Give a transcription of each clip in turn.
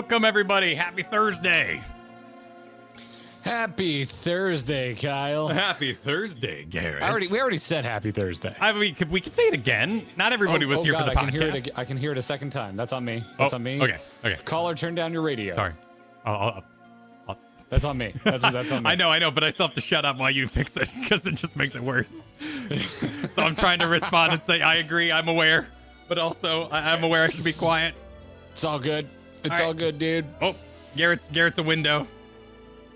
Welcome, everybody. Happy Thursday. Happy Thursday, Kyle. Happy Thursday, Garrett. We already said Happy Thursday. I mean, we could say it again. Not everybody was here God, for the I podcast. I can hear it a second time. That's on me. That's on me. Okay. Caller, turn down your radio. Sorry. That's on me. That's on me. I know, but I still have to shut up while you fix it because it just makes it worse. So I'm trying to respond and say, I agree, I'm aware, but also I'm aware I should be quiet. It's all good. It's all good, dude. Oh, Garrett's a window.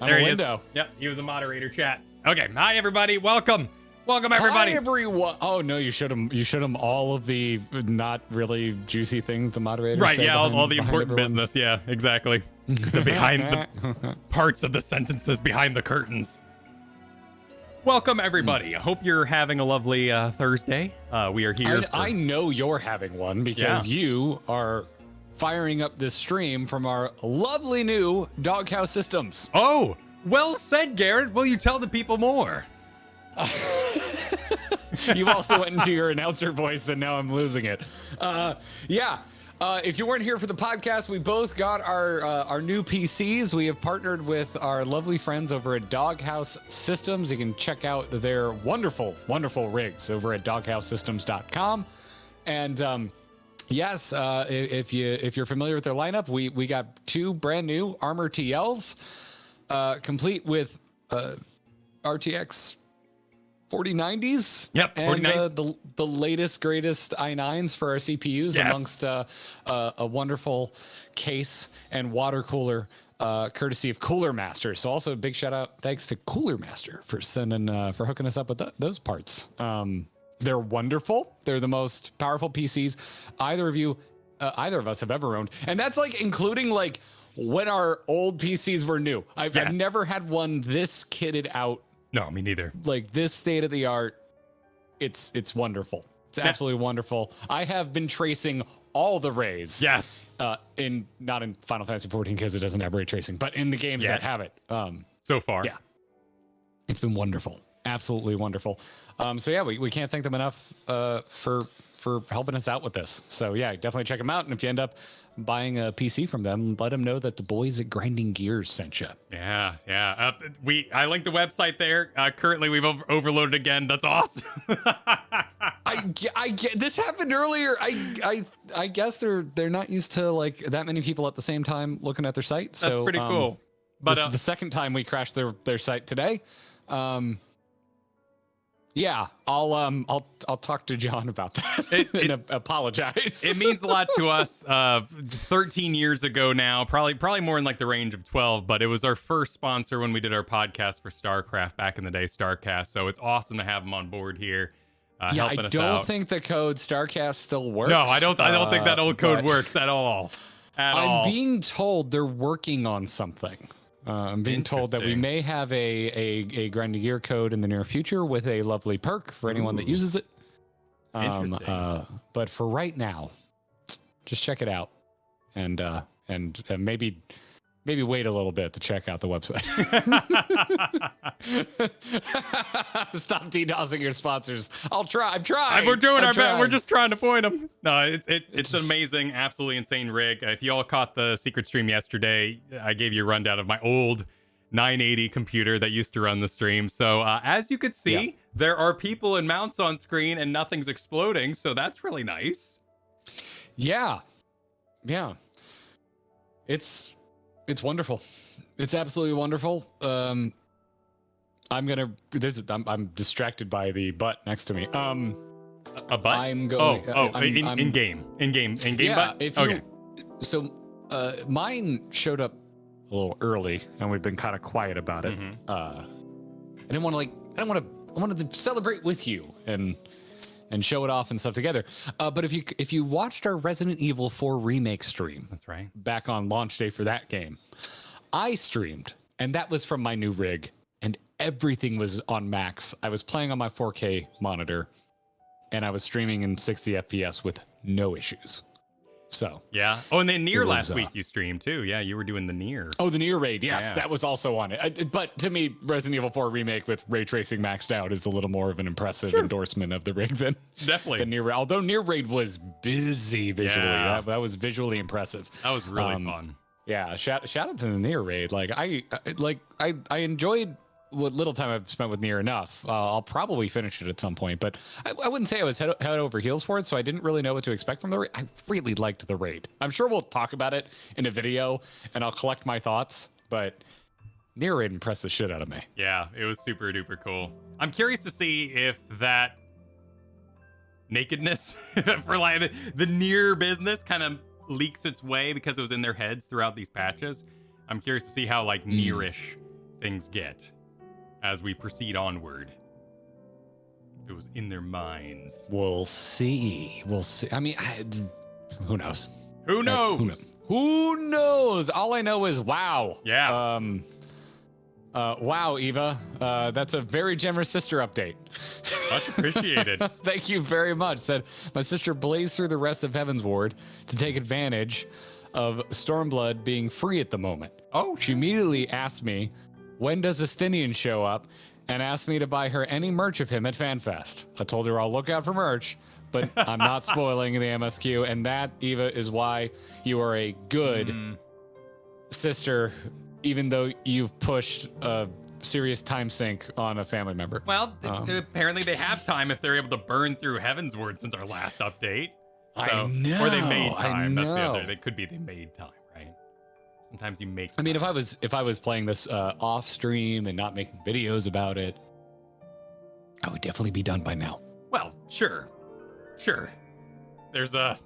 I'm a window. Is. Yep, he was a moderator chat. Okay, hi everybody, welcome everybody. Hi everyone. Oh no, you showed him all of the not really juicy things the moderator right, said. Yeah, all the important everyone. business. Yeah, exactly. The behind the parts of the sentences behind the curtains. Welcome everybody. I hope you're having a lovely Thursday. We are here. I know you're having one because you are firing up this stream from our lovely new doghouse systems. Oh, well said, Garrett. Will you tell the people more? You also went into your announcer voice and now I'm losing it. If you weren't here for the podcast, we both got our new PCs. We have partnered with our lovely friends over at Doghouse Systems. You can check out their wonderful, wonderful rigs over at doghousesystems.com. And yes, if you're familiar with their lineup, we got two brand new Armor TLs, complete with RTX 4090s. Yep, and 4090s. The latest, greatest i9s for our CPUs, amongst a wonderful case and water cooler, courtesy of Cooler Master. So also a big shout out, thanks to Cooler Master for for hooking us up with those parts. They're wonderful. They're the most powerful PCs either of us have ever owned. And that's like including like when our old PCs were new. I've never had one this kitted out. No, me neither. Like this state of the art. It's wonderful. It's absolutely wonderful. I have been tracing all the rays. Yes. Not in Final Fantasy 14 because it doesn't have ray tracing, but in the games that have it. So far. Yeah. It's been wonderful. Absolutely wonderful. We can't thank them enough for helping us out with this. So yeah, definitely check them out. And if you end up buying a PC from them, let them know that the boys at Grinding Gears sent you. Yeah. I linked the website there. Currently, we've overloaded again. That's awesome. I get this happened earlier. I guess they're not used to like that many people at the same time looking at their site. So that's pretty cool. But this is the second time we crashed their site today. Yeah, I'll talk to John about that and apologize. It means a lot to us. 13 years ago now, probably more in like the range of 12, but it was our first sponsor when we did our podcast for StarCraft back in the day, StarCast. So it's awesome to have them on board here, helping us out. I don't think the code StarCast still works. No, I don't think that old code works at all. I'm being told they're working on something. I'm being told that we may have a Grinding Gear code in the near future with a lovely perk for anyone that uses it. But for right now, just check it out and maybe wait a little bit to check out the website. Stop DDoSing your sponsors. I'm trying. We're doing our best. We're just trying to point them. No, it's an amazing, absolutely insane rig. If you all caught the secret stream yesterday, I gave you a rundown of my old 980 computer that used to run the stream. So as you could see, there are people and mounts on screen and nothing's exploding. So that's really nice. Yeah. It's wonderful. It's absolutely wonderful. I'm distracted by the butt next to me. A butt? I'm going. In game yeah, butt. So mine showed up a little early, and we've been kind of quiet about it. I wanted to celebrate with you and show it off and stuff together. But if you watched our Resident Evil 4 remake stream, that's right, back on launch day for that game, I streamed, and that was from my new rig, and everything was on max. I was playing on my 4K monitor, and I was streaming in 60 FPS with no issues. So yeah. Oh, and then Nier last week you streamed too. Yeah, you were doing the Nier. Oh, the Nier raid. Yes, that was also on it. But to me, Resident Evil 4 remake with ray tracing maxed out is a little more of an impressive endorsement of the rig than Nier Raid. Although Nier Raid was busy visually, that was visually impressive. That was really fun. Yeah, shout out to the Nier raid. Like I enjoyed what little time I've spent with Nier enough. I'll probably finish it at some point, but I wouldn't say I was head over heels for it, so I didn't really know what to expect from the raid. I really liked the raid. I'm sure we'll talk about it in a video, and I'll collect my thoughts, but Nier raid impressed the shit out of me. Yeah, it was super duper cool. I'm curious to see if that nakedness for like the Nier business kind of leaks its way because it was in their heads throughout these patches. I'm curious to see how like Nier-ish things get as we proceed onward. It was in their minds. We'll see. We'll see. I mean, who knows? Who knows? Who knows? All I know is wow. Yeah. Wow, Eva. That's a very generous sister update. Much appreciated. Thank you very much. Said my sister blazed through the rest of Heaven's Ward to take advantage of Stormblood being free at the moment. Oh, she immediately asked me, when does Estinian show up? And asked me to buy her any merch of him at FanFest. I told her I'll look out for merch, but I'm not spoiling the MSQ. And that, Eva, is why you are a good sister, even though you've pushed a serious time sink on a family member. Well, apparently they have time if they're able to burn through Heaven's Word since our last update. So, I know. Or they made time. I know. That's the other. They could be they made time, right? Sometimes you make time. I mean, if I was playing this off stream and not making videos about it, I would definitely be done by now. Well, sure. There's a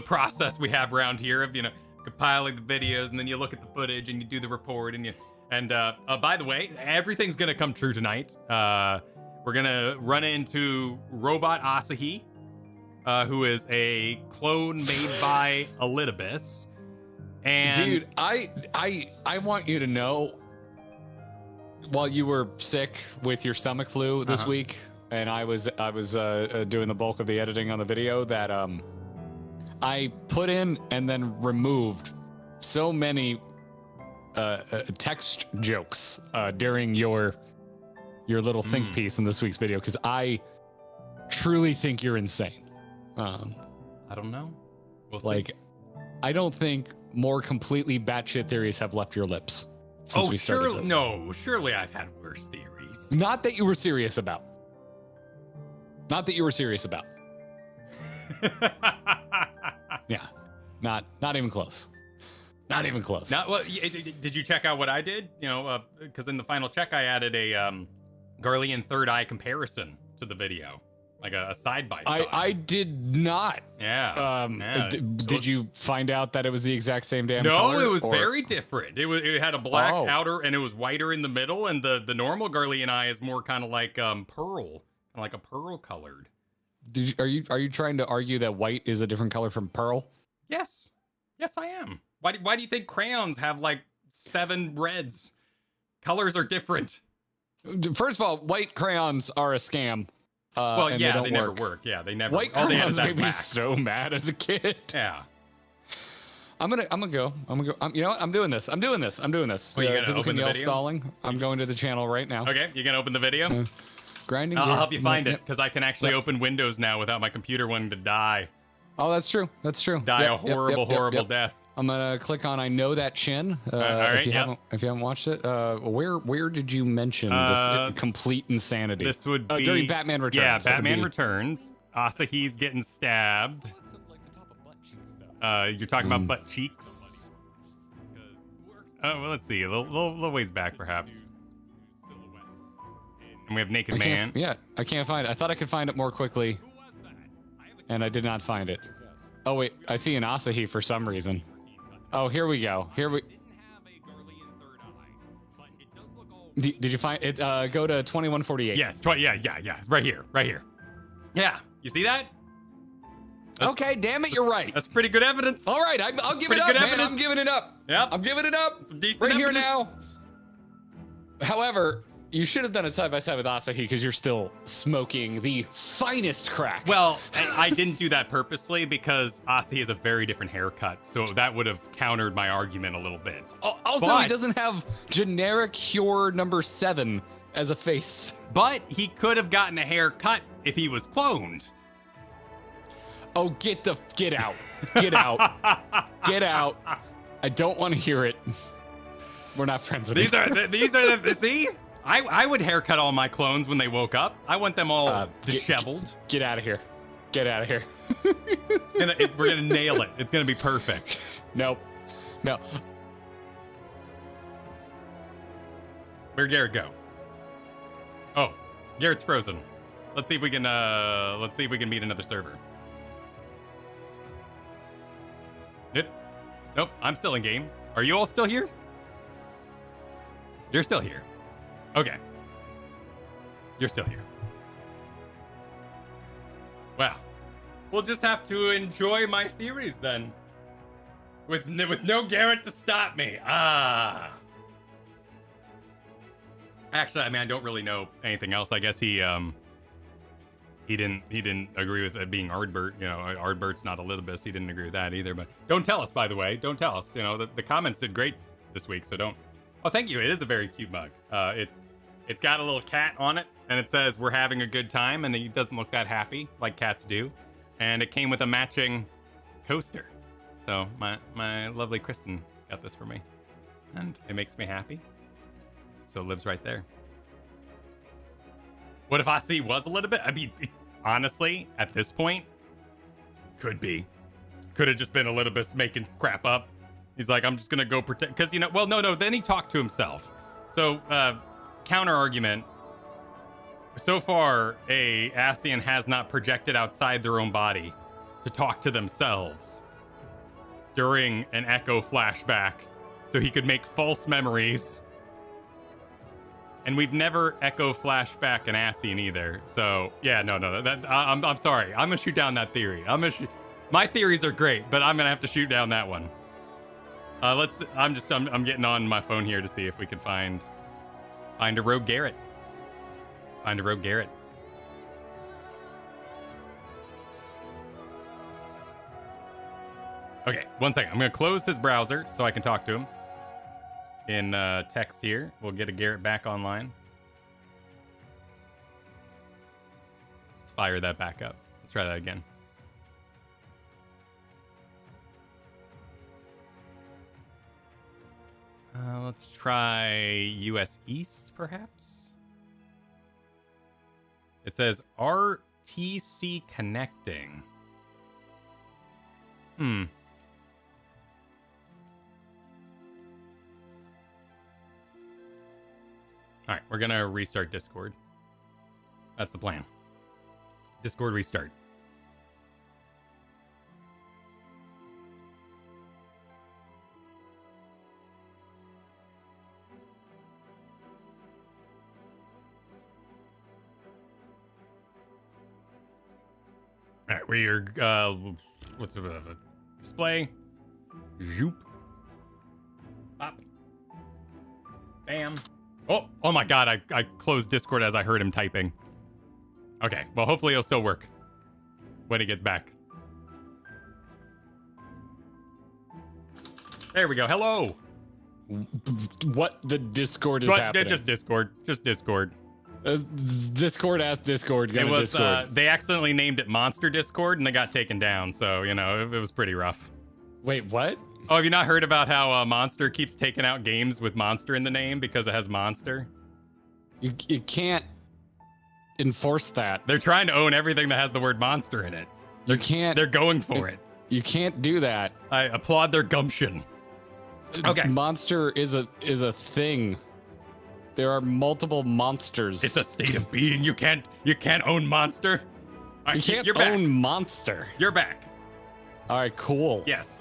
process we have around here of, compiling the videos, and then you look at the footage and you do the report, and by the way, everything's gonna come true tonight. We're gonna run into Robot Asahi, who is a clone made by Elidibus. And dude, I want you to know, while you were sick with your stomach flu this week, and I was doing the bulk of the editing on the video, that I put in and then removed so many text jokes during your little think piece in this week's video, because I truly think you're insane. I don't know. We'll like, see. I don't think more completely batshit theories have left your lips since we started this. No, surely I've had worse theories. Not that you were serious about. Yeah, not even close. Not even close. Well, did you check out what I did? Because in the final check, I added a Garlean third eye comparison to the video, like a side by side. I did not. Yeah. Did you find out that it was the exact same damn color? No, it was very different. It had a black outer and it was whiter in the middle, and the normal Garlean eye is more kind of like pearl, like a pearl colored. Are you trying to argue that white is a different color from pearl? Yes, I am. Why do you think crayons have like 7 reds? Colors are different. First of all, white crayons are a scam. Well, yeah, they never work. Yeah, they never. White crayons made me so mad as a kid. Yeah. I'm gonna go. You know what? I'm doing this. Well, you gonna open the video? Stalling. I'm going to the channel right now. Okay, you gonna open the video? Grinding. I'll help you find it, because I can actually open Windows now without my computer wanting to die. Oh, that's true. Die a horrible death. I'm gonna click on I Know That Chin. All right, if you haven't watched it, where did you mention this complete insanity? This would be during Batman Returns. Yeah, Batman Returns. Asahi's getting stabbed. You're talking about butt cheeks. Oh, well, let's see. A little ways back, perhaps. And we have Naked Man. I can't find it. I thought I could find it more quickly, and I did not find it. Oh wait, I see an Asahi for some reason. Oh, here we go. Did you find it? Go to 2148. Yes, yeah. Right here. Yeah, you see that? Okay, damn it, you're right. That's pretty good evidence. All right, I'll give it up, man. I'm giving it up. Yep. I'm giving it up. Some decent right evidence. Here now. However, you should have done it side by side with Asahi, because you're still smoking the finest crack. Well, I didn't do that purposely, because Asahi has a very different haircut, so that would have countered my argument a little bit. Also, he doesn't have generic Cure number 7 as a face. But he could have gotten a haircut if he was cloned. Oh, get out. Get out. Get out. I don't want to hear it. We're not friends anymore. These are the see. I would haircut all my clones when they woke up. I want them all disheveled. Get out of here. Get out of here. We're gonna nail it. It's gonna be perfect. Nope. No. Where'd Garrett go? Oh, Garrett's frozen. Let's see if we can meet another server. Nope, I'm still in game. Are you all still here? You're still here. Okay. You're still here. Well, we'll just have to enjoy my theories then. With no Garrett to stop me. Actually, I mean, I don't really know anything else. I guess he didn't agree with it being Ardbert. You know, Ardbert's not Elidibus. He didn't agree with that either. But don't tell us, by the way. Don't tell us. You know, the comments did great this week, so don't. Oh, thank you. It is a very cute mug. It's got a little cat on it, and it says we're having a good time, and it doesn't look that happy like cats do. And it came with a matching coaster. So my lovely Kristen got this for me, and it makes me happy. So it lives right there. What if Asi was a little bit? I mean, honestly, at this point, could have just been a little bit making crap up. He's like, I'm just gonna go protect, because well, no. Then he talked to himself. So counter argument. So far, a Asian has not projected outside their own body to talk to themselves during an echo flashback, so he could make false memories. And we've never echo flashback an Asian either. So yeah, no. I'm sorry. I'm gonna shoot down that theory. My theories are great, but I'm gonna have to shoot down that one. I'm getting on my phone here to see if we can find a rogue Garrett. Find a rogue Garrett. Okay, one second. I'm gonna close his browser so I can talk to him. In text here, we'll get a Garrett back online. Let's fire that back up. Let's try that again. Let's try US East, perhaps. It says RTC connecting. All right, we're gonna restart Discord. That's the plan. Discord restart. All right, we're what's the display? Zoop. Pop. Bam. Oh my God! I closed Discord as I heard him typing. Okay, well hopefully it'll still work when he gets back. There we go. Hello. What the Discord is happening? Just Discord. Just Discord. Discord asked Discord. It was. Discord. They accidentally named it Monster Discord, and they got taken down. So it was pretty rough. Wait, what? Oh, have you not heard about how Monster keeps taking out games with Monster in the name because it has Monster? You can't enforce that. They're trying to own everything that has the word Monster in it. You can't. They're going for it. You can't do that. I applaud their gumption. Okay. Monster is a thing. There are multiple monsters. It's a state of being. You can't own Monster. All right, you can't you're back. own Monster. You're back. All right, cool. Yes.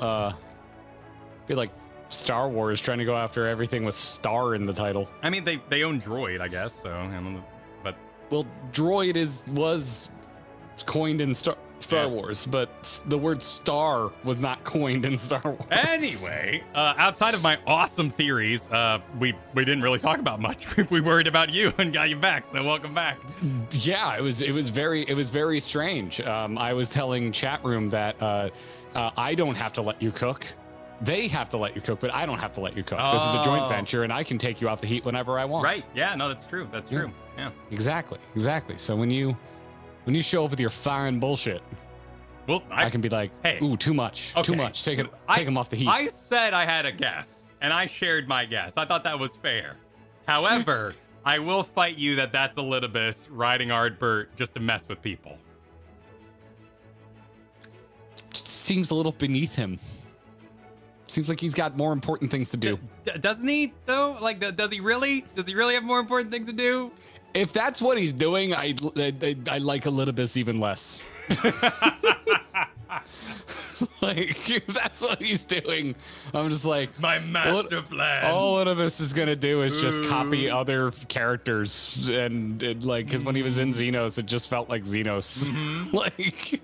Be like Star Wars trying to go after everything with star in the title. I mean, they own Droid, I guess. So, but well, Droid was coined in Star Wars, but the word star was not coined in Star Wars. Anyway, outside of my awesome theories, we didn't really talk about much. We worried about you and got you back, so welcome back. Yeah, it was very strange. I was telling chat room that I don't have to let you cook. They have to let you cook, but I don't have to let you cook. This is a joint venture, and I can take you off the heat whenever I want. Right? Yeah. No, that's true. That's true. Yeah. Exactly. So when you show up with your foreign bullshit, Well, I can be like, hey, ooh, too much, okay. too much. Take him off the heat. I said I had a guess, and I shared my guess. I thought that was fair. However, I will fight you that that's Elidibus riding Ardbert just to mess with people. Just seems a little beneath him. Seems like he's got more important things to do. Doesn't he, though? Like, does he really? Does he really have more important things to do? If that's what he's doing, I like Elidibus even less. Like, if that's what he's doing, I'm just like, my master plan. All Elidibus is gonna do is just copy other characters, and like, because when he was in Xenos, it just felt like Xenos. Like,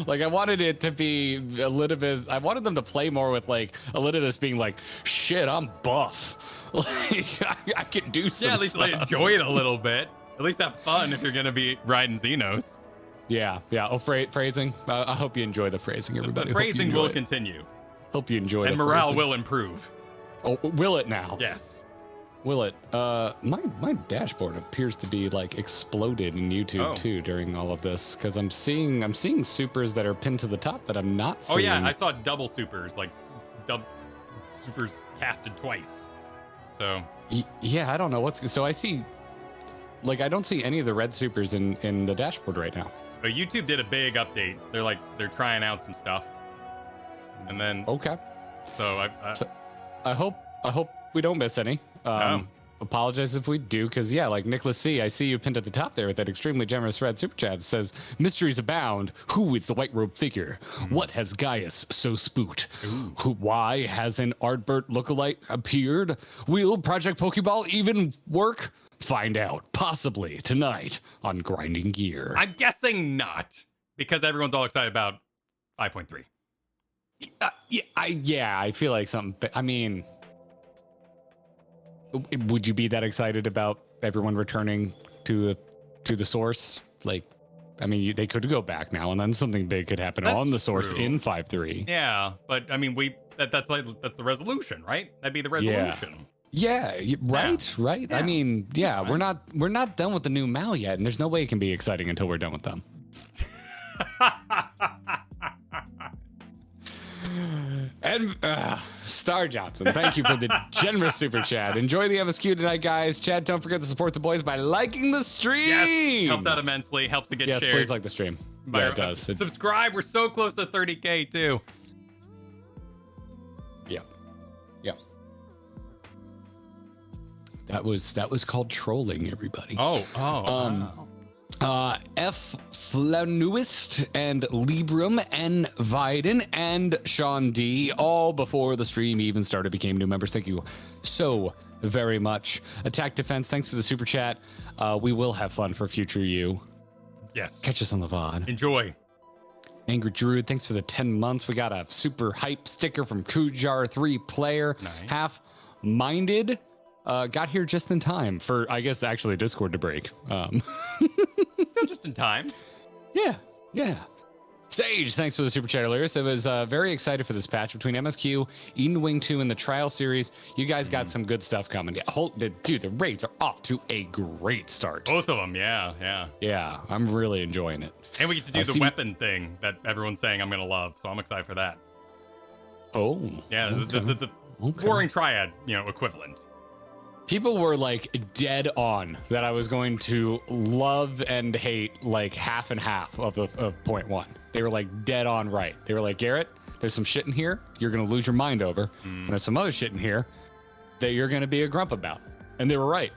like I wanted it to be Elidibus. I wanted them to play more with like Elidibus being like, shit, I'm buff. Like, I can do some at least stuff. like, enjoy it a little bit. At least have fun if you're gonna be riding Xenos. Yeah. Oh, phrasing. I hope you enjoy the phrasing, everybody. The phrasing will continue. Hope you enjoy it. And morale will improve. Oh, will it now? Yes. Will it? My dashboard appears to be like exploded in YouTube too during all of this, because I'm seeing supers that are pinned to the top that I'm not seeing. Oh yeah, I saw double supers, like supers casted twice. So yeah, I don't know so I see, like, I don't see any of the red supers in the dashboard right now. But YouTube did a big update. They're trying out some stuff, and then okay. So I hope we don't miss any. Apologize if we do, because yeah, like Nicholas C, I see you pinned at the top there with that extremely generous red super chat. It says, mysteries abound. Who is the white robe figure? What has Gaius so spooked? Why has an Ardbert lookalike appeared? Will Project Pokeball even work? Find out, possibly tonight on Grinding Gear. I'm guessing not, because everyone's all excited about 5.3. I feel like something. I mean, would you be that excited about everyone returning to the source? Like, I mean, they could go back now, and then something big could happen on the source in 5.3. Yeah, but I mean, that's the resolution, right? That'd be the resolution. Yeah, right. Yeah. I mean, yeah, we're not done with the new Mal yet, and there's no way it can be exciting until we're done with them. And Star Johnson, thank you for the generous super chat. Enjoy the MSQ tonight, guys. Chad, don't forget to support the boys by liking the stream. Yes, helps out immensely. Helps to get shared. Yes, please like the stream. Yeah, it does. Subscribe. We're so close to 30K too. Yeah. That was called trolling, everybody. Wow. F. Flanuist and Librum and Viden and Sean D, all before the stream even started, became new members. Thank you so very much. Attack Defense, thanks for the super chat. We will have fun for future you. Yes. Catch us on the VOD. Enjoy. Angry Druid, thanks for the 10 months. We got a super hype sticker from Kujar 3 player. Nice. Half Minded. Got here just in time for, I guess, actually Discord to break. Still just in time. Yeah. Sage, thanks for the super chat earlier. So I was very excited for this patch between MSQ, Eden Wing 2, and the Trial Series. You guys got some good stuff coming. Dude, the raids are off to a great start. Both of them, yeah. Yeah, I'm really enjoying it. And we get to do the weapon thing that everyone's saying I'm going to love, so I'm excited for that. Oh. Yeah, okay. the Warring Triad, equivalent. People were like dead on that I was going to love and hate like half and half of 0.1. They were like dead on right. They were like, Garrett, there's some shit in here you're going to lose your mind over. And there's some other shit in here that you're going to be a grump about. And they were right.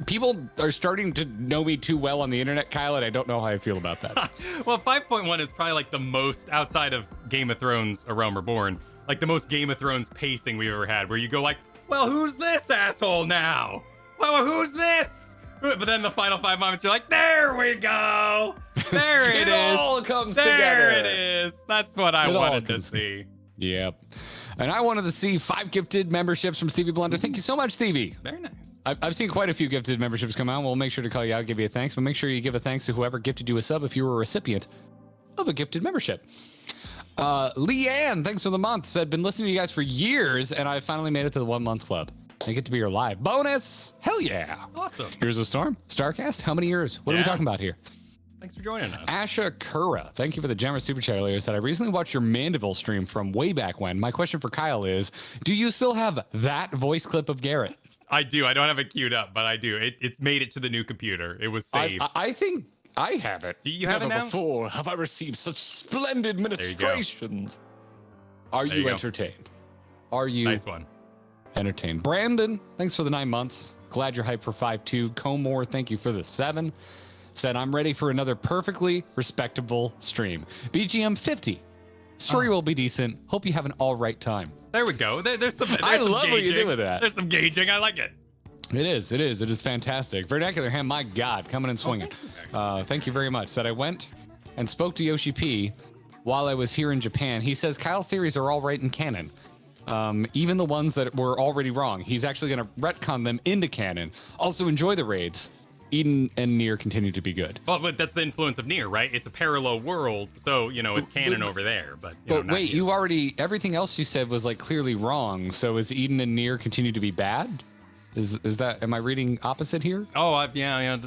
People are starting to know me too well on the internet, Kyle, and I don't know how I feel about that. Well, 5.1 is probably like the most, outside of Game of Thrones, A Realm Reborn, like the most Game of Thrones pacing we've ever had, where you go like, well, who's this asshole now? Well, who's this? But then the final 5 moments, you're like, there we go. There it is. It all comes together. There it is. That's what I wanted to see. Yep. And I wanted to see 5 gifted memberships from Stevie Blunder. Thank you so much, Stevie. Very nice. I've seen quite a few gifted memberships come out. We'll make sure to call you out, give you a thanks, but make sure you give a thanks to whoever gifted you a sub if you were a recipient of a gifted membership. Leanne, thanks for the month, said, been listening to you guys for years, and I finally made it to the 1 month club. I get to be your live bonus. Hell yeah. Awesome. Here's a Storm. Starcast, how many years? What are we talking about here? Thanks for joining us. Asha Kura, thank you for the generous super chat earlier. Said, I recently watched your Mandeville stream from way back when. My question for Kyle is, do you still have that voice clip of Garrett? I do. I don't have it queued up, but I do. It made it to the new computer. It was saved. I think I have it. Do you have it now? Before have I received such splendid ministrations. Are you entertained? Are you nice one? Entertained. Brandon, thanks for the 9 months. Glad you're hyped for 5-2. Coeurl, thank you for the 7. Said, I'm ready for another perfectly respectable stream. BGM 50. Story will be decent. Hope you have an all right time. There we go. There's some. I love what you do with that. There's some gauging. I like it. It is fantastic. Vernacular Ham, my God, coming and swinging. Thank you very much. Said, I went and spoke to Yoshi P while I was here in Japan. He says Kyle's theories are all right in canon. Even the ones that were already wrong. He's actually going to retcon them into canon. Also, enjoy the raids. Eden and Nier continue to be good. Well, but that's the influence of Nier, right? It's a parallel world, so, it's canon over there. But wait, you already, everything else you said was like clearly wrong. So is Eden and Nier continue to be bad? Is that, am I reading opposite here? Oh, yeah.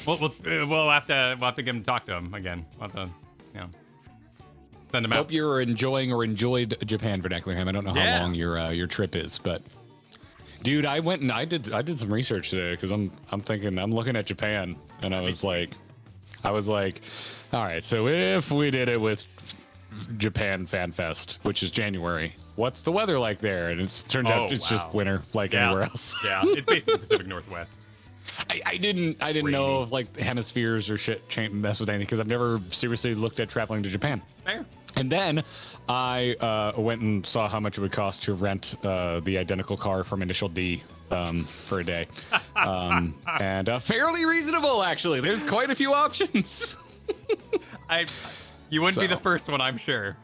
We'll have to get him to talk to him again. We'll have to, send him out. Hope you're enjoying or enjoyed Japan, Vernacular Ham. I don't know how long your trip is, but dude, I went and I did some research today because I'm thinking, I'm looking at Japan and I was like, all right, so if we did it with Japan Fan Fest, which is January, what's the weather like there? And it turns out it's just winter like anywhere else. Yeah, it's basically the Pacific Northwest. I didn't know of like hemispheres or shit mess with anything because I've never seriously looked at traveling to Japan. Fair. And then I went and saw how much it would cost to rent the identical car from Initial D for a day. And fairly reasonable, actually. There's quite a few options. You wouldn't be the first one, I'm sure.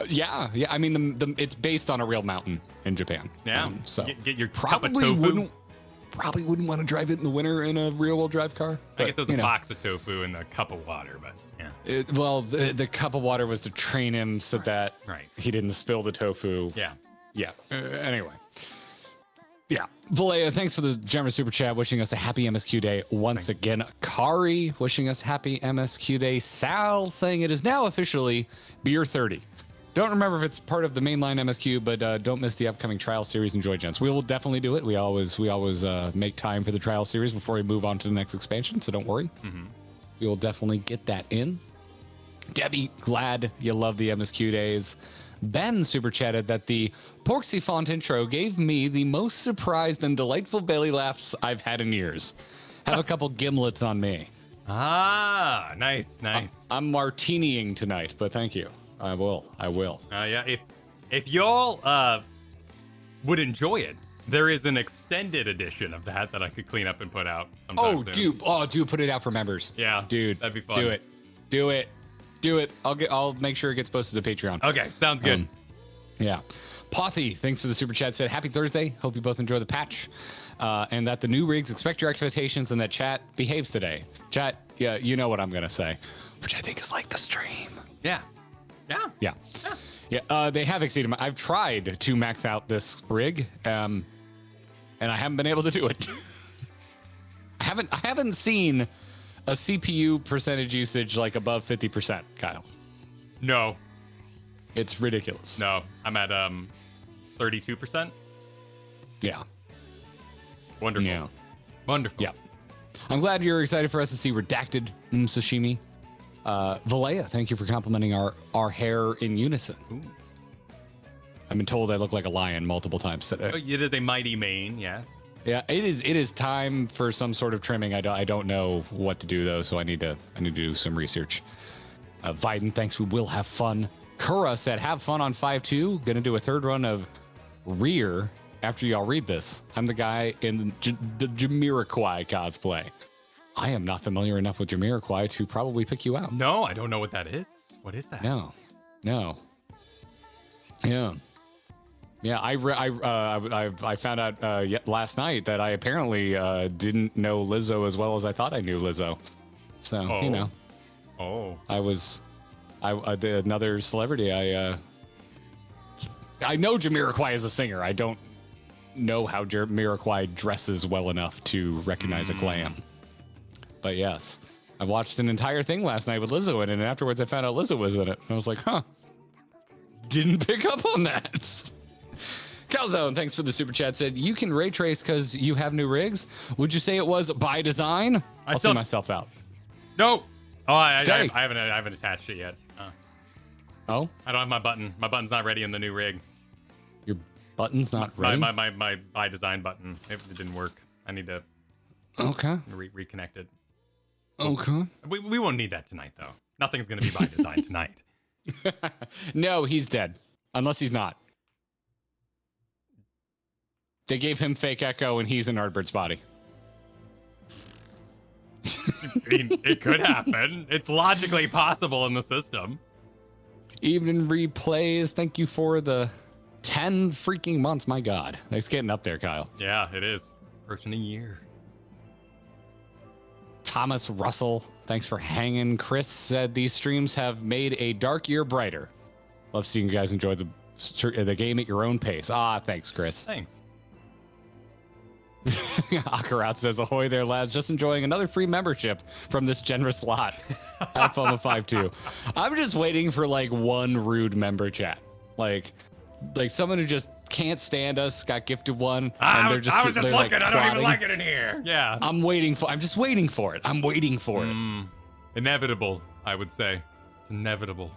Yeah. I mean, it's based on a real mountain in Japan. Yeah. So get your probably cup of tofu. Wouldn't want to drive it in the winter in a rear-wheel drive car. I guess it was a box of tofu and a cup of water, but yeah. The cup of water was to train him so that he didn't spill the tofu. Yeah. Anyway. Yeah. Valea, thanks for the generous super chat, wishing us a happy MSQ day once again. Kari, wishing us happy MSQ day. Sal, saying it is now officially Beer 30. Don't remember if it's part of the mainline MSQ, but don't miss the upcoming trial series. Enjoy, gents. We will definitely do it. We always make time for the trial series before we move on to the next expansion, so don't worry. Mm-hmm. We will definitely get that in. Debbie, glad you love the MSQ days. Ben super chatted that the Porksy Font intro gave me the most surprised and delightful belly laughs I've had in years. Have a couple gimlets on me. Ah, nice. I'm martiniing tonight, but thank you. I will. Yeah, if y'all would enjoy it, there is an extended edition of that I could clean up and put out sometime soon. Dude, put it out for members. Yeah, dude, that'd be fun. Do it. I'll make sure it gets posted to Patreon. Okay, sounds good. Yeah. Pothy, thanks for the super chat. Said happy Thursday. Hope you both enjoy the patch, and that the new rigs expect your expectations, and that chat behaves today. Chat, yeah, you know what I'm gonna say, which I think is like the stream. Yeah. They have exceeded my. I've tried to max out this rig, and I haven't been able to do it. I haven't seen a CPU percentage usage like above 50%, Kyle. No, it's ridiculous. No, I'm at 32%. Yeah. Wonderful. Yeah. Wonderful. Yeah. I'm glad you're excited for us to see redacted sashimi. Valea, thank you for complimenting our hair in unison. Ooh. I've been told I look like a lion multiple times today. It is a mighty mane, yes. Yeah, it is time for some sort of trimming. I don't know what to do though, so I need to do some research. Viden, thanks. We will have fun. Kura said, have fun on 5-2. Gonna do a third run of Rear after y'all read this. I'm the guy in the Jamiroquai cosplay. I am not familiar enough with Jamiroquai to probably pick you out. No, I don't know what that is. What is that? No. Yeah. I found out last night that I apparently didn't know Lizzo as well as I thought I knew Lizzo. So another celebrity. I know Jamiroquai is a singer. I don't know how Jamiroquai dresses well enough to recognize a glam. But yes, I watched an entire thing last night with Lizzo in it, and afterwards I found out Lizzo was in it. I was like, huh. Didn't pick up on that. Calzone, thanks for the super chat. Said, you can ray trace because you have new rigs. Would you say it was by design? I'll see myself out. No. Oh, I haven't attached it yet. Oh? I don't have my button. My button's not ready in the new rig. Your button's not ready? My by design button. It didn't work. I need to reconnect it. Okay. We won't need that tonight, though. Nothing's going to be by design tonight. No, he's dead. Unless he's not. They gave him fake echo and he's in Ardbird's body. I mean, it could happen. It's logically possible in the system. Evening replays. Thank you for the 10 freaking months. My God. It's getting up there, Kyle. Yeah, it is. Approaching a year. Thomas Russell, thanks for hanging. Chris said these streams have made a dark year brighter. Love seeing you guys enjoy the game at your own pace. Thanks, Chris. Thanks. Akarat says, ahoy there, lads. Just enjoying another free membership from this generous lot. Have fun with 5-2. I'm just waiting for like one rude member chat. Like someone who just can't stand us, got gifted one. I was just looking. Like, I don't even like it in here. Yeah. I'm just waiting for it. I'm waiting for it. Inevitable, I would say. It's inevitable.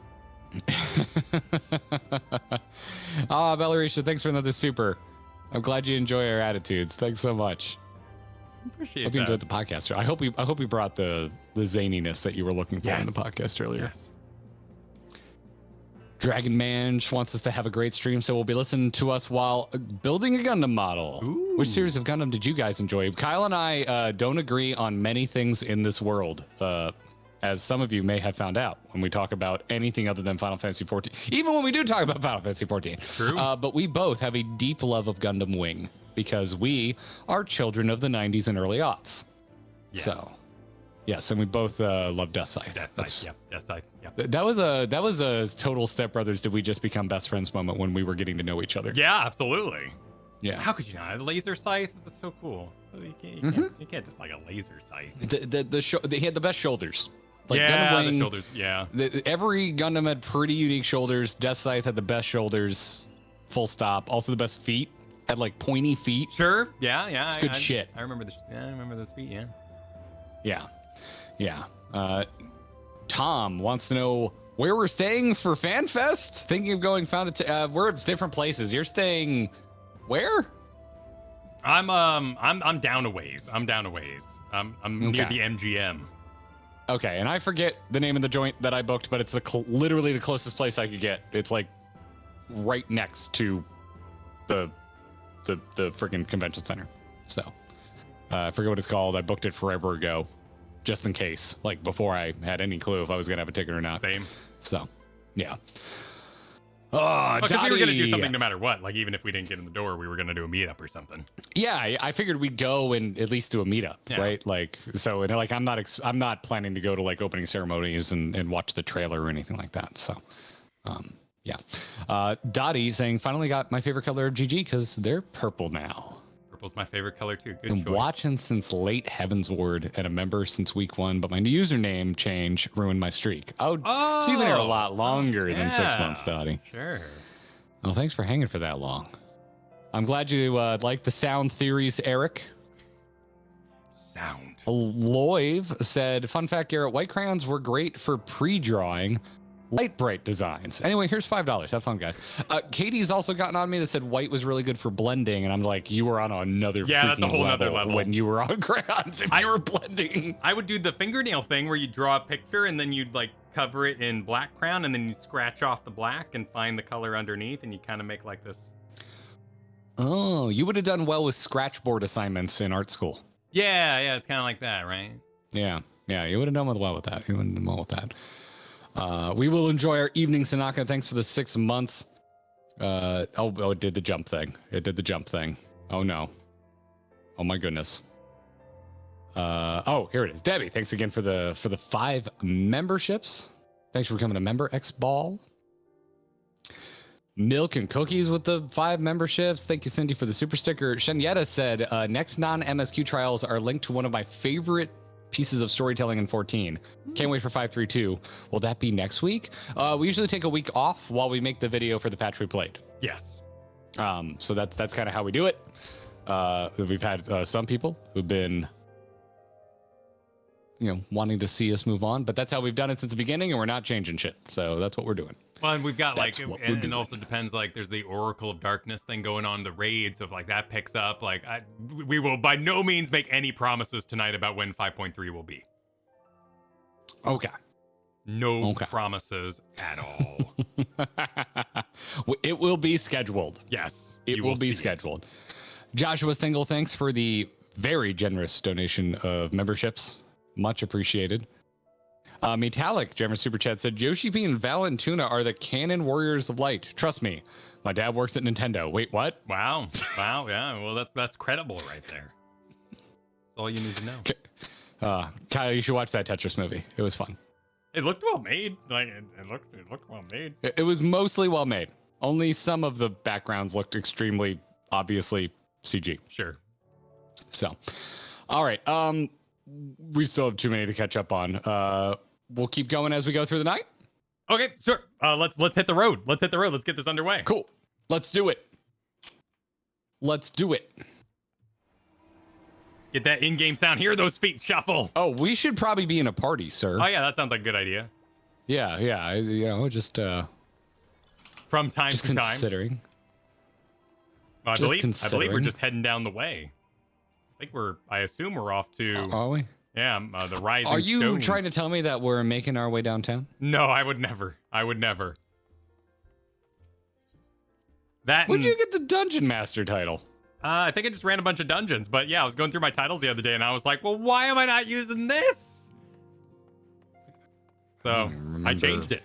Belarisha, thanks for another super. I'm glad you enjoy our attitudes. Thanks so much. Appreciate Hope you enjoyed the podcast. I hope we brought the zaniness that you were looking for in the podcast earlier. Yes. Dragon Man wants us to have a great stream, so we'll be listening to us while building a Gundam model. Ooh. Which series of Gundam did you guys enjoy? Kyle and I don't agree on many things in this world, as some of you may have found out when we talk about anything other than Final Fantasy XIV. Even when we do talk about Final Fantasy XIV. True. But we both have a deep love of Gundam Wing because we are children of the 90s and early aughts. Yes. So, yes, and we both love Death Scythe. Death Scythe, yep. That was a total Step Brothers did we just become best friends moment when we were getting to know each other. Yeah, absolutely. Yeah. How could you not? A laser scythe? That's so cool. You can't just like a laser scythe. He had the best shoulders. Like yeah, Gundam Wing, the shoulders. Yeah. Every Gundam had pretty unique shoulders. Death Scythe had the best shoulders. Full stop. Also the best feet. Had like pointy feet. Sure. Yeah. It's good shit. I remember I remember those feet. Yeah. Yeah. Tom wants to know where we're staying for FanFest. Thinking of going we're at different places. You're staying where? I'm down a ways. I'm near the MGM. Okay, and I forget the name of the joint that I booked, but it's literally the closest place I could get. It's like right next to the freaking convention center. So I forget what it's called. I booked it forever ago, just in case, like before I had any clue if I was gonna have a ticket or not. Same. So, yeah. Because we were gonna do something no matter what. Like even if we didn't get in the door, we were gonna do a meetup or something. Yeah, I figured we'd go and at least do a meetup, right? Like so, and like I'm not planning to go to like opening ceremonies and watch the trailer or anything like that. So, yeah. Dottie saying finally got my favorite color of GG because they're purple now. Purple's my favorite color too. Good Been choice. Watching since late Heavensward and a member since week 1, but my username change ruined my streak. So you've been here a lot longer than 6 months, Dottie. Sure. Well, thanks for hanging for that long. I'm glad you like the sound theories, Eric. Sound. Loiv said, fun fact, Garrett, white crayons were great for pre-drawing light bright designs. Anyway, here's $5. Have fun, guys. Katie's also gotten on me that said white was really good for blending, and I'm like, you were on another that's a whole nother level when you were on crayons and you were blending. I would do the fingernail thing where you draw a picture and then you'd like cover it in black crayon and then you scratch off the black and find the color underneath and you kind of make like this. Oh, you would have done well with scratchboard assignments in art school. Yeah, it's kind of like that, right? Yeah, you would have done well with that. We will enjoy our evening, Sanaka. Thanks for the 6 months. It did the jump thing. Oh no. Oh my goodness. Here it is. Debbie, thanks again for the 5 memberships. Thanks for becoming a member. X-Ball. Milk and Cookies with the 5 memberships. Thank you, Cindy, for the super sticker. Shenyetta said, next non-MSQ trials are linked to one of my favorite pieces of storytelling in 14. Can't wait for 5.3.2. Will that be next week? We usually take a week off while we make the video for the patch we played. Yes. So that's kind of how we do it. We've had some people who've been, wanting to see us move on, but that's how we've done it since the beginning, and we're not changing shit. So that's what we're doing. Well, and we've got and also depends, like there's the Oracle of Darkness thing going on, the raid. So if like that picks up, like we will by no means make any promises tonight about when 5.3 will be. Okay. No promises at all. It will be scheduled. Yes. It will be scheduled. Joshua Stingle, thanks for the very generous donation of memberships. Much appreciated. Metallic, generous super chat, said Yoshi P and Valentuna are the canon warriors of light. Trust me, my dad works at Nintendo. Wait, what? Wow. Yeah. Well, that's credible right there. That's all you need to know. Kyle, you should watch that Tetris movie. It was fun. It looked well made. Like it looked well made. It was mostly well made. Only some of the backgrounds looked extremely obviously CG. Sure. So, all right. We still have too many to catch up on. We'll keep going as we go through the night. Okay, sure. Let's hit the road. Let's get this underway. Cool. Let's do it. Get that in-game sound. Hear those feet shuffle. Oh, we should probably be in a party, sir. Oh yeah, that sounds like a good idea. Yeah. Just from time just to time. Considering. I believe we're just heading down the way. I assume we're off to. Are we? Yeah, the Rising Are you Stones. trying to tell me that we're making our way downtown? No, I would never. When'd you get the Dungeon Master title? I think I just ran a bunch of dungeons, but yeah, I was going through my titles the other day and I was like, well, why am I not using this? So I changed it.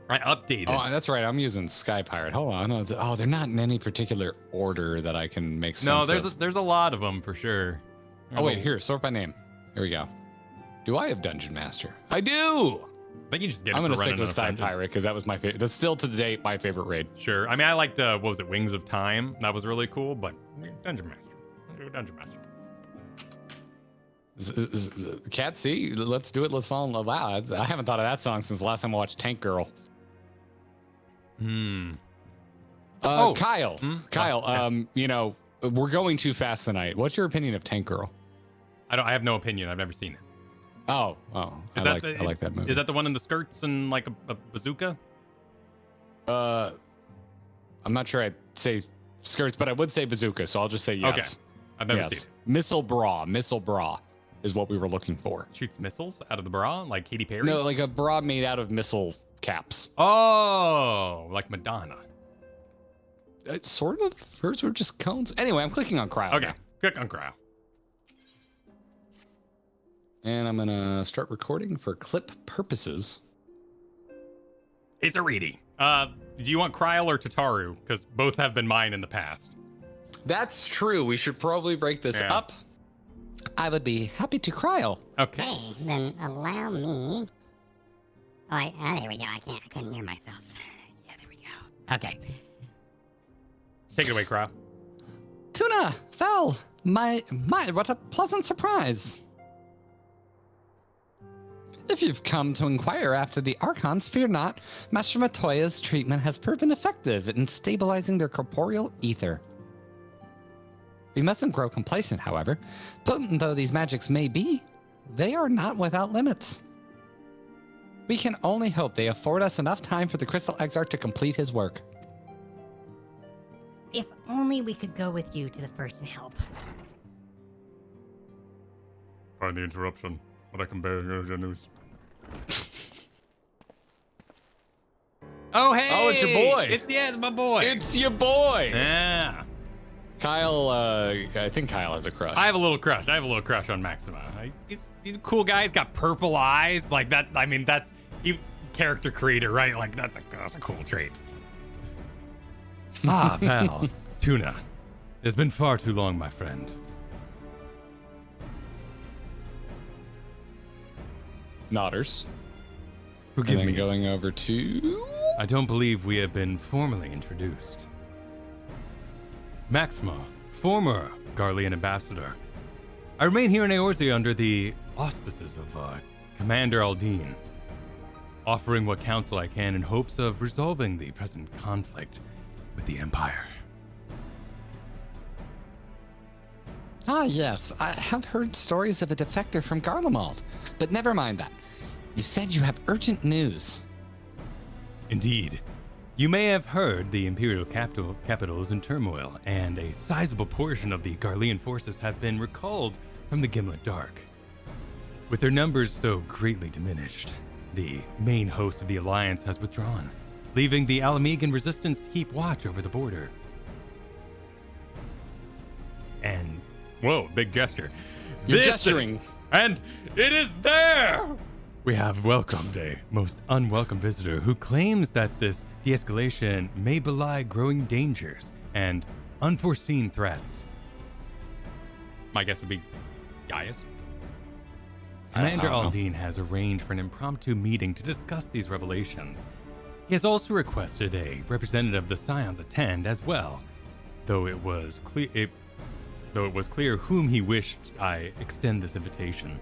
I updated. Oh, that's right. I'm using Sky Pirate. Hold on. Oh, they're not in any particular order that I can make sense of. No, there's a lot of them for sure. Oh, wait. Here, sort by name. Here we go. Do I have Dungeon Master? I do! I think you just get it. I'm going to stick with Sky Pirate because that was my favorite. That's still to the date my favorite raid. Sure. I mean, I liked, what was it, Wings of Time? That was really cool, but Dungeon Master. Cat, see? Let's do it. Let's fall in love. Wow, I haven't thought of that song since the last time I watched Tank Girl. Kyle. Kyle, yeah. We're going too fast tonight. What's your opinion of Tank Girl? I have no opinion. I've never seen it. Oh. I like that movie. Is that the one in the skirts and like a bazooka? I'm not sure I'd say skirts, but I would say bazooka, so I'll just say yes. Okay. I've never seen it. Missile bra is what we were looking for. Shoots missiles out of the bra like Katy Perry? No, like a bra made out of missile caps. Oh, like Madonna. Sort of. Hers were just cones. Anyway, I'm clicking on Cryo. Okay, click on Cryo. And I'm going to start recording for clip purposes. It's a reedy. Do you want Cryo or Tataru? Because both have been mine in the past. That's true. We should probably break this up. I would be happy to Cryo. Okay. Hey, then allow me. There we go. I couldn't hear myself. Yeah, there we go. Okay. Take it away, Cryo. Tuna, Val, my, what a pleasant surprise. If you've come to inquire after the Archons, fear not. Master Matoya's treatment has proven effective in stabilizing their corporeal ether. We mustn't grow complacent, however. Potent though these magics may be, they are not without limits. We can only hope they afford us enough time for the Crystal Exarch to complete his work. If only we could go with you to the first and help. Pardon the interruption, but I can bear your news. Oh, hey! Oh, it's your boy. It's my boy. It's your boy. Yeah. Kyle, I think Kyle has a crush. I have a little crush on Maxima. He's a cool guy. He's got purple eyes. Like that. I mean, that's character creator, right? Like that's a cool trait. Val, Tuna. It's been far too long, my friend. Nodders. Forgive me. Going over to... I don't believe we have been formally introduced. Maxima, former Garlean ambassador. I remain here in Eorzea under the auspices of Commander Aldine, offering what counsel I can in hopes of resolving the present conflict with the Empire. Ah, yes. I have heard stories of a defector from Garlemald, but never mind that. You said you have urgent news. Indeed. You may have heard the Imperial capital is in turmoil, and a sizable portion of the Garlean forces have been recalled from the Gimlet Dark. With their numbers so greatly diminished, the main host of the Alliance has withdrawn, leaving the Alamegan resistance to keep watch over the border. And, whoa, big gesture. You're gesturing. And it is there! We have welcomed a most unwelcome visitor who claims that this de-escalation may belie growing dangers and unforeseen threats. My guess would be Gaius. Commander Aldine has arranged for an impromptu meeting to discuss these revelations. He has also requested a representative of the Scions attend as well, though it was clear whom he wished I extend this invitation.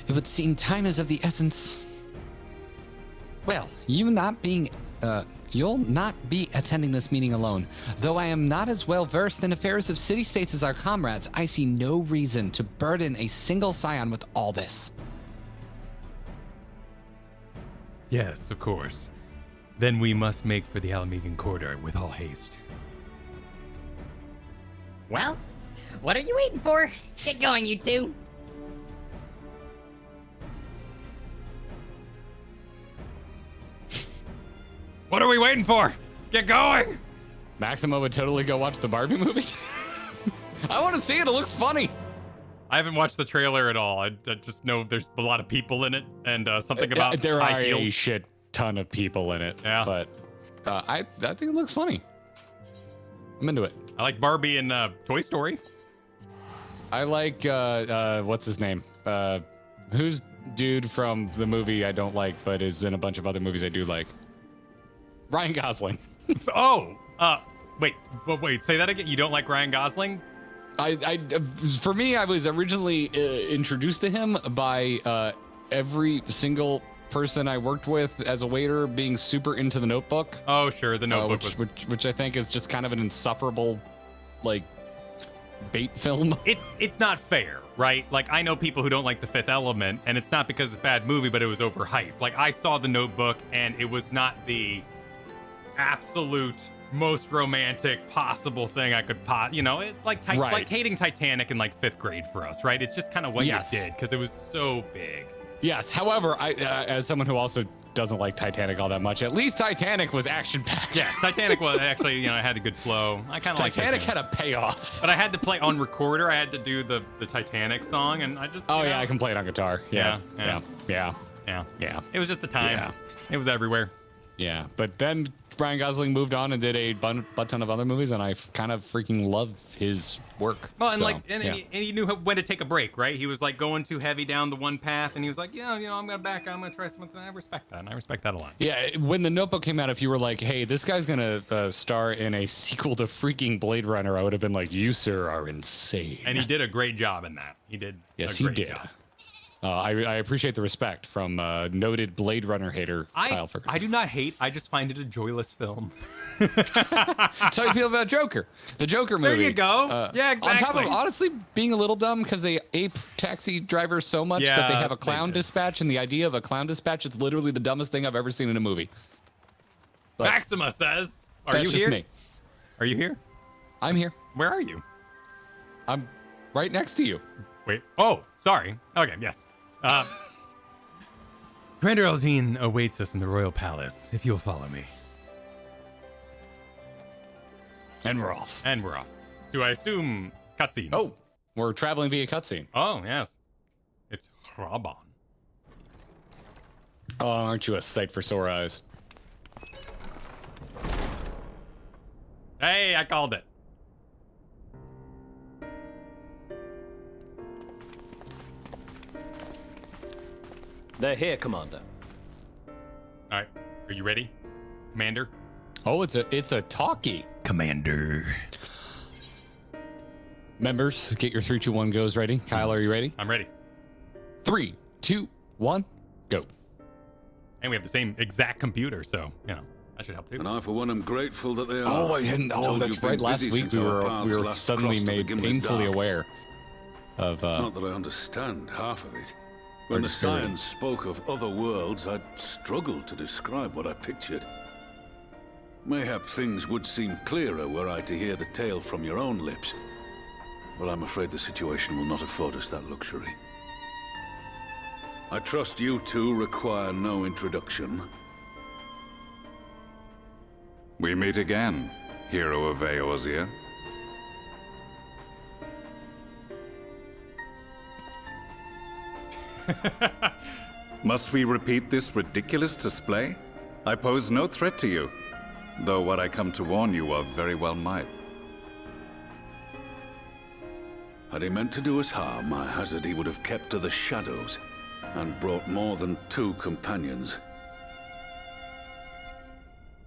It would seem time is of the essence. Well, you'll not be attending this meeting alone. Though I am not as well versed in affairs of city-states as our comrades, I see no reason to burden a single scion with all this. Yes, of course. Then we must make for the Alamegan corridor with all haste. Well, what are you waiting for? Get going, you two. What are we waiting for? Get going! Maximo would totally go watch the Barbie movie. I want to see it. It looks funny. I haven't watched the trailer at all. I just know there's a lot of people in it and something about there high are heels. a shit ton of people in it. Yeah. But I think it looks funny. I'm into it. I like Barbie and Toy Story. I like what's his name? Who's dude from the movie I don't like, but is in a bunch of other movies I do like? Ryan Gosling. Wait, say that again. You don't like Ryan Gosling? For me, I was originally introduced to him by every single person I worked with as a waiter being super into The Notebook. Oh, sure, The Notebook, which I think is just kind of an insufferable, like, bait film. It's not fair, right? Like, I know people who don't like The Fifth Element, and it's not because it's a bad movie, but it was overhyped. Like, I saw The Notebook, and it was not the absolute most romantic possible thing I could like hating Titanic in like 5th grade for us, right? It's just kind of what you did because it was so big. Yes. However, I as someone who also doesn't like Titanic all that much, at least Titanic was action packed. Yeah, Titanic was actually, it had a good flow. I kind of like Titanic had a payoff. But I had to play on recorder. I had to do the Titanic song, and I just I can play it on guitar. Yeah. It was just the time. Yeah. It was everywhere. Yeah, but then Ryan Gosling moved on and did a butt ton of other movies, and I kind of freaking love his work. Well, and he knew when to take a break, right? He was like going too heavy down the one path, and he was like, I'm gonna back. I'm gonna try something. I respect that. I respect that a lot. Yeah, when The Notebook came out, if you were like, hey, this guy's gonna star in a sequel to freaking Blade Runner, I would have been like, you sir are insane. And he did a great job in that. He did. Yes, he did. I appreciate the respect from noted Blade Runner hater Kyle Ferguson. I do not hate. I just find it a joyless film. That's how I feel about Joker. The Joker movie. There you go. Yeah, exactly. On top of honestly being a little dumb because they ape taxi drivers so much that they have a clown dispatch, and the idea of a clown dispatch is literally the dumbest thing I've ever seen in a movie. But Maxima says, "Are you here? Me. Are you here? I'm here. Where are you? I'm right next to you. Wait. Oh, sorry. Okay. Yes. Commander Aldine awaits us in the Royal Palace, if you'll follow me. And we're off. Do I assume cutscene? Oh, we're traveling via cutscene. Oh, yes. It's Raban. Oh, aren't you a sight for sore eyes? Hey, I called it. They're here, Commander. All right. Are you ready, Commander? Oh, it's a talkie. Commander. Members, get your 3, 2, 1 goes ready. Kyle, are you ready? I'm ready. 3, 2, 1, go. And we have the same exact computer, so, that should help too. And I, for one, am grateful that they are. Oh, I hadn't. Oh, Told that's you've been right. Last busy week since we our were paths last suddenly crossed in the made Gimlet painfully Dark. aware of. Not that I understand half of it. When the science spoke of other worlds, I struggled to describe what I pictured. Mayhap things would seem clearer were I to hear the tale from your own lips. But I'm afraid the situation will not afford us that luxury. I trust you two require no introduction. We meet again, hero of Eorzea. Must we repeat this ridiculous display? I pose no threat to you, though what I come to warn you of very well might. Had he meant to do us harm, I hazard he would have kept to the shadows, and brought more than 2 companions.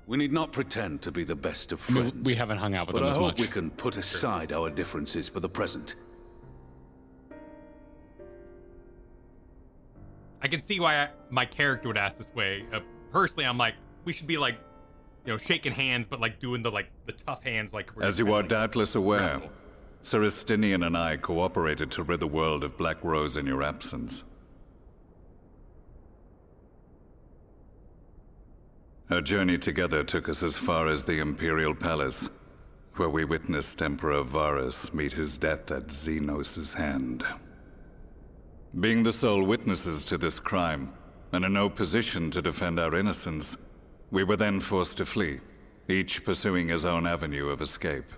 We need not pretend to be the best of friends. We haven't hung out with but them I as hope much. we can put aside our differences for the present. I can see why my character would ask this way. Personally, I'm like, we should be like, shaking hands, but like doing the tough hands, like. As you are doubtless aware, wrestle. Sir Estinian and I cooperated to rid the world of Black Rose in your absence. Our journey together took us as far as the Imperial Palace, where we witnessed Emperor Varus meet his death at Xenos' hand. Being the sole witnesses to this crime, and in no position to defend our innocence, we were then forced to flee, each pursuing his own avenue of escape.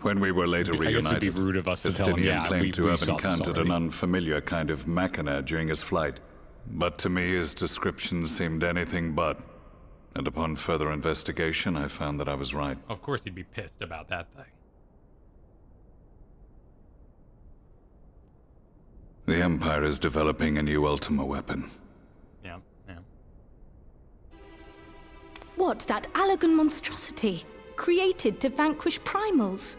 When we were later I guess it'd be reunited, rude of us to tell him, Estinian claimed to have saw this encountered an already. unfamiliar kind of machina during his flight, but to me his description seemed anything but, and upon further investigation I found that I was right. Of course, he'd be pissed about that thing. The Empire is developing a new Ultima weapon. Yeah. What, that Allagan monstrosity, created to vanquish primals,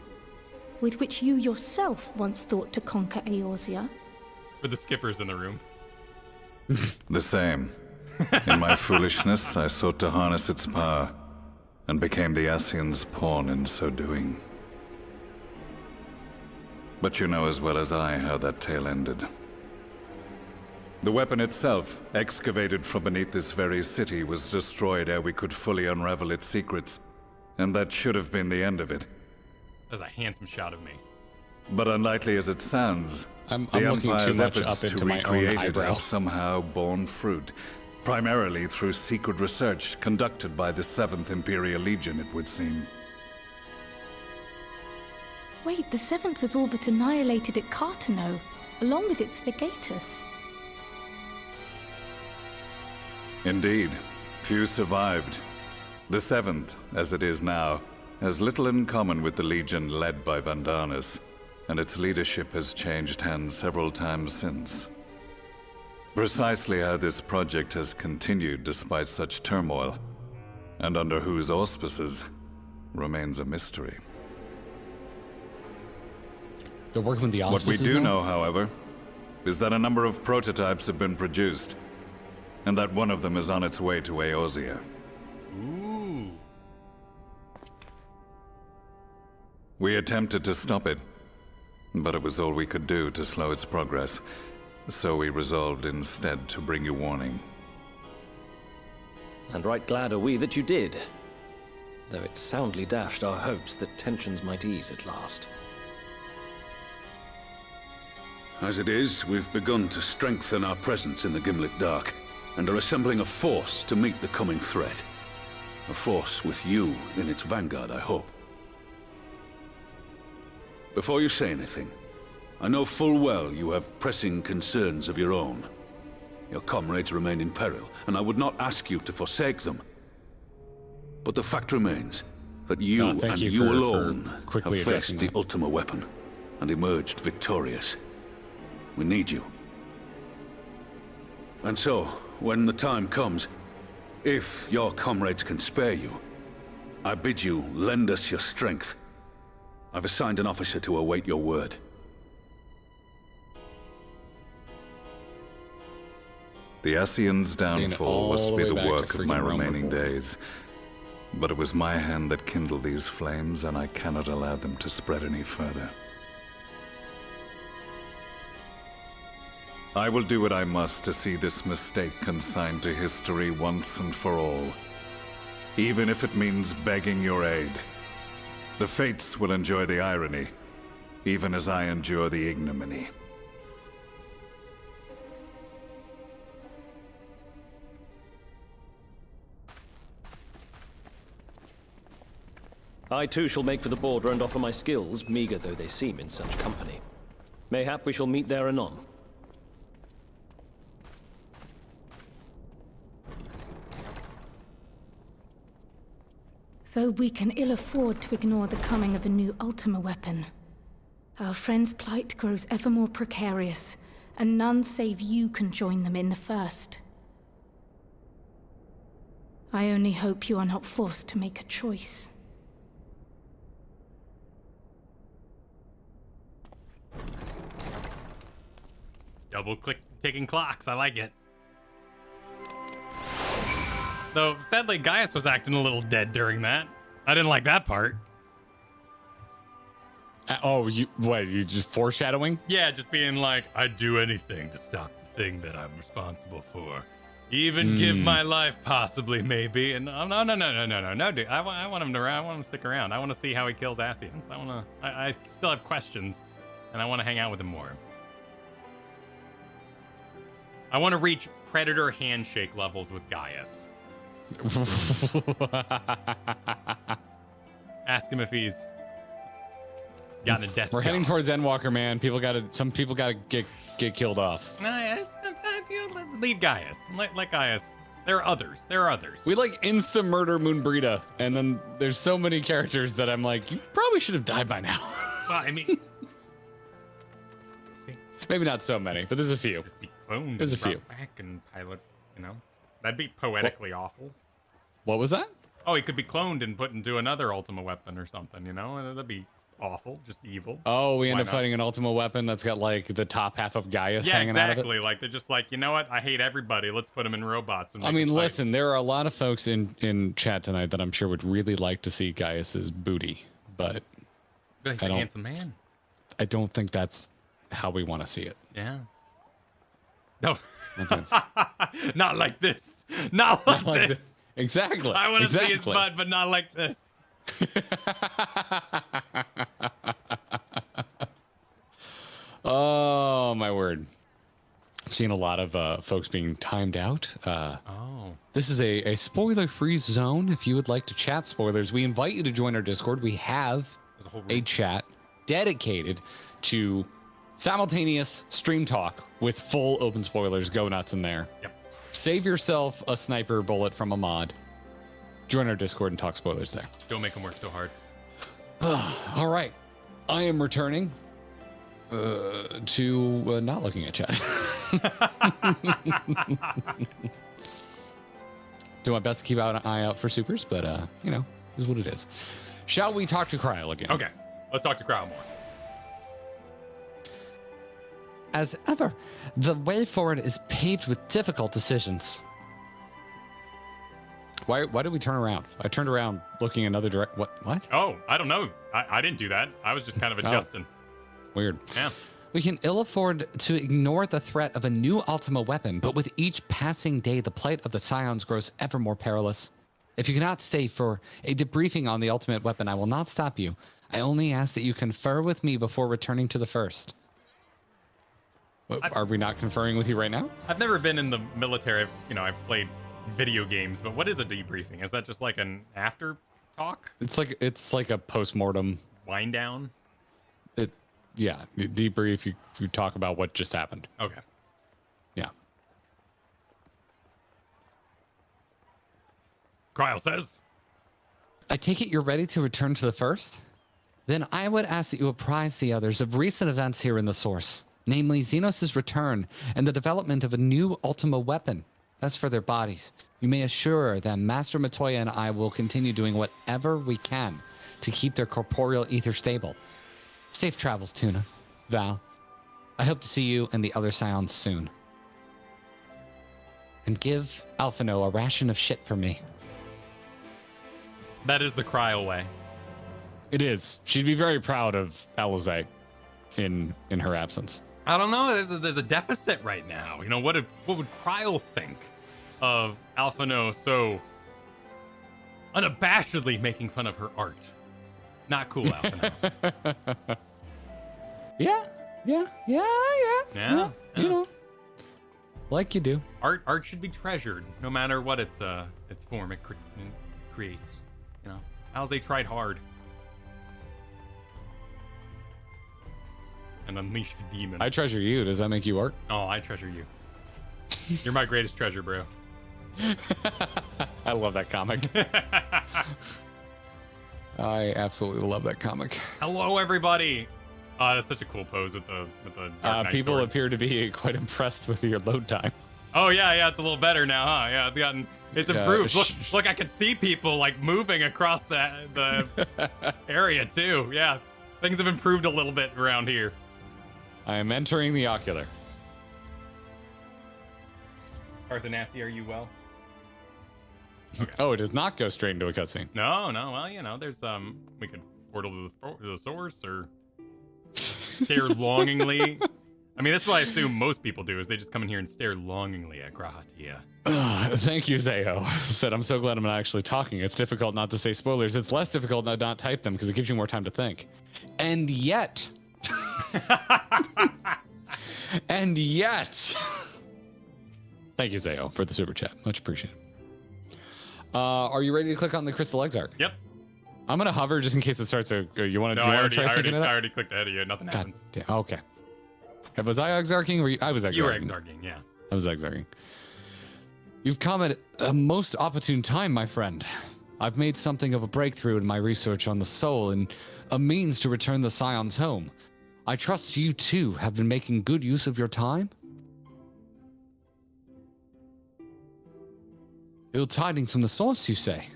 with which you yourself once thought to conquer Eorzea? For the skippers in the room. The same. In my foolishness, I sought to harness its power, and became the Ascian's pawn in so doing. But you know as well as I how that tale ended. The weapon itself, excavated from beneath this very city, was destroyed ere we could fully unravel its secrets, and that should have been the end of it. That's a handsome shot of me. But unlikely as it sounds, I'm the looking too Empire's much efforts up to into my own recreate it eyebrow. have somehow borne fruit, primarily through secret research conducted by the 7th Imperial Legion, it would seem. Wait, the 7th was all but annihilated at Cartano, along with its legatus. Indeed, few survived. The 7th, as it is now, has little in common with the Legion led by Vandanis, and its leadership has changed hands several times since. Precisely how this project has continued despite such turmoil, and under whose auspices, remains a mystery. They're working with the What we auspices do now? know, however, is that a number of prototypes have been produced, and that one of them is on its way to Eorzea. Ooh. We attempted to stop it, but it was all we could do to slow its progress, so we resolved instead to bring you warning. And right glad are we that you did, though it soundly dashed our hopes that tensions might ease at last. As it is, we've begun to strengthen our presence in the Gimlet Dark, and are assembling a force to meet the coming threat. A force with you in its vanguard, I hope. Before you say anything, I know full well you have pressing concerns of your own. Your comrades remain in peril, and I would not ask you to forsake them. But the fact remains that you thank and you you for alone have quickly faced addressing the that. Ultima weapon, and emerged victorious. We need you. And so, when the time comes, if your comrades can spare you, I bid you lend us your strength. I've assigned an officer to await your word. The Ascian's downfall must be the way back work to of my freaking Rome. remaining days. But it was my hand that kindled these flames, and I cannot allow them to spread any further. I will do what I must to see this mistake consigned to history once and for all. Even if it means begging your aid. The fates will enjoy the irony, even as I endure the ignominy. I too shall make for the border and offer my skills, meager though they seem in such company. Mayhap we shall meet there anon. Though we can ill afford to ignore the coming of a new Ultima weapon, our friend's plight grows ever more precarious, and none save you can join them in the first. I only hope you are not forced to make a choice. Double-click ticking clocks. I like it. Though, sadly, Gaius was acting a little dead during that. I didn't like that part. You just foreshadowing? Yeah, just being like, I'd do anything to stop the thing that I'm responsible for. Even give my life, possibly, maybe. And no, dude. I want him to stick around. I want to see how he kills Ascians. I still have questions, and I want to hang out with him more. I want to reach Predator handshake levels with Gaius. Ask him if he's gotten a desk. We're heading towards Endwalker, man. Some people gotta get killed off. Lead Gaius. Let Gaius. There are others. We like insta murder Moonbrita, and then there's so many characters that I'm like, you probably should have died by now. Well, I mean, maybe not so many, but there's a few. be cloned. There's a and brought few. back and pilot. That'd be poetically awful. What was that? Oh, he could be cloned and put into another Ultima weapon or something. That'd be awful. Just evil. Oh, we end Why up not? fighting an Ultima weapon that's got like the top half of Gaius Yeah, hanging out of it. exactly. Like they're just like, you know what? I hate everybody. Let's put them in robots. And I make mean, them fight. listen, there are a lot of folks in chat tonight that I'm sure would really like to see Gaius's booty, but He's a I don't- handsome man. I don't think that's how we want to see it. Yeah. No. I don't think it's- Not like this. Not like, like this. Exactly. I want to see his exactly. butt, but not like this. Oh my word! I've seen a lot of folks being timed out. Oh. This is a spoiler-free zone. If you would like to chat spoilers, we invite you to join our Discord. We have There's a whole a room. chat dedicated to simultaneous stream talk with full open spoilers. Go nuts in there. Yep. Save yourself a sniper bullet from a mod. Join our Discord and talk spoilers there. Don't make him work so hard. All right. I am returning to not looking at chat. Do my best to keep an eye out for supers, but is what it is. Shall we talk to Cryo again? Okay. Let's talk to Crowd more. As ever, the way forward is paved with difficult decisions. Why did we turn around? I turned around looking another direct. What? Oh, I don't know. I didn't do that. I was just kind of adjusting. Weird. Yeah. We can ill afford to ignore the threat of a new Ultima weapon, but with each passing day, the plight of the Scions grows ever more perilous. If you cannot stay for a debriefing on the ultimate weapon, I will not stop you. I only ask that you confer with me before returning to the first. Are we not conferring with you right now? I've never been in the military. I've played video games, but what is a debriefing? Is that just like an after talk? It's like a post-mortem. Wind down? Yeah, debrief. You talk about what just happened. Okay. Yeah. Cryo says. I take it you're ready to return to the first? Then I would ask that you apprise the others of recent events here in the source, namely Xenos' return and the development of a new Ultima weapon. As for their bodies, you may assure them Master Matoya and I will continue doing whatever we can to keep their corporeal ether stable. Safe travels, Tuna. Val, I hope to see you and the other Scions soon. And give Alphino a ration of shit for me. That is the Cryo way. It is. She'd be very proud of Alize in her absence. I don't know. There's a deficit right now. You know, what would Cryo think of Alphino so unabashedly making fun of her art? Not cool, Alphino. Yeah. Yeah. You know, like you do. Art should be treasured, no matter what its form it creates. You know, Alize tried hard and unleashed a demon. I treasure you. Does that make you art? Oh, I treasure you. You're my greatest treasure, bro. I love that comic. I absolutely love that comic. Hello, everybody. That's such a cool pose with the Dark Knight people sword. appear to be quite impressed with your load time. Oh yeah, it's a little better now, huh? Yeah, it's improved. Look, I can see people like moving across the area too. Yeah, things have improved a little bit around here. I am entering the ocular. Arthur Nasty, are you well? Okay. Oh, it does not go straight into a cutscene. No. Well, you know, there's we could portal to the source or stare longingly. I mean, that's what I assume most people do, is they just come in here and stare longingly at Grahatia. Thank you, Zayo. Said, I'm so glad I'm not actually talking. It's difficult not to say spoilers. It's less difficult to not type them because it gives you more time to think. And yet... Thank you, Zayo, for the super chat. Much appreciated. Are you ready to click on the Crystal Exarch? Yep. I'm going to hover just in case it starts to... You want to try syncing it up? I already clicked ahead of you. Nothing happens. Damn, okay. Was I exarching? I was exarching. You were exarching, yeah. I was exarching. You've come at a most opportune time, my friend. I've made something of a breakthrough in my research on the soul and a means to return the Scions home. I trust you, too, have been making good use of your time? Ill tidings from the source, you say?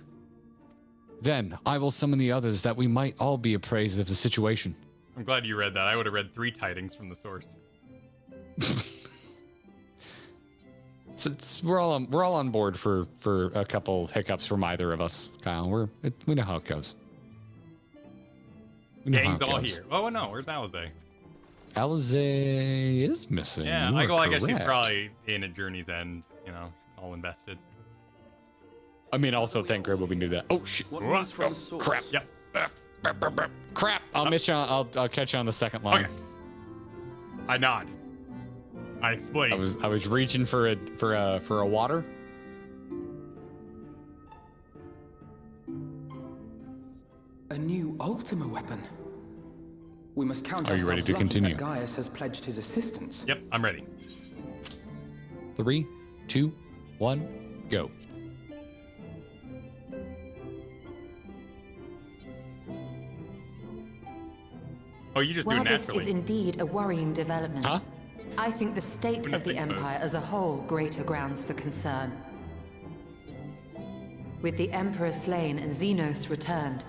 Then I will summon the others that we might all be appraised of the situation. I'm glad you read that. I would have read 3 tidings from the source. We're all on board for a couple hiccups from either of us, Kyle. We know how it goes. Gang's all here. Oh no, where's Alize? Alize is missing. Yeah, I guess she's probably in at Journey's End. You know, all invested. I mean, also thank God we knew that. Oh shit! Crap! Yep. Crap! I'll miss you. I'll catch you on the second line. Okay. I nod. I explain. I was reaching for a water. A new Ultima weapon. We must count Are you ready to continue? Gaius has pledged his assistance. Yep, I'm ready. 3, 2, 1, go. Oh, you just do it While this naturally. is indeed a worrying development, Huh? I think the state of the Empire as a whole greater grounds for concern. With the Emperor slain and Xenos returned,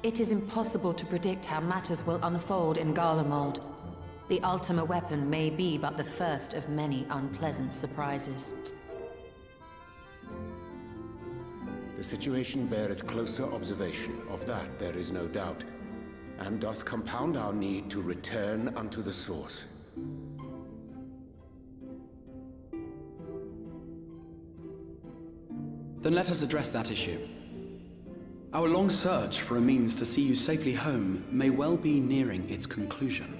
it is impossible to predict how matters will unfold in Garlemald. The Ultima weapon may be but the first of many unpleasant surprises. The situation beareth closer observation, of that there is no doubt, and doth compound our need to return unto the source. Then let us address that issue. Our long search for a means to see you safely home may well be nearing its conclusion.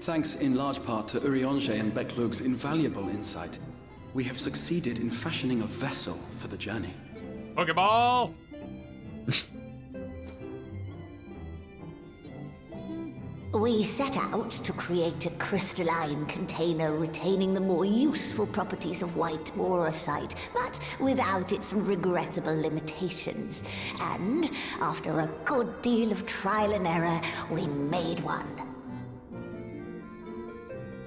Thanks in large part to Urianger and Beklug's invaluable insight, we have succeeded in fashioning a vessel for the journey. Pokeball! We set out to create a crystalline container retaining the more useful properties of white morosite, but without its regrettable limitations. And after a good deal of trial and error, we made one.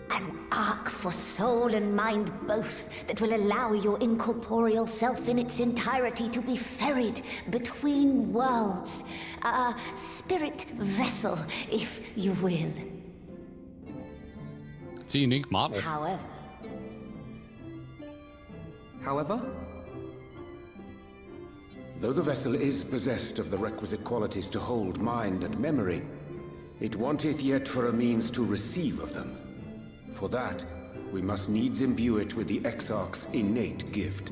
And ark for soul and mind both that will allow your incorporeal self in its entirety to be ferried between worlds. A spirit vessel, if you will. It's a unique model. However? Though the vessel is possessed of the requisite qualities to hold mind and memory, it wanteth yet for a means to receive of them. For that, we must needs imbue it with the Exarch's innate gift.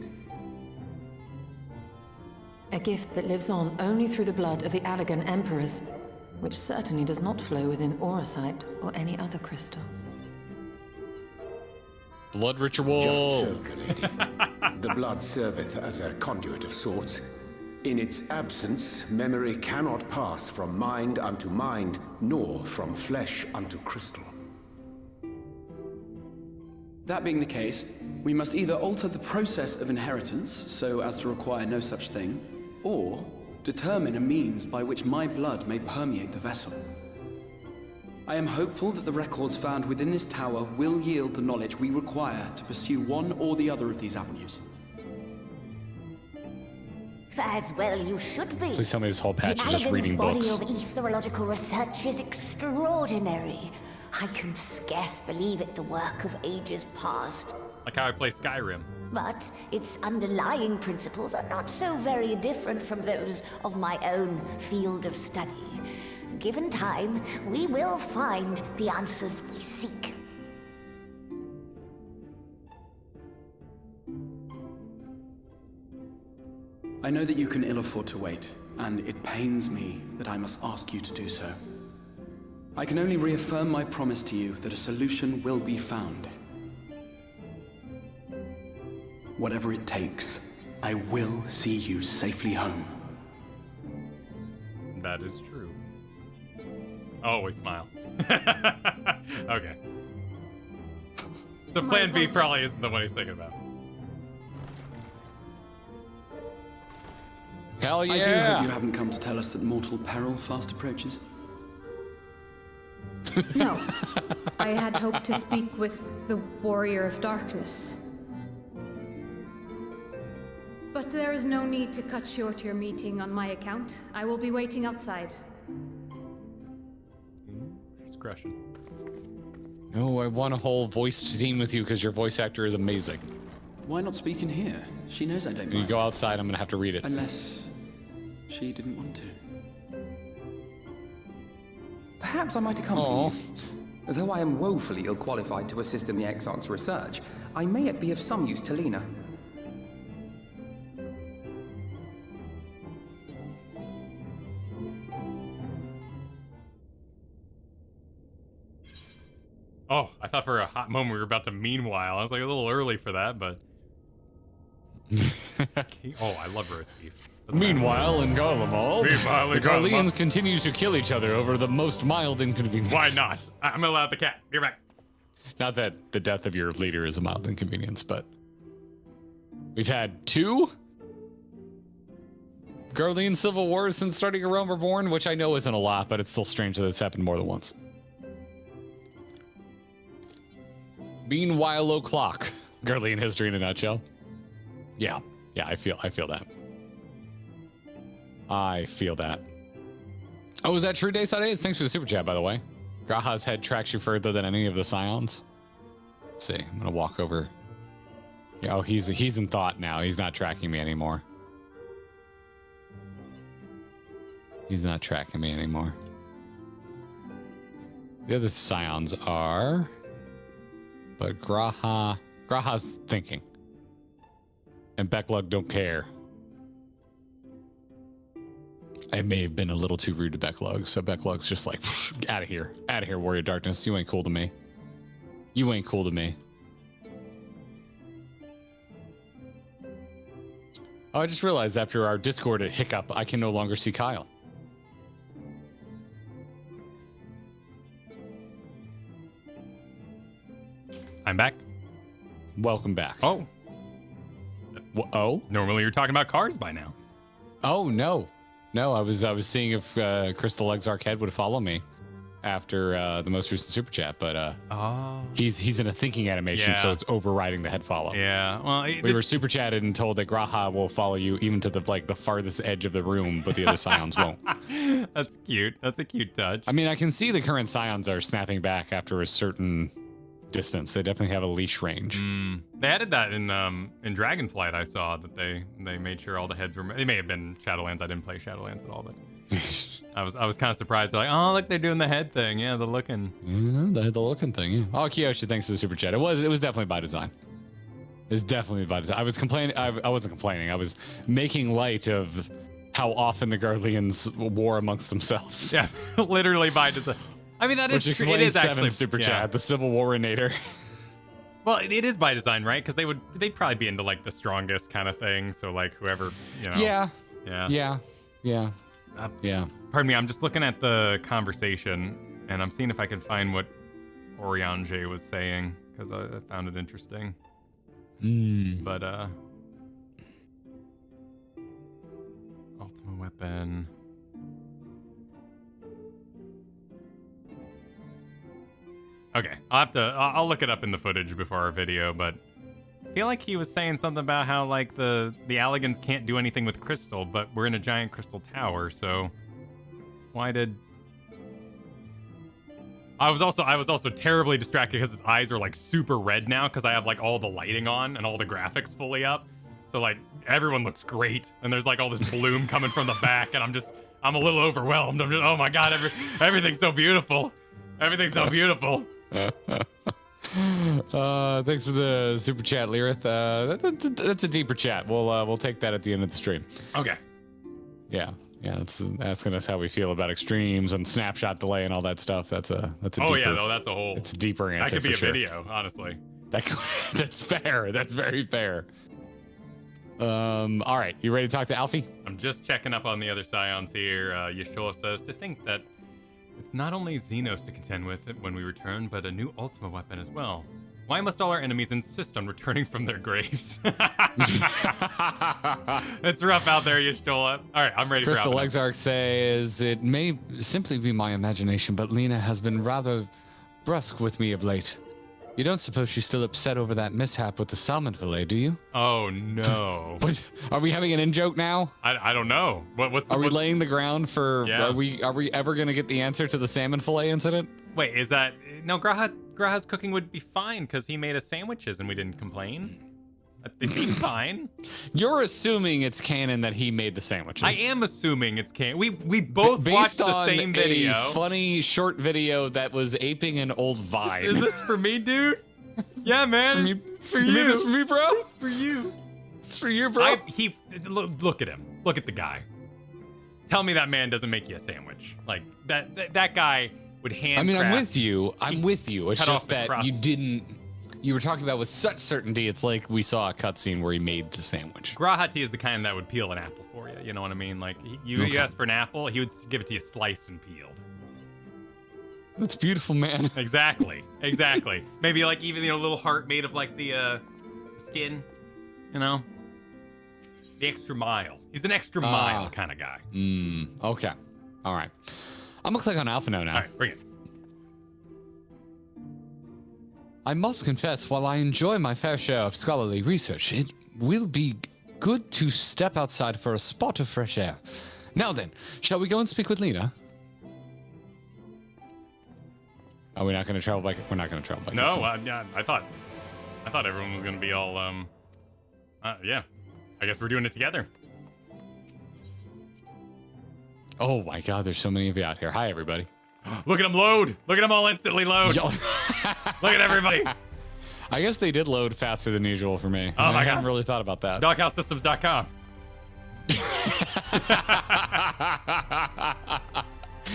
A gift that lives on only through the blood of the Allagan Emperors, which certainly does not flow within Auracite or any other crystal. Blood ritual. Just so, lady. The blood serveth as a conduit of sorts. In its absence, memory cannot pass from mind unto mind, nor from flesh unto crystal. That being the case, we must either alter the process of inheritance so as to require no such thing, or determine a means by which my blood may permeate the vessel. I am hopeful that the records found within this tower will yield the knowledge we require to pursue one or the other of these avenues. As well you should be. Please tell me this whole patch is just reading books. The body of ethereological research is extraordinary. I can scarce believe it the work of ages past. Like how I play Skyrim. But its underlying principles are not so very different from those of my own field of study. Given time, we will find the answers we seek. I know that you can ill afford to wait, and it pains me that I must ask you to do so. I can only reaffirm my promise to you that a solution will be found. Whatever it takes, I will see you safely home. That is true. Always smile. Okay. The plan B probably isn't the one he's thinking about. Hell yeah! I do hope you haven't come to tell us that mortal peril fast approaches. No. I had hoped to speak with the Warrior of Darkness. But there is no need to cut short your meeting on my account. I will be waiting outside. Discretion. No, I want a whole voice scene with you because your voice actor is amazing. Why not speak in here? She knows I don't mind. You go outside, I'm gonna have to read it. Unless she didn't want to. Perhaps I might accompany you. Though I am woefully ill-qualified to assist in the Exarch's research, I may yet be of some use to Lena. Oh, I thought for a hot moment we were about to meanwhile. I was like a little early for that, but... Oh, I love roast beef. Meanwhile, in Garlemald, the Garleans continue to kill each other over the most mild inconvenience. Why not? I'm gonna allow the cat. Be right back. Not that the death of your leader is a mild inconvenience, but we've had 2 Garlean civil wars since starting A Realm Reborn, which I know isn't a lot, but it's still strange that it's happened more than once. Meanwhile, o'clock. Garlean history in a nutshell. Yeah, I feel that. I feel that. Oh, is that true, Days? Thanks for the super chat, by the way. Graha's head tracks you further than any of the Scions. Let's see. I'm gonna walk over. Yeah, oh, he's in thought now. He's not tracking me anymore. He's not tracking me anymore. The other Scions are, but Graha's thinking, and Becklug don't care. I may have been a little too rude to Becklug, so Becklug's just like, out of here, Warrior of Darkness. You ain't cool to me. You ain't cool to me. Oh, I just realized after our Discord hiccup, I can no longer see Kyle. I'm back. Welcome back. Oh. Oh? Normally you're talking about cars by now. Oh, no. No, I was seeing if Crystal Exarch Head would follow me. after the most recent super chat, but he's in a thinking animation, so it's overriding the head follow. Yeah, well, we were super chatted and told that Graha will follow you even to the farthest edge of the room, but the other scions won't. That's cute. That's a cute touch. I mean, I can see the current scions are snapping back after a certain distance. They definitely have a leash range. They added that in Dragonflight. I saw that they made sure all the heads were. It may have been Shadowlands. I didn't play Shadowlands at all, but I was kind of surprised. They're like, oh, look, they're doing the head thing. Yeah, the looking. The looking thing. Yeah. Oh, Kiyoshi, thanks for the super chat. It was definitely by design. It's definitely by design. I was complaining. I wasn't complaining. I was making light of how often the Guardians war amongst themselves. Yeah, literally by design. I mean, that Which is true. explains It is actually super chat, the Civil Warinator. Well, it is by design, right? Because they'd probably be into like the strongest kind of thing. So like whoever, you know. Yeah. Yeah. Pardon me. I'm just looking at the conversation, and I'm seeing if I can find what Oriange was saying because I found it interesting. But ultimate weapon. Okay, I'll look it up in the footage before our video, but I feel like he was saying something about how like the Alligans can't do anything with crystal, but we're in a giant crystal tower, so why did I was also terribly distracted because his eyes are like super red now because I have like all the lighting on and all the graphics fully up. So like everyone looks great and there's like all this bloom coming from the back and I'm a little overwhelmed. I'm just, oh my god, everything's so beautiful. Everything's so beautiful. Thanks for the super chat, Lyrith. That's a deeper chat. We'll take that at the end of the stream. Okay. Yeah. That's asking us how we feel about extremes and snapshot delay and all that stuff. That's a deeper, that's a whole. It's a deeper answer. That could be for a video, honestly. That's fair. That's very fair. All right, you ready to talk to Alfie? I'm just checking up on the other scions here. Yeshua says to think that it's not only Xenos to contend with when we return, but a new Ultima weapon as well. Why must all our enemies insist on returning from their graves? It's rough out there, Yeshua. All right, I'm ready for Crystal Exarch says, it may simply be my imagination, but Lena has been rather brusque with me of late. You don't suppose she's still upset over that mishap with the salmon fillet, do you? Oh, no. What? Are we having an in-joke now? I don't know. Are we laying the ground for... Yeah. Are we ever going to get the answer to the salmon fillet incident? Wait, is that... No, Graha's cooking would be fine because he made us sandwiches and we didn't complain. They seem fine. You're assuming it's canon that he made the sandwiches. I am assuming it's canon. We both watched the same video. A funny short video that was aping an old Vine. Is this for me, dude? Yeah, man. It's for you. You made this for me, bro? It's for you. It's for you, bro. Look at him. Look at the guy. Tell me that man doesn't make you a sandwich. Like that guy would hand. I mean, I'm with you. It's just that crust. You were talking about with such certainty. It's like we saw a cutscene where he made the sandwich. Grahati is the kind that would peel an apple for you. You know what I mean? Like you asked for an apple, he would give it to you sliced and peeled. That's beautiful, man. Exactly. Maybe like even a little heart made of like the skin. You know, the extra mile. He's an extra mile kind of guy. Okay. All right. I'm gonna click on Alphino now. All right, bring it. I must confess, while I enjoy my fair share of scholarly research, it will be good to step outside for a spot of fresh air. Now then, shall we go and speak with Lena? Are we not going to travel by? We're not going to travel by. No, yeah, I thought everyone was going to be all. Yeah, I guess we're doing it together. Oh my God, there's so many of you out here. Hi, everybody. Look at them load. Look at them all instantly load. Look at everybody. I guess they did load faster than usual for me. Oh my God. I hadn't really thought about that. DoghouseSystems.com.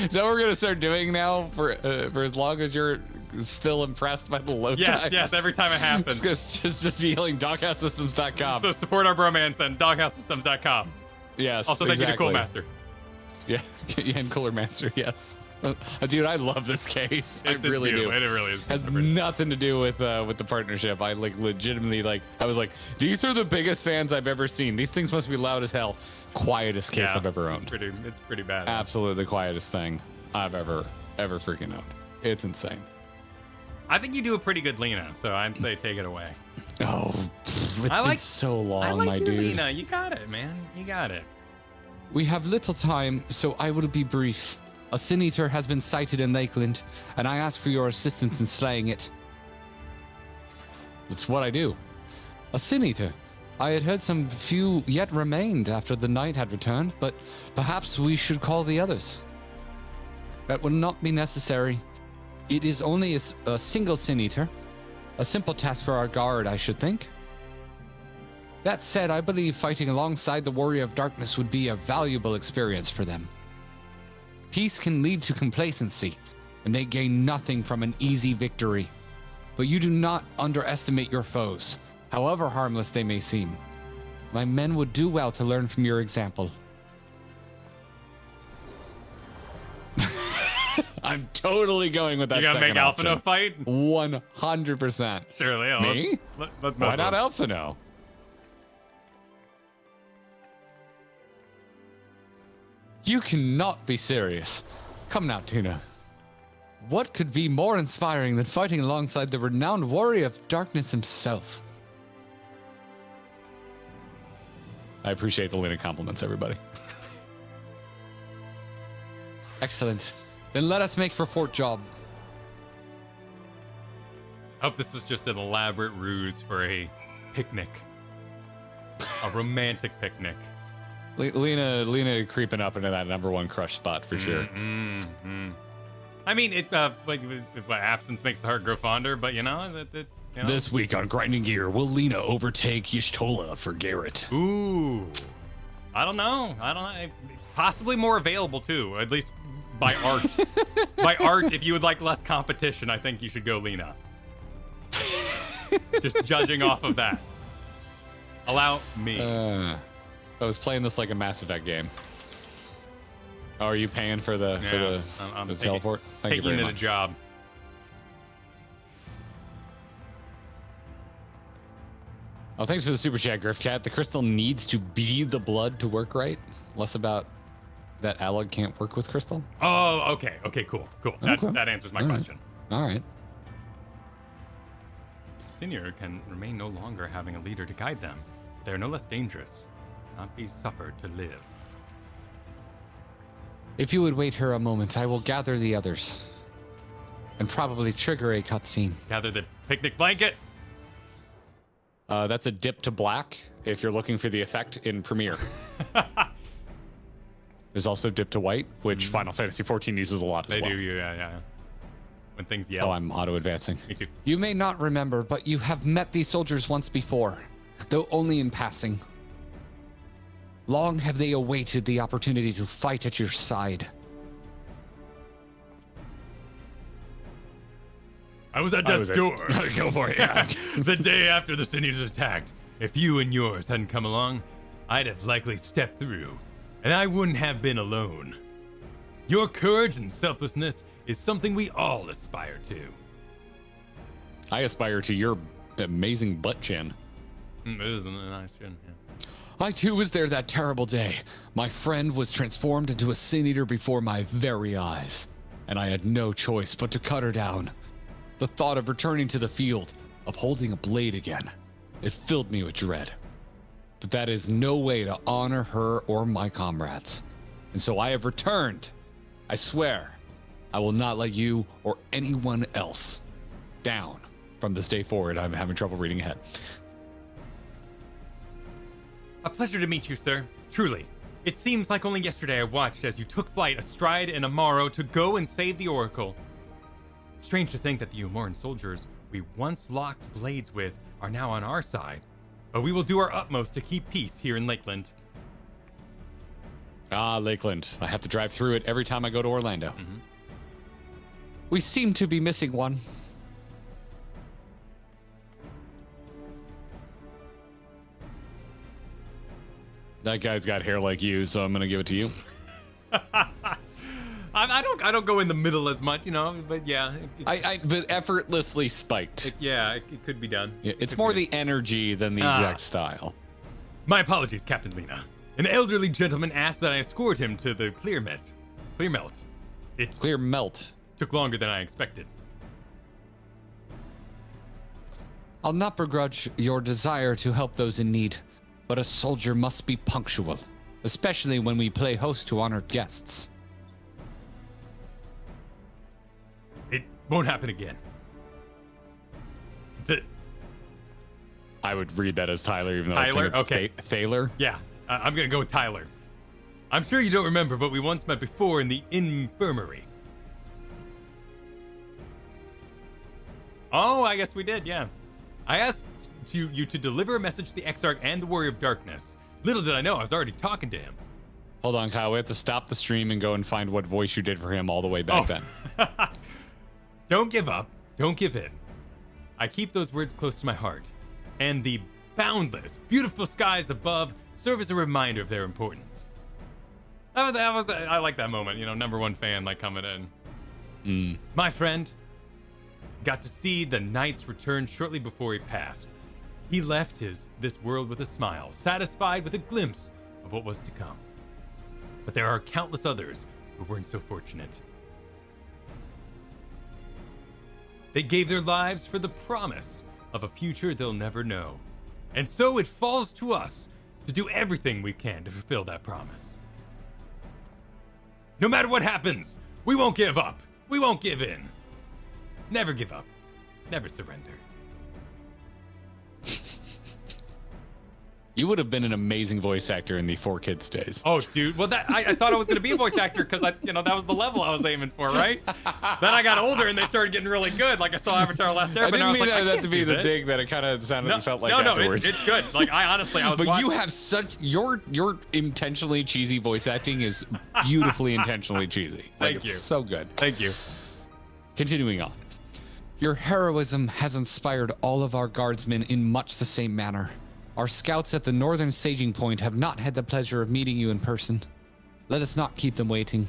Is that what we're gonna start doing now for as long as you're still impressed by the load times? Yes, every time it happens. just yelling DoghouseSystems.com. So support our bromance and DoghouseSystems.com. Yes. Also, thank you to Cool Master. Yeah, and Cooler Master, yes. Dude, I love this case. I really do. It really is. Has nothing to do with the partnership. I legitimately I was like, these are the biggest fans I've ever seen. These things must be loud as hell. Quietest case I've ever owned. It's pretty bad. Absolutely the quietest thing I've ever ever freaking owned. It's insane. I think you do a pretty good Lena, so I'd say take it away. Oh, it's been so long, my dude. Lena. You got it, man. You got it. We have little time, so I will be brief. A Sin Eater has been sighted in Lakeland, and I ask for your assistance in slaying it. It's what I do. A Sin Eater. I had heard some few yet remained after the night had returned, but perhaps we should call the others. That will not be necessary. It is only a single Sin Eater. A simple task for our guard, I should think. That said, I believe fighting alongside the Warrior of Darkness would be a valuable experience for them. Peace can lead to complacency, and they gain nothing from an easy victory. But you do not underestimate your foes, however harmless they may seem. My men would do well to learn from your example. I'm totally going with that. You gonna make option. Alphino fight? 100%. Surely. Me? Let's Why not Alphino? You cannot be serious. Come now, Tuna. What could be more inspiring than fighting alongside the renowned Warrior of Darkness himself? I appreciate the Lena compliments, everybody. Excellent. Then let us make for Fort Job. I hope this is just an elaborate ruse for a picnic. A romantic picnic. Lena creeping up into that #1 crush spot for sure. I mean, it absence makes the heart grow fonder, but you know. This week on Grinding Gear, will Lena overtake Y'shtola for Garrett? Ooh, I don't know. Possibly more available too, at least by art. By art, if you would like less competition, I think you should go Lena. Just judging off of that. Allow me. I was playing this like a Mass Effect game. Oh, are you paying for the the teleport? Thank you very much. The job. Oh, thanks for the super chat, Griffcat. The crystal needs to be the blood to work right. Less about that alloy can't work with crystal. Oh, okay. Okay, cool. That answers my question. All right. Senior can remain no longer having a leader to guide them. They are no less dangerous. Not be suffered to live. If you would wait here a moment, I will gather the others. And probably trigger a cutscene. Gather the picnic blanket. That's a dip to black if you're looking for the effect in Premiere. There's also dip to white, which Final Fantasy XIV uses a lot as well. They do, yeah. When things yell. Oh, I'm auto-advancing. Me too. You may not remember, but you have met these soldiers once before, though only in passing. Long have they awaited the opportunity to fight at your side. I was at death's door. Go for it, yeah. The day after the cities attacked. If you and yours hadn't come along, I'd have likely stepped through, and I wouldn't have been alone. Your courage and selflessness is something we all aspire to. I aspire to your amazing butt chin. It is a nice chin, yeah. I too was there that terrible day. My friend was transformed into a Sin Eater before my very eyes, and I had no choice but to cut her down. The thought of returning to the field, of holding a blade again, it filled me with dread. But that is no way to honor her or my comrades. And so I have returned. I swear, I will not let you or anyone else down. From this day forward, I'm having trouble reading ahead. A pleasure to meet you, sir. Truly. It seems like only yesterday I watched as you took flight astride an Amaro to go and save the Oracle. Strange to think that the Umoran soldiers we once locked blades with are now on our side, but we will do our utmost to keep peace here in Lakeland. Ah, Lakeland. I have to drive through it every time I go to Orlando. Mm-hmm. We seem to be missing one. That guy's got hair like you, so I'm gonna give it to you. I don't go in the middle as much, you know, but yeah. But effortlessly spiked. It could be done. It's more the energy than the exact style. My apologies, Captain Lena. An elderly gentleman asked that I escort him to the Clear Melt. Clear Melt. Took longer than I expected. I'll not begrudge your desire to help those in need, but a soldier must be punctual, especially when we play host to honored guests. It won't happen again. I would read that as Tyler, even though Tyler? I think it's Okay. Thaler. Yeah, I'm gonna go with Tyler. I'm sure you don't remember, but we once met before in the infirmary. Oh, I guess we did, yeah. I asked you to deliver a message to the Exarch and the Warrior of Darkness. Little did I know, I was already talking to him. Hold on, Kyle. We have to stop the stream and go and find what voice you did for him all the way back then. Don't give up. Don't give in. I keep those words close to my heart. And the boundless, beautiful skies above serve as a reminder of their importance. I like that moment, you know, #1 fan like coming in. My friend got to see the knight's return shortly before he passed. He left this world with a smile, satisfied with a glimpse of what was to come. But there are countless others who weren't so fortunate. They gave their lives for the promise of a future they'll never know. And so it falls to us to do everything we can to fulfill that promise. No matter what happens, we won't give up. We won't give in. Never give up. Never surrender. You would have been an amazing voice actor in the 4Kids days. Oh, dude. Well, I thought I was going to be a voice actor because that was the level I was aiming for, right? Then I got older and they started getting really good. Like I saw Avatar: Last Airbender. I didn't mean like, that to be the dig that it kind of sounded and felt like afterwards. No, it's good. Like I honestly, I was. But you have such your intentionally cheesy voice acting is beautifully intentionally cheesy. Like, Thank you. It's so good. Thank you. Continuing on. Your heroism has inspired all of our guardsmen in much the same manner. Our scouts at the northern staging point have not had the pleasure of meeting you in person. Let us not keep them waiting.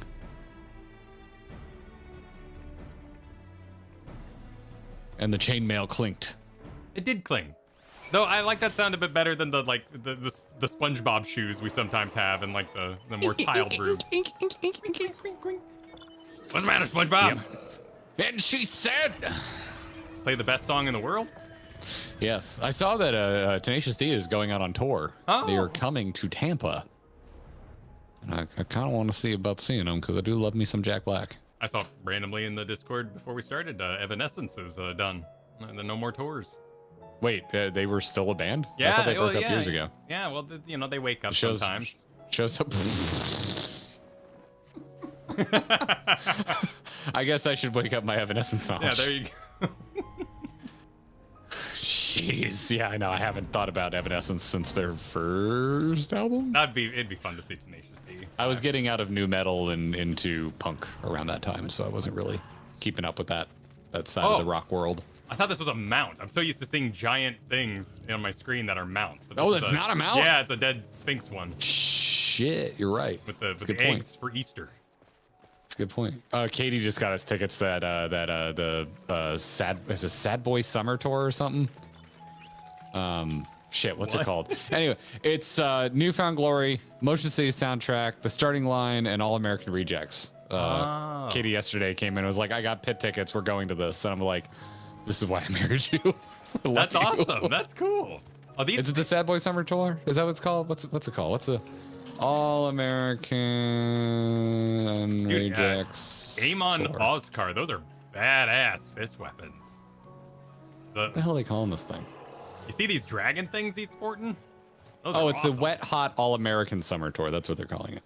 And the chainmail clinked. It did cling. Though I like that sound a bit better than the SpongeBob shoes we sometimes have and like the more tiled room. What's the matter, SpongeBob? Yep. And she said, play the best song in the world? Yes. I saw that Tenacious D is going out on tour. Oh. They are coming to Tampa. And I kind of want to see about seeing them because I do love me some Jack Black. I saw randomly in the Discord before we started, Evanescence is done. No more tours. Wait, they were still a band? Yeah, I thought they broke up years ago. Yeah, well, they wake up Shows- sometimes. Shows up. I guess I should wake up my Evanescence knowledge. Yeah, there you go. Jeez, yeah, I know. I haven't thought about Evanescence since their first album. It'd be fun to see Tenacious D. I was getting out of new metal and into punk around that time, so I wasn't really keeping up with that side of the rock world. I thought this was a mount. I'm so used to seeing giant things on my screen that are mounts. But Oh, this that's is not a mount? Yeah, it's a dead Sphinx one. Shit, you're right. With the good eggs for Easter. That's a good point. Katie just got us tickets to the Sad Boy Summer Tour or something. Shit, what's it called? Anyway, it's Newfound Glory, Motion City soundtrack, The Starting Line, and All American Rejects. Katie yesterday came in and was like, I got pit tickets, we're going to this. And I'm like, this is why I married you. That's awesome. That's cool. Oh, Is it the Sad Boy Summer Tour? Is that what it's called? What's it called? What's the All American Rejects? Amon Tour? Oscar. Those are badass fist weapons. What the hell are they calling this thing? You see these dragon things he's sporting? Those Oh, are it's awesome. the Wet Hot All American Summer Tour. That's what they're calling it.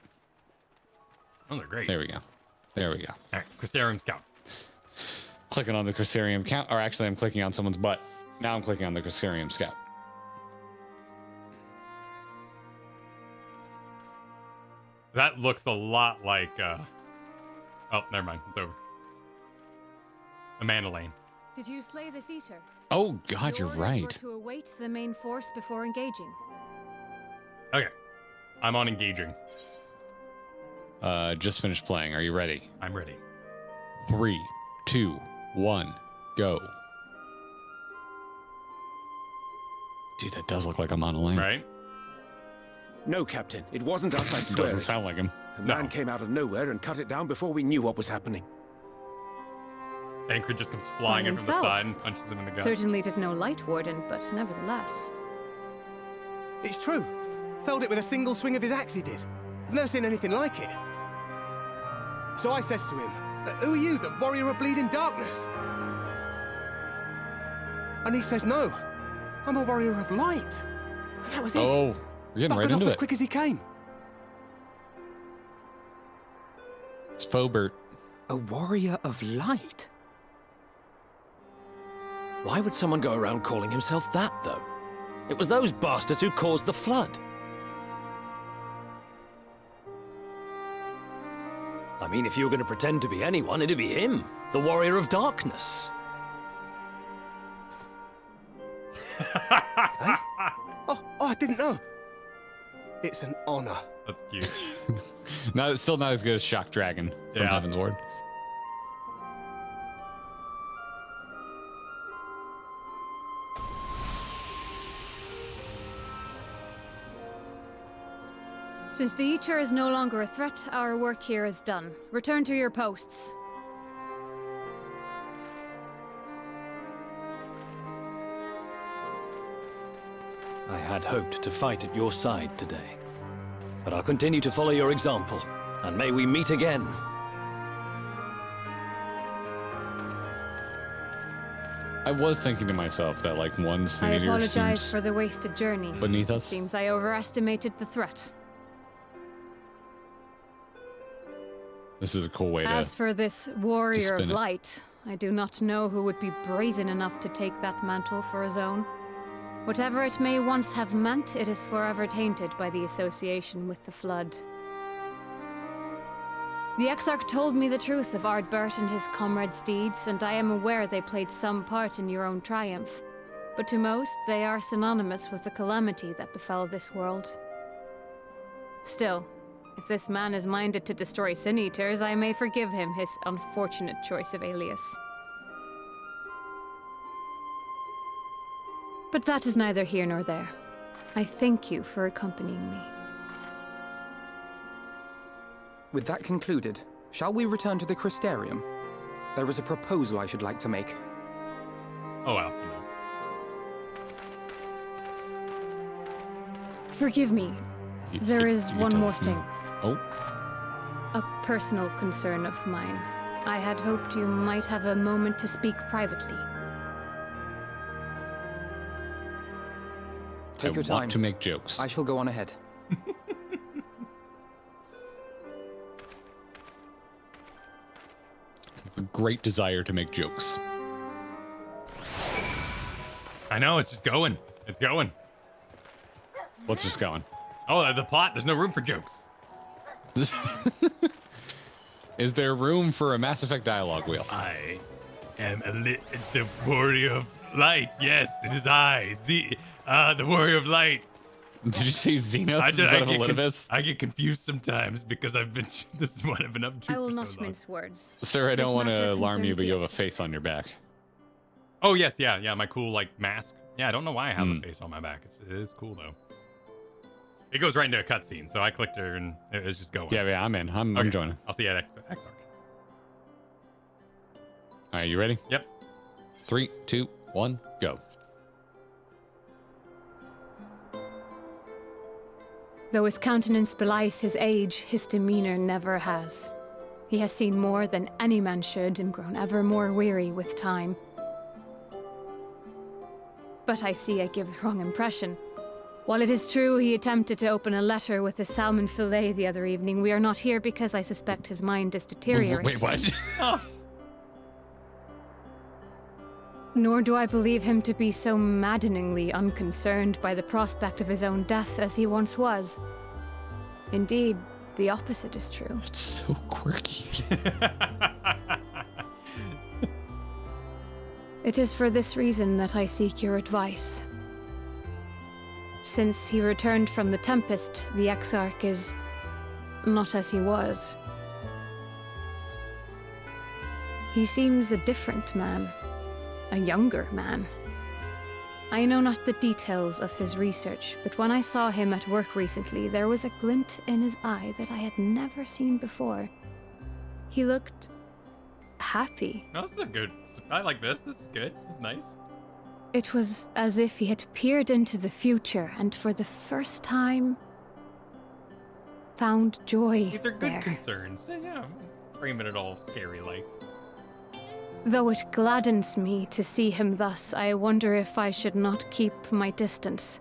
Those are great. There we go. There we go. All right, Crystarium Scout. Clicking on the Crystarium count, or actually I'm clicking on someone's butt. Now I'm clicking on the Crystarium Scout. That looks a lot like, oh, never mind. It's over. Amanda Lane. Did you slay this eater? Oh, God, The you're orders right. were to await the main force before engaging. Okay. I'm on engaging. Just finished playing. Are you ready? I'm ready. 3, 2, 1, go. Dude, that does look like I'm on a lane. Right? No, Captain. It wasn't us, I swear. Doesn't sound like him. A man came out of nowhere and cut it down before we knew what was happening. Bankard just comes flying in from the himself. side and punches him in the gut. Certainly 'tis no light warden, but nevertheless. It's true. Felled it with a single swing of his axe, he did. I've never seen anything like it. So I says to him, who are you, the warrior of bleeding darkness? And he says, no, I'm a warrior of light. And that was it. Oh, we're getting right Buckled into off as it. quick as he came. It's Fobert. A warrior of light? Why would someone go around calling himself that, though? It was those bastards who caused the flood. I mean, if you were going to pretend to be anyone, it'd be him, the Warrior of Darkness. Oh, I didn't know. It's an honor. That's cute. No, it's still not as good as Shock Dragon from Yeah. Heaven's Ward. Since the Eater is no longer a threat, our work here is done. Return to your posts. I had hoped to fight at your side today. But I'll continue to follow your example, and may we meet again. I was thinking to myself that like one I Sin-Eater apologize seems for the wasted journey. beneath us. Seems I overestimated the threat. This is a cool way As to... for this warrior of spin it. light, I do not know who would be brazen enough to take that mantle for his own. Whatever it may once have meant, it is forever tainted by the association with the Flood. The Exarch told me the truth of Ardbert and his comrades' deeds, and I am aware they played some part in your own triumph. But to most, they are synonymous with the calamity that befell this world. Still, if this man is minded to destroy Sin-Eaters, I may forgive him his unfortunate choice of alias. But that is neither here nor there. I thank you for accompanying me. With that concluded, shall we return to the Crystarium? There is a proposal I should like to make. Oh, wow. Forgive me. There is one more thing. Oh. A personal concern of mine. I had hoped you might have a moment to speak privately. Take your I time. want to make jokes. I shall go on ahead. A great desire to make jokes. I know, it's just going. It's going. What's just going? Oh, the plot. There's no room for jokes. Is there room for a Mass Effect dialogue wheel? I am the warrior of light. Yes, it is I. The warrior of light. Did you say Xenos instead of Elidibus? I get confused sometimes because this is what I've been up to I will for so not long. mince words. Sir, I don't This want matter to alarm you, concerns but the you have a Exarch. face on your back. Oh, yes, yeah, my cool, like, mask. Yeah, I don't know why I have a face on my back. It is cool, though. It goes right into a cutscene, so I clicked her and it was just going. Yeah, I'm in. I'm joining. I'll see you at Exarch. All right, you ready? Yep. 3, 2, 1, go. Though his countenance belies his age, his demeanor never has. He has seen more than any man should and grown ever more weary with time. But I see I give the wrong impression. While it is true he attempted to open a letter with a salmon fillet the other evening, we are not here because I suspect his mind is deteriorating. Wait, what? Nor do I believe him to be so maddeningly unconcerned by the prospect of his own death as he once was. Indeed, the opposite is true. It's so quirky. It is for this reason that I seek your advice. Since he returned from the Tempest, the Exarch is not as he was. He seems a different man, a younger man. I know not the details of his research, but when I saw him at work recently, there was a glint in his eye that I had never seen before. He looked happy. No, this is a good. I like this. This is good. This is nice. It was as if he had peered into the future and for the first time found joy. These are good concerns. Yeah, framing it all scary like. Though it gladdens me to see him thus, I wonder if I should not keep my distance.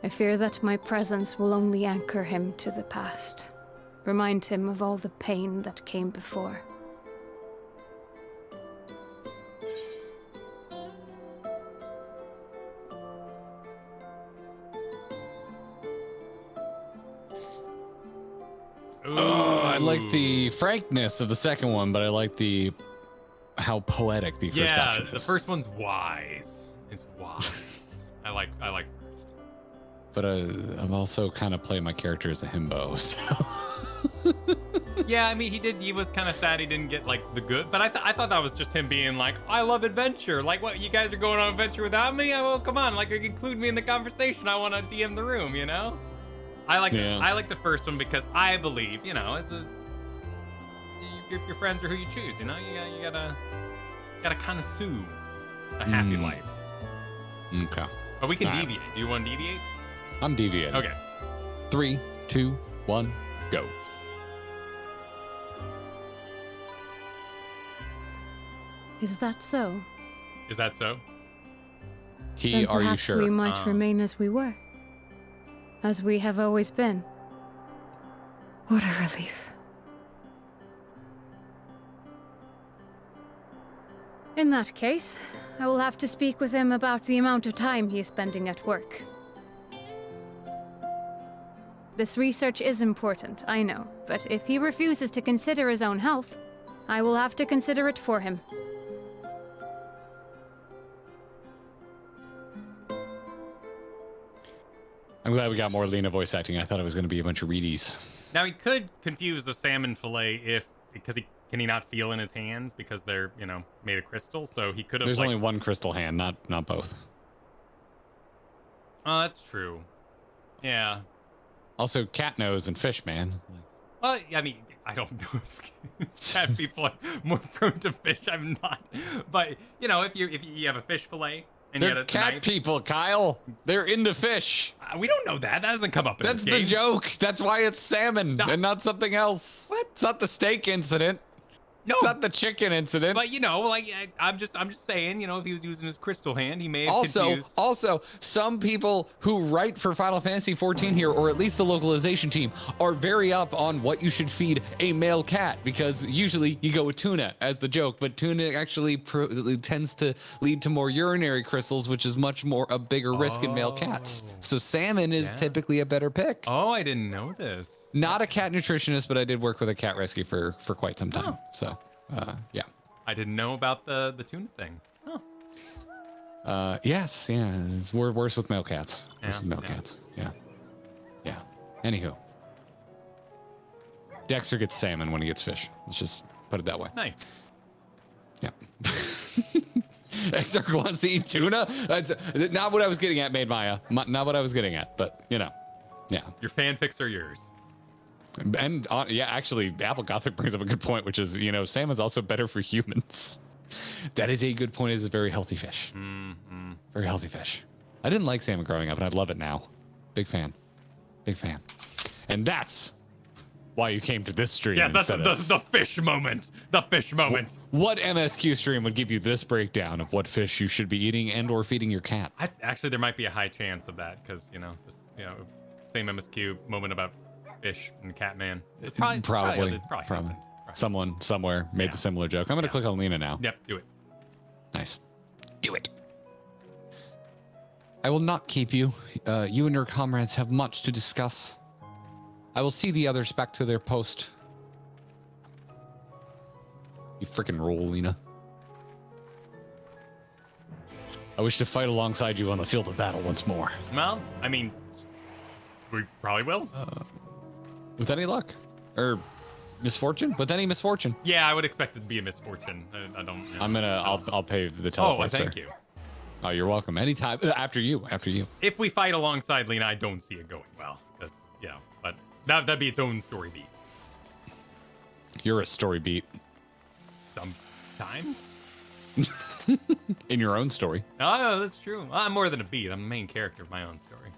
I fear that my presence will only anchor him to the past, remind him of all the pain that came before. I like the frankness of the second one, but I like how poetic the first option is. The first one's wise. It's wise. I like first. But I'm also kind of playing my character as a himbo, so. Yeah, I mean, he was kind of sad he didn't get, like, the good, but I thought that was just him being like, I love adventure. Like, what, you guys are going on adventure without me? Well, come on, like, include me in the conversation. I want to DM the room, you know? I like the first one because I believe, you know, your friends are who you choose, you know? You gotta kind of sue a happy life. Okay. But we can deviate. Do you want to deviate? I'm deviating. Okay. 3, 2, 1, go. Is that so? Is that so? Then Are you perhaps sure? we might remain as we were. As we have always been. What a relief. In that case, I will have to speak with him about the amount of time he is spending at work. This research is important, I know, but if he refuses to consider his own health, I will have to consider it for him. I'm glad we got more Lena voice acting. I thought it was going to be a bunch of readies. Now, he could confuse the salmon fillet can he not feel in his hands because they're, you know, made of crystal? So he could have. There's only one crystal hand, not both. Oh, that's true. Yeah. Also, cat nose and fish, man. Well, I mean, I don't know if cat people are more prone to fish. I'm not. But, you know, if you have a fish fillet and you They're had a cat knife, people, Kyle. They're into fish. We don't know that. That doesn't come up in That's this the game. joke. That's why it's salmon and not something else. What? It's not the steak incident. No. It's not the chicken incident. But, you know, like, I'm just saying, you know, if he was using his crystal hand, he may have confused. Also, some people who write for Final Fantasy XIV here, or at least the localization team, are very up on what you should feed a male cat, because usually you go with tuna as the joke, but tuna actually tends to lead to more urinary crystals, which is much more a bigger risk in male cats. So salmon is typically a better pick. Oh, I didn't know this. Not a cat nutritionist, but I did work with a cat rescue for quite some time. So, yeah. I didn't know about the tuna thing. Oh. Yes, yeah. We're worse with male cats. Yeah, Cats. Yeah. Yeah. Anywho. Dexter gets salmon when he gets fish. Let's just put it that way. Nice. Yeah. Dexter wants to eat tuna? That's not what I was getting at, Maid Maya. Not what I was getting at, but, you know. Yeah. Your fanfics are yours. And yeah, actually, Apple Gothic brings up a good point, which is, you know, salmon's also better for humans. That is a good point. It's a very healthy fish. Mm-hmm. Very healthy fish. I didn't like salmon growing up, and I love it now. Big fan. Big fan. And that's why you came to this stream. Yes, that's the fish moment. The fish moment. What MSQ stream would give you this breakdown of what fish you should be eating and or feeding your cat? Actually, there might be a high chance of that because, you know, same MSQ moment about fish and Catman. Probably. Someone somewhere made the similar joke. I'm going to click on Lena now. Yep, do it. Nice. Do it. I will not keep you. You and your comrades have much to discuss. I will see the others back to their post. You freaking roll, Lena. I wish to fight alongside you on the field of battle once more. Well, I mean, we probably will. With any luck. Or misfortune? With any misfortune. Yeah, I would expect it to be a misfortune. I don't know. I'll pay the teleport, thank you. Oh, you're welcome. Anytime. After you. If we fight alongside Lena, I don't see it going well. Because, yeah, but that'd be its own story beat. You're a story beat. sometimes. In your own story. Oh, that's true. I'm more than a beat. I'm the main character of my own story.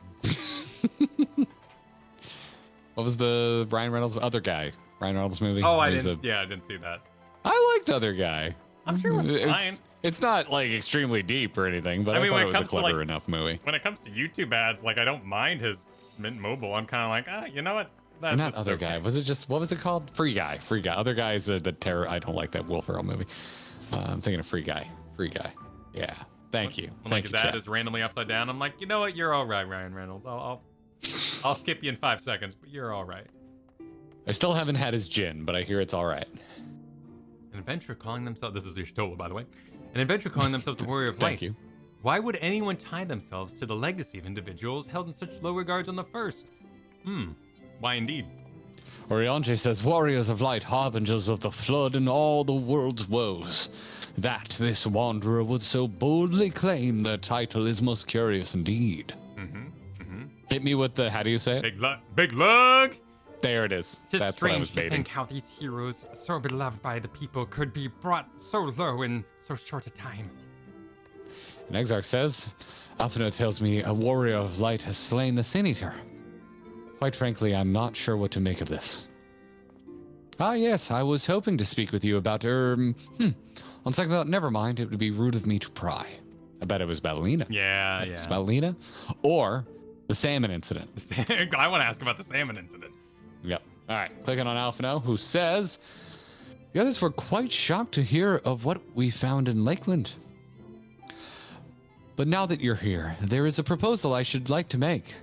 What was the Ryan Reynolds other guy? Ryan Reynolds movie? Oh, I didn't see that. I liked Other Guy. I'm sure it was fine. It's not like extremely deep or anything, but I thought it was a clever enough movie. When it comes to YouTube ads, like I don't mind his Mint Mobile. I'm kind of like, you know what? Not Other Guy. Was it just, what was it called? Free Guy. Free Guy. Other Guy is the terror. I don't like that Will Ferrell movie. I'm thinking of Free Guy. Free Guy. Yeah. Thank you. When his ad is randomly upside down, I'm like, you know what? You're all right, Ryan Reynolds. I'll skip you in 5 seconds, but you're all right. I still haven't had his gin, but I hear it's all right. An adventurer calling themselves, this is Ishtola, by the way. An adventurer calling themselves the Warrior of Light. Thank you. Why would anyone tie themselves to the legacy of individuals held in such low regards on the first? Why indeed? Oriange says, Warriors of Light, harbingers of the flood and all the world's woes. That this wanderer would so boldly claim their title is most curious indeed. Hit me with the, how do you say it? Big lug! There it is. It's That's what I was strange to baiting. think how these heroes, so beloved by the people, could be brought so low in so short a time. And Exarch says, Alphino tells me a warrior of light has slain the Sin Eater. Quite frankly, I'm not sure what to make of this. Ah, yes, I was hoping to speak with you about, On second thought, never mind, it would be rude of me to pry. I bet it was Ballerina. Yeah. It was Ballerina. Or the salmon incident. I want to ask about the salmon incident. Yep. All right, clicking on Alphino, who says, the others were quite shocked to hear of what we found in Lakeland. But now that you're here, there is a proposal I should like to make.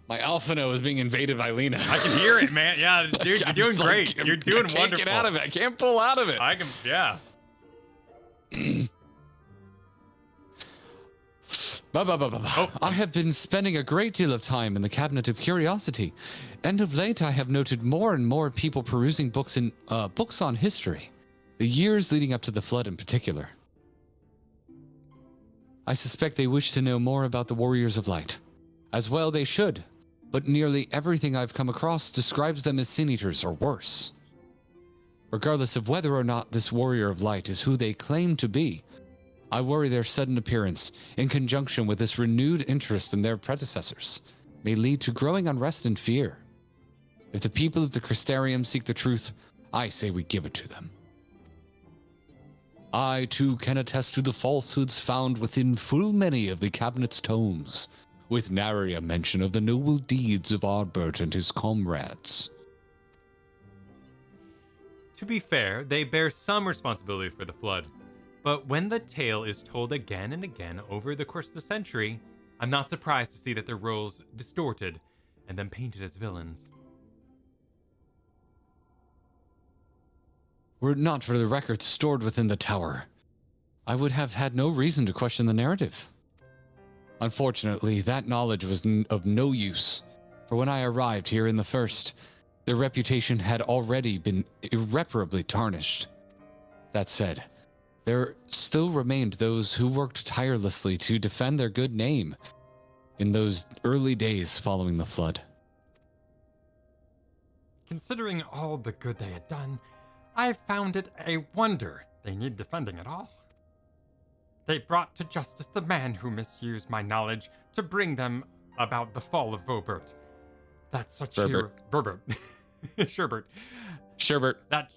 My Alphino is being invaded by Lena. I can hear it, man. Yeah, dude, you're doing great. You're doing wonderful. I can't get out of it. I can't pull out of it. I can, yeah. I have been spending a great deal of time in the Cabinet of Curiosity, and of late I have noted more and more people perusing books on history, the years leading up to the flood in particular. I suspect they wish to know more about the Warriors of Light. As well they should, but nearly everything I've come across describes them as Sin Eaters or worse. Regardless of whether or not this Warrior of Light is who they claim to be, I worry their sudden appearance, in conjunction with this renewed interest in their predecessors, may lead to growing unrest and fear. If the people of the Crystarium seek the truth, I say we give it to them. I, too, can attest to the falsehoods found within full many of the Cabinet's tomes, with nary a mention of the noble deeds of Ardbert and his comrades. To be fair, they bear some responsibility for the flood. But when the tale is told again and again over the course of the century, I'm not surprised to see that their roles distorted and then painted as villains. Were it not for the records stored within the tower, I would have had no reason to question the narrative. Unfortunately, that knowledge was of no use, for when I arrived here in the first, their reputation had already been irreparably tarnished. That said, there still remained those who worked tirelessly to defend their good name in those early days following the flood. Considering all the good they had done, I found it a wonder they need defending at all. They brought to justice the man who misused my knowledge to bring them about the fall of Vobert. That such Sherbert. That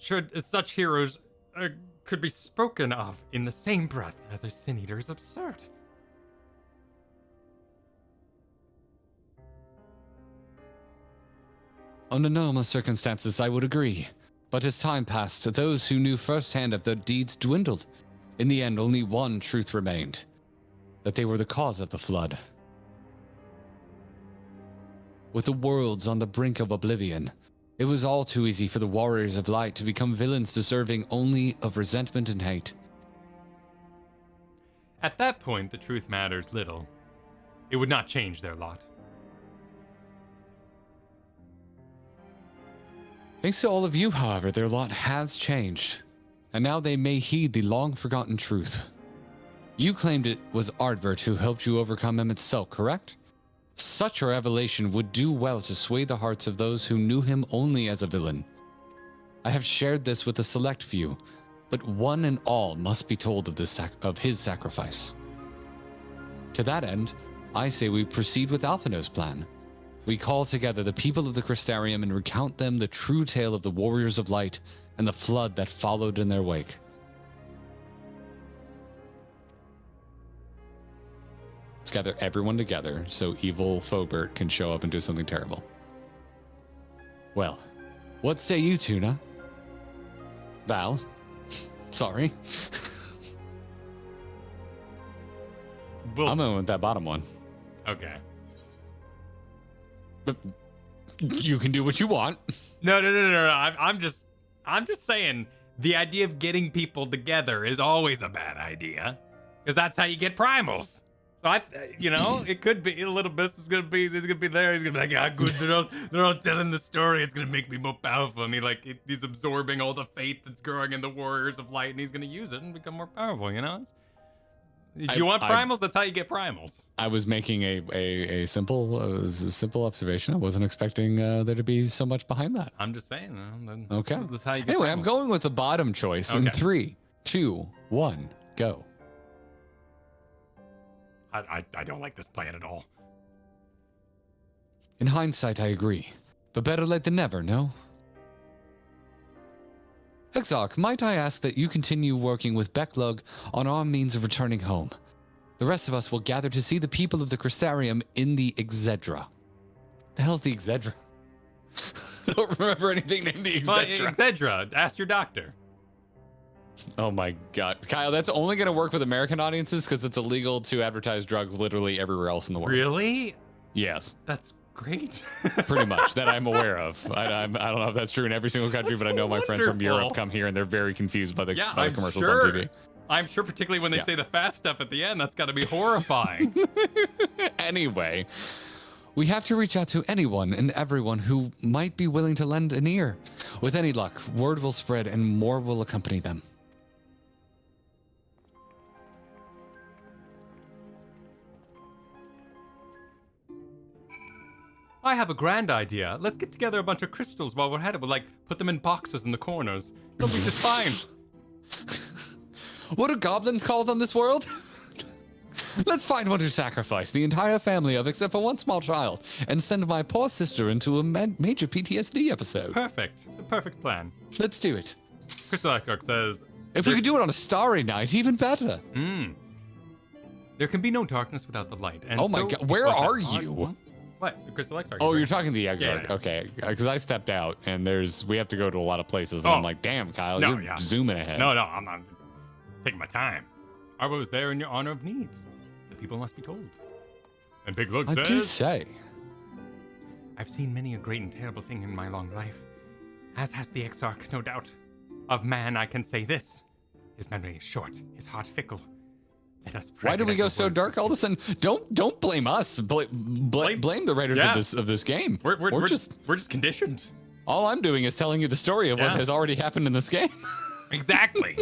such heroes could be spoken of in the same breath as a Sin Eater is absurd. Under normal circumstances, I would agree. But as time passed, those who knew firsthand of their deeds dwindled. In the end, only one truth remained. That they were the cause of the flood. With the worlds on the brink of oblivion, it was all too easy for the Warriors of Light to become villains deserving only of resentment and hate. At that point, the truth matters little. It would not change their lot. Thanks to all of you, however, their lot has changed, and now they may heed the long-forgotten truth. You claimed it was Ardbert who helped you overcome Emmet Selk, correct? Such a revelation would do well to sway the hearts of those who knew him only as a villain. I have shared this with a select few, but one and all must be told of his sacrifice. To that end, I say we proceed with Alphino's plan. We call together the people of the Crystarium and recount them the true tale of the Warriors of Light and the flood that followed in their wake. Let's gather everyone together so evil Fobert can show up and do something terrible. Well, what say you, Tuna? Val? Sorry. I'm going with that bottom one. Okay. But you can do what you want. No. I'm just saying the idea of getting people together is always a bad idea, because that's how you get primals. So it could be a little bit. He's gonna be there. He's gonna be like, ah, good. They're all telling the story. It's gonna make me more powerful. And he's absorbing all the faith that's growing in the Warriors of Light, and he's gonna use it and become more powerful. You know. If you want primals, that's how you get primals. I was making a simple observation. I wasn't expecting there to be so much behind that. I'm just saying. Okay. That's how you get anyway, primals. I'm going with the bottom choice in 3, 2, 1, go. I don't like this plan at all. In hindsight, I agree. But better late than never, no? Exarch, might I ask that you continue working with Becklug on our means of returning home? The rest of us will gather to see the people of the Crystarium in the Exedra. The hell's the Exedra? I don't remember anything named the Exedra. Exedra, ask your doctor. Oh my god. Kyle, that's only going to work with American audiences because it's illegal to advertise drugs literally everywhere else in the world. Really? Yes. That's great. Pretty much, that I'm aware of. I don't know if that's true in every single country, but I know my friends from Europe come here and they're very confused by the commercials on TV. I'm sure, particularly when they say the fast stuff at the end, that's got to be horrifying. Anyway, we have to reach out to anyone and everyone who might be willing to lend an ear. With any luck, word will spread and more will accompany them. I have a grand idea. Let's get together a bunch of crystals while we're at it. We'll put them in boxes in the corners. It'll be just fine. What are goblins called on this world? Let's find one to sacrifice the entire family of except for one small child and send my poor sister into a major PTSD episode. Perfect. The perfect plan. Let's do it. Crystal Exarch says... If we could do it on a starry night, even better. There can be no darkness without the light. And oh my god, where are you? What? The Crystal Exarch. Oh, you're talking to the Exarch. Yeah. Okay, because I stepped out and we have to go to a lot of places, and I'm like, damn, Kyle, you're zooming ahead. No, I'm not taking my time. Arbo was there in your honor of need. The people must be told. And Big Lug says... I do say. I've seen many a great and terrible thing in my long life, as has the Exarch, no doubt. Of man, I can say this. His memory is short, his heart fickle. Let us pray. Why do we go so dark all of a sudden? Don't blame us. Blame the writers of this game. We're just conditioned. All I'm doing is telling you the story of what has already happened in this game. Exactly.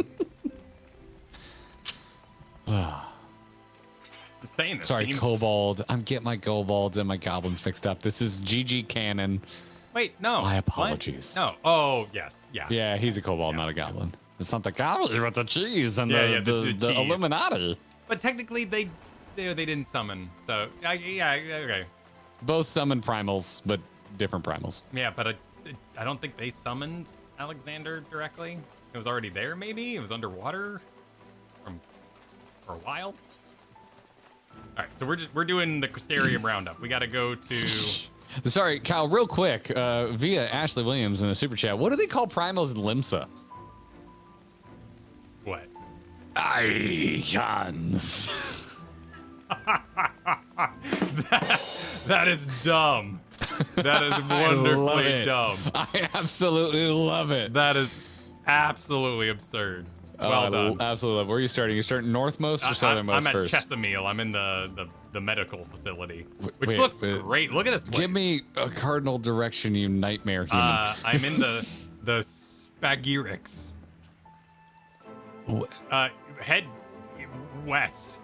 Saying this. Sorry, Kobold. I'm getting my kobolds and my goblins mixed up. This is GG Canon. Wait, no. My apologies. What? No. Oh, yes. Yeah. Yeah, he's a kobold, not a goblin. It's not the goblin, but the cheese and the Illuminati. But technically, they didn't summon. So, okay. Both summoned primals, but different primals. Yeah, but I don't think they summoned Alexander directly. It was already there, maybe? It was underwater for a while. All right, so we're doing the Crystarium roundup. We got to go to... Sorry, Kyle, real quick, via Ashley Williams in the super chat, what do they call primals in Limsa? What? Icons. that is dumb. That is wonderfully dumb. I absolutely love it. That is absolutely absurd. Well done. Absolutely. Where are you starting? You're starting northmost or southernmost first? I'm at Chesameal. I'm in the medical facility, which looks great. Look at this place. Give me a cardinal direction, you nightmare human. I'm in the Spagirix. Head west.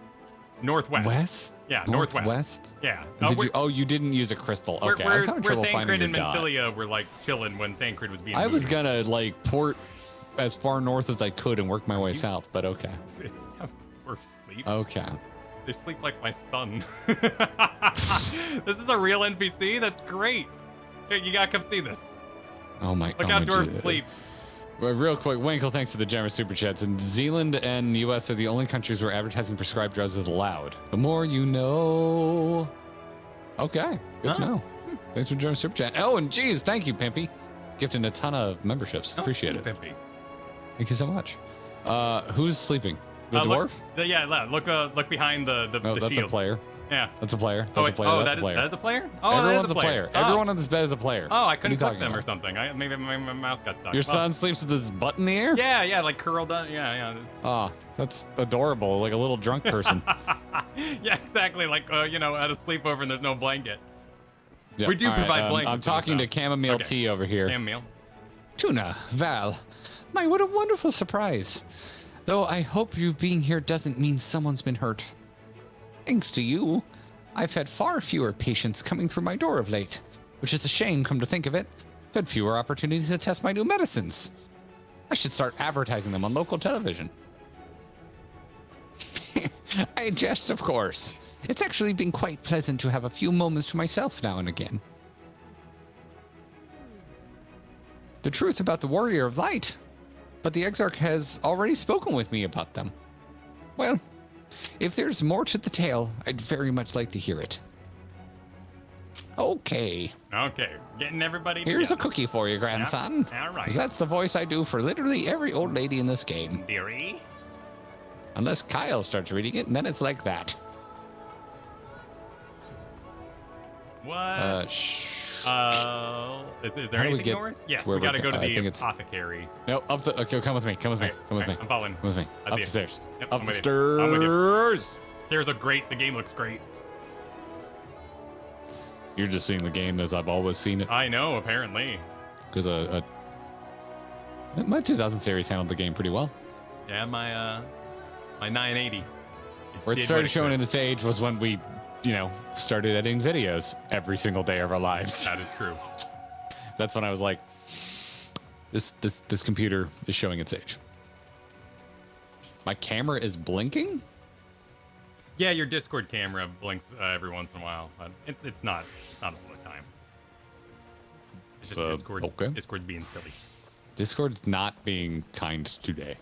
Northwest. West? Yeah, northwest. West? Yeah. You didn't use a crystal. Okay, I was having trouble finding your and dot. Mantilia were like chilling when Thancred was being I was moved. gonna like port as far north as I could and work my way south, but okay. It's worth sleep. Okay. They sleep like my son. This is a real NPC? That's great. Hey, you gotta come see this. Oh my god. Look how dwarves sleep. Well, real quick, Winkle, thanks for the generous super chats. And Zealand and US are the only countries where advertising prescribed drugs is allowed. The more you know. Okay, good to know. Thanks for generous super chat. Oh, and geez, thank you, Pimpy. Gifting a ton of memberships. Appreciate it. Pimpy. Thank you so much. Who's sleeping? The dwarf? Look behind the that's shield. A player. Yeah. That's a player. That's Oh, a player. That's a player. That is a player? Oh, Everyone's that is a player. Oh. Everyone on this bed is a player. Oh, I What are couldn't you click talking them about? or something. Maybe my mouse got stuck. Your son sleeps with his butt in the air? Yeah, like curled up. Yeah. Oh, that's adorable. Like a little drunk person. Yeah, exactly. Like, at a sleepover and there's no blanket. Yep. We do All right, provide blankets. I'm talking to Chamomile Tea over here. Chamomile. Tuna, Val. My, what a wonderful surprise. Though I hope you being here doesn't mean someone's been hurt. Thanks to you, I've had far fewer patients coming through my door of late, which is a shame, come to think of it. I've had fewer opportunities to test my new medicines. I should start advertising them on local television. I jest, of course. It's actually been quite pleasant to have a few moments to myself now and again. The truth about the Warrior of Light, but the Exarch has already spoken with me about them. Well, if there's more to the tale, I'd very much like to hear it. Okay. Okay, getting everybody Here's a together. cookie for you, grandson. All right. 'Cause that's the voice I do for literally every old lady in this game. Dearie. Unless Kyle starts reading it, and then it's like that. What? Is there How do we anything get north? Yes, where we gotta we're go to I the think it's- apothecary. No, Okay, come with me. Come with me. Come with me. I'm following. Come with me. I Up see the it. stairs. Yep, Up I'm the with you. I'm with you. stairs. Stairs are great. The game looks great. You're just seeing the game as I've always seen it. I know, apparently. Because my 2000 series handled the game pretty well. Yeah, my 980. Where it did started what showing could. in this age was when we, started editing videos every single day of our lives. That is true. That's when I was like, this computer is showing its age. My camera is blinking? Yeah, your Discord camera blinks every once in a while, but it's not all the time. It's just Discord. Okay. Discord's being silly. Discord's not being kind today.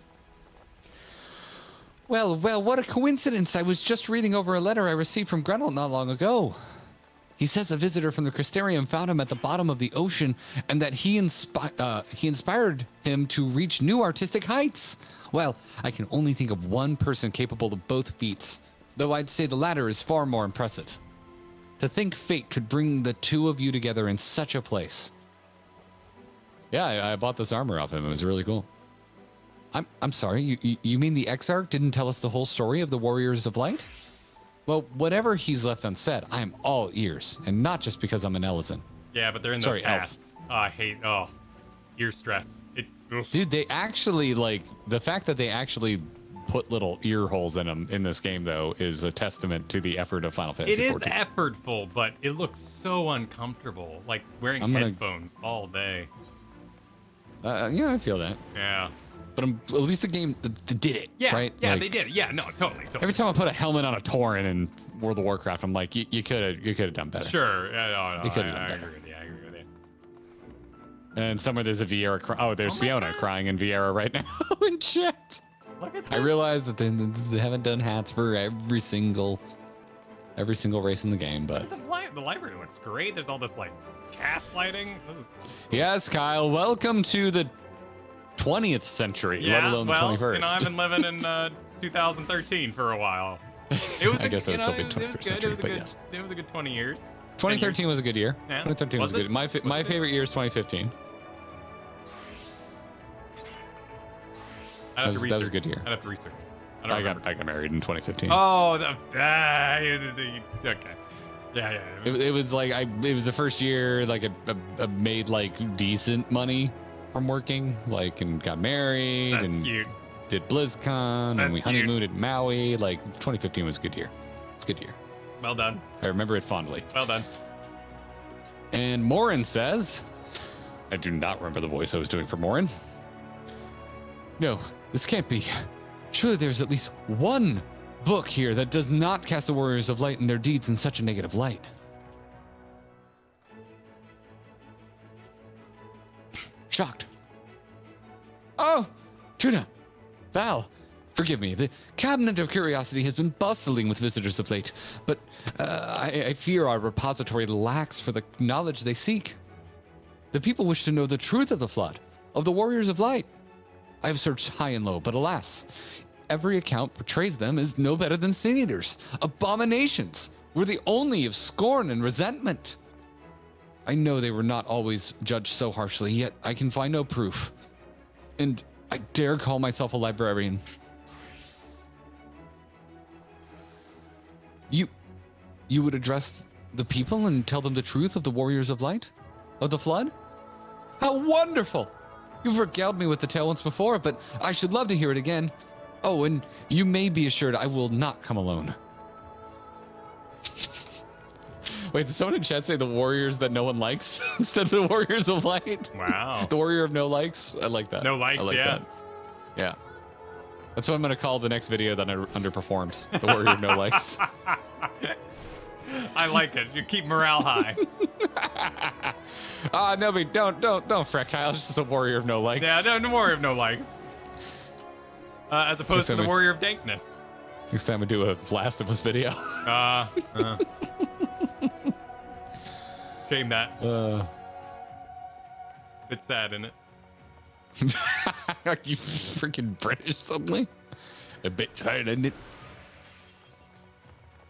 Well, what a coincidence. I was just reading over a letter I received from Gretel not long ago. He says a visitor from the Crystarium found him at the bottom of the ocean and that he inspired him to reach new artistic heights. Well, I can only think of one person capable of both feats, though I'd say the latter is far more impressive. To think fate could bring the two of you together in such a place. Yeah, I bought this armor off him. It was really cool. I'm sorry, you mean the Exarch didn't tell us the whole story of the Warriors of Light? Well, whatever he's left unsaid, I am all ears, and not just because I'm an Ellison. Yeah, but they're in those Sorry, elf. hats. Oh, I hate. Ear stress. Dude, they actually, the fact that they actually put little ear holes in them in this game, though, is a testament to the effort of Final Fantasy It is XIV. effortful, but it looks so uncomfortable. Like wearing headphones all day. Yeah, I feel that. Yeah. But at least the game did it, Yeah, right? yeah, they did. Yeah, no, totally. Every time I put a helmet on a Tauren in World of Warcraft, I'm like, you could have done better. Sure. No, You could have done I better. agree with you. I agree with you. And somewhere there's a Viera. There's Fiona crying in Viera right now in chat. Look at this. I realize that they haven't done hats for every single race in the game, but The library looks great. There's all this cast lighting. This is yes, Kyle, welcome to the 20th century, let alone the 21st. I've been living in 2013 for a while. It was I guess that's still be 21st century, but yes. It was a good 20 years. 2013 was a good year. Yeah. 2013 was good. My favorite year is 2015. That was a good year. I'd have to research. I got married in 2015. Oh, okay. Yeah. It was it was the first year I made decent money from working, and got married. That's and cute. Did BlizzCon and we That's cute. honeymooned at Maui. 2015 was a good year. It's a good year. Well done. I remember it fondly. Well done. And Morin says, I do not remember the voice I was doing for Morin. No, this can't be. Surely there's at least one book here that does not cast the Warriors of Light and their deeds in such a negative light. Shocked. Oh, Tuna, Val, forgive me. The Cabinet of Curiosity has been bustling with visitors of late, but I fear our repository lacks for the knowledge they seek. The people wish to know the truth of the Flood, of the Warriors of Light. I have searched high and low, but alas, every account portrays them as no better than sin eaters, abominations, worthy only of scorn and resentment. I know they were not always judged so harshly, yet I can find no proof. And I dare call myself a librarian. You would address the people and tell them the truth of the Warriors of Light? Of the Flood? How wonderful! You've regaled me with the tale once before, but I should love to hear it again. Oh, and you may be assured I will not come alone. Wait, did someone in chat say the warriors that no one likes instead of the Warriors of Light? Wow. The warrior of no likes? I like that. No likes, I like yeah. that. Yeah. That's what I'm going to call the next video that underperforms. The warrior of no likes. I like it. You keep morale high. Nobody, don't fret, Kyle. It's just a warrior of no likes. Yeah, no warrior of no likes. As opposed to the warrior of dankness. Next time we do a Last of Us video. Shame that. Bit sad, isn't it? Are you freaking British suddenly? A bit sad, isn't it?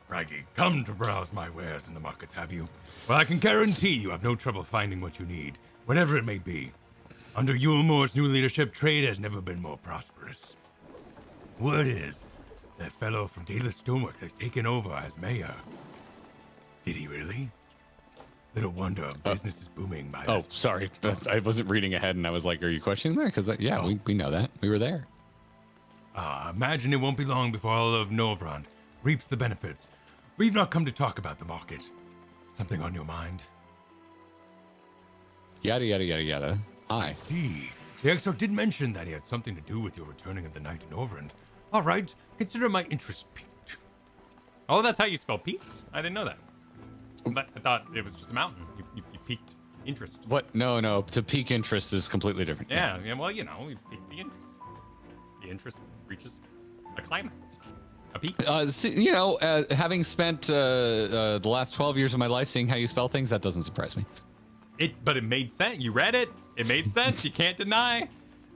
Raggy, come to browse my wares in the markets, have you? Well, I can guarantee you have no trouble finding what you need, whatever it may be. Under Yulmore's new leadership, trade has never been more prosperous. Word is, that fellow from Daedalus Stoneworks has taken over as mayor. Did he really? Little wonder business is booming by Oh, sorry. I wasn't reading ahead and I was like, are you questioning that? Because, we know that. We were there. Imagine it won't be long before all of Novrand reaps the benefits. We've not come to talk about the market. Something on your mind? Yada, yada, yada, yada. Hi. I see. The Exarch did mention that he had something to do with your returning of the night in Novrand. All right, consider my interest piqued. Oh, that's how you spell peaked? I didn't know that. I thought it was just a mountain. You piqued interest. What? No. To peak interest is completely different. Yeah, well, you pique the interest. The interest reaches a climax. A peak. Having spent the last 12 years of my life seeing how you spell things, that doesn't surprise me. But it made sense. You read it. It made sense. You can't deny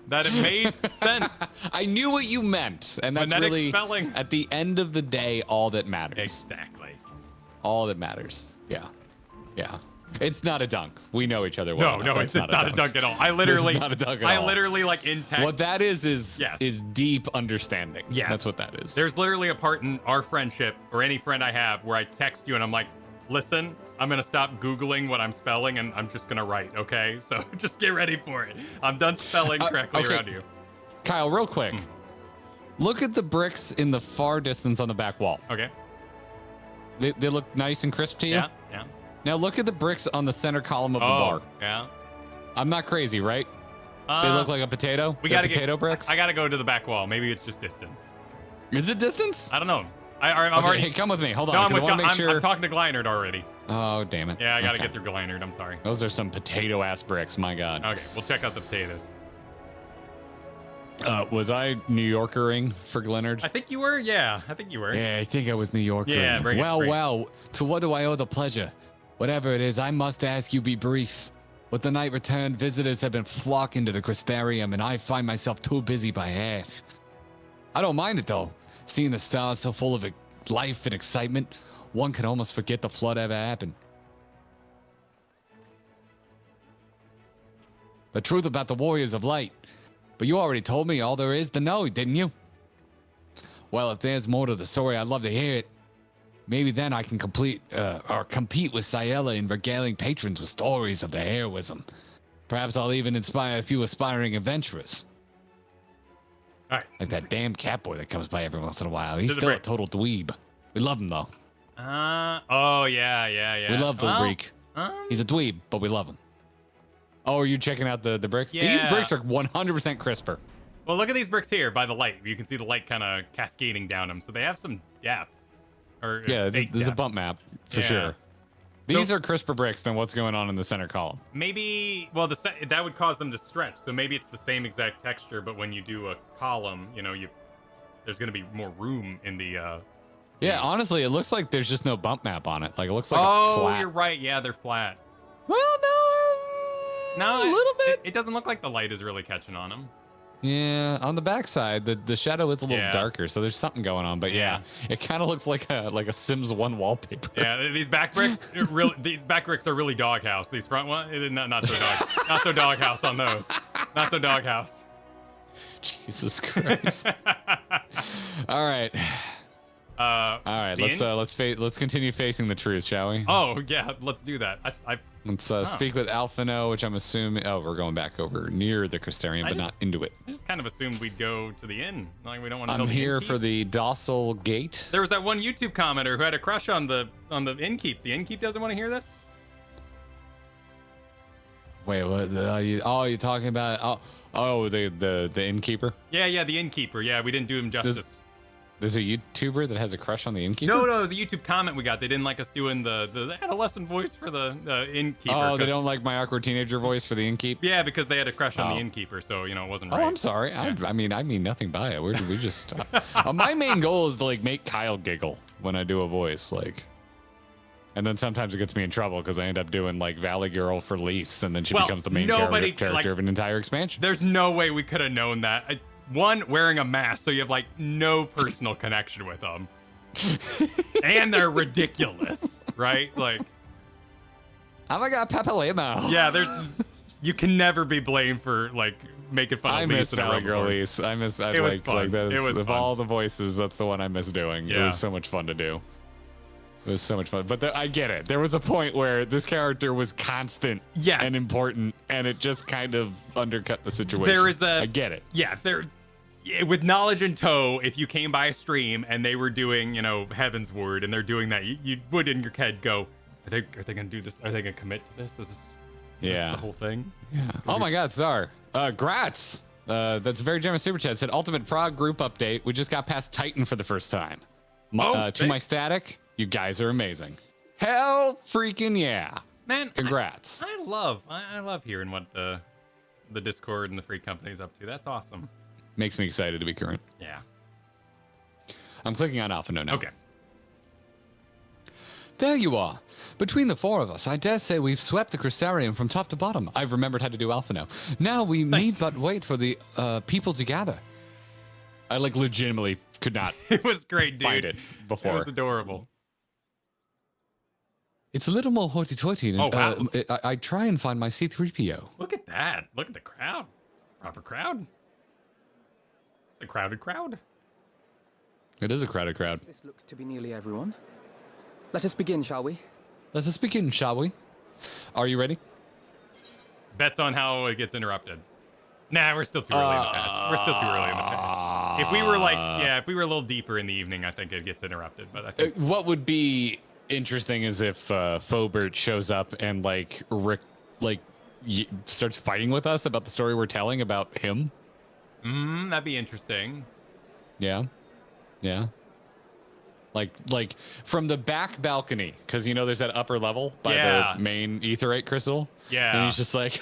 that it made sense. I knew what you meant, and that's Phonetic really, spelling. at the end of the day, all that matters. Exactly. All that matters. Yeah. It's not a dunk. We know each other well. No, it's not a dunk at all. I literally, it's not a dunk at all. literally, like in text. What that is deep understanding. Yes. That's what that is. There's literally a part in our friendship, or any friend I have, where I text you and I'm like, listen, I'm going to stop Googling what I'm spelling and I'm just going to write, okay? So just get ready for it. I'm done spelling correctly around you. Kyle, real quick. Look at the bricks in the far distance on the back wall. Okay. They look nice and crisp to you? Yeah. Now look at the bricks on the center column of the bar. Yeah. I'm not crazy, right? They look like a potato? We got potato bricks? I got to go to the back wall. Maybe it's just distance. Is it distance? I don't know. I'm already. Hey, come with me. Hold on. No, I want to make sure. I'm talking to Glynard already. Oh, damn it. Yeah, I got to get through Glynard. I'm sorry. Those are some potato-ass bricks. My God. Okay, we'll check out the potatoes. Was I New Yorkering for Glynard? I think you were. Yeah, I think you were. Yeah, I think I was New Yorkering. Yeah, bring it. Well, to what do I owe the pleasure? Whatever it is, I must ask you be brief. With the night returned, visitors have been flocking to the Crystarium, and I find myself too busy by half. I don't mind it, though. Seeing the stars so full of life and excitement, one can almost forget the flood ever happened. The truth about the Warriors of Light. But you already told me all there is to know, didn't you? Well, if there's more to the story, I'd love to hear it. Maybe then I can compete with Ciela in regaling patrons with stories of the heroism. Perhaps I'll even inspire a few aspiring adventurers. All right. Like that damn cat boy that comes by every once in a while. He's still a total dweeb. We love him, though. Oh, yeah. We love the Greek. He's a dweeb, but we love him. Oh, are you checking out the bricks? Yeah. These bricks are 100% crisper. Well, look at these bricks here by the light. You can see the light kind of cascading down them, so they have some depth. Or Yeah, this is a depth. bump map for sure. These are crisper bricks than what's going on in the center column. Maybe, well, that would cause them to stretch. So maybe it's the same exact texture, but when you do a column, you know, there's going to be more room in the. Yeah, honestly, it looks like there's just no bump map on it. Like it looks like a Oh, flat. you're right. Yeah, they're flat. Well, No, a little bit. It doesn't look like the light is really catching on them. Yeah, on the backside, the shadow is a little Yeah. darker, so there's something going on. But yeah, it kind of looks like a Sims 1 wallpaper. Yeah, these back bricks, these back bricks are really doghouse. These front one, not so dog, not so doghouse on those. Not so doghouse. Jesus Christ. All right. All right. Let's continue facing the truth, shall we? Oh yeah, let's do that. Let's speak with Alphino, which I'm assuming. Oh, we're going back over near the Crystarium, but not into it. I just kind of assumed we'd go to the inn. Like we don't want to. I'm here for the docile gate. There was that one YouTube commenter who had a crush on the innkeep. The innkeep doesn't want to hear this. Wait, what? You're talking about? The innkeeper. Yeah, the innkeeper. Yeah, we didn't do him justice. There's a YouTuber that has a crush on the innkeeper? No, it was a YouTube comment we got. They didn't like us doing the adolescent voice for the innkeeper. Oh, they don't like my awkward teenager voice for the innkeep? Yeah, because they had a crush on the innkeeper, so, you know, it wasn't right. Oh, I'm sorry. Yeah. I mean nothing by it. We just... my main goal is to, like, make Kyle giggle when I do a voice, like... And then sometimes it gets me in trouble because I end up doing, like, Valley Girl for Lise, and then she becomes the main character of an entire expansion. There's no way we could have known that. One, wearing a mask, so you have, like, no personal connection with them. And they're ridiculous, right? Like... Oh my god, Pepe Limo. Yeah, you can never be blamed for, like, making fun of Lise. I miss Valley Girl Lise. It was fun. Of all the voices, that's the one I miss doing. Yeah. It was so much fun to do. It was so much fun. But I get it. There was a point where this character was constant and important, and it just kind of undercut the situation. I get it. Yeah, with knowledge in tow, if you came by a stream and they were doing, you know, Heaven's Word, and they're doing that, you would in your head go, are they going to do this? Are they going to commit to this? Is this the whole thing? Yeah. Oh my god, Czar. Gratz. That's a very generous super chat. Said Ultimate Prog group update. We just got past Titan for the first time. To my static, you guys are amazing. Hell freaking yeah. Man, congrats. I love hearing what the Discord and the free company's up to. That's awesome. Makes me excited to be current. Yeah. I'm clicking on Alphino now. Okay. There you are. Between the four of us, I dare say we've swept the Crystarium from top to bottom. I've remembered how to do Alphino. Now we need but wait for the people to gather. I legitimately could not It was great, dude. find it before. It was adorable. It's a little more hoity-toity. Oh, wow. I try and find my C-3PO. Look at that. Look at the crowd. Proper crowd. The crowded crowd. It is a crowded crowd. This looks to be nearly everyone. Let us begin, shall we? Let us begin, shall we? Are you ready? Bets on how it gets interrupted. Nah, we're still too early in the patch. We're still too early in the patch. If we were if we were a little deeper in the evening, I think it gets interrupted. But I think what would be interesting is if Fobert shows up and Rick starts fighting with us about the story we're telling about him. That'd be interesting. Yeah. Like from the back balcony, because there's that upper level by the main aetherite crystal. Yeah. And he's just like,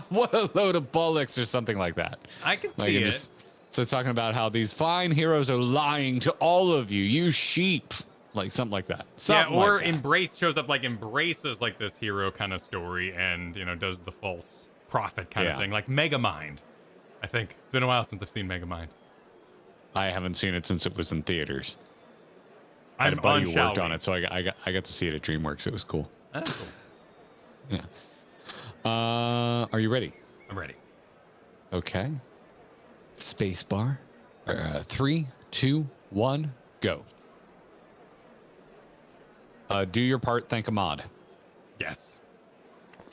what a load of bollocks, or something like that. I can see it. So it's talking about how these fine heroes are lying to all of you, you sheep. Like something like that. Or Embrace shows up, embraces this hero kind of story and, does the false prophet kind of thing. Like Megamind. I think. It's been a while since I've seen Megamind. I haven't seen it since it was in theaters. I had a buddy who worked on it, so I got to see it at DreamWorks. It was cool. That's cool. Yeah. Are you ready? I'm ready. Okay. Spacebar. 3, 2, 1, go. Do your part, thank a mod. Yes.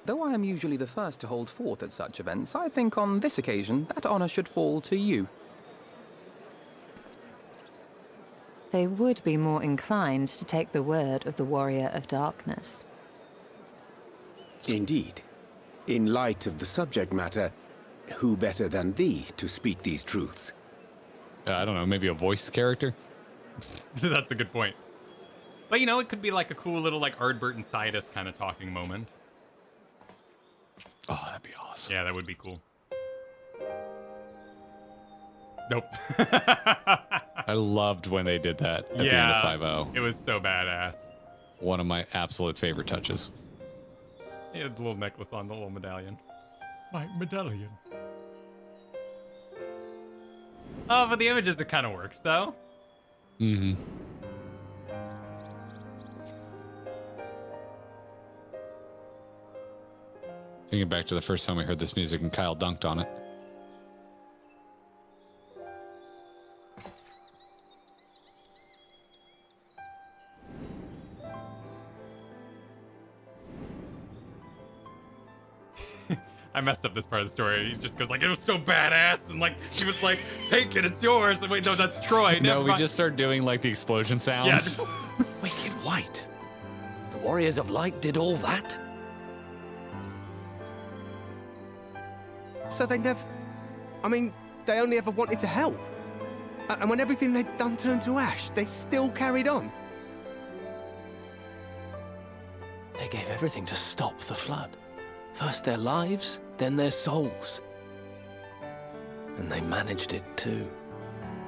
Though I am usually the first to hold forth at such events, I think on this occasion that honor should fall to you. they would be more inclined to take the word of the Warrior of Darkness. Indeed. In light of the subject matter, who better than thee to speak these truths? I don't know, maybe a voice character? That's a good point. But you know, it could be like a cool little like Ardbert and Sidus kind of talking moment. Oh, that'd be awesome. Yeah, that would be cool. Nope. I loved when they did that at the end of 5.0. It was so badass. One of my absolute favorite touches. He had the little necklace on, the little medallion. My medallion. Oh, for the images, it kind of works, though. Mm-hmm. Thinking back to the first time we heard this music and Kyle dunked on it. I messed up this part of the story. He just goes like, it was so badass, and like he was like, take it, it's yours. And wait, no, that's Troy. No, we just started doing like the explosion sounds. Yeah. Wicked White. The Warriors of Light did all that? So they never... I mean, they only ever wanted to help. And when everything they'd done turned to ash, they still carried on. They gave everything to stop the flood. First their lives, then their souls. And they managed it too,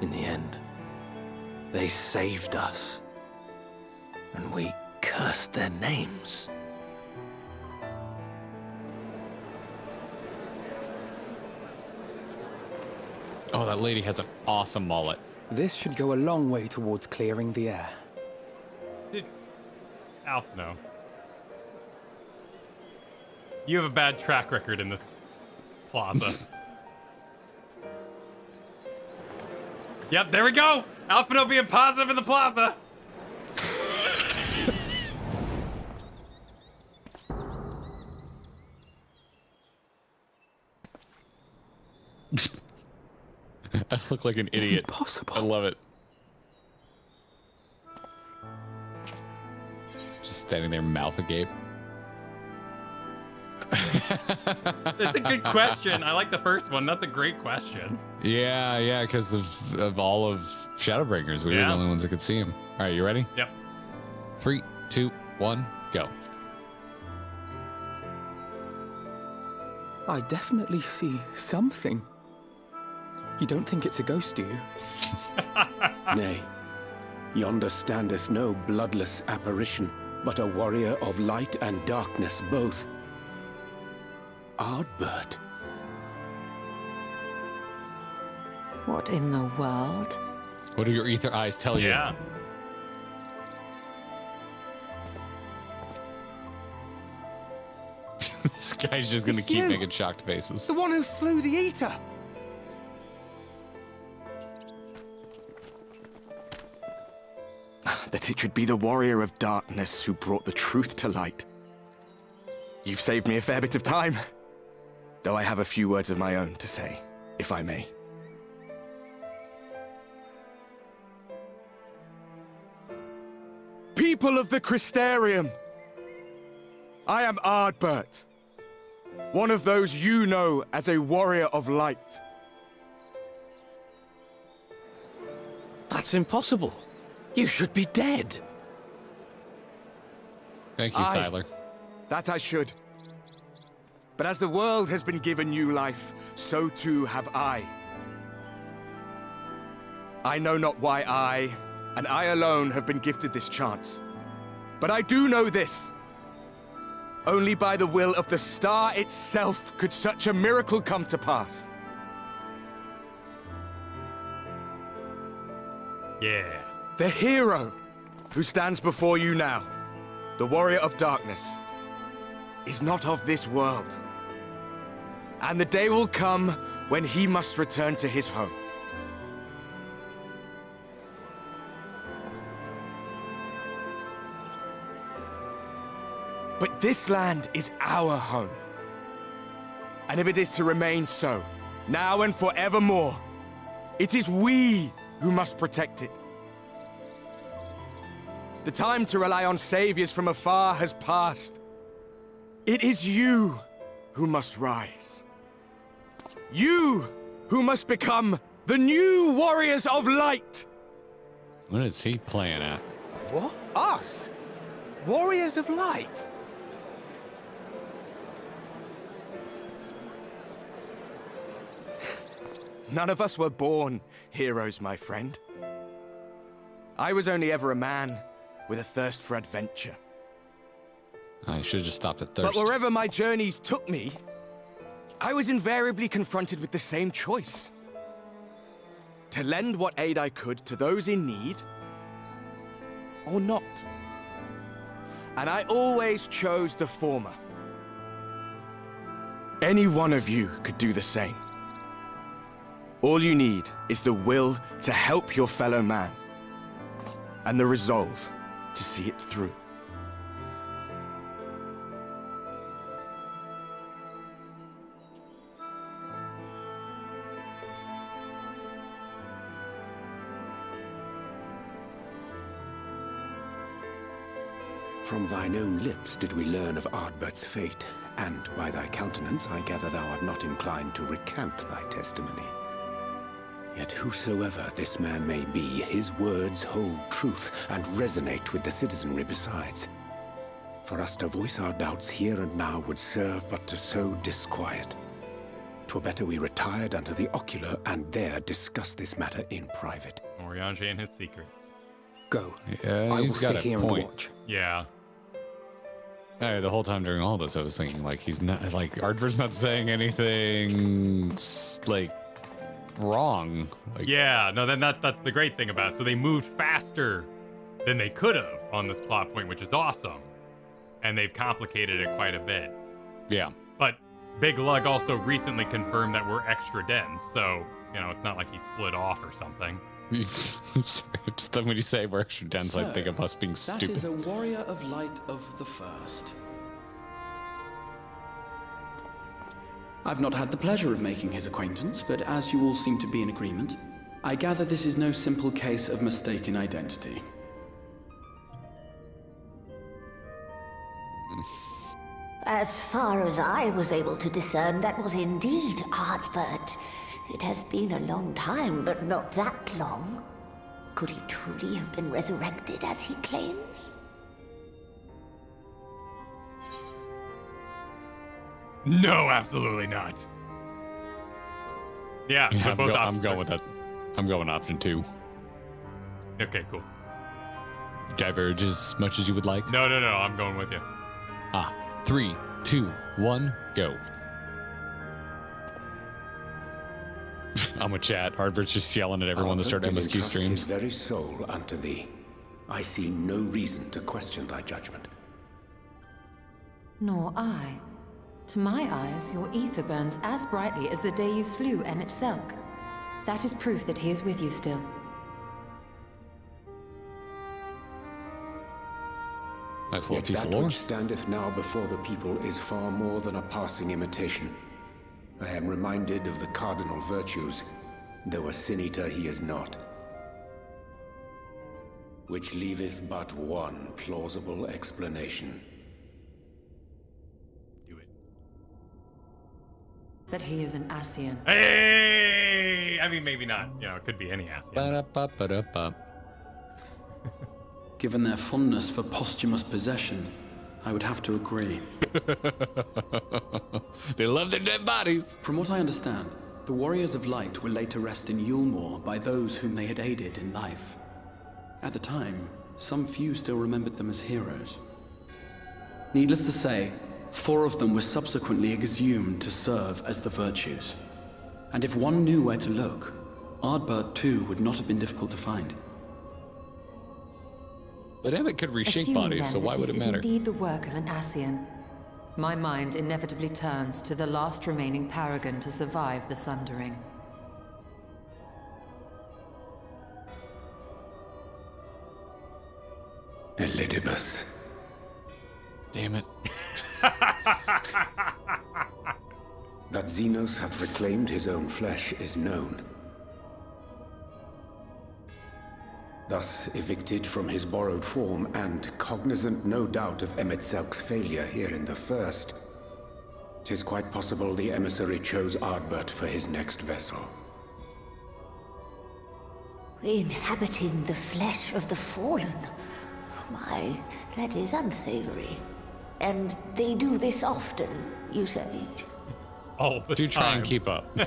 in the end. They saved us. And we cursed their names. Oh, that lady has an awesome mullet. This should go a long way towards clearing the air. Dude, Alf, no. You have a bad track record in this plaza. Yep, there we go! Alphino being positive in the plaza! I look like an idiot. Impossible. I love it. Just standing there, mouth agape. That's a good question. I like the first one. That's a great question. Yeah, because of all of Shadowbringers, we were the only ones that could see him. All right, you ready? Yep. 3, 2, 1, go. I definitely see something. You don't think it's a ghost, do you? Nay, yonder standeth no bloodless apparition, but a warrior of light and darkness both. Ardbert. What in the world? What do your ether eyes tell you? Yeah. This guy's just gonna It's keep you. making shocked faces. The one who slew the Eater! That it should be the Warrior of Darkness who brought the truth to light. You've saved me a fair bit of time, though I have a few words of my own to say, if I may. People of the Crystarium, I am Ardbert, one of those you know as a Warrior of Light. That's impossible. You should be dead. Thank you, Tyler. That I should. But as the world has been given new life, so too have I. I know not why I, and I alone, have been gifted this chance. But I do know this. Only by the will of the star itself could such a miracle come to pass. Yeah. The hero who stands before you now, the Warrior of Darkness, is not of this world. And the day will come when he must return to his home. But this land is our home. And if it is to remain so, now and forevermore, it is we who must protect it. The time to rely on saviors from afar has passed. It is you who must rise. You who must become the new warriors of light. What is he playing at? What? Us? Warriors of Light? None of us were born heroes, my friend. I was only ever a man with a thirst for adventure. I should have just stopped at thirst. But wherever my journeys took me, I was invariably confronted with the same choice. To lend what aid I could to those in need, or not. And I always chose the former. Any one of you could do the same. All you need is the will to help your fellow man, and the resolve to see it through. From thine own lips did we learn of Ardbert's fate, and by thy countenance I gather thou art not inclined to recant thy testimony. Yet whosoever this man may be, his words hold truth and resonate with the citizenry besides. For us to voice our doubts here and now would serve but to sow disquiet. 'Twere better we retired unto the ocular and there discuss this matter in private. Moriange and his secrets. Go. Yeah, I will he's got stay a here and point. watch. Yeah. Hey, the whole time during all this, I was thinking, like, he's not, like, Ardver's not saying anything, like, wrong. Like, Yeah, no, then that's the great thing about it. So they moved faster than they could have on this plot point, which is awesome. And they've complicated it quite a bit. Yeah. But Big Lug also recently confirmed that we're extra dense, so, you know, it's not like he split off or something. Sorry, just when you say we're extra dense, I think of us being That stupid. is a warrior of light of the first. I've not had the pleasure of making his acquaintance, but as you all seem to be in agreement, I gather this is no simple case of mistaken identity. As far as I was able to discern, that was indeed Ardbert. It has been a long time, but not that long. Could he truly have been resurrected as he claims? No, absolutely not. Yeah, Yeah, they're both I'm options. going with that. I'm going option 2. Okay, cool. Diverge as much as you would like. No, I'm going with you. 3, 2, 1, go. I'm with chat. Ardbert's just yelling at everyone to start Ardbert did MSQ entrust streams. his very soul unto thee. I see no reason to question thy judgment. Nor I. To my eyes, your ether burns as brightly as the day you slew Emmett Selk. That is proof that he is with you still. Nice little Yet piece that of lore. which standeth now before the people is far more than a passing imitation. I am reminded of the cardinal virtues, though a sin-eater he is not. Which leaveth but one plausible explanation. That he is an Ascian. Hey! I mean, maybe not. You know, it could be any ass. Ba-da-ba-ba-da-ba. Given their fondness for posthumous possession, I would have to agree. They love their dead bodies. From what I understand, the Warriors of Light were laid to rest in Yulmore by those whom they had aided in life. At the time, some few still remembered them as heroes. Needless to say, 4 of them were subsequently exhumed to serve as the virtues. And if one knew where to look, Ardbert too would not have been difficult to find. But Emmett could reshape Assuming, bodies, then, so why that would it this matter? is indeed the work of an Ascian. My mind inevitably turns to the last remaining paragon to survive the Sundering. Elidibus. Damn it. That Xenos hath reclaimed his own flesh is known. Thus evicted from his borrowed form and cognizant no doubt of Emet-Selk's failure here in the First, 'tis quite possible the emissary chose Ardbert for his next vessel. Inhabiting the flesh of the fallen? My, that is unsavory. And they do this often, you say? All the Do time. try and keep up.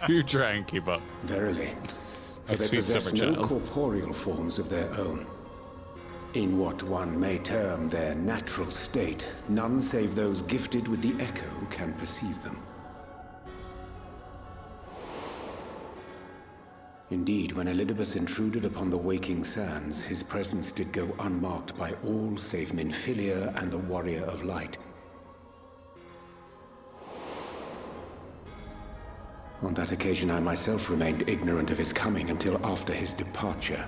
Do try and keep up. Verily. For A they sweet possess summer no child. corporeal forms of their own. In what one may term their natural state, none save those gifted with the echo can perceive them. Indeed, when Elidibus intruded upon the waking sands, his presence did go unmarked by all save Minfilia and the Warrior of Light. On that occasion, I myself remained ignorant of his coming until after his departure.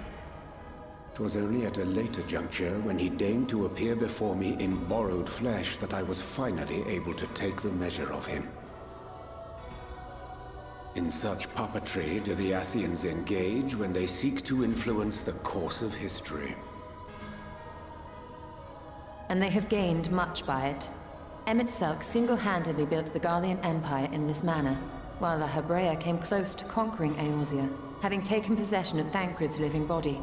It was only at a later juncture, when he deigned to appear before me in borrowed flesh, that I was finally able to take the measure of him. In such puppetry do the Ascians engage when they seek to influence the course of history. And they have gained much by it. Emet-Selk single-handedly built the Garlean Empire in this manner, while the Hebrea came close to conquering Eorzea, having taken possession of Thancred's living body.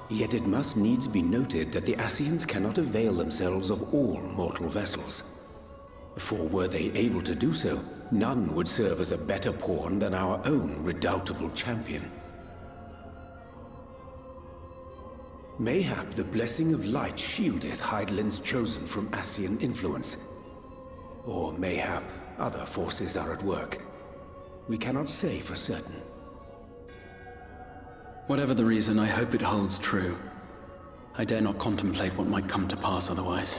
Yet it must needs be noted that the Ascians cannot avail themselves of all mortal vessels. For were they able to do so, none would serve as a better pawn than our own redoubtable champion. Mayhap the blessing of light shieldeth Hydaelyn's chosen from Ascian influence. Or mayhap other forces are at work. We cannot say for certain. Whatever the reason, I hope it holds true. I dare not contemplate what might come to pass otherwise.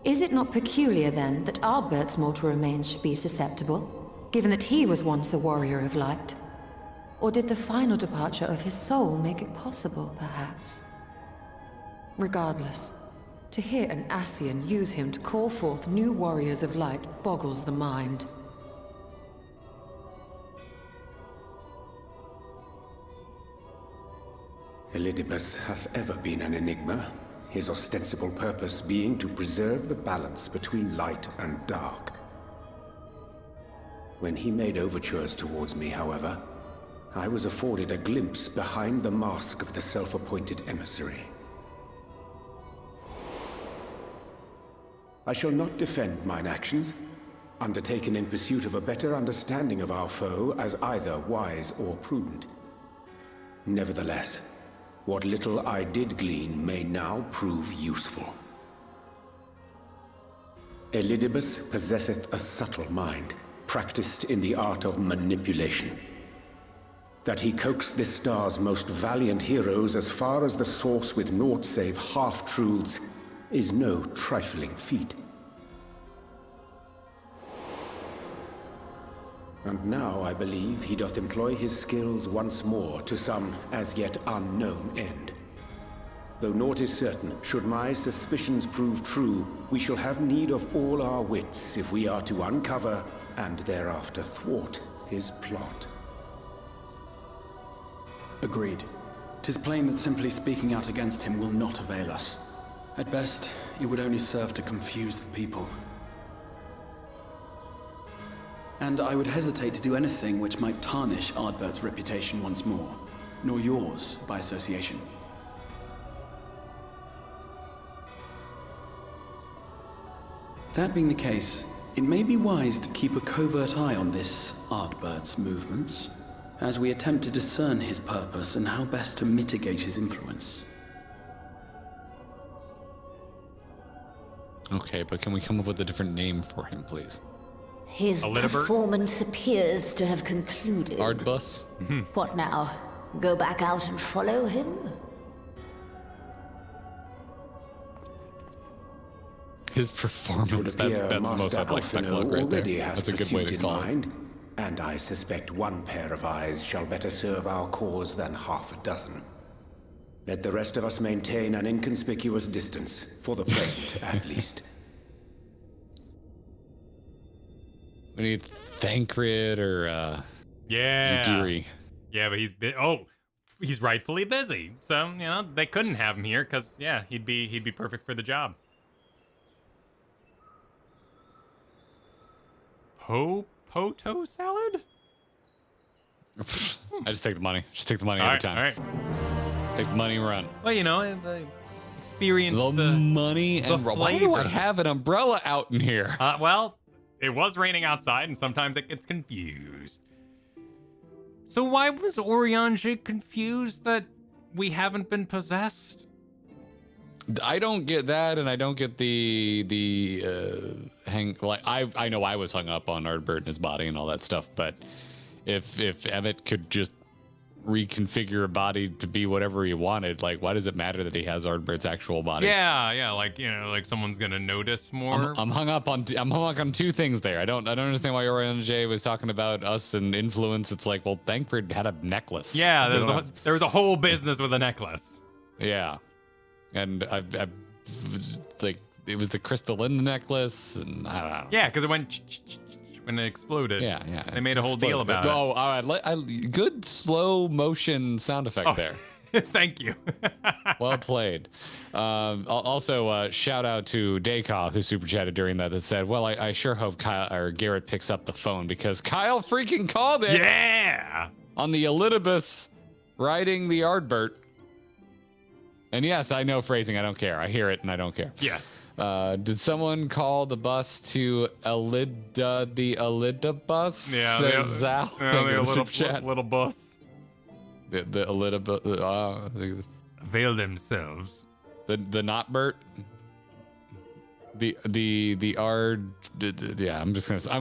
Is it not peculiar, then, that Ardbert's mortal remains should be susceptible, given that he was once a warrior of light? Or did the final departure of his soul make it possible, perhaps? Regardless, to hear an Ascian use him to call forth new warriors of light boggles the mind. Elidibus hath ever been an enigma, his ostensible purpose being to preserve the balance between light and dark. When he made overtures towards me, however, I was afforded a glimpse behind the mask of the self-appointed emissary. I shall not defend mine actions, undertaken in pursuit of a better understanding of our foe, as either wise or prudent. Nevertheless, what little I did glean may now prove useful. Elidibus possesseth a subtle mind, practiced in the art of manipulation. That he coaxed this star's most valiant heroes as far as the source with naught save half-truths is no trifling feat. And now I believe he doth employ his skills once more to some as yet unknown end. Though naught is certain, should my suspicions prove true, we shall have need of all our wits if we are to uncover and thereafter thwart his plot. Agreed. 'Tis plain that simply speaking out against him will not avail us. At best, it would only serve to confuse the people. And I would hesitate to do anything which might tarnish Ardbert's reputation once more, nor yours by association. That being the case, it may be wise to keep a covert eye on this Ardbert's movements, as we attempt to discern his purpose and how best to mitigate his influence. Okay, but can we come up with a different name for him, please? His performance appears to have concluded. Ardbus? What now? Go back out and follow him? His performance, that's the most I'd like to look right there. That's a good way to call it. And I suspect one pair of eyes shall better serve our cause than half a dozen. Let the rest of us maintain an inconspicuous distance, for the present at least. We need Thancred or Yeah. Yugiri. Yeah, but he's rightfully busy. So, they couldn't have him here because, yeah, he'd be perfect for the job. Poto salad? I just take the money. Just take the money every time. All right. Take money and run. Well, experience the money and why do I have an umbrella out in here? Well, it was raining outside, and sometimes it gets confused. So why was Urianger confused that we haven't been possessed? I don't get that, and I don't get I know I was hung up on Ardbert and his body and all that stuff, but if Emmett could just reconfigure a body to be whatever he wanted, like, why does it matter that he has Ardbert's actual body? Yeah, like someone's gonna notice more. I'm hung up on two things there. I don't understand why Urianger was talking about us and influence. It's like, well, Thancred had a necklace. Yeah, there was a whole business with a necklace. Yeah, and I like, it was the crystal in the necklace, and I don't know. Yeah, because it went when it exploded. Yeah. They made a whole deal about it. Oh, all right. Good slow motion sound effect there. Thank you. Well played. Also, shout out to Daykoth, who super chatted during that said, well, I sure hope Garrett picks up the phone because Kyle freaking called it. Yeah. On the Elidibus riding the Ardbert. And yes, I know phrasing. I don't care. I hear it and I don't care. Yes. Did someone call the bus to the Elida bus? Yeah, Says Zal. Little bus. The Elida bus. Avail themselves. The not Bert. The Ard. Yeah, I'm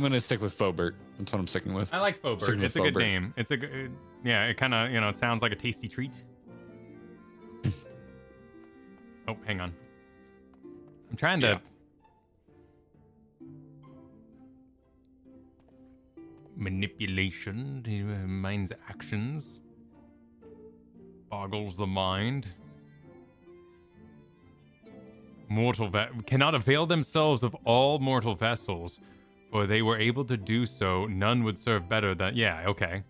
gonna stick with Fobert. That's what I'm sticking with. I like Fobert. It's a good name. It's a good. Yeah, it kind of it sounds like a tasty treat. Oh, hang on. I'm trying to manipulation, mind's actions, boggles the mind. Cannot avail themselves of all mortal vessels, for they were able to do so. None would serve better than. Yeah, okay.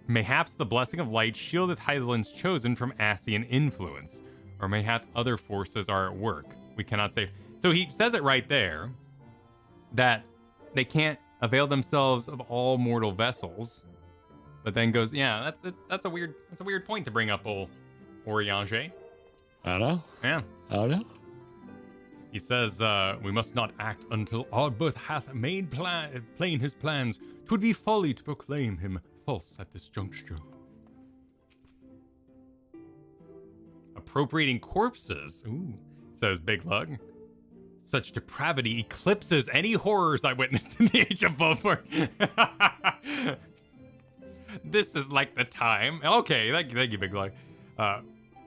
Mayhaps the blessing of light shieldeth Hydaelyn's chosen from Ascian influence. Or mayhap other forces are at work. We cannot say. So he says it right there, that they can't avail themselves of all mortal vessels, but then goes, yeah, that's a weird point to bring up, old Urianger. I don't know. Yeah. I don't know. He says, we must not act until Ardbert hath made plain his plans. 'Twould be folly to proclaim him false at this juncture. Appropriating corpses, says Big Lug. Such depravity eclipses any horrors I witnessed in the Age of Bulwark. This is like the time. Okay, thank you, Big Lug.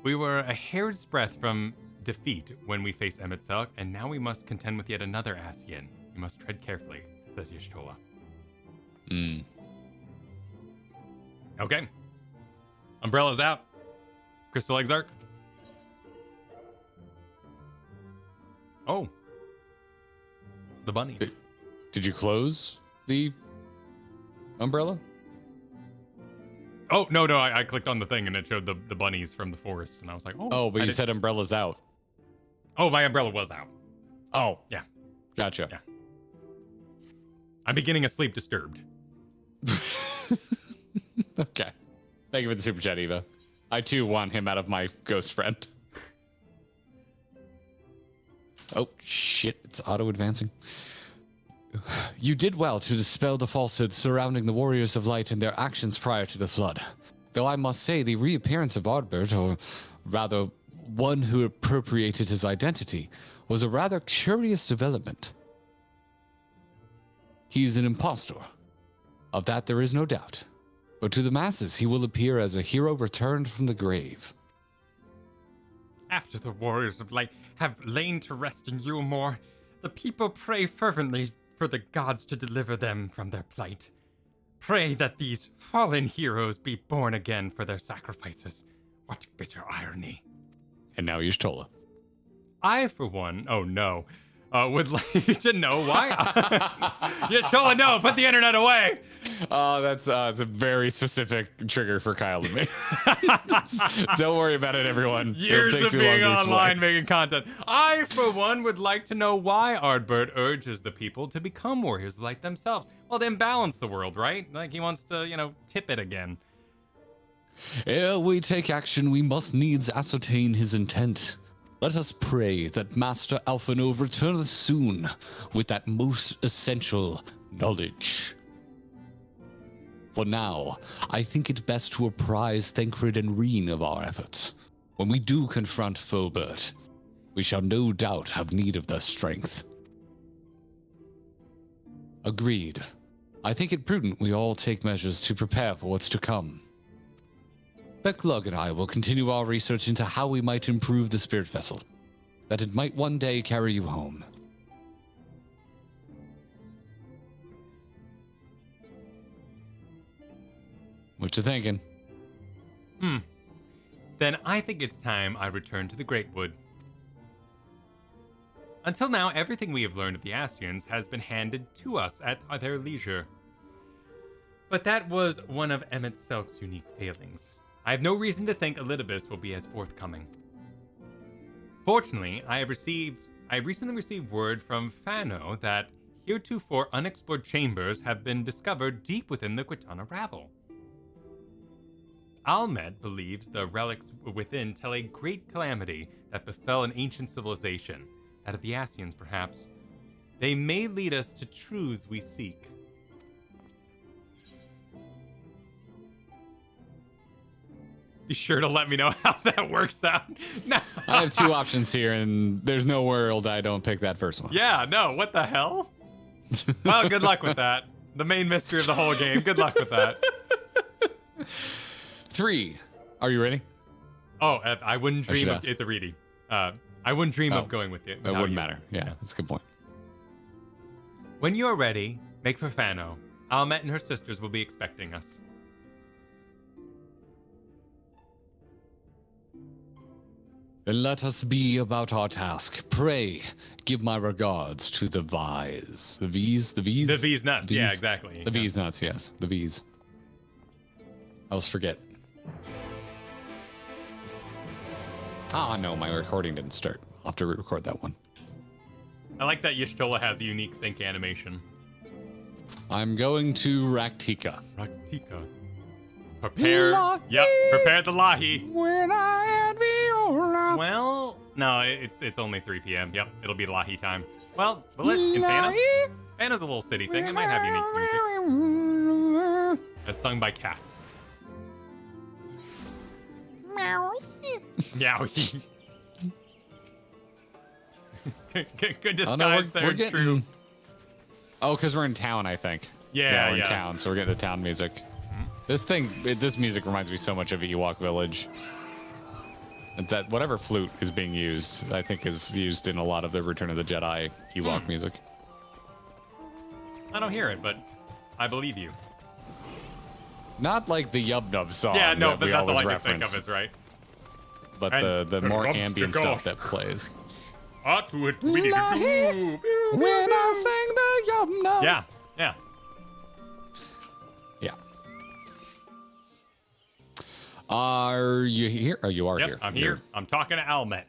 We were a hair's breadth from defeat when we faced Emet-Selch, and now we must contend with yet another Ascian. We must tread carefully, says Y'shtola. Okay. Umbrella's out. Crystal Exarch. Oh. The bunny. Did you close the umbrella? Oh, no, I clicked on the thing and it showed the bunnies from the forest, and I was like, oh. Oh, but you said umbrella's out. Oh, my umbrella was out. Oh. Yeah. Gotcha. Yeah. I'm beginning a sleep disturbed. Okay. Thank you for the super chat, Eva. I too want him out of my ghost friend. Oh, shit. It's auto-advancing. You did well to dispel the falsehoods surrounding the Warriors of Light and their actions prior to the Flood. Though I must say the reappearance of Ardbert, or rather one who appropriated his identity, was a rather curious development. He is an impostor. Of that there is no doubt. But to the masses he will appear as a hero returned from the grave. After the Warriors of Light have lain to rest in Yulmore, the people pray fervently for the gods to deliver them from their plight. Pray that these fallen heroes be born again for their sacrifices. What bitter irony. And now Y'shtola. I, for one, oh no, would like to know why. Just told no, put the internet away. Oh, that's it's a very specific trigger for Kyle and me. Don't worry about it, everyone. Years It'll take of too long being to explain. online making content. I, for one, would like to know why Ardbert urges the people to become warriors like themselves. Well, to imbalance the world, right? Like he wants to, tip it again. Ere we take action, we must needs ascertain his intent. Let us pray that Master Alphino returneth soon with that most essential knowledge. For now, I think it best to apprise Thancred and Reen of our efforts. When we do confront Fobert, we shall no doubt have need of their strength. Agreed. I think it prudent we all take measures to prepare for what's to come. Becklug and I will continue our research into how we might improve the spirit vessel, that it might one day carry you home. What you thinking? Then I think it's time I return to the Greatwood. Until now, everything we have learned of the Ascians has been handed to us at their leisure. But that was one of Emmett Selk's unique failings. I have no reason to think Elidibus will be as forthcoming. Fortunately, I recently received word from Fano that heretofore unexplored chambers have been discovered deep within the Quitana Ravel. Almed believes the relics within tell a great calamity that befell an ancient civilization, that of the Ascians perhaps. They may lead us to truths we seek. Be sure to let me know how that works out. No. I have two options here, and there's no world I don't pick that first one. Yeah, no, what the hell? Well, good luck with that. The main mystery of the whole game. Good luck with that. 3. Are you ready? Oh, I wouldn't dream of... It's a reading. I wouldn't dream of going with it. It wouldn't matter. Yeah, that's a good point. When you are ready, make for Fano. Almet and her sisters will be expecting us. Then let us be about our task. Pray, give my regards to the V's. The V's? The V's? The V's nuts. V's? Yeah, exactly. The V's nuts, yes. The V's. I always forget. Ah, no, my recording didn't start. I'll have to re-record that one. I like that Y'shtola has a unique think animation. I'm going to Raktika. Raktika. Prepare. Yep, prepare the Lahi. When I had Viola. Well, no, it's only 3 p.m. Yep, it'll be Lahi time. Well, will it in Fana? Fana's a little city thing. It might have unique music. It's sung by cats. Meowie. Good disguise we're getting... True. Oh, because we're in town, I think. Yeah, we're in town, so we're getting the town music. This music reminds me so much of Ewok Village. And that whatever flute is being used, I think is used in a lot of the Return of the Jedi Ewok music. I don't hear it, but I believe you. Not like the Yub Nub song. Yeah, no, that but we that's all I always can think reference, of is right. But the more ambient stuff that plays. When I sang the Yub Nub. Yeah, yeah. Yeah. Are you here? Oh, you are Yep, here. I'm here. I'm talking to Almet.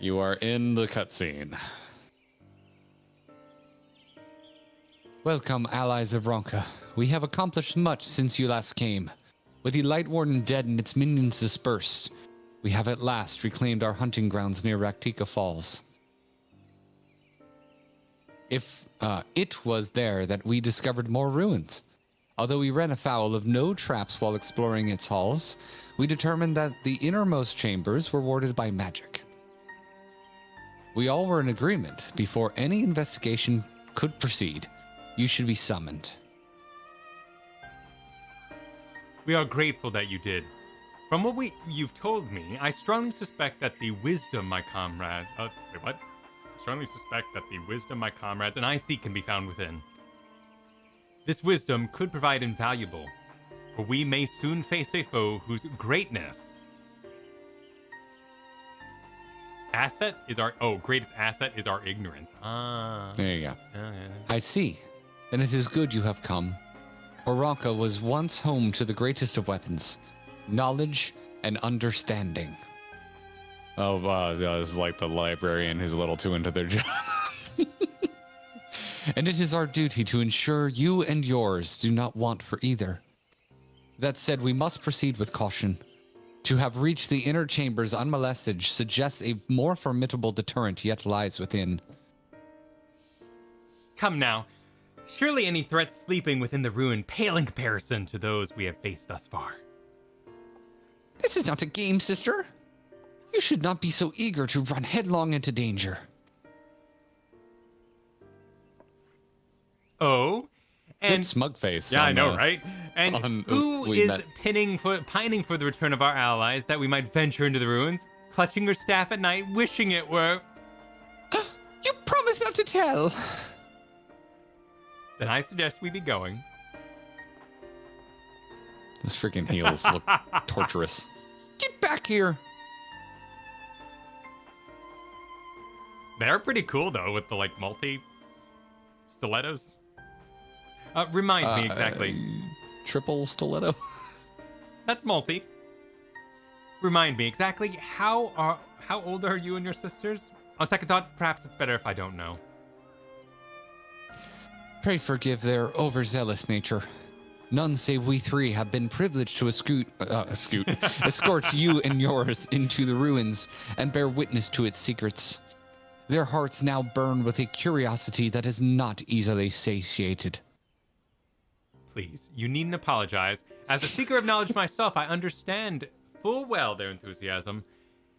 You are in the cutscene. Welcome, allies of Ronka. We have accomplished much since you last came. With the Light Warden dead and its minions dispersed, we have at last reclaimed our hunting grounds near Raktika Falls. It was there that we discovered more ruins. Although we ran afoul of no traps while exploring its halls, we determined that the innermost chambers were warded by magic. We all were in agreement before any investigation could proceed. You should be summoned. We are grateful that you did. From what you've told me, I strongly suspect that the wisdom my comrade... wait, what? I strongly suspect that the wisdom my comrades and I seek can be found within. This wisdom could provide invaluable, for we may soon face a foe whose greatness asset is our greatest asset is our ignorance. Ah. There you go. Okay. I see. And it is good you have come. Oranka was once home to the greatest of weapons, knowledge and understanding. Oh, this is like the librarian who's a little too into their job. And it is our duty to ensure you and yours do not want for either. That said, we must proceed with caution. To have reached the inner chambers unmolested suggests a more formidable deterrent yet lies within. Come now. Surely any threats sleeping within the ruin pale in comparison to those we have faced thus far. This is not a game, sister. You should not be so eager to run headlong into danger. Oh? And good smug face. Yeah, I know, right? And who is pining for the return of our allies that we might venture into the ruins, clutching her staff at night, wishing it were... You promised not to tell. Then I suggest we be going. Those freaking heels look torturous. Get back here. They're pretty cool, though, with the, like, multi-stilettos. Remind me exactly. Triple stiletto? That's multi. Remind me exactly, how old are you and your sisters? On second thought, perhaps it's better if I don't know. Pray forgive their overzealous nature. None save we three have been privileged to escort you and yours into the ruins and bear witness to its secrets. Their hearts now burn with a curiosity that is not easily satiated. Please, you needn't apologize. As a seeker of knowledge myself, I understand full well their enthusiasm.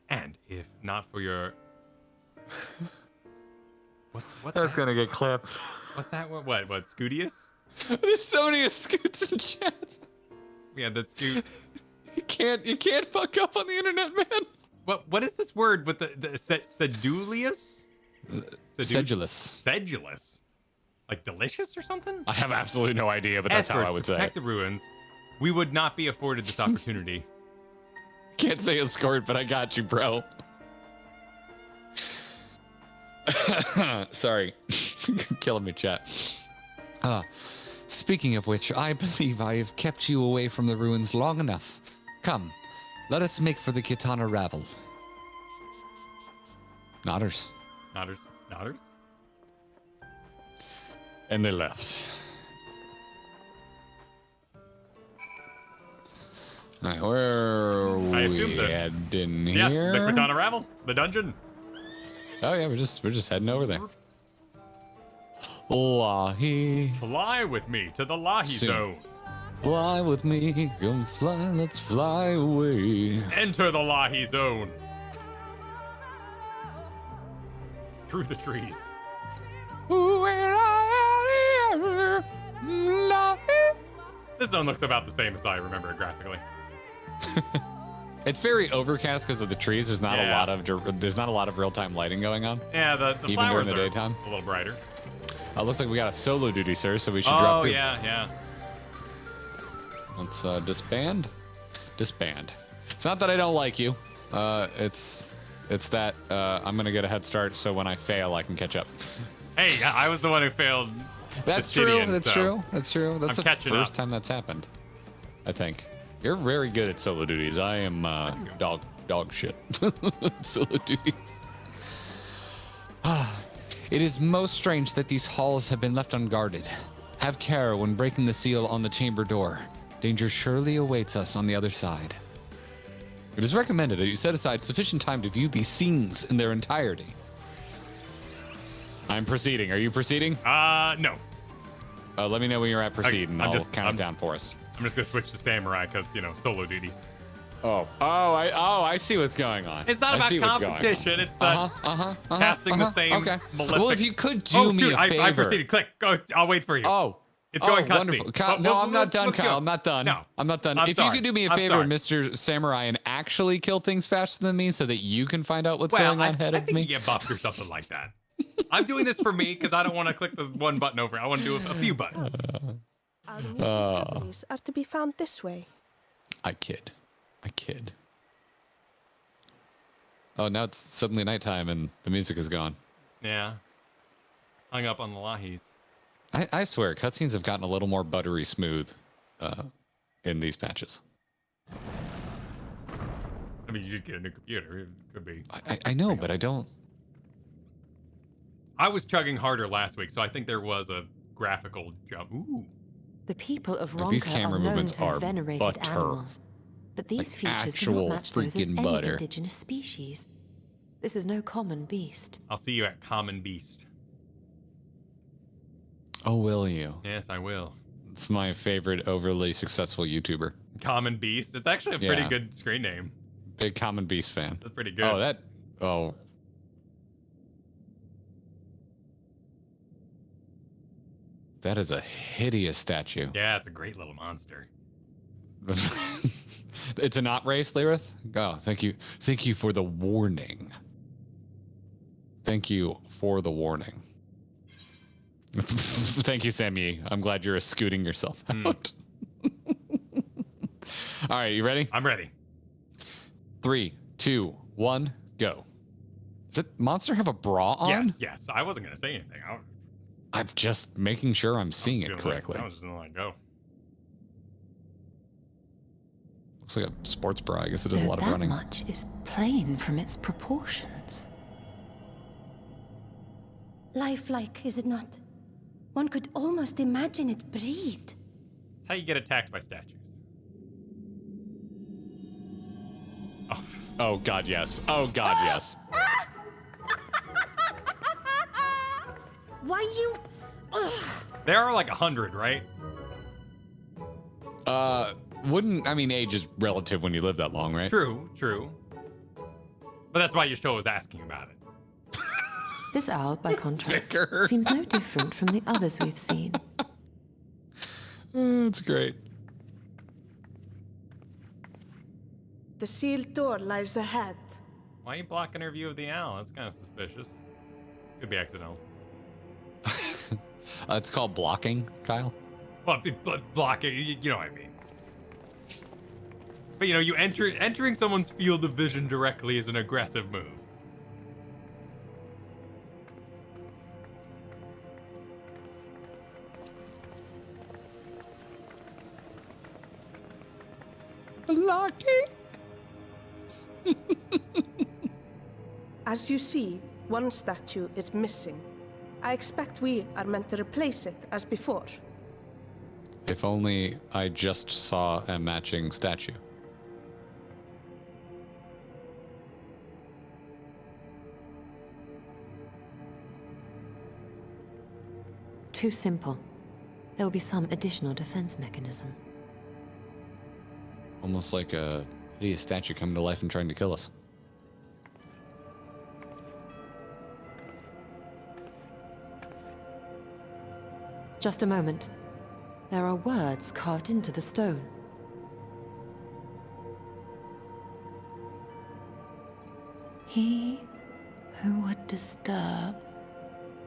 And if not for your... What's That's gonna get clipped. What's that? What, Scoodius? There's so many scoots in chat. Yeah, that's Scoot. You can't fuck up on the internet, man. What is this word with the sedulious? Sedulous. Sedulous. Like delicious or something? I have absolutely no idea, but that's how I would say it. Protect the ruins. We would not be afforded this opportunity. Can't say escort, but I got you, bro. Sorry. Killing me, chat. Speaking of which, I believe I have kept you away from the ruins long enough. Come, let us make for the Kitana Ravel. Nodders. And they left. All right, where are we heading here? Yeah, the Kitana Ravel, the dungeon. Oh yeah, we're just heading over there. Lahi. Fly with me to the Lahi zone. Fly with me, come fly, let's fly away. Enter the Lahi zone. Through the trees. This zone looks about the same as I remember it graphically. It's very overcast because of the trees. There's not a lot of real-time lighting going on. Yeah, the even flowers during the daytime. A little brighter. Looks like we got a solo duty, sir. So we should drop. Oh yeah. Let's disband. Disband. It's not that I don't like you. It's that I'm gonna get a head start, so when I fail, I can catch up. Hey, I was the one who failed. That's true. That's true. That's the first time that's happened. I think you're very good at solo duties. I am dog shit. Solo duties. It is most strange that these halls have been left unguarded. Have care when breaking the seal on the chamber door. Danger surely awaits us on the other side. It is recommended that you set aside sufficient time to view these scenes in their entirety. I'm proceeding. Are you proceeding? No. Let me know when you're at proceed, and I'll count it down for us. I'm just gonna switch to samurai because solo duties. I see what's going on. It's not about competition. It's casting the same. Okay. Malefic... Well, if you could do me a favor. I proceeded. Click. Go. I'll wait for you. It's going wonderful. cutscene. I'm not done, Kyle. I'm not done. No, I'm not done. If you could do me a favor, Mr. Samurai, and actually kill things faster than me so that you can find out what's going on ahead of me. I think you get buffed or something like that. I'm doing this for me because I don't want to click this one button over. I want to do a few buttons. Our new discoveries are to be found this way. I kid. Oh, now it's suddenly nighttime and the music is gone. Yeah. Hung up on the lahis. I swear, cutscenes have gotten a little more buttery smooth in these patches. I mean, you did get a new computer. It could be. I know, but I don't. I was chugging harder last week, so I think there was a graphical jump. Ooh. The people of Like, these Ronka camera are known movements to have are venerated butter. animals, but these Like features do actual not match those of freaking any butter. indigenous species. This is no common beast. I'll see you at Common Beast. Oh, will you? Yes, I will. It's my favorite overly successful YouTuber. Common Beast. It's actually a pretty Yeah. good screen name. Big Common Beast fan. That's pretty good. Oh, that. Oh. That is a hideous statue. Yeah, it's a great little monster. It's a not race, Lyrith? Oh, thank you. Thank you for the warning. Thank you for the warning. Thank you, Sammy. I'm glad you're scooting yourself out. All right, you ready? I'm ready. 3, 2, 1, go. Does it monster have a bra on? Yes. I wasn't gonna say anything. I'm just making sure I'm seeing it correctly. I was just gonna let it go. Looks like a sports bra. I guess it does a Though lot of that running. much is plain from its proportions. Lifelike, is it not? One could almost imagine it breathed. It's how you get attacked by statues. Oh God, yes. Oh God, yes. Why you? Ugh. There are like 100, right? Wouldn't, I mean, age is relative when you live that long, right? True. But that's why your show was asking about it. This owl, by contrast, seems no different from the others we've seen. That's great. The sealed door lies ahead. Why are you blocking her view of the owl? That's kind of suspicious. Could be accidental. It's called blocking, Kyle. Well, blocking, you know what I mean. But you know, entering someone's field of vision directly is an aggressive move. Blocking? As you see, one statue is missing. I expect we are meant to replace it as before. If only I just saw a matching statue. Too simple. There will be some additional defense mechanism. Almost like a hideous statue coming to life and trying to kill us. Just a moment. There are words carved into the stone. He who would disturb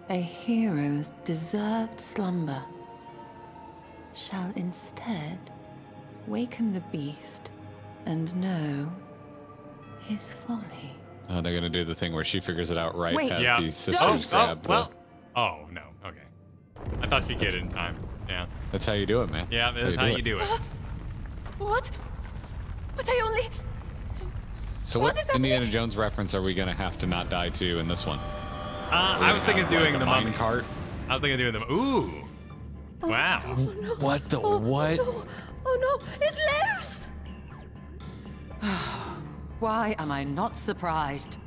a hero's deserved slumber shall instead waken the beast and know his folly. Oh, they're gonna do the thing where she figures it out right Wait, as yeah. these sisters grab Oh, no. Okay. I thought she'd get it in time. Yeah. That's how you do it, man. Yeah, that's how you do it. What? But I only... So what Indiana Jones reference are we gonna have to not die to in this one? I was thinking of doing the mine mummy cart. I was thinking of doing them. Ooh. Wow. What the what? Oh no, it lives! Why am I not surprised?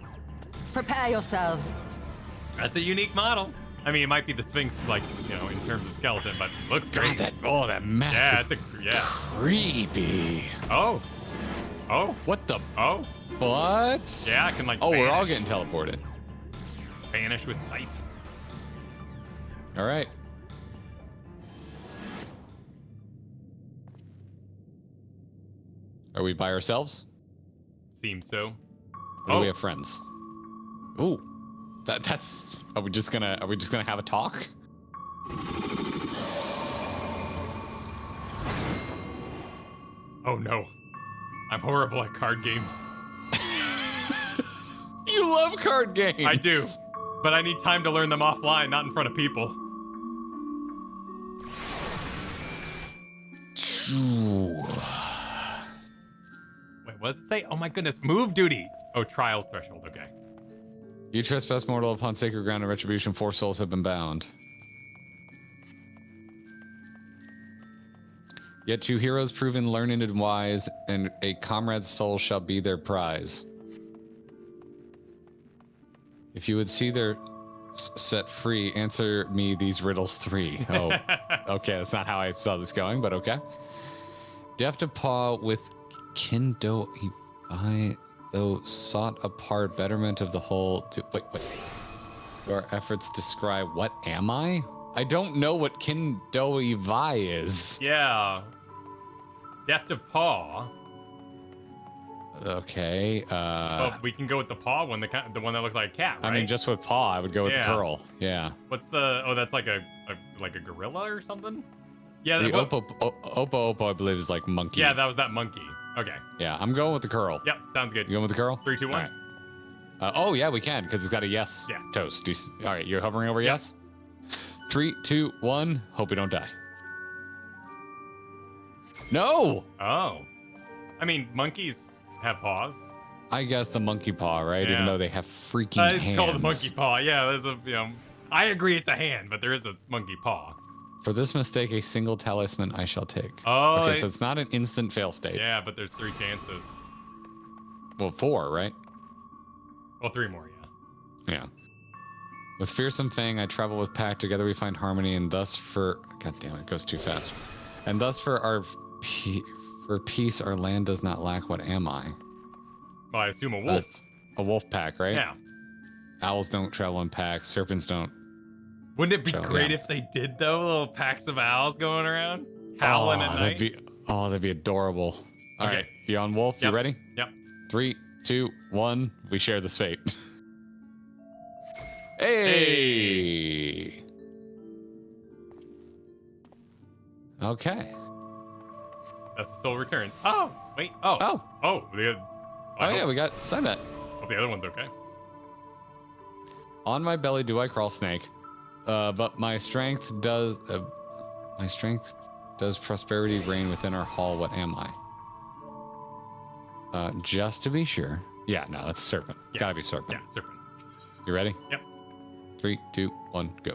Prepare yourselves. That's a unique model. I mean, it might be the Sphinx, like, you know, in terms of skeleton, but it looks great. That mask Yeah, is it's creepy. Oh. What the? Oh. What? Yeah, I can, like, Oh, we're all vanish. getting teleported. Vanish with sight. All right. Are we by ourselves? Seems so. Or do we have friends? Ooh. That's are we just gonna have a talk? Oh no. I'm horrible at card games. You love card games. I do, but I need time to learn them offline, not in front of people. Wait, what does it say? Oh my goodness, move duty. Oh, trials threshold, okay. You trespass mortal upon sacred ground of retribution. 4 souls have been bound. Yet 2 heroes proven learned and wise, and a comrade's soul shall be their prize. If you would see their set free, answer me these riddles 3. Oh, okay, that's not how I saw this going, but okay. Deft to paw with Kindo Ibai, though sought apart betterment of the whole. To wait. Your efforts describe what am I? I don't know what Kindo Ibai is. Yeah. Deft of paw. Okay. Well, we can go with the paw one, the one that looks like a cat, right? I mean, just with paw, I would go with the Coeurl. Yeah. What's the? Oh, that's like a gorilla or something. Yeah. The Oppo, I believe, is like monkey. Yeah, that was that monkey. Okay. Yeah, I'm going with the Coeurl. Yep, sounds good. You going with the Coeurl? 3, 2, 1. All right. Oh yeah, we can because it's got a yes toast. All right, you're hovering over yes. 3, 2, 1. Hope we don't die. No. Oh. I mean, monkeys have paws. I guess the monkey paw, right? Yeah. Even though they have freaking It's hands. called a monkey paw. Yeah, there's a. I agree it's a hand, but there is a monkey paw. For this mistake, a single talisman I shall take. Oh. Okay, so it's not an instant fail state. Yeah, but there's 3 chances. Well, 4, right? Well, 3 more, yeah. Yeah. With fearsome fang, I travel with pack. Together we find harmony, and thus for... God damn it goes too fast. And thus for peace, our land does not lack. What am I? Well, I assume a wolf. A wolf pack, right? Yeah. Owls don't travel in packs. Serpents don't. Wouldn't it be great if they did, though? Little packs of owls going around? Howling at night? That'd be adorable. All Okay. right, you on wolf? Yep. You ready? Yep. 3, 2, 1. We share this fate. Hey! Okay. That's the soul returns. Oh, wait. Oh. Oh. Oh. Yeah, we got Sybet. Hope the other one's okay. On my belly do I crawl, snake. But my strength does prosperity reign within our hall. What am I? Just to be sure. Yeah, no, that's serpent. Yeah. Gotta be serpent. Yeah, serpent. You ready? Yep. 3, 2, 1, go.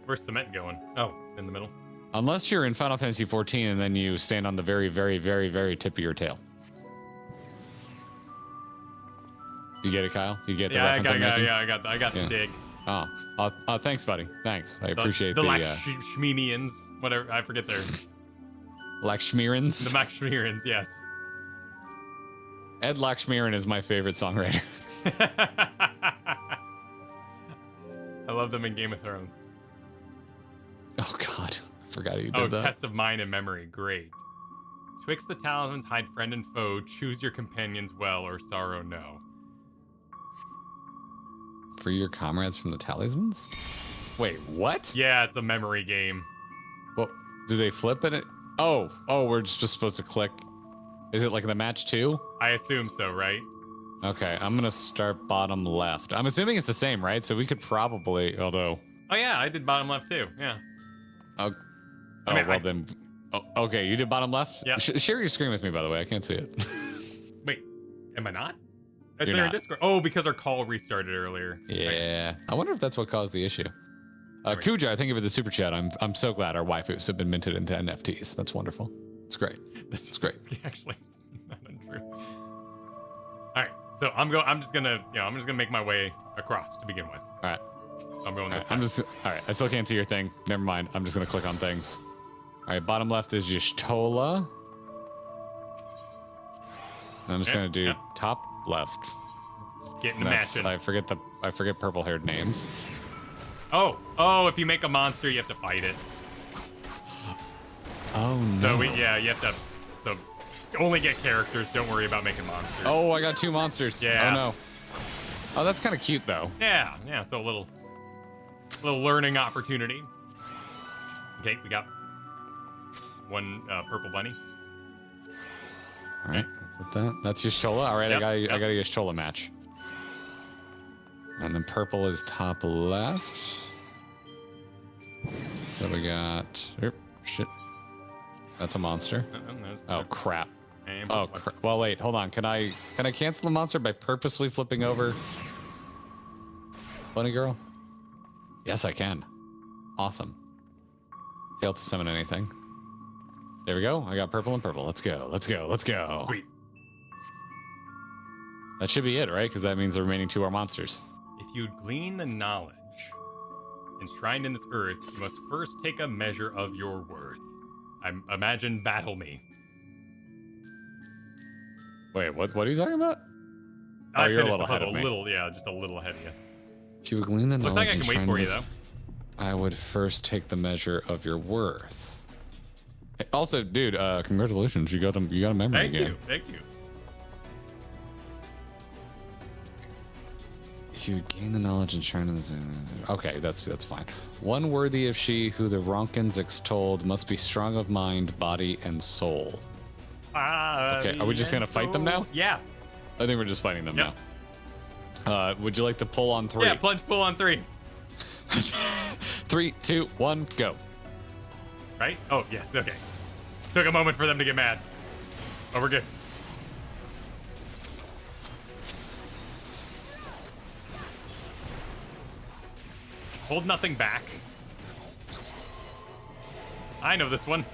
Where's cement going? Oh, in the middle. Unless you're in Final Fantasy 14 and then you stand on the very, very, very, very tip of your tail. You get it, Kyle? You get the reference I'm making? I got the dig. Oh, thanks, buddy. Thanks. I appreciate the the Lakshminians, whatever. I forget their Lakshmirans. The Lakshmirans, yes. Ed Lakshmiran is my favorite songwriter. I love them in Game of Thrones. Oh God, I forgot you did that. Test of mind and memory, great. Twixt the talismans, hide friend and foe. Choose your companions well, or sorrow no. Free your comrades from the talismans? Wait, what? Yeah, it's a memory game. Well, do they flip it? Oh, we're just supposed to click. Is it like the match 2? I assume so, right? Okay, I'm gonna start bottom left. I'm assuming it's the same, right? So we could probably, although. Oh yeah, I did bottom left too. Yeah. Then. Oh, okay, you did bottom left. Yeah. Share your screen with me, by the way. I can't see it. Wait, am I not? It's You're there not. in Discord. Oh, because our call restarted earlier. Yeah. I wonder if that's what caused the issue. Kuja, I think of it the super chat. I'm so glad our waifus have been minted into NFTs. That's wonderful. It's great. It's great. Actually, not untrue. All right, so I'm just gonna make my way across to begin with. All right. I'm going this All time. right. I still can't see your thing. Never mind. I'm just gonna click on things. All right. Bottom left is Y'shtola. I'm just gonna do top left. Just getting the matching. I forget purple-haired names. Oh! If you make a monster, you have to fight it. Oh no. So you have to. So only get characters. Don't worry about making monsters. Oh, I got 2 monsters. Yeah. Oh no. Oh, that's kind of cute though. Yeah. So a little learning opportunity. Okay, we got 1 purple bunny. All right. With that, that's Y'shtola. All right, Yep, I got a Y'shtola match. And then purple is top left. So we got. Shit. That's a monster. Oh crap. Oh crap. Well, wait. Hold on. Can I cancel the monster by purposely flipping over Bunny Girl? Yes, I can. Awesome. Failed to summon anything. There we go. I got purple and purple. Let's go. Let's go. Let's go. Sweet. That should be it, right? Because that means the remaining 2 are monsters. If you glean the knowledge enshrined in this earth, you must first take a measure of your worth. Imagine battle me. Wait, what are you talking about? I you're a finished little the ahead puzzle, of me. just a little ahead of you. If you would glean the Looks knowledge like I can wait enshrined for in you, this- though. I would first take the measure of your worth. Hey, also, dude, congratulations. You got a memory game. Thank you. If you gain the knowledge enshrined in this... Okay, that's fine. One worthy of she who the Ronkins extolled must be strong of mind, body, and soul. Okay, are we just gonna fight them now? Yeah. I think we're just fighting them now. Would you like to pull on 3? Yeah, plunge pull on 3. 3, 2, 1, go. Right? Oh, yes, okay. Took a moment for them to get mad. Oh, we're good. Hold nothing back. I know this one.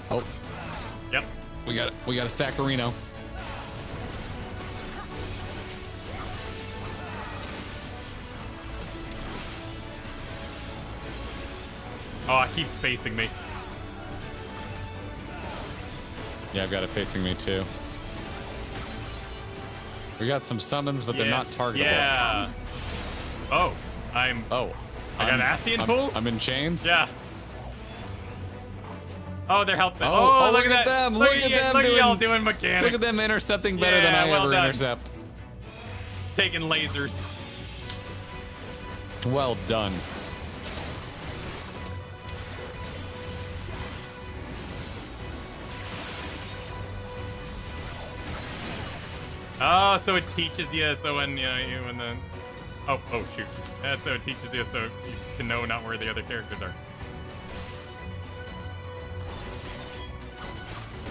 Oh. Yep. We got a stack of Reno. Oh, it keeps facing me. Yeah, I've got it facing me too. We got some summons, but they're not targetable. Yeah. Oh, I got Ascian pull? I'm in chains? Yeah. Oh, they're helping. Oh, look at them. Look Look at them. Look at y'all doing mechanics. Look at them intercepting better than I well ever done. intercept. Taking lasers. Well done. Oh, so it teaches you, so when, when the... Oh, shoot. So it teaches you so you can know not where the other characters are.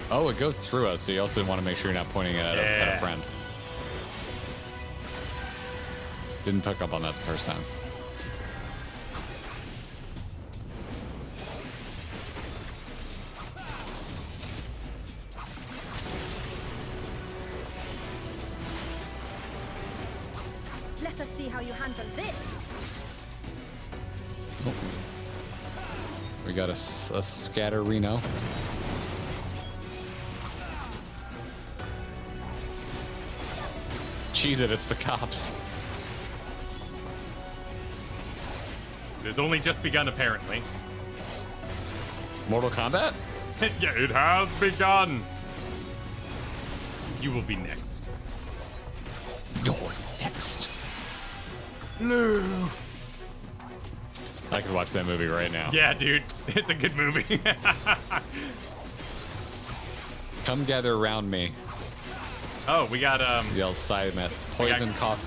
Oh, it goes through us, so you also want to make sure you're not pointing it at a friend. Didn't pick up on that the first time. Let us see how you handle this. We got a scatter Reno. Cheese it, it's the cops. It has only just begun, apparently. Mortal Kombat? Yeah, it has begun. You will be next. You're next. No. I could watch that movie right now. Yeah, dude. It's a good movie. Come gather around me. Oh, we got Yell side net. Poison, cough.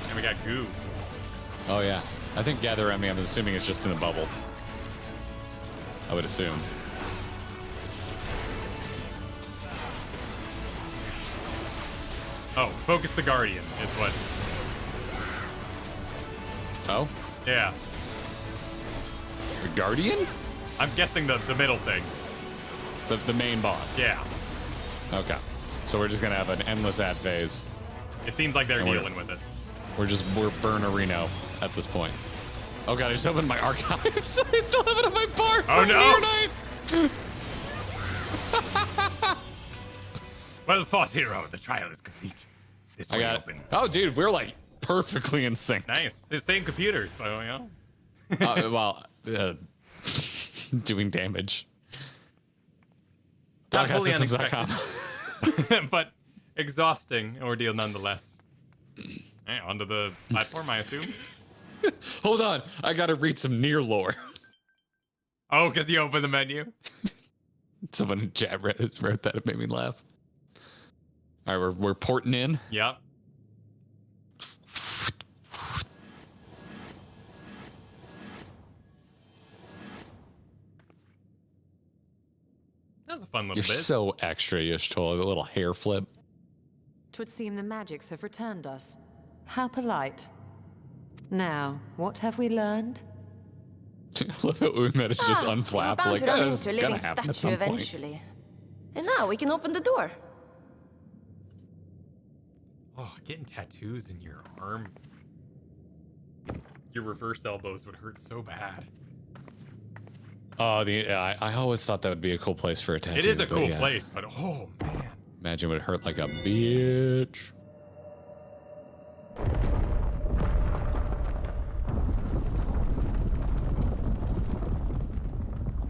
And we got goo. Oh yeah. I think gather around me, I'm assuming it's just in the bubble. I would assume. Oh, focus the Guardian is what. Oh? Yeah. The Guardian? I'm guessing the middle thing. The main boss. Yeah. Okay. So we're just gonna have an endless ad phase. It seems like they're And dealing with it. We're Burnerino at this point. Oh god, I just opened my archives. I still have it on my bar. Oh no! Well fought, hero. The trial is complete. This way open. Oh dude, we're like perfectly in sync. Nice. The same computer, so you know. Doing damage. Not wholly DogHouseSystems.com. unexpected, but exhausting ordeal nonetheless. Hey, onto the platform, I assume. Hold on, I gotta read some near lore. Oh, because you opened the menu. Someone in chat wrote that. It made me laugh. All right, we're porting in. Yep. That's a fun little You're bit. so extra, Yishtol. A little hair flip. 'Twould seem the magics have returned us. How polite. Now, what have we learned? I love how Umet is just We're unflapped. bound Like, to run oh, it's into a gonna living happen at statue some point. eventually. And now we can open the door. Oh, getting tattoos in your arm. Your reverse elbows would hurt so bad. Oh, I always thought that would be a cool place for a tattoo. It is a but cool yeah. place, but oh man. Imagine it would hurt like a bitch.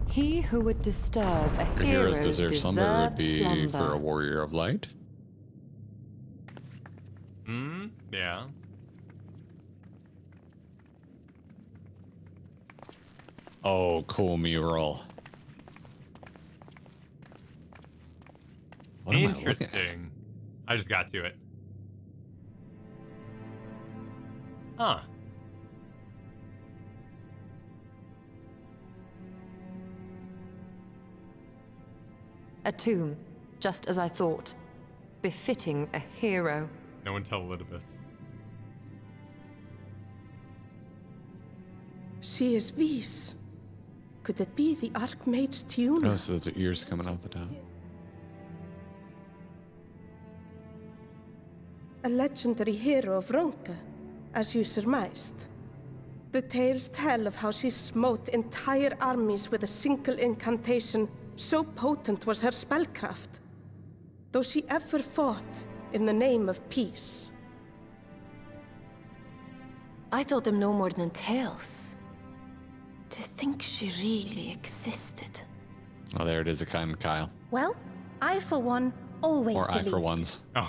He who would disturb a Your hero's heroes deserve slumber would be slumber. for a warrior of light. Yeah. Oh, cool mural. What am I looking at? Interesting. I just got to it. Huh. A tomb, just as I thought. Befitting a hero. No one tell Elidibus. She is Vis. Could it be the Archmage's tune? Oh, so those are ears coming out the top. A legendary hero of Ronka, as you surmised. The tales tell of how she smote entire armies with a single incantation, so potent was her spellcraft. Though she ever fought in the name of peace. I thought them no more than tales. To think she really existed. Oh, there it is, a kind Kyle. Well, I for one always Or I believed. for ones. Oh,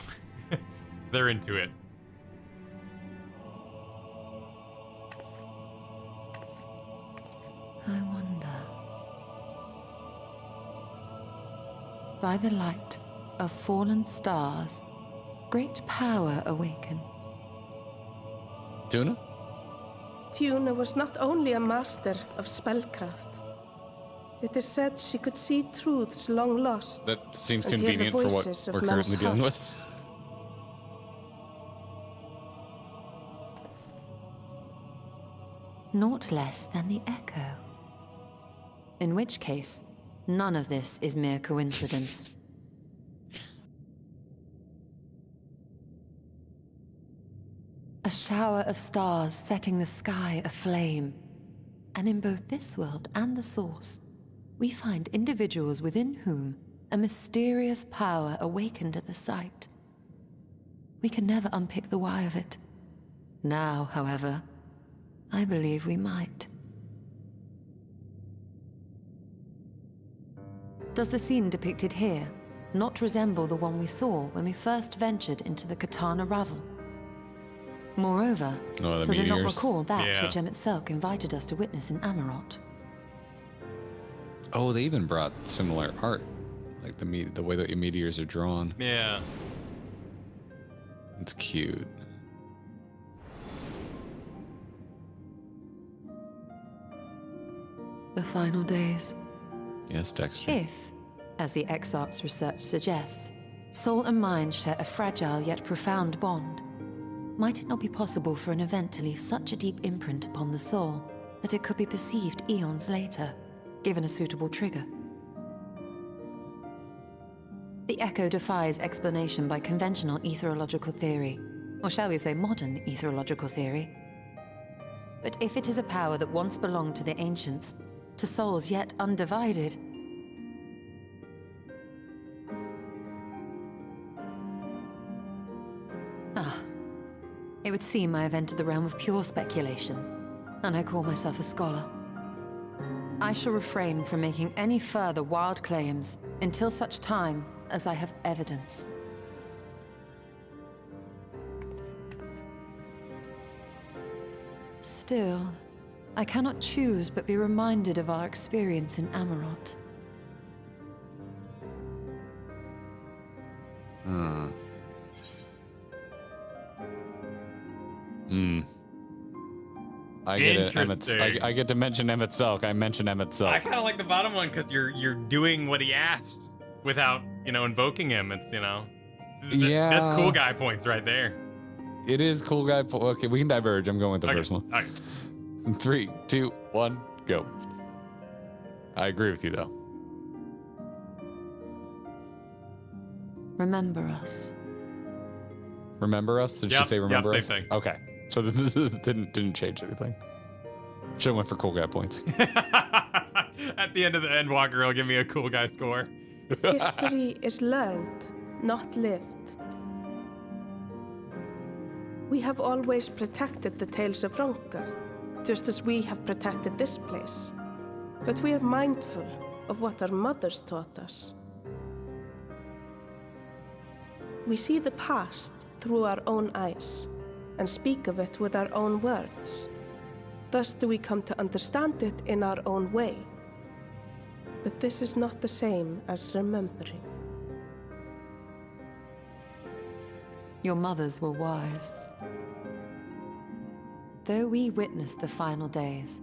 they're into it. I wonder. By the light of fallen stars, great power awakens. Tuna? Tuna was not only a master of spellcraft. It is said she could see truths long lost. That seems and hear the convenient for what voices of we're men's currently dealing with. hearts. Naught less than the echo. In which case, none of this is mere coincidence. A shower of stars setting the sky aflame. And in both this world and the Source, we find individuals within whom a mysterious power awakened at the sight. We can never unpick the why of it. Now, however, I believe we might. Does the scene depicted here not resemble the one we saw when we first ventured into the Katana Ravel? Moreover, Oh, the does it not meteors. recall that Yeah. which Emmett Selk invited us to witness in Amarot? Oh, they even brought similar art. Like the way that your meteors are drawn. Yeah. It's cute. The final days. Yes, Dexter. If, as the Exarch's research suggests, soul and mind share a fragile yet profound bond, might it not be possible for an event to leave such a deep imprint upon the soul that it could be perceived eons later, given a suitable trigger? The echo defies explanation by conventional etherological theory, or shall we say modern etherological theory. But if it is a power that once belonged to the ancients, to souls yet undivided, it would seem I have entered the realm of pure speculation, and I call myself a scholar. I shall refrain from making any further wild claims until such time as I have evidence. Still, I cannot choose but be reminded of our experience in Amarot. I get to mention Emmett Selk. I mentioned Emmett Selk. I kind of like the bottom one because you're doing what he asked without invoking him. It's yeah, that's cool guy points right there. It is cool guy. Okay, we can diverge. I'm going with the first one. Okay. 3, 2, 1, go. I agree with you though. Remember us. Remember us? Did she say remember us? Same thing. Okay. So this didn't change anything. Should have went for cool guy points. At the end of the Endwalker will give me a cool guy score. History is learned, not lived. We have always protected the Tales of Ronka, just as we have protected this place. But we are mindful of what our mothers taught us. We see the past through our own eyes and speak of it with our own words. Thus do we come to understand it in our own way. But this is not the same as remembering. Your mothers were wise. Though we witnessed the final days,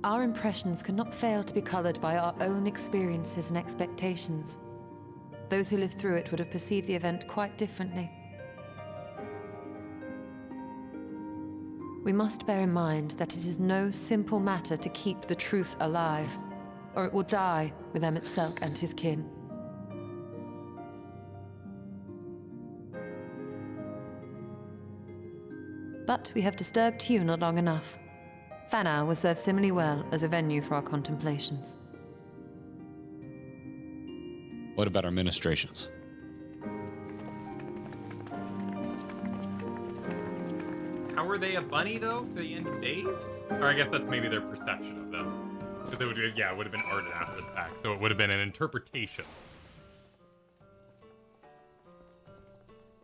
our impressions cannot fail to be colored by our own experiences and expectations. Those who lived through it would have perceived the event quite differently. We must bear in mind that it is no simple matter to keep the truth alive, or it will die with Emmett Selk and his kin. But we have disturbed Huna long enough. Fanau will serve similarly well as a venue for our contemplations. What about our ministrations? How were they a bunny though for the end of days? Or I guess that's maybe their perception of them. Because it would have been arted after the fact, so it would have been an interpretation.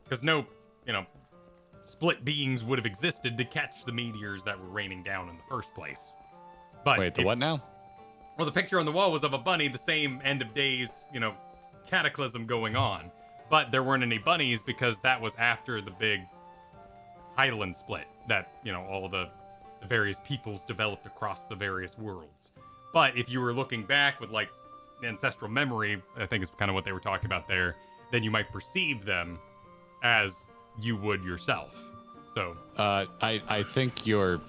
Because no, split beings would have existed to catch the meteors that were raining down in the first place. But wait, what now? Well, the picture on the wall was of a bunny, the same end of days, cataclysm going on. But there weren't any bunnies because that was after the big Highland split that, all of the various peoples developed across the various worlds. But if you were looking back with ancestral memory, I think is kind of what they were talking about there, then you might perceive them as you would yourself. So I think you're.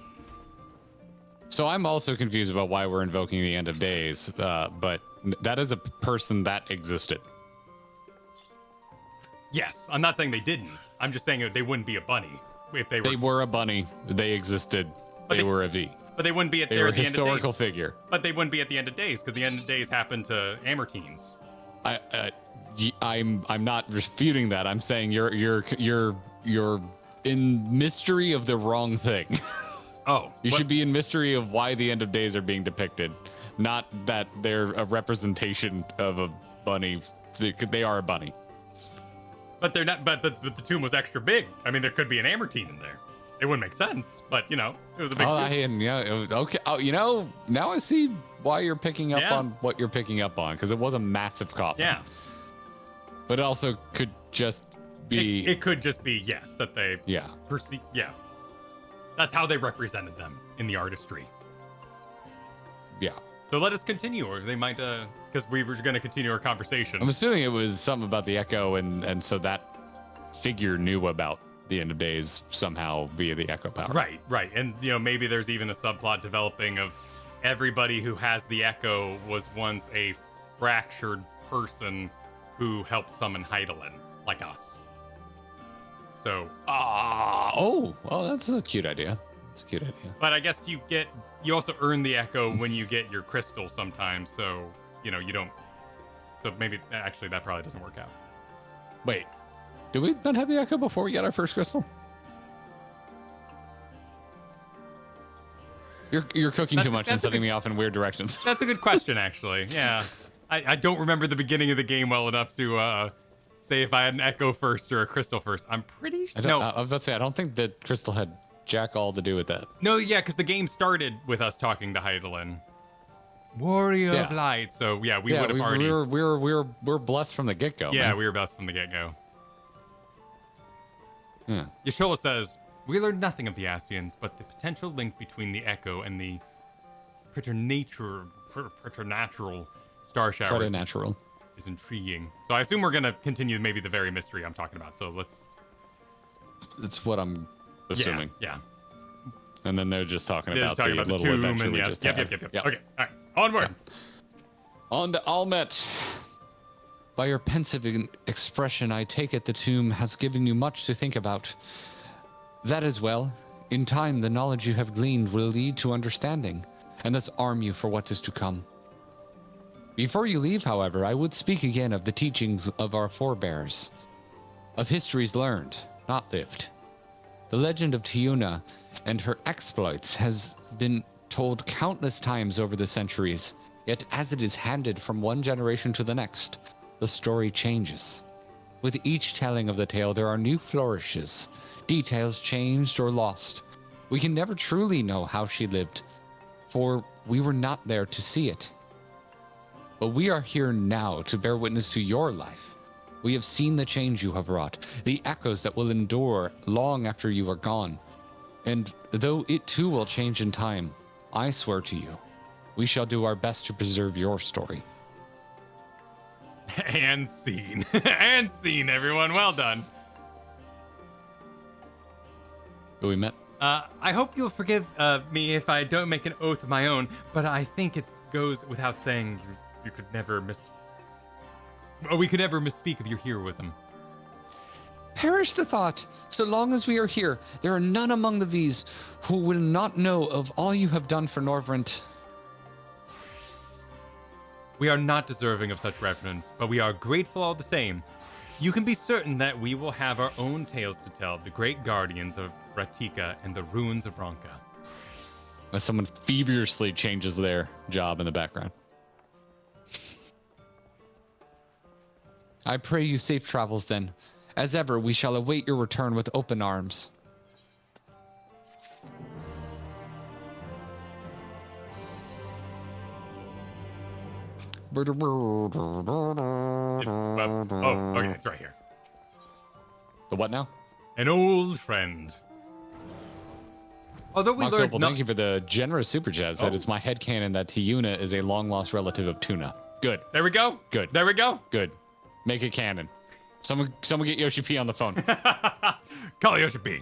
So I'm also confused about why we're invoking the end of days, but that is a person that existed. Yes, I'm not saying they didn't. I'm just saying they wouldn't be a bunny if they were. They were a bunny. They existed. They were a V. But they wouldn't be at they their were the historical end of days. Figure. But they wouldn't be at the end of days because the end of days happened to Amortines. I'm not refuting that. I'm saying you're in mystery of the wrong thing. Oh. You should be in mystery of why the end of days are being depicted, not that they're a representation of a bunny. They are a bunny. But they're not. But the tomb was extra big. I mean, there could be an Amortine in there. It wouldn't make sense, but it was a big. It was okay. Oh, now I see why you're picking up on what you're picking up on, because it was a massive coffin. Yeah. But it also could just be. It could just be that they. Yeah. Perceive. Yeah. That's how they represented them in the artistry. Yeah. So let us continue, or they might, because we were going to continue our conversation. I'm assuming it was something about the echo, and so that figure knew about the end of days somehow via the echo power. Right. And, maybe there's even a subplot developing of everybody who has the echo was once a fractured person who helped summon Heidelin, like us. So. That's a cute idea. It's a cute idea. But I guess you also earn the echo when you get your crystal sometimes, so, you don't. So maybe, actually, that probably doesn't work out. Wait. Did we not have the echo before we got our first crystal? You're cooking too much and setting me off in weird directions. That's a good question, actually. Yeah. I don't remember the beginning of the game well enough to say if I had an echo first or a crystal first. I'm pretty sure. I was about to say, I don't think that crystal had jack all to do with that? No, yeah, because the game started with us talking to Hydaelyn. Warrior of Light. So yeah, we would have already. We're blessed from the get-go. Yeah, man. we were blessed from the get-go. Yeah. Yashola says, we learned nothing of the Ascians, but the potential link between the Echo and the preternatural star showers is intriguing. So I assume we're going to continue maybe the very mystery I'm talking about. So let's... It's what I'm assuming. Yeah. And then they're just talking about the little tomb adventure and we just yep. had. Okay, all right. Onward. On to Almet. By your pensive expression, I take it the tomb has given you much to think about. That as well. In time, the knowledge you have gleaned will lead to understanding, and thus arm you for what is to come. Before you leave, however, I would speak again of the teachings of our forebears, of histories learned, not lived. The legend of Tiuna and her exploits has been told countless times over the centuries, yet as it is handed from one generation to the next, the story changes. With each telling of the tale, there are new flourishes, details changed or lost. We can never truly know how she lived, for we were not there to see it. But we are here now to bear witness to your life. We have seen the change you have wrought, the echoes that will endure long after you are gone. And though it too will change in time, I swear to you, we shall do our best to preserve your story. And scene. And scene, everyone. Well done. Who we met? I hope you'll forgive me if I don't make an oath of my own, but I think it goes without saying you could never we could never misspeak of your heroism. Perish the thought. So long as we are here, there are none among the V's who will not know of all you have done for Norvrent. We are not deserving of such reverence, but we are grateful all the same. You can be certain that we will have our own tales to tell, the great guardians of Ratika and the ruins of Ronka. As someone feverishly changes their job in the background. I pray you safe travels then. As ever, we shall await your return with open arms. Oh, okay, it's right here. The what now? An old friend. Although we learned thank you for the generous super chat. Said it's my headcanon that Tiuna is a long-lost relative of Tuna. Good. There we go. Good. There we go. Good. Make it canon. Someone get Yoshi P on the phone. Call Yoshi P.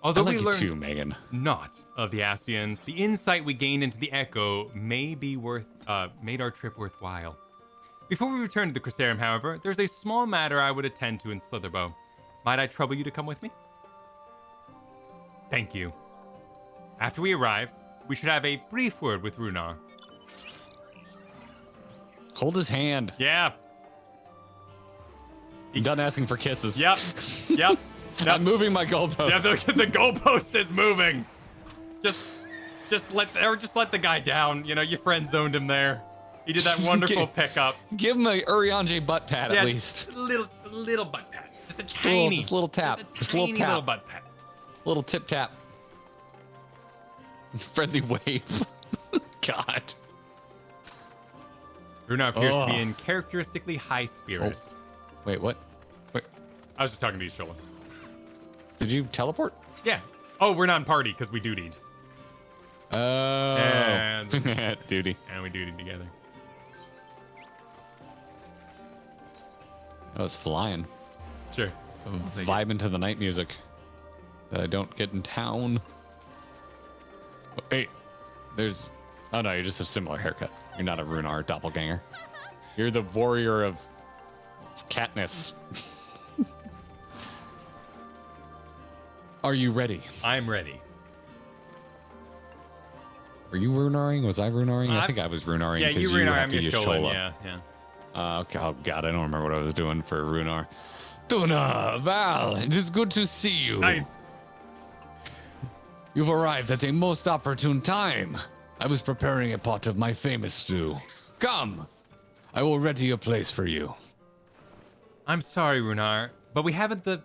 Although I like we it learned too, Megan. not of the Ascians, the insight we gained into the Echo may be made our trip worthwhile. Before we return to the Crystarium, however, there's a small matter I would attend to in Slitherbow. Might I trouble you to come with me? Thank you. After we arrive, we should have a brief word with Runar. Hold his hand. Yeah. I'm done asking for kisses. Yep. Yep. I'm moving my goalpost. Yeah, the goalpost is moving. Just let the guy down. You know, you friend zoned him there. He did that wonderful pickup. Give him a Urianger butt pat at least. A little butt pat. Just a tiny. Just a little tap. Just a little tap. Little butt pat. Little tip tap. Friendly wave. God. Runar appears to be in characteristically high spirits. Oh. Wait, what? Wait. I was just talking to you, Shola. Did you teleport? Yeah. Oh, we're not in party because we dutied. Oh. And duty. And we dutied together. I was flying. Sure. Vibing to the night music that I don't get in town. Hey, there's... Oh no, you're just a similar haircut. You're not a Runar doppelganger. You're the warrior of Katniss. Are you ready? I'm ready. Were you Runaring? Was I Runaring? I think I was Runaring. Yeah, you Runar. I'm Yashola. Yeah. Okay, oh god, I don't remember what I was doing for Runar. Tuna, Val, it is good to see you. Nice. You've arrived at a most opportune time. I was preparing a pot of my famous stew. Come, I will ready a place for you. I'm sorry, Runar, but we haven't the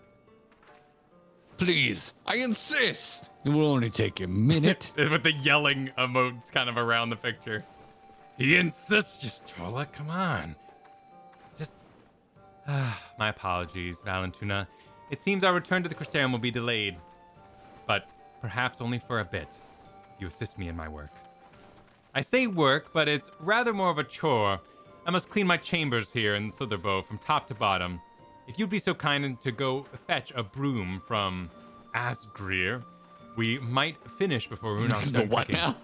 Please, I insist. It will only take a minute. With the yelling emotes kind of around the picture. He insists, just troll it, come on. Just, my apologies, Valentuna. It seems our return to the Crystarium will be delayed, but perhaps only for a bit. You assist me in my work. I say work, but it's rather more of a chore. I must clean my chambers here in Sotherbow from top to bottom. If you'd be so kind to go fetch a broom from Asgreer, we might finish before Runon's done what cooking. now?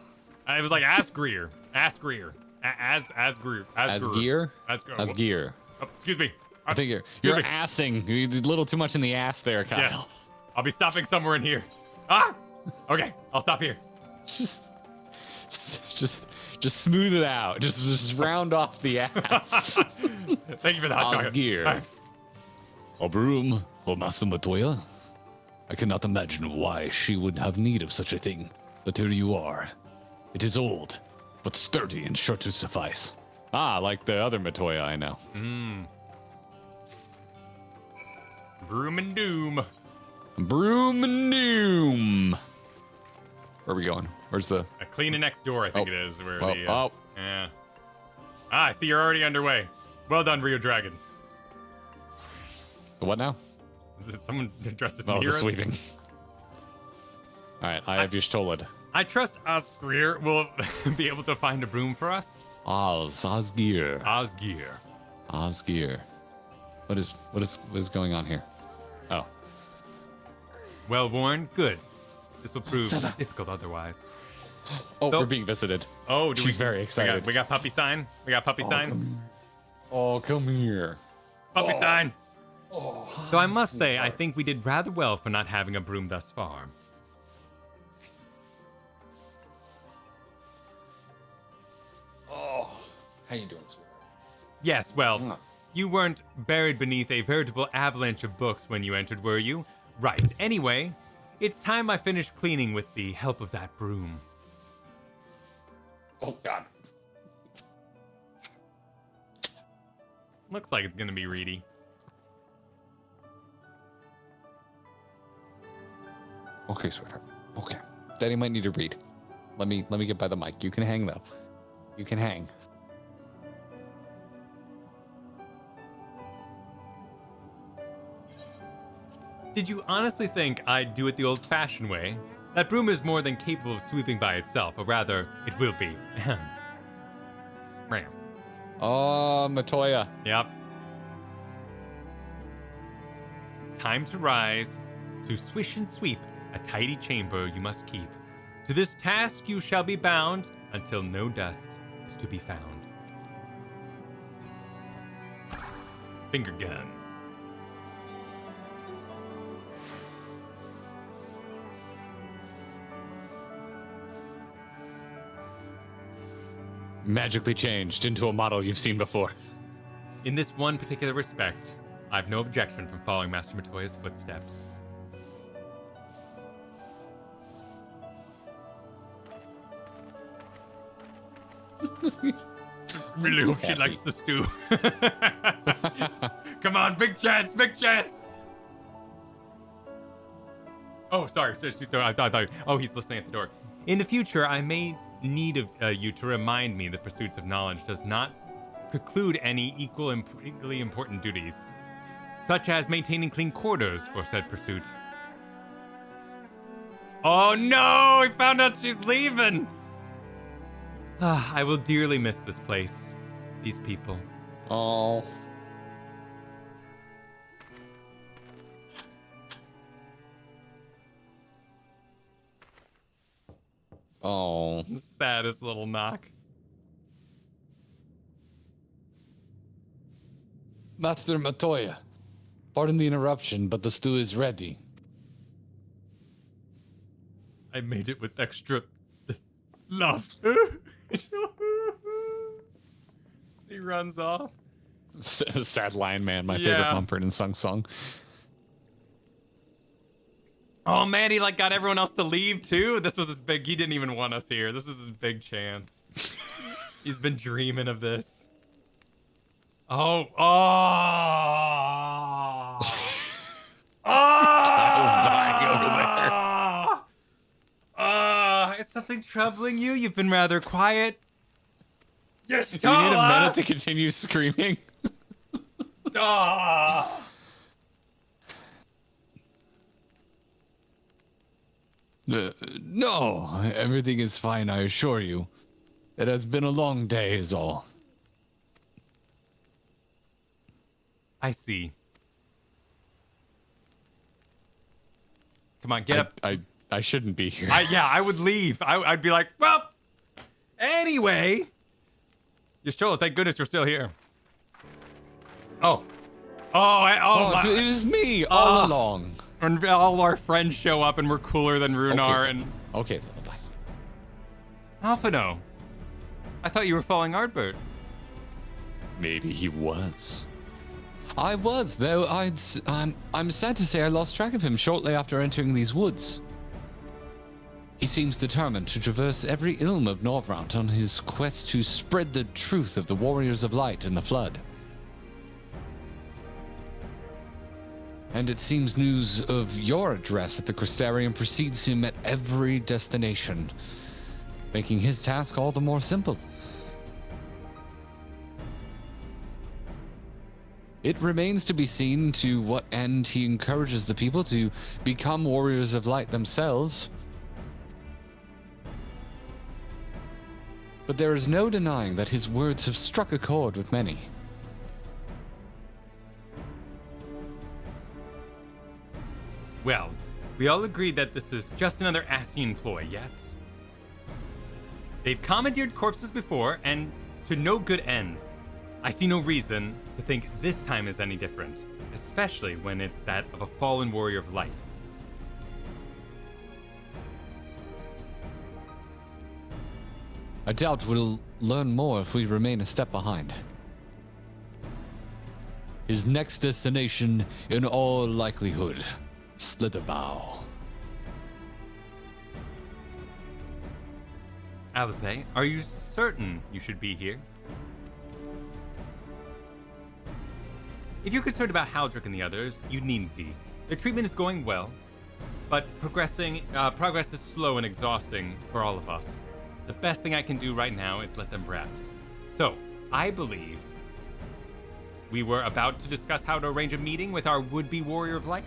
I was like Asgreer. Asgreer. Asgreer. Asgear? Asgear. Oh, excuse me. I think you're assing. You did a little too much in the ass there, Kyle. Yeah. I'll be stopping somewhere in here. Ah! Okay, I'll stop here. Just smooth it out. Just round off the ass. Thank you for the hot chocolate. Asgear. All right. A broom for Master Matoya? I cannot imagine why she would have need of such a thing. But here you are. It is old, but sturdy and sure to suffice. Ah, like the other Matoya I know. Broom and doom. Broom and doom. Where are we going? Where's the... Cleaning next door, I think it is. Where the, oh. Yeah. Ah, I see you're already underway. Well done, Rio Dragon. What now? Is it someone dressed as the hero? sweeping. All right, I have Y'shtola. I trust Asgreer will be able to find a broom for us. Asgear. Asgear. What is going on here? Oh. Well worn, good. This will prove difficult otherwise. Oh, we're being visited. Oh, she's very excited. We got puppy sign. We got puppy sign. Come here. Puppy sign. Though I must say, I think we did rather well for not having a broom thus far. How you doing, sweetheart? Yes, well, you weren't buried beneath a veritable avalanche of books when you entered, were you? Right. Anyway, it's time I finished cleaning with the help of that broom. Oh, God. Looks like it's gonna be Reedy. Okay, sweetheart. Okay. Daddy might need to read. Let me get by the mic. You can hang, though. You can hang. Did you honestly think I'd do it the old-fashioned way? That broom is more than capable of sweeping by itself, or rather, it will be. Ram. Oh, Matoya. Yep. Time to rise. To swish and sweep, a tidy chamber you must keep. To this task you shall be bound, until no dust is to be found. Finger gun. Magically changed into a model you've seen before. In this one particular respect, I've no objection from following Master Matoya's footsteps. Really hope she likes the stew. Come on, big chance, big chance. Oh, sorry. I thought. Oh, he's listening at the door. In the future, I may need of you to remind me that pursuits of knowledge does not preclude any equally important duties, such as maintaining clean quarters for said pursuit. Oh no! We found out she's leaving. I will dearly miss this place, these people. Oh. Oh. Saddest little knock. Master Matoya, pardon the interruption, but the stew is ready. I made it with extra love. He runs off. Sad Lion Man, my favorite Mumford and Sons song. Oh man, he got everyone else to leave too. This was his big. He didn't even want us here. This was his big chance. He's been dreaming of this. Oh. Oh. I was dying Is something troubling you? You've been rather quiet. Yes, Do you need a minute to continue screaming? No, everything is fine, I assure you. It has been a long day, is all. I see. Come on, get up. I shouldn't be here. Yeah, I would leave. I'd be like, well, anyway. You're still, thank goodness you're still here. Oh, it was me all along. And all our friends show up and we're cooler than Runar Okay, Alphino, I thought you were following Ardbert. Maybe he was. I was, though I'm sad to say I lost track of him shortly after entering these woods. He seems determined to traverse every ilm of Norvrant on his quest to spread the truth of the Warriors of Light and the Flood. And it seems news of your address at the Crystarium precedes him at every destination, making his task all the more simple. It remains to be seen to what end he encourages the people to become Warriors of Light themselves. But there is no denying that his words have struck a chord with many. Well, we all agreed that this is just another Ascian ploy, yes? They've commandeered corpses before, and to no good end. I see no reason to think this time is any different, especially when it's that of a fallen warrior of light. I doubt we'll learn more if we remain a step behind. His next destination, in all likelihood, Slitherbow. Alice, are you certain you should be here? If you're concerned about Haldrick and the others, you needn't be. Their treatment is going well, but progress is slow and exhausting for all of us. The best thing I can do right now is let them rest. So, I believe we were about to discuss how to arrange a meeting with our would-be Warrior of Light.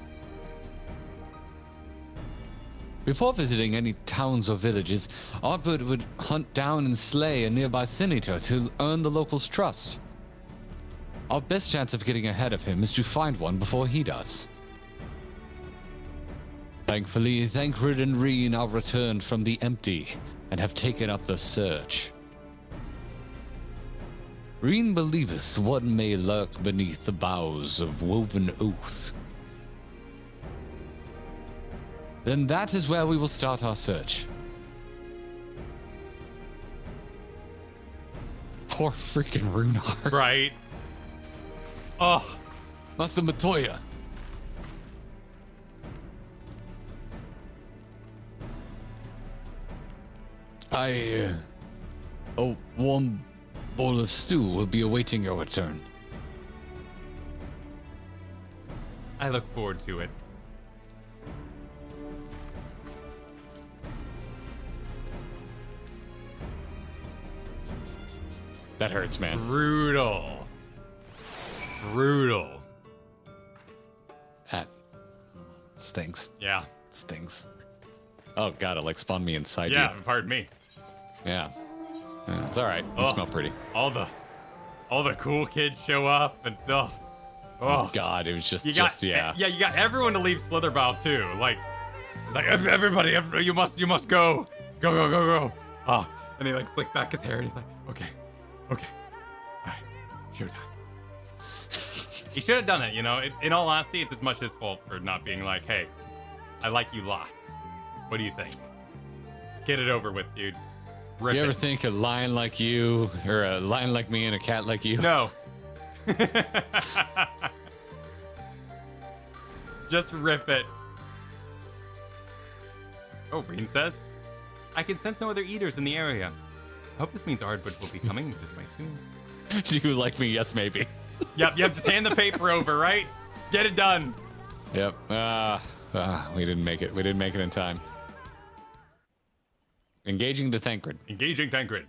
Before visiting any towns or villages, Ardbert would hunt down and slay a nearby senator to earn the locals' trust. Our best chance of getting ahead of him is to find one before he does. Thankfully, Thancred and Reen are returned from the empty and have taken up the search. Reen believeth what may lurk beneath the boughs of woven oath. Then that is where we will start our search. Poor freaking Runar. Right. Oh. Master Matoya. A warm bowl of stew will be awaiting your return. I look forward to it. That hurts, man. Brutal. Brutal. That stings. Yeah. Stings. Oh god, it like spawned me inside you. Yeah, pardon me. Yeah. It's alright. You smell pretty. All the cool kids show up and oh god, it was just yeah, you got everyone to leave Slitherbow too. Like it's like everybody, you must go. Go. Oh, and he like slicked back his hair and he's like, okay. All right, showtime. He should have done it, you know. In all honesty, it's as much his fault for not being like, hey, I like you lots. What do you think? Just get it over with, dude. Rip you ever it. think a lion like you, or a lion like me and a cat like you? No. Just rip it. Oh, Reen says, I can sense no other eaters in the area. I hope this means Ardbert will be coming just by soon. Do you like me? Yes, maybe. Yep, just hand the paper over, right? Get it done. Yep. We didn't make it. We didn't make it in time. Engaging the Thancred. Engaging Thancred.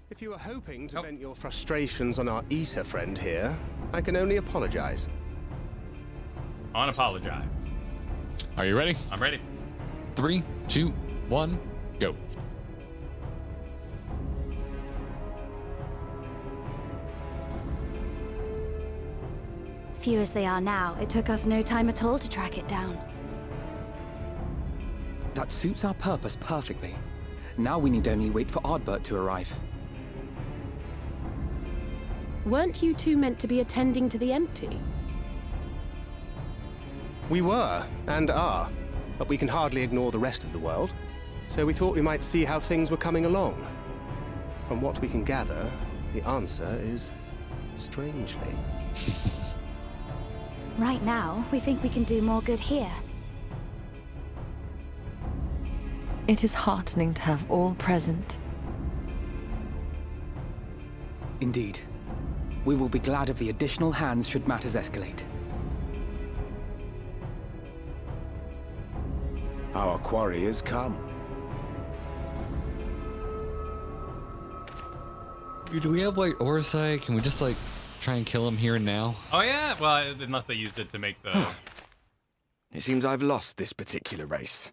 If you were hoping to vent your frustrations on our Issa friend here, I can only apologize. Unapologize. Are you ready? I'm ready. 3, 2, 1, go. Few as they are now, it took us no time at all to track it down. That suits our purpose perfectly. Now we need only wait for Ardbert to arrive. Weren't you two meant to be attending to the empty? We were, and are, but we can hardly ignore the rest of the world. So we thought we might see how things were coming along. From what we can gather, the answer is strangely. Right now, we think we can do more good here. It is heartening to have all present. Indeed. We will be glad of the additional hands should matters escalate. Our quarry has come. Do we have like Orsai? Can we just like try and kill him here and now? Oh yeah, well unless they used it to make the. It seems I've lost this particular race.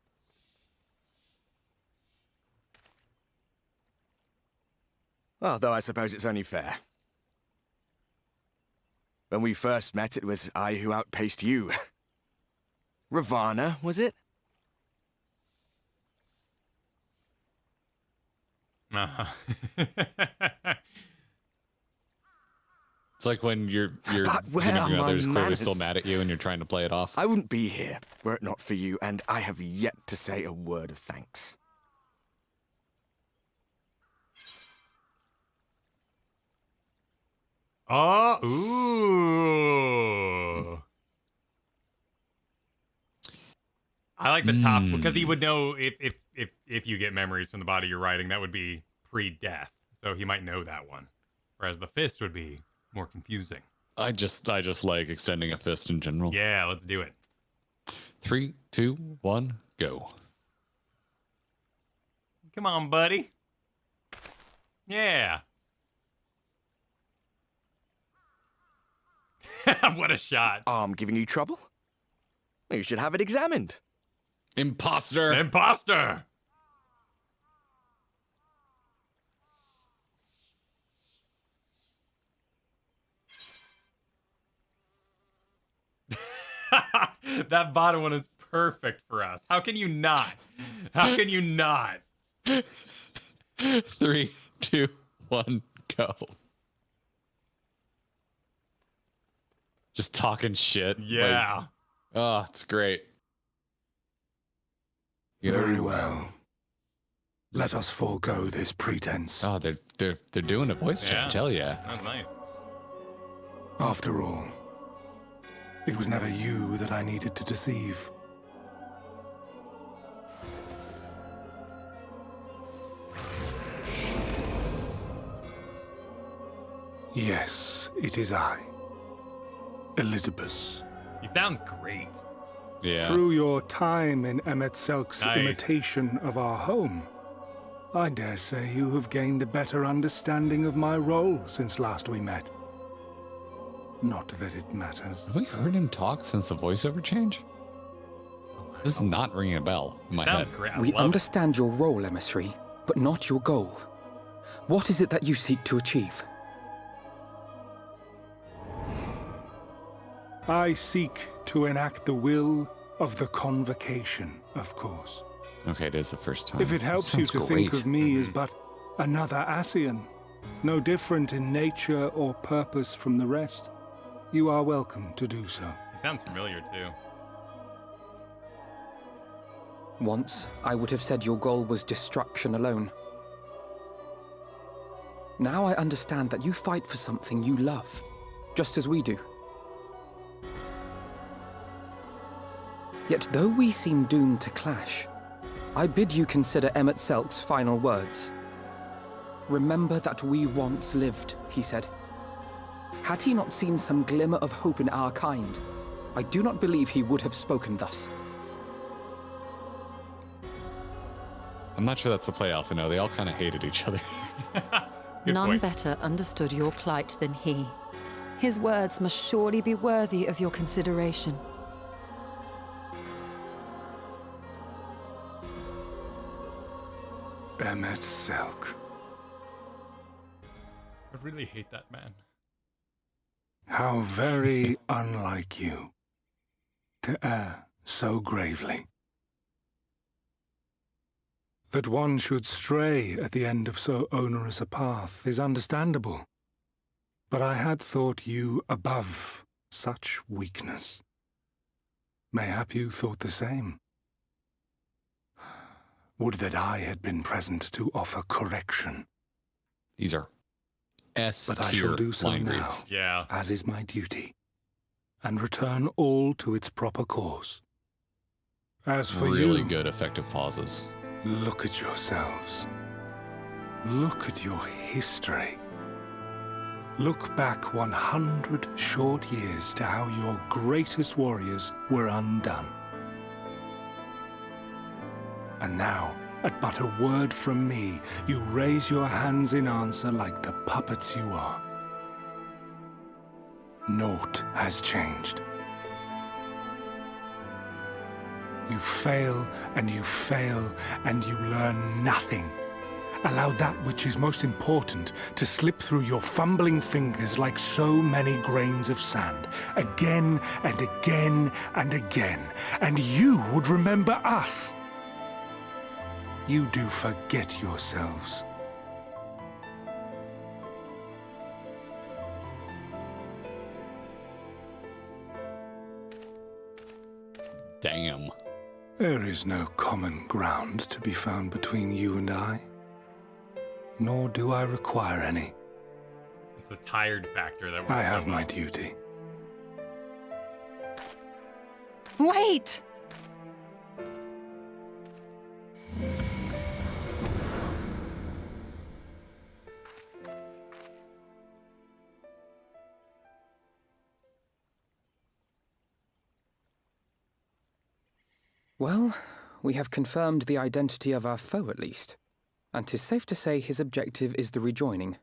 Although I suppose it's only fair. When we first met, it was I who outpaced you. Ravana, was it? It's like when your where significant are other is my clearly manners? still mad at you and you're trying to play it off. I wouldn't be here were it not for you, and I have yet to say a word of thanks. Oh, ooh. I like the top because he would know if you get memories from the body you're riding, that would be pre-death. So he might know that one. Whereas the fist would be more confusing. I just like extending a fist in general. Yeah, let's do it. 3, 2, 1, go. Come on, buddy. Yeah. What a shot. I'm giving you trouble? You should have it examined. Imposter. Imposter. That bottom one is perfect for us. How can you not? How can you not? 3, 2, 1, go. Just talking shit. Yeah. Like, oh, it's great. Very well. Let us forego this pretense. Oh, they're doing a voice change. Hell yeah. That's nice. After all, it was never you that I needed to deceive. Yes, it is I, Elizabeth. He sounds great. Yeah. Through your time in Emet-Selk's Nice. imitation of our home, I dare say you have gained a better understanding of my role since last we met. Not that it matters. Have we heard him talk since the voiceover change? This is not ringing a bell in my head. We understand your role, emissary, but not your goal. What is it that you seek to achieve? I seek to enact the will of the Convocation, of course. Okay, it is the first time. If it helps you Sounds to think great. of me as but another Ascian, no different in nature or purpose from the rest, you are welcome to do so. He sounds familiar too. Once, I would have said your goal was destruction alone. Now I understand that you fight for something you love, just as we do. Yet though we seem doomed to clash, I bid you consider Emet-Selk's final words. Remember that we once lived, he said. Had he not seen some glimmer of hope in our kind, I do not believe he would have spoken thus. I'm not sure that's the play alpha. No, they all kind of hated each other. None better understood your plight than he. His words must surely be worthy of your consideration. Emmett Selk. I really hate that man. How very unlike you to err so gravely. That one should stray at the end of so onerous a path is understandable, but I had thought you above such weakness. Mayhap you thought the same. Would that I had been present to offer correction. These are S-tier but I shall do so line now, reads. Yeah. as is my duty, and return all to its proper course. As for Really you, good effective pauses. look at yourselves. Look at your history. Look back 100 short years to how your greatest warriors were undone. And now, at but a word from me, you raise your hands in answer like the puppets you are. Naught has changed. You fail, and you fail, and you learn nothing. Allow that which is most important to slip through your fumbling fingers like so many grains of sand, again and again and again, and you would remember us. You do forget yourselves. Damn. There is no common ground to be found between you and I, nor do I require any. It's the tired factor that we're I have my duty. Wait! Well, we have confirmed the identity of our foe at least, and 'tis safe to say his objective is the rejoining.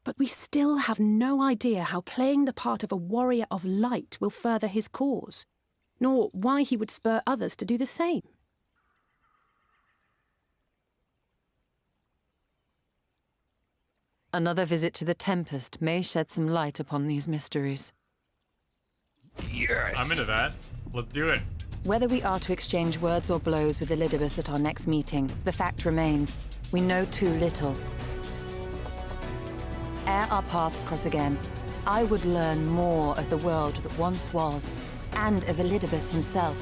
But we still have no idea how playing the part of a warrior of light will further his cause, nor why he would spur others to do the same. Another visit to the Tempest may shed some light upon these mysteries. Yes! I'm into that. Let's do it. Whether we are to exchange words or blows with Elidibus at our next meeting, the fact remains, we know too little. Ere our paths cross again, I would learn more of the world that once was, and of Elidibus himself.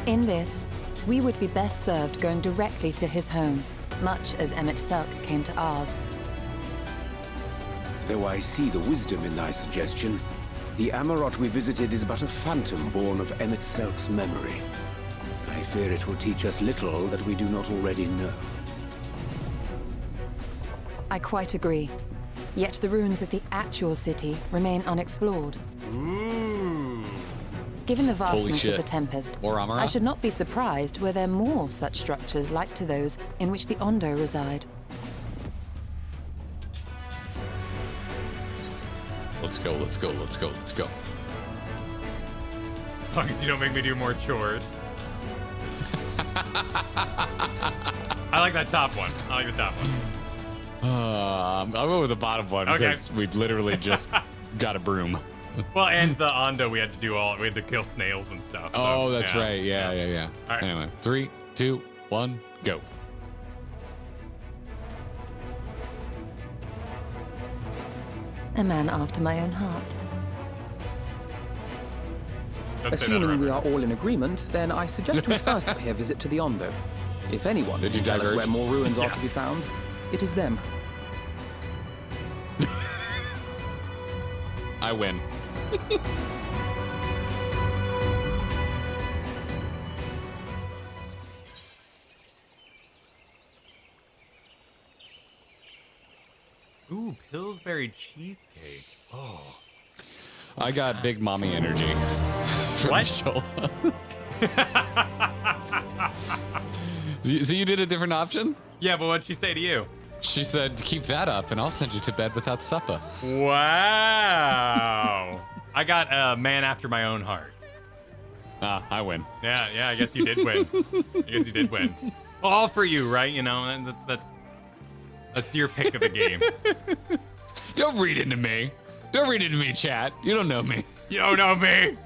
In this, we would be best served going directly to his home, much as Emmett Selk came to ours. Though I see the wisdom in thy suggestion, the Amarot we visited is but a phantom born of Emmett Selk's memory. I fear it will teach us little that we do not already know. I quite agree. Yet the ruins of the actual city remain unexplored. Ooh. Given the Holy vastness shit. of the Tempest, Or Amara? I should not be surprised were there more such structures like to those in which the Ondo reside. Let's go, let's go, let's go, let's go. As long as you don't make me do more chores. I like that top one. I like the top one. I'll go with the bottom one because we literally just got a broom. Well, and the Ondo we had to do we had to kill snails and stuff. So, Oh, that's yeah. right. Yeah. All right. Anyway, 3, 2, 1, go. A man after my own heart. Assuming we are all in agreement, then I suggest we first pay a visit to the Ondo. If anyone Did you can tell us diverge? where more ruins are to be found, it is them. I win. Ooh, Pillsbury cheesecake. Oh. I got big mommy energy. From What? Shola. So you did a different option? Yeah, but what'd she say to you? She said, keep that up and I'll send you to bed without supper. Wow. I got a man after my own heart. I win. Yeah, I guess you did win. All for you, right? You know, that's your pick of the game. Don't read into me. Don't read into me, chat. You don't know me. You don't know me.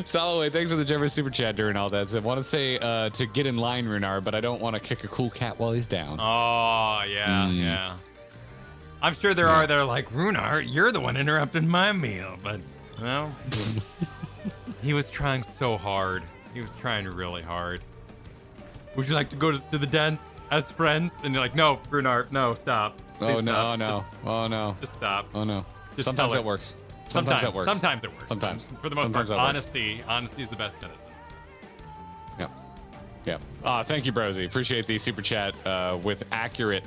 Soloway, thanks for the generous super chat during all that. So I want to say to get in line, Runar, but I don't want to kick a cool cat while he's down. Oh, yeah. I'm sure there are that are like, Runar, you're the one interrupting my meal. But, well, he was trying so hard. He was trying really hard. Would you like to go to the dance as friends? And you're like, no, Runar, no, stop. Please stop. Just stop. Oh, no. Just Sometimes that works. Sometimes that works. Sometimes it works. Sometimes. For the most part, Sometimes honesty is the best medicine. Yeah. Thank you, Brosy. Appreciate the super chat with accurate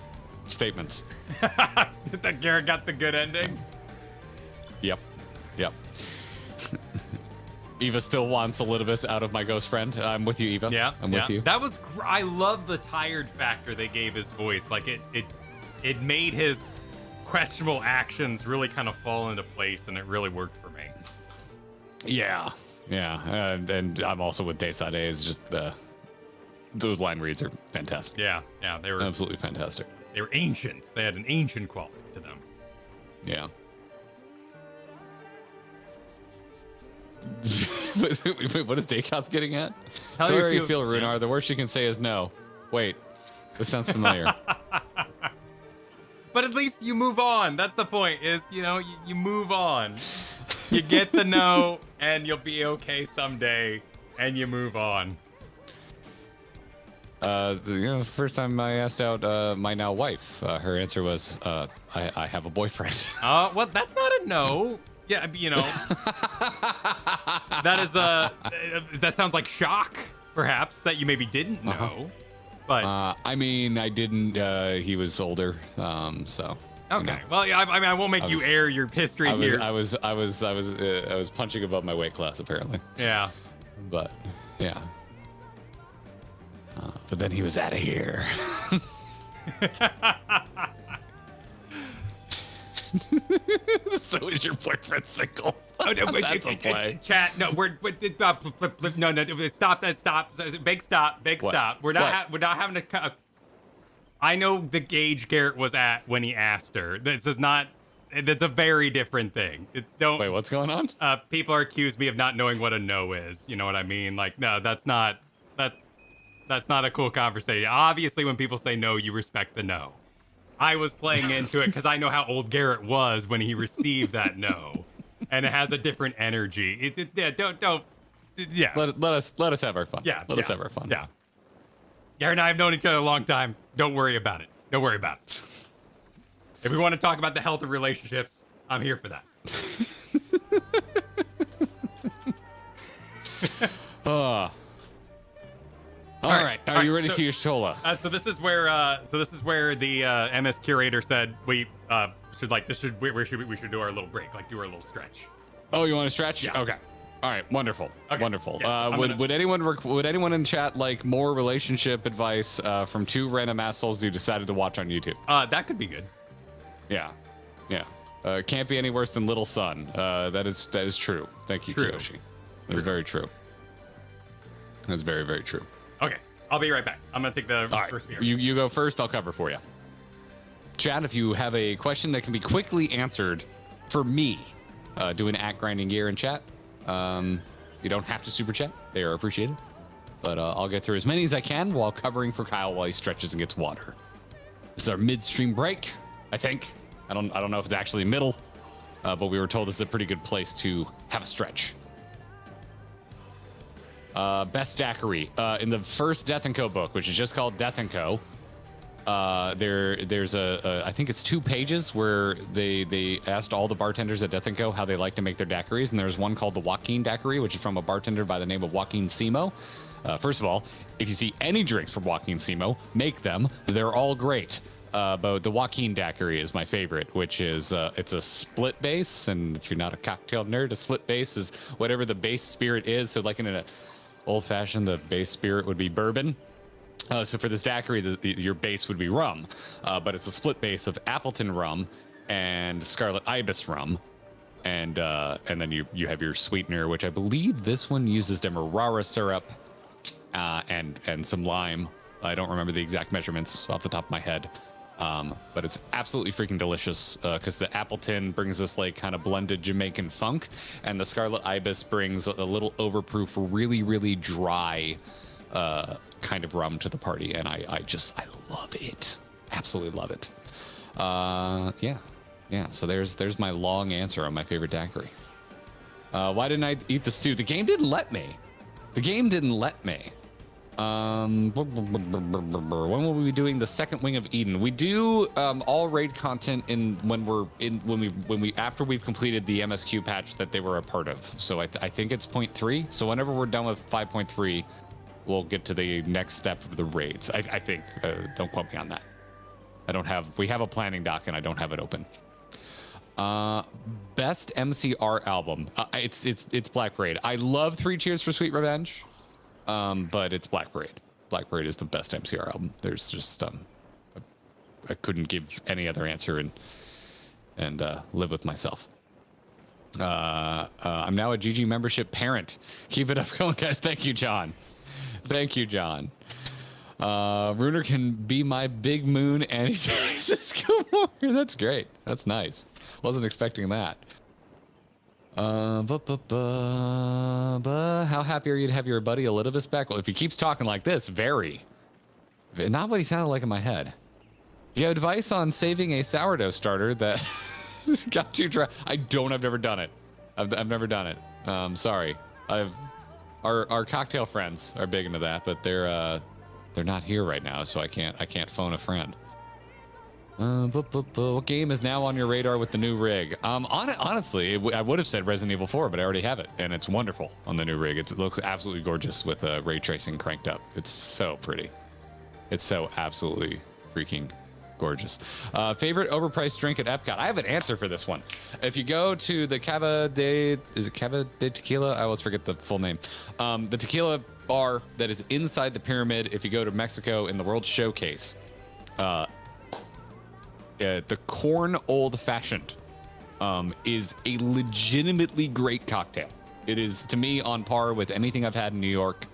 statements. That Garrett got the good ending. Yep. Eva still wants Elizabeth out of my ghost friend. I'm with you, Eva. Yeah, I'm with you. That was. I love the tired factor they gave his voice. Like it made his questionable actions really kind of fall into place, and it really worked for me. Yeah. And I'm also with Dayside A. Is just those line reads are fantastic. Yeah, they were absolutely fantastic. They were ancient. They had an ancient quality to them. Yeah. Wait, what is Dakoth getting at? How Tell do her you how you feel, Runar. The worst you can say is no. Wait, this sounds familiar. But at least you move on. That's the point. Is you move on. You get the no, and you'll be okay someday, and you move on. The first time I asked out my now wife, her answer was, "I have a boyfriend." Well, that's not a no. Yeah, that is that sounds like shock, perhaps, that you maybe didn't know. But I mean, I didn't. He was older, so. Okay. Well, yeah, I mean, I won't make you air your history here. I was punching above my weight class, apparently. Yeah. But yeah. But then he was out of here. So is your boyfriend single? Oh, no, That's a play. Chat. No, we're no. Stop that. Stop. Big stop. Big What? stop. We're not having a. I know the gauge Garrett was at when he asked her. This is not. That's a very different thing. Wait, what's going on? People are accused me of not knowing what a no is. You know what I mean? Like, no, that's not a cool conversation. Obviously, when people say no, you respect the no. I was playing into it because I know how old Garrett was when he received that no, and it has a different energy. Don't. Let us have our fun. Yeah. Let us have our fun. Yeah. Garrett and I have known each other a long time. Don't worry about it. Don't worry about it. If we want to talk about the health of relationships, I'm here for that. All right. Are you ready to use Shola? So this is where the MS curator said we should do our little break, like do our little stretch. Oh, you want to stretch? Yeah. Okay. All right. Wonderful. Okay. Wonderful. Yeah, would anyone in chat like more relationship advice from two random assholes who decided to watch on YouTube? That could be good. Yeah. Can't be any worse than Little Sun. That is true. Thank you, True. Kiyoshi. That's very true. That's very, very true. Okay, I'll be right back. I'm gonna take the first beer. You go first. I'll cover for you. Chat, if you have a question that can be quickly answered for me, do an @grinding gear in chat. You don't have to super chat. They are appreciated. But I'll get through as many as I can while covering for Kyle while he stretches and gets water. This is our midstream break, I think. I don't know if it's actually middle, but we were told this is a pretty good place to have a stretch. Best daiquiri. In the first Death & Co book, which is just called Death & Co, there's I think it's 2 pages where they asked all the bartenders at Death & Co how they like to make their daiquiris, and there's one called the Joaquin Daiquiri, which is from a bartender by the name of Joaquin Simo. First of all, if you see any drinks from Joaquin Simo, make them. They're all great. But the Joaquin Daiquiri is my favorite, which is it's a split base, and if you're not a cocktail nerd, a split base is whatever the base spirit is. So like in a Old fashioned, the base spirit would be bourbon. So for this daiquiri, your base would be rum, but it's a split base of Appleton rum and Scarlet Ibis rum, and then you have your sweetener, which I believe this one uses demerara syrup and some lime. I don't remember the exact measurements off the top of my head, but it's absolutely freaking delicious because the Appleton brings this like kind of blended Jamaican funk, and the Scarlet Ibis brings a little overproof, really, really dry kind of rum to the party, and I love it. Absolutely love it. Yeah. So there's my long answer on my favorite daiquiri. Why didn't I eat the stew? The game didn't let me. When will we be doing the second Wing of Eden? We do all raid content after we've completed the MSQ patch that they were a part of. So I think it's 0.3. So whenever we're done with 5.3, we'll get to the next step of the raids. I think. Don't quote me on that. We have a planning doc and I don't have it open. Best MCR album. It's Black Parade. I love 3 Cheers for Sweet Revenge. But it's Black Parade. Black Parade is the best MCR album. There's just I couldn't give any other answer and live with myself. I'm now a GG membership parent. Keep it up going, guys. Thank you, John. Runer can be my big moon and he says come over. That's great. That's nice. Wasn't expecting that. How happy are you to have your buddy Elidibus back? Well, if he keeps talking like this, very. Not what he sounded like in my head. Do you have advice on saving a sourdough starter that got too dry? I've never done it. I've never done it. Sorry. Our cocktail friends are big into that, but they're not here right now, so I can't phone a friend. What game is now on your radar with the new rig? Honestly, I would have said Resident Evil 4, but I already have it, and it's wonderful on the new rig. It looks absolutely gorgeous with ray tracing cranked up. It's so pretty. It's so absolutely freaking gorgeous. Favorite overpriced drink at Epcot? I have an answer for this one. If you go to the Cava de Tequila? I always forget the full name. The tequila bar that is inside the pyramid. If you go to Mexico in the World Showcase, the Corn Old Fashioned is a legitimately great cocktail. It is, to me, on par with anything I've had in New York.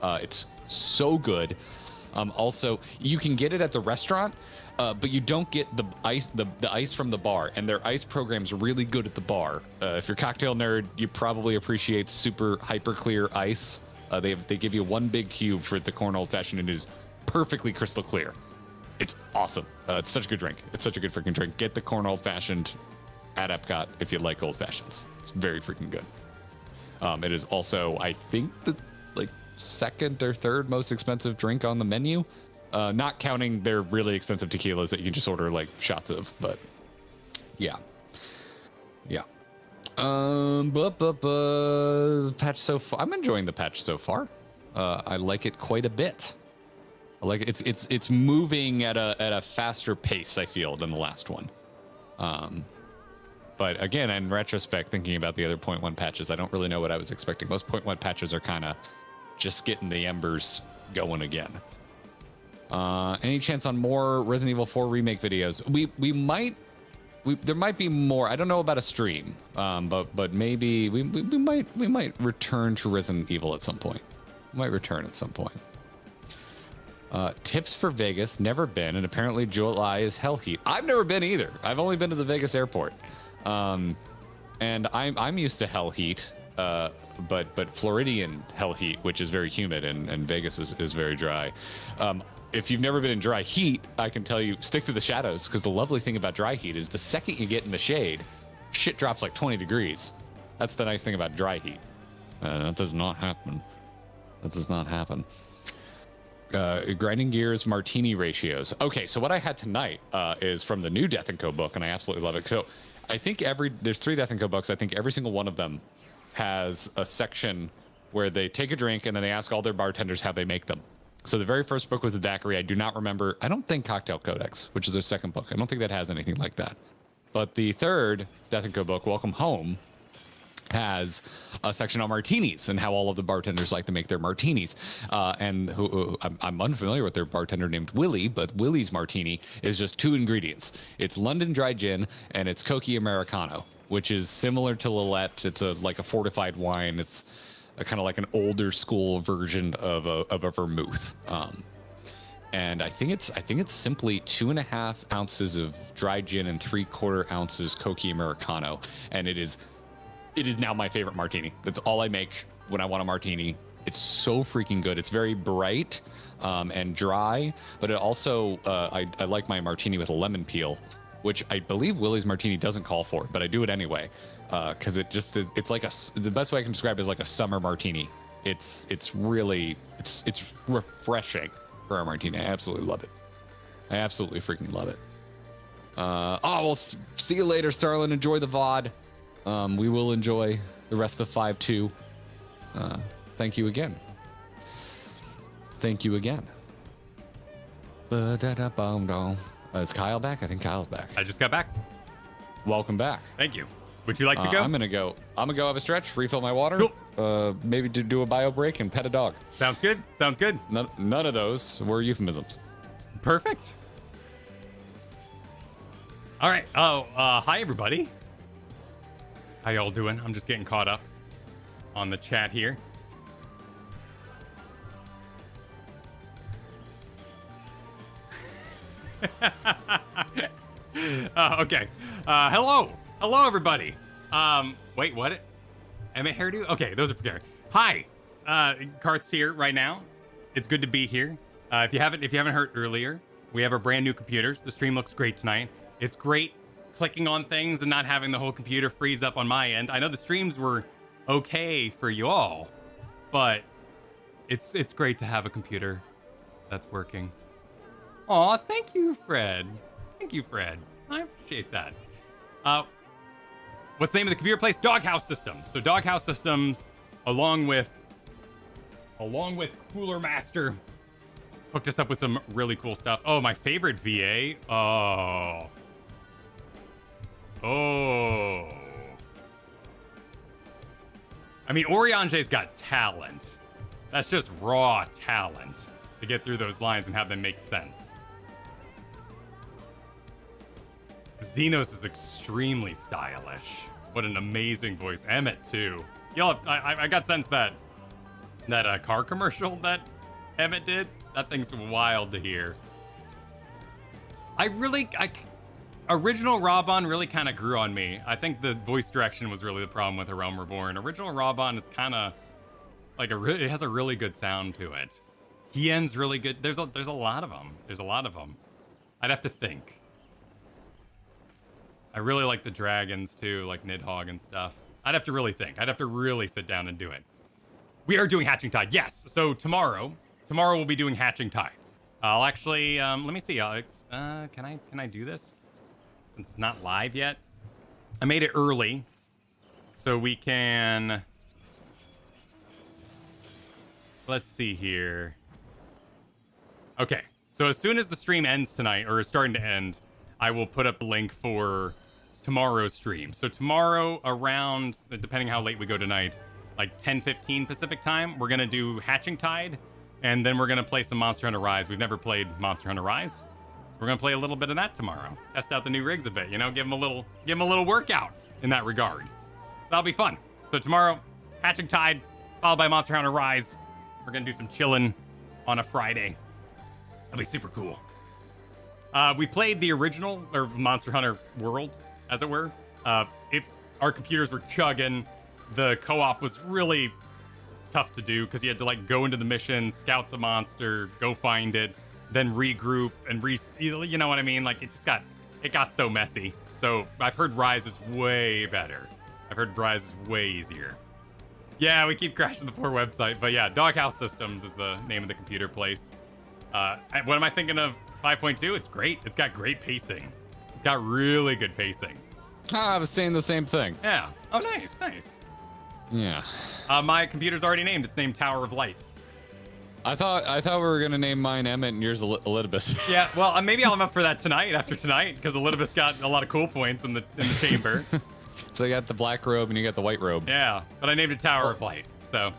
It's so good. Also, you can get it at the restaurant, but you don't get the ice from the bar, and their ice program's really good at the bar. If you're a cocktail nerd, you probably appreciate super hyper clear ice. They give you one big cube for the Corn Old Fashioned, and it is perfectly crystal clear. It's awesome. It's such a good drink. It's such a good freaking drink. Get the Corn Old Fashioned at Epcot if you like old fashions. It's very freaking good. It is also, I think, the second or third most expensive drink on the menu, not counting their really expensive tequilas that you can just order shots of. But yeah. Patch so far. I'm enjoying the patch so far. I like it quite a bit. Like it's moving at a faster pace, I feel, than the last one. But again, in retrospect, thinking about the other 0.1 patches, I don't really know what I was expecting. Most 0.1 patches are kind of just getting the embers going again. Any chance on more Resident Evil 4 remake videos? There might be more. I don't know about a stream, but maybe we might return to Resident Evil at some point. Tips for Vegas, never been, and apparently July is hell heat. I've never been either. I've only been to the Vegas airport, and I'm used to hell heat, but Floridian hell heat, which is very humid, and Vegas is very dry. If you've never been in dry heat, I can tell you stick to the shadows, because the lovely thing about dry heat is the second you get in the shade, shit drops like 20 degrees. That's the nice thing about dry heat. That does not happen. Grinding Gears martini ratios. Okay, so what I had tonight is from the new Death & Co book, and I absolutely love it. So I think there's 3 Death & Co books. I think every single one of them has a section where they take a drink and then they ask all their bartenders how they make them. So the very first book was the daiquiri. I do not remember. I don't think Cocktail Codex, which is their second book. I don't think that has anything like that. But the third Death & Co book, Welcome Home, has a section on martinis and how all of the bartenders like to make their martinis. And I'm unfamiliar with their bartender named Willie, but Willie's martini is just 2 ingredients. It's London dry gin and it's Coqui Americano, which is similar to Lillet. It's like a fortified wine. It's kind of like an older school version of a vermouth. And I think it's simply 2.5 ounces of dry gin and 3/4 ounces Coqui Americano, and it is now my favorite martini. That's all I make when I want a martini. It's so freaking good. It's very bright and dry, but it also, I like my martini with a lemon peel, which I believe Willie's Martini doesn't call for, but I do it anyway. Because it just is, it's like the best way I can describe it is like a summer martini. It's really, it's refreshing for a martini. I absolutely love it. I absolutely freaking love it. We'll see you later, Starlin. Enjoy the VOD. We will enjoy the rest of 5-2. Thank you again. Thank you again. Is Kyle back? I think Kyle's back. I just got back. Welcome back. Thank you. Would you like to go? I'm gonna go have a stretch, refill my water. Cool. Maybe do a bio break and pet a dog. Sounds good. Sounds good. None of those were euphemisms. Perfect. All right. Hi everybody. How y'all doing? I'm just getting caught up on the chat here. Okay. Hello, everybody. Wait, what? Emmett hairdo? Okay, those are for Garrett. Hi. Karth's here right now. It's good to be here. If you haven't heard earlier, we have our brand new computers. The stream looks great tonight. It's great clicking on things and not having the whole computer freeze up on my end. I know the streams were okay for you all, but it's great to have a computer that's working. Aw, thank you, Fred. Thank you, Fred. I appreciate that. What's the name of the computer place? Doghouse Systems. So Doghouse Systems, along with Cooler Master, hooked us up with some really cool stuff. Oh, my favorite VA. Oh. I mean, Oriange's got talent. That's just raw talent to get through those lines and have them make sense. Xenos is extremely stylish. What an amazing voice. Emmett, too. Y'all, I got sense that car commercial that Emmett did, that thing's wild to hear. Original Raubon really kind of grew on me. I think the voice direction was really the problem with A Realm Reborn. Original Raubon is kind of like it has a really good sound to it. Hien's really good. There's a lot of them. I'd have to think. I really like the dragons too, like Nidhogg and stuff. I'd have to really think. I'd have to really sit down and do it. We are doing Hatching Tide, yes. So tomorrow we'll be doing Hatching Tide. I'll actually, let me see. Can I do this? Since it's not live yet. I made it early, so we can. Let's see here. Okay, so as soon as the stream ends tonight, or is starting to end, I will put up a link for tomorrow's stream. So tomorrow around, depending how late we go tonight, like 10:15 Pacific time, we're gonna do Hatching Tide, and then we're gonna play some Monster Hunter Rise. We've never played Monster Hunter Rise. We're gonna play a little bit of that tomorrow. Test out the new rigs a bit, you know, give them a little workout in that regard. That'll be fun. So tomorrow, Hatching Tide, followed by Monster Hunter Rise. We're gonna do some chilling on a Friday. That'll be super cool. We played the original, or Monster Hunter World, as it were. Our computers were chugging. The co-op was really tough to do because you had to like go into the mission, scout the monster, go find it, then regroup and you know what I mean? Like it got so messy. So I've heard Rise is way better. I've heard Rise is way easier. Yeah, we keep crashing the poor website, but yeah, Doghouse Systems is the name of the computer place. What am I thinking of 5.2? It's great. It's got great pacing. It's got really good pacing. I was saying the same thing. Yeah. Oh, nice. Yeah. My computer's already named. It's named Tower of Light. I thought we were gonna name mine Emmett and yours Elidibus. Yeah, well, maybe I'll up for that tonight, after tonight, because Elidibus got a lot of cool points in the chamber. So you got the black robe and you got the white robe. Yeah, but I named it Tower of Light. So.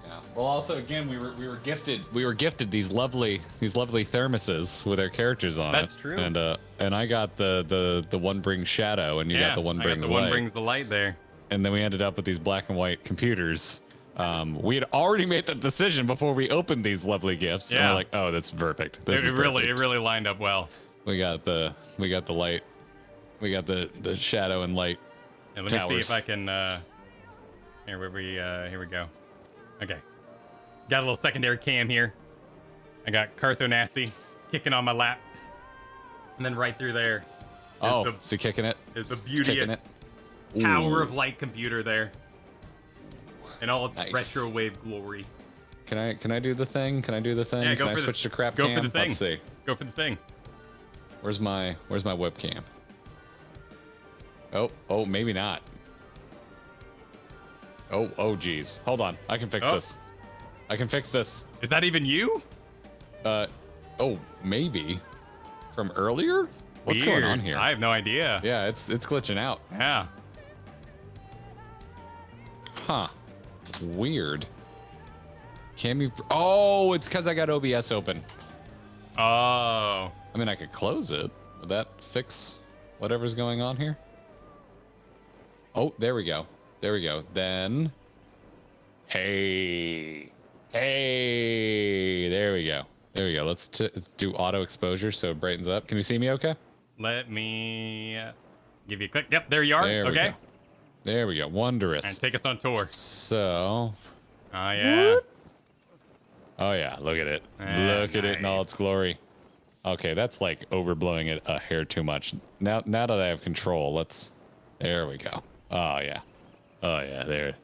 Yeah. Well, also again, we were gifted these lovely thermoses with our characters on it. That's true. And I got the one brings shadow, and you got the one brings light. The one brings the light there. And then we ended up with these black and white computers. We had already made the decision before we opened these lovely gifts. Yeah. And we're like, oh, that's perfect. It really lined up well. We got the light. We got the shadow and light. And let me see if I can. Here we go. Okay. Got a little secondary cam here. I got Carthonassi kicking on my lap. And then right through there. Is he kicking it? Is the beauteous Tower of Light computer there. In all its retro wave glory. Can I do the thing? Yeah, can I switch to crap go cam? for the thing. Let's see. Go for the thing. Where's my webcam? Oh, maybe not. Oh, geez. Hold on. I can fix this. Is that even you? Maybe. From earlier? What's going on here? I have no idea. Yeah, it's glitching out. Yeah. Huh. Weird. Can we? Oh, it's because I got OBS open. Oh. I mean, I could close it. Would that fix whatever's going on here? Oh, there we go. Then, hey, there we go. Let's do auto exposure so it brightens up. Can you see me okay? Let me give you a click. Yep, there you are. Okay. There we go. Wondrous. And take us on tour. So. Oh, yeah. Oh, yeah. Look at it. Look at it in all its glory. Okay, that's like overblowing it a hair too much. Now that I have control, there we go. Oh, yeah. There it is.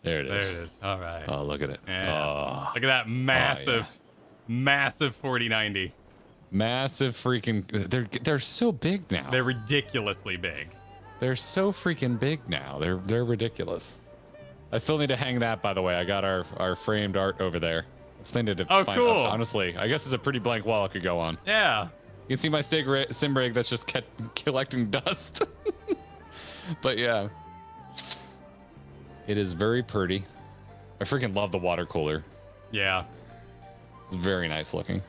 There it is. All right. Oh, look at it. Yeah. Oh. Look at that massive 4090. Massive freaking. They're so big now. They're ridiculously big. They're so freaking big now. They're ridiculous. I still need to hang that, by the way. I got our framed art over there. I still need to find cool. Honestly, I guess it's a pretty blank wall it could go on. Yeah. You can see my sim rig that's just collecting dust. But yeah. It is very pretty. I freaking love the water cooler. Yeah. It's very nice looking.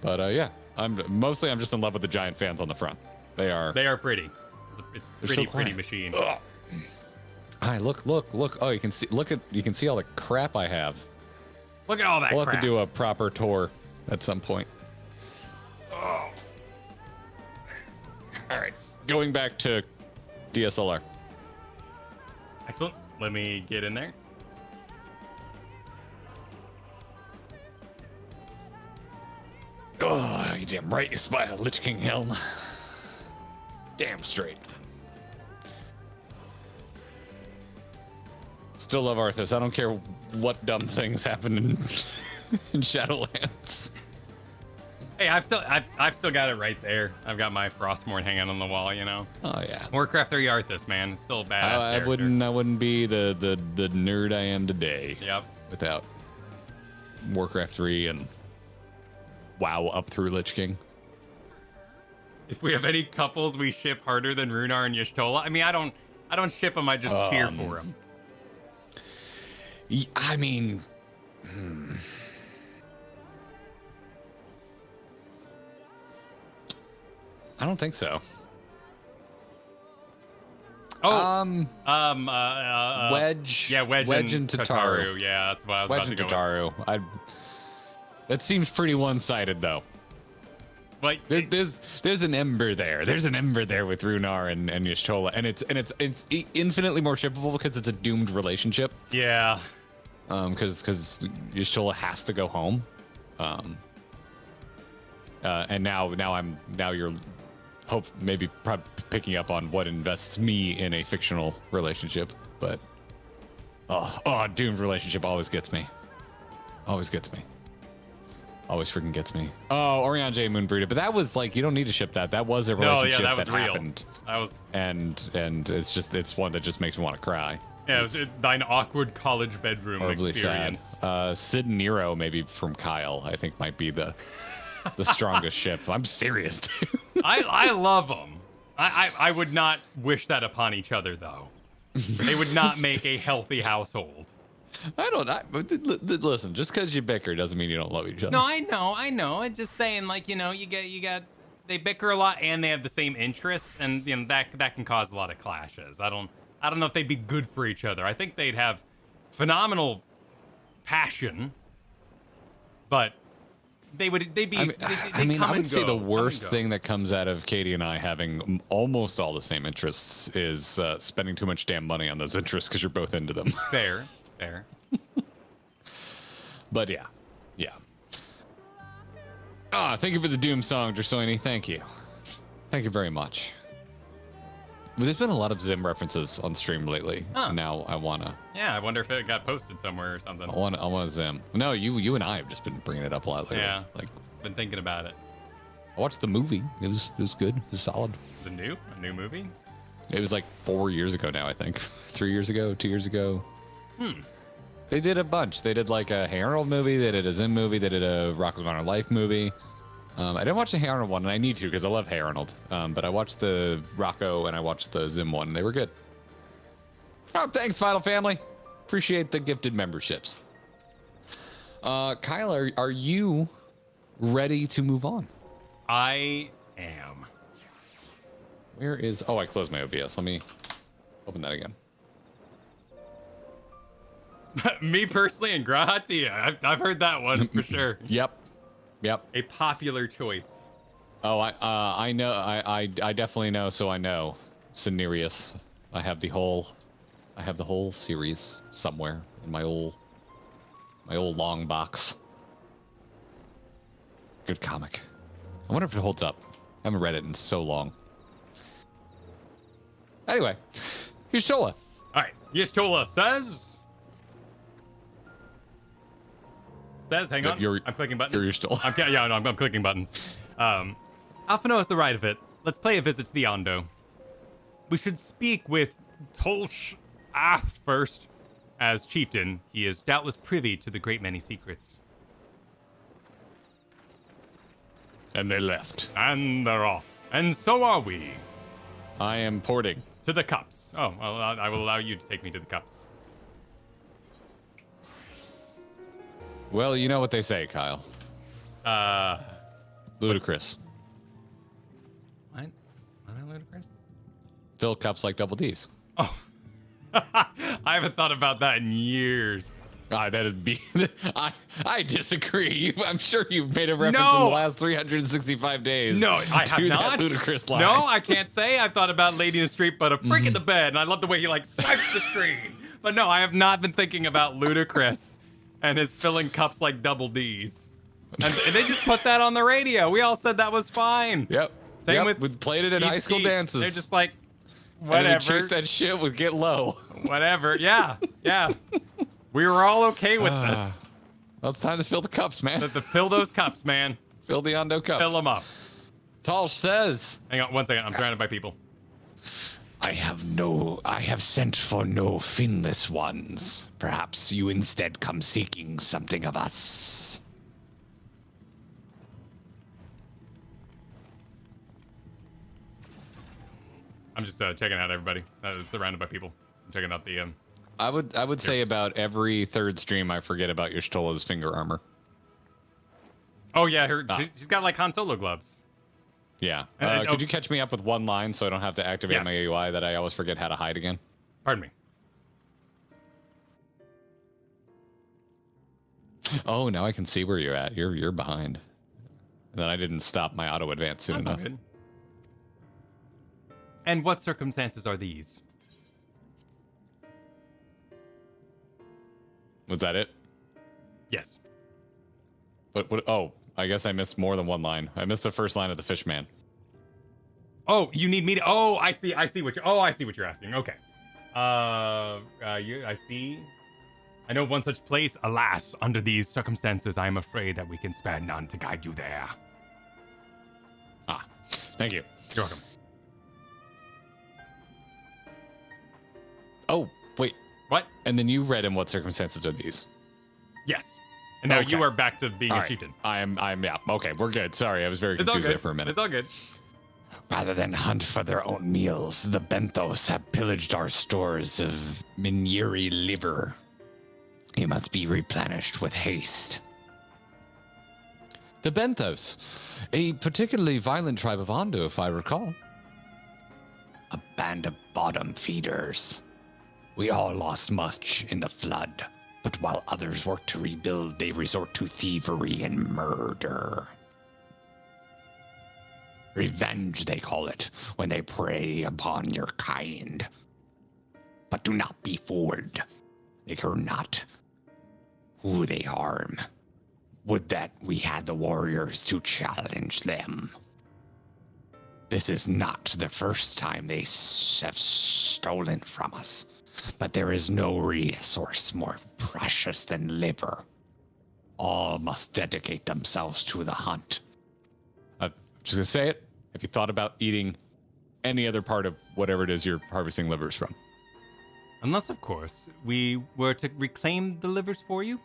But yeah, I'm just in love with the giant fans on the front. They are pretty. It's a pretty machine. Hi, look. Oh, you can see all the crap I have. Look at all that We'll crap. have to do a proper tour at some point. Oh. All right. Going back to DSLR. Excellent. Let me get in there. Oh, you damn right you spy a Lich King helm. Damn straight. Still love Arthas. I don't care what dumb things happen in Shadowlands. Hey, I've still got it right there. I've got my Frostmourne hanging on the wall, you know. Oh yeah. Warcraft 3 Arthas, man. It's still a badass I wouldn't be the nerd I am today. Yep. Without Warcraft 3 and WoW up through Lich King. If we have any couples we ship harder than Runar and Y'shtola, I mean, I don't ship them. I just cheer for them. I mean, I don't think so. Oh, Wedge. Yeah, Wedge and Tataru. Yeah, that's what I was Wedge about and to go Tataru. That seems pretty one-sided, though. Like there's an ember there. There's an ember there with Runar and Y'shtola, and it's infinitely more shippable because it's a doomed relationship. Yeah. Because Y'shtola has to go home. And now you're maybe picking up on what invests me in a fictional relationship, but doomed relationship always gets me. Always freaking gets me. Oh, Orion J Moonbreeder, but that was like, you don't need to ship that. That was a relationship that was real. happened. That was and it's one that just makes me want to cry. Yeah, it was thine awkward college bedroom horribly experience. Sad. Sid and Nero, maybe from Kyle, I think might be the strongest ship. I'm serious, dude. I love them. I would not wish that upon each other, though. They would not make a healthy household. Listen, just because you bicker doesn't mean you don't love each other. No, I know. I'm just saying, like, you got. They bicker a lot, and they have the same interests, and that can cause a lot of clashes. I don't know if they'd be good for each other. I think they'd have phenomenal passion, but they'd be. I would say the worst thing that comes out of Katie and I having almost all the same interests is spending too much damn money on those interests because you're both into them. Fair. But yeah. Thank you for the Doom song, Drasoni. Thank you very much. There's been a lot of Zim references on stream lately. Huh. Now I wanna. Yeah, I wonder if it got posted somewhere or something. I want Zim. No, you and I have just been bringing it up a lot lately. Yeah, been thinking about it. I watched the movie. It was good. It was solid. Is it new? A new movie? It was like 4 years ago now, I think. 3 years ago, 2 years ago. They did a bunch. They did like a Hey Arnold movie. They did a Zim movie. They did a Rocko's Modern Life movie. I didn't watch the Hey Arnold one, and I need to because I love Hey Arnold. But I watched the Rocco and I watched the Zim one. And they were good. Oh, thanks, Final Family. Appreciate the gifted memberships. Kyle, are you ready to move on? I am. Where is... Oh, I closed my OBS. Let me open that again. Me personally and Grahatia. I've heard that one for sure. Yep. A popular choice. Oh, I know. I definitely know. So I know. Cenarius. I have the whole series somewhere in my old long box. Good comic. I wonder if it holds up. I haven't read it in so long. Anyway, here's Tola. All right. Yes, Tola says. Hang on. I'm clicking buttons. You're still. I'm clicking buttons. Alphino has the right of it. Let's pay a visit to the Ondo. We should speak with Tolsh Ath first. As chieftain, he is doubtless privy to the great many secrets. And they left. And they're off. And so are we. I am porting. To the cups. Oh, well, I will allow you to take me to the cups. Well, you know what they say, Kyle. Ludicrous. What? What are ludicrous? Fill cups like double D's. Oh. I haven't thought about that in years. That is I disagree. I'm sure you've made a reference in the last 365 days. No, I have not. That ludicrous line. No, I can't say I've thought about Lady in the Street, but a freak in the bed, and I love the way he swipes the screen. But no, I have not been thinking about Ludacris and his filling cups like double D's. And they just put that on the radio. We all said that was fine. Yep. Same with we played it at high school dances. They're just like, whatever. And chase that shit with Get Low. Whatever. Yeah. We were all okay with this. Well, it's time to fill the cups, man. Fill those cups, man. Fill the Ondo cups. Fill them up. Tolsh says. Hang on 1 second. I'm surrounded by people. I have sent for no finless ones. Perhaps you instead come seeking something of us. I'm just checking out everybody. Surrounded by people. I'm checking out the. I would say about every third stream I forget about Y'shtola's finger armor. Oh yeah, she's got like Han Solo gloves. Yeah. Could you catch me up with one line so I don't have to activate my UI that I always forget how to hide again? Pardon me. Oh, now I can see where you're at. You're behind. And then I didn't stop my auto advance soon enough. Good. And what circumstances are these? Was that it? Yes. But what? Oh, I guess I missed more than one line. I missed the first line of the Fishman. Oh, you need me to. Oh, I see what you're asking. Okay. I see. I know of one such place. Alas, under these circumstances, I am afraid that we can spare none to guide you there. Thank you. You're welcome. Oh, wait. What? And then you read in what circumstances are these? Yes. And now you are back to being a chieftain. I'm yeah. Okay, we're good. Sorry, I was very confused there for a minute. It's all good. Rather than hunt for their own meals, the Benthos have pillaged our stores of Miniri liver. It must be replenished with haste. The Benthos, a particularly violent tribe of Ondo, if I recall. A band of bottom feeders. We all lost much in the flood, but while others work to rebuild, they resort to thievery and murder. Revenge, they call it, when they prey upon your kind. But do not be fooled. They care not who they harm. Would that we had the warriors to challenge them. This is not the first time they have stolen from us, but there is no resource more precious than liver. All must dedicate themselves to the hunt. I'm just gonna say it. Have you thought about eating any other part of whatever it is you're harvesting livers from? Unless, of course, we were to reclaim the livers for you.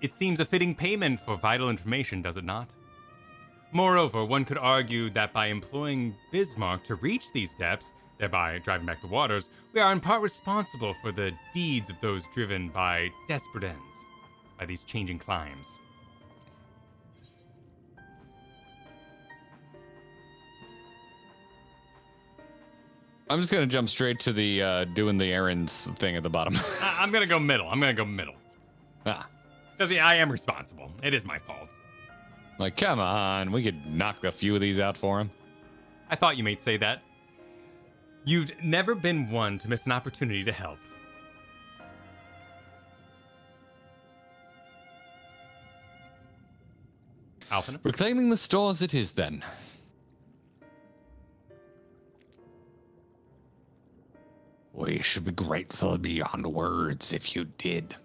It seems a fitting payment for vital information, does it not? Moreover, one could argue that by employing Bismarck to reach these depths, thereby driving back the waters, we are in part responsible for the deeds of those driven by desperate ends, by these changing climes. I'm just gonna jump straight to the doing the errands thing at the bottom. I'm gonna go middle. Ah. Because yeah, I am responsible. It is my fault. Like, come on, we could knock a few of these out for him. I thought you might say that. You've never been one to miss an opportunity to help. Alpha? Reclaiming the stores it is then. We should be grateful beyond words if you did.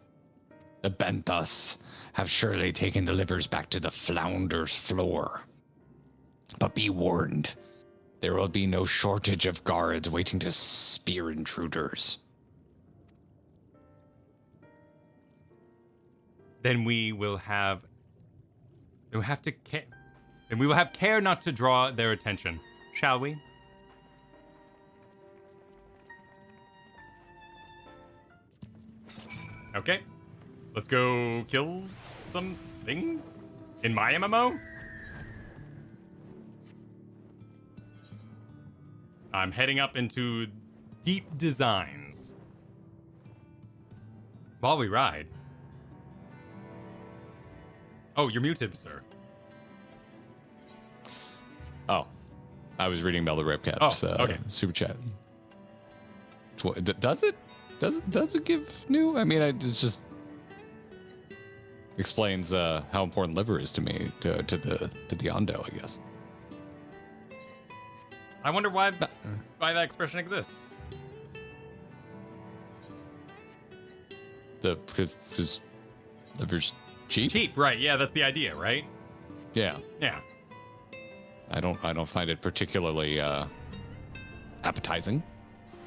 The Benthos have surely taken the livers back to the Flounder's floor. But be warned, there will be no shortage of guards waiting to spear intruders. Then we will have care not to draw their attention, shall we? Okay. Let's go kill some things in my MMO. I'm heading up into deep designs while we ride. Oh, you're muted, sir. Oh, I was reading Melda Ripcap's okay. super chat. Does it? Does it give new? I mean, it's just explains how important liver is to me, to the Ondo, I guess. I wonder why that expression exists. Because liver's cheap. Cheap, right? Yeah, that's the idea, right? Yeah. Yeah. I don't find it particularly appetizing.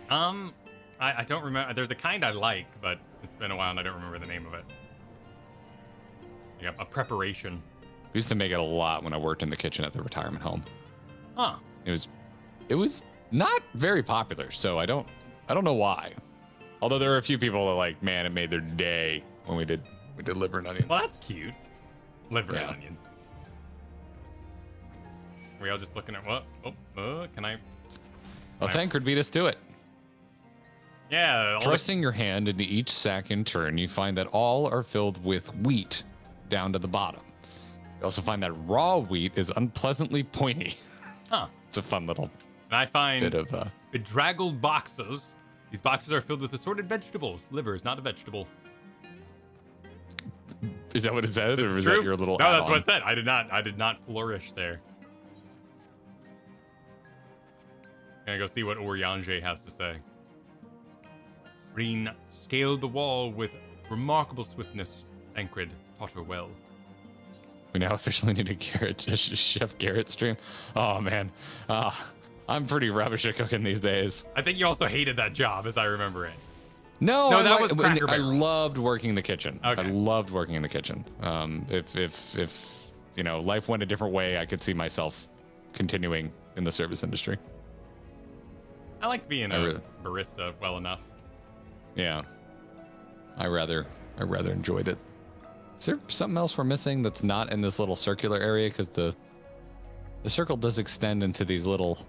I don't remember. There's a kind I like, but it's been a while and I don't remember the name of it. Yeah, a preparation. We used to make it a lot when I worked in the kitchen at the retirement home. Huh. It was not very popular, so I don't know why. Although there are a few people that like, man, it made their day when we did liver and onions. Well, that's cute. Liver and onions. Are we all just looking at what? Can I? Thank Gradvitas, do it. Yeah. Thrusting your hand into each sack in turn, you find that all are filled with wheat down to the bottom. You also find that raw wheat is unpleasantly pointy. Huh. It's a fun little and I find bit of bedraggled boxes. These boxes are filled with assorted vegetables. Liver is not a vegetable. Is that what it said, or is true? that your little? No, that's what it said. I did not flourish there. Gonna go see what Oriange has to say. Reen scaled the wall with remarkable swiftness. Tancred taught her well. We now officially need a Chef Garrett stream. Oh man, I'm pretty rubbish at cooking these days. I think you also hated that job, as I remember it. No, that was Cracker I Barrel. loved working in the kitchen. Okay. I loved working in the kitchen. If you know, life went a different way, I could see myself continuing in the service industry. I liked being a barista well enough. Yeah. I rather enjoyed it. Is there something else we're missing that's not in this little circular area? Because the circle does extend into these little...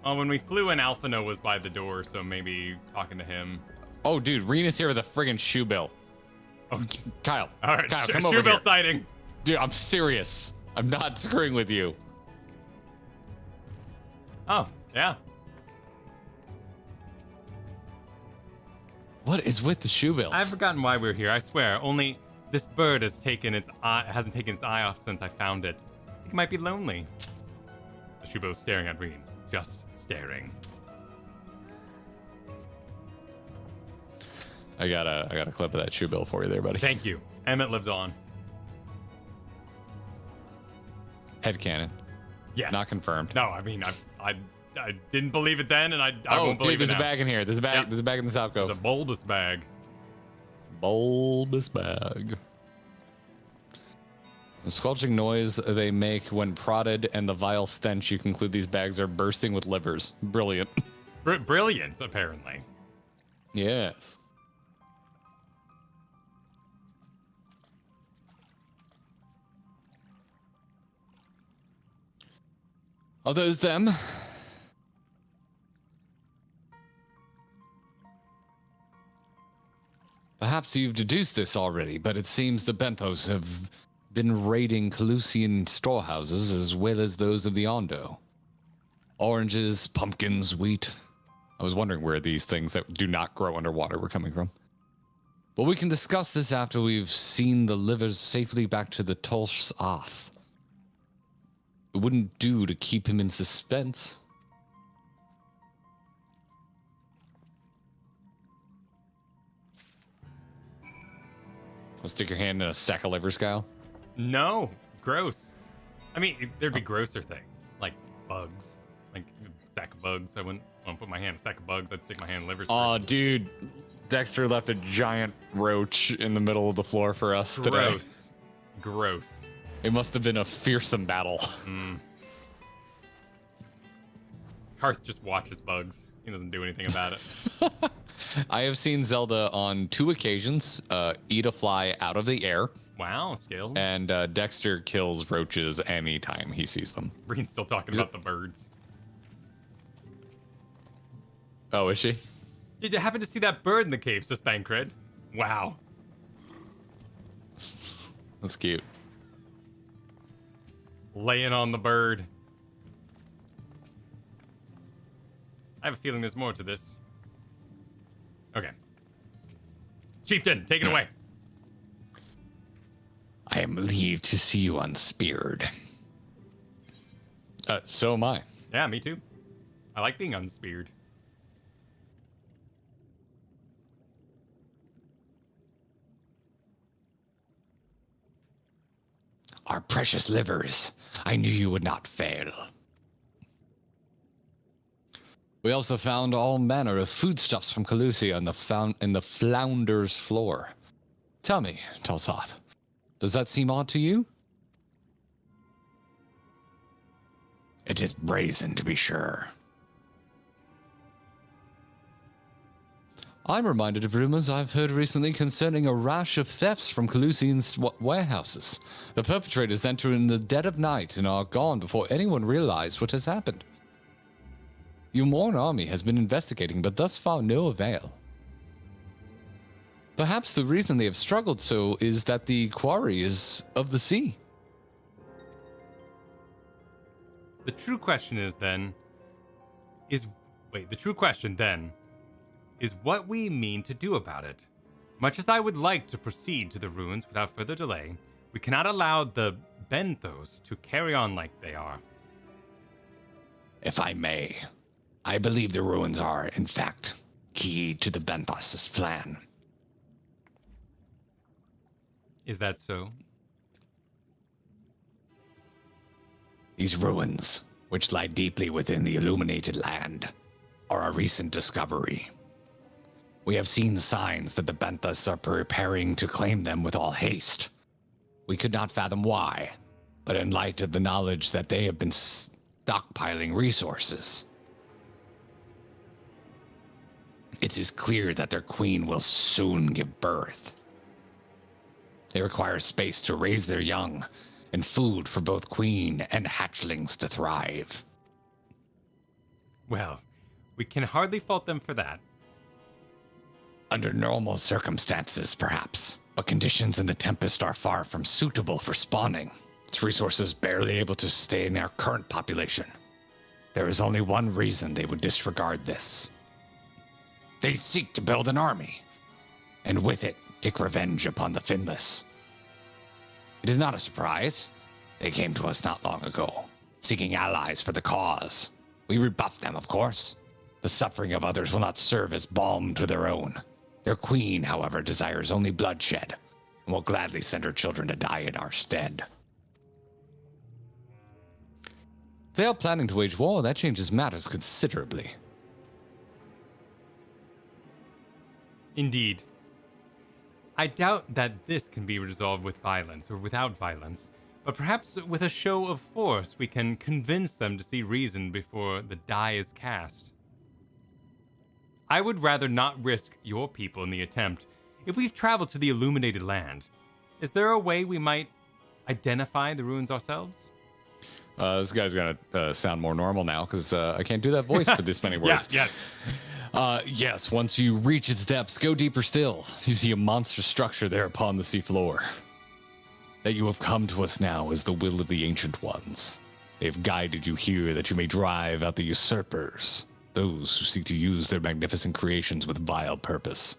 Oh, when we flew in, Alphino was by the door, so maybe talking to him. Oh, dude, Rena's here with a friggin' shoe bill. Oh, Kyle. All right, Kyle, come over shoe bill here. sighting. Dude, I'm serious. I'm not screwing with you. Oh, yeah. What is with the shoe bills? I've forgotten why we're here, I swear. Only this bird hasn't taken its eye off since I found it. I think it might be lonely. The shoe bill's staring at Reen. Just staring. I got a clip of that shoe bill for you there, buddy. Thank you. Emmett lives on. Headcanon. Yes. Not confirmed. No, I mean, I didn't believe it then, and I won't believe dude, it now. there's a bag in here. There's a bag. Yep. There's a bag in the South Cove. There's a bulbous bag. Bulbous bag. The squelching noise they make when prodded and the vile stench, you conclude these bags are bursting with livers. Brilliant. Brilliant, apparently. Yes. Are those them? Perhaps you've deduced this already, but it seems the Benthos have been raiding Calusian storehouses as well as those of the Ondo. Oranges, pumpkins, wheat. I was wondering where these things that do not grow underwater were coming from. But we can discuss this after we've seen the livers safely back to the Tolsh's Oth. It wouldn't do to keep him in suspense. Wanna stick your hand in a sack of livers, Kyle? No, gross. I mean, there'd be grosser things, like bugs. Like a sack of bugs. I wouldn't want to put my hand in a sack of bugs. I'd stick my hand in livers. Oh, dude. Dexter left a giant roach in the middle of the floor for us today. Gross. Gross. It must have been a fearsome battle. Karth just watches bugs. He doesn't do anything about it. I have seen Zelda on 2 occasions eat a fly out of the air. Wow, skill. And Dexter kills roaches anytime he sees them. Breen's still talking about the birds. Oh, is she? Did you happen to see that bird in the cave, Sis Thancred? Wow. That's cute. Laying on the bird. I have a feeling there's more to this. Okay. Chieftain, take it away. I am relieved to see you unspeared. So am I. Yeah, me too. I like being unspeared. Our precious livers. I knew you would not fail. We also found all manner of foodstuffs from Calusia in the Flounder's floor. Tell me, Talsoth, does that seem odd to you? It is brazen, to be sure. I'm reminded of rumors I've heard recently concerning a rash of thefts from Calusian's warehouses. The perpetrators enter in the dead of night and are gone before anyone realized what has happened. Your Morn army has been investigating, but thus far no avail. Perhaps the reason they have struggled so is that the quarry is of the sea. The true question is what we mean to do about it. Much as I would like to proceed to the ruins without further delay, we cannot allow the Benthos to carry on like they are. If I may, I believe the ruins are, in fact, key to the Benthos' plan. Is that so? These ruins, which lie deeply within the illuminated land, are a recent discovery. We have seen signs that the Benthos are preparing to claim them with all haste. We could not fathom why, but in light of the knowledge that they have been stockpiling resources, it is clear that their queen will soon give birth. They require space to raise their young and food for both queen and hatchlings to thrive. Well, we can hardly fault them for that. Under normal circumstances, perhaps, but conditions in the Tempest are far from suitable for spawning. Its resources barely able to sustain our current population. There is only one reason they would disregard this. They seek to build an army, and with it, take revenge upon the Finless. It is not a surprise. They came to us not long ago, seeking allies for the cause. We rebuffed them, of course. The suffering of others will not serve as balm to their own. Their queen, however, desires only bloodshed, and will gladly send her children to die in our stead. If they are planning to wage war, that changes matters considerably. Indeed. I doubt that this can be resolved with violence or without violence, but perhaps with a show of force we can convince them to see reason before the die is cast. I would rather not risk your people in the attempt. If we've traveled to the illuminated land, is there a way we might identify the ruins ourselves? This guy's gonna sound more normal now, because I can't do that voice for this many words. Yes. Yes, once you reach its depths, go deeper still. You see a monstrous structure there upon the seafloor. That you have come to us now is the will of the Ancient Ones. They have guided you here that you may drive out the usurpers, those who seek to use their magnificent creations with vile purpose.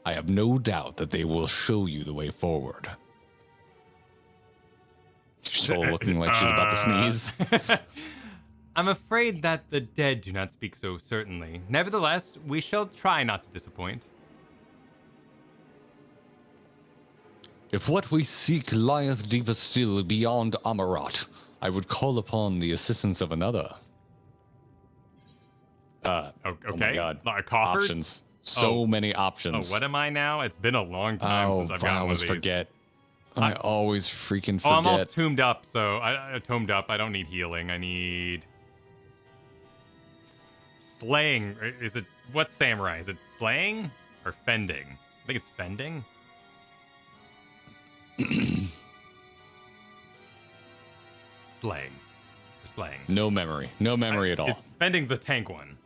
I have no doubt that they will show you the way forward. She's still looking like she's about to sneeze. I'm afraid that the dead do not speak so certainly. Nevertheless, we shall try not to disappoint. If what we seek lieth deeper still beyond Amarat, I would call upon the assistance of another. Okay. Oh my God. Coffers? Options. So many options. Oh, what am I now? It's been a long time since I've gotten one of these. Forget. I always freaking forget. Oh, I'm all tombed up, so I don't need healing. I need slaying. Is it what's samurai? Is it slaying or fending? I think it's fending. Slaying. For slaying. No memory. No memory at all. It's fending the tank one.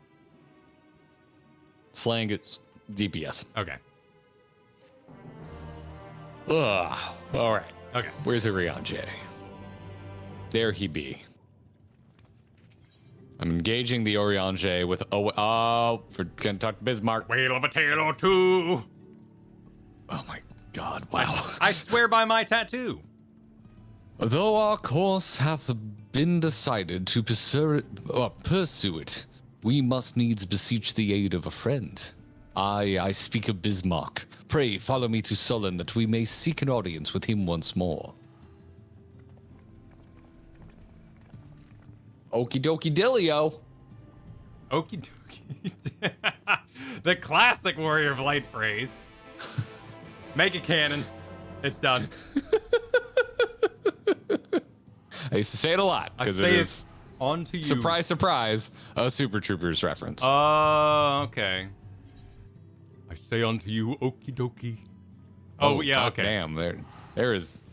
Slaying it's DPS. Okay. Ugh. All right. Okay. Where's Urianger? There he be. I'm engaging the Urianger with we're gonna talk to Bismarck. Whale of a tale or two. Oh my God! Wow. I swear by my tattoo. Though our course hath been decided to pursue it, we must needs beseech the aid of a friend. I speak of Bismarck. Pray follow me to Sullen that we may seek an audience with him once more. Okie dokie dillio. Okie dokie. The classic Warrior of Light phrase. Make it canon. It's done. I used to say it a lot because it is on to you. Surprise, surprise, a Super Troopers reference. Oh, okay. I say unto you, okie dokie. Oh yeah, okay. Damn, there is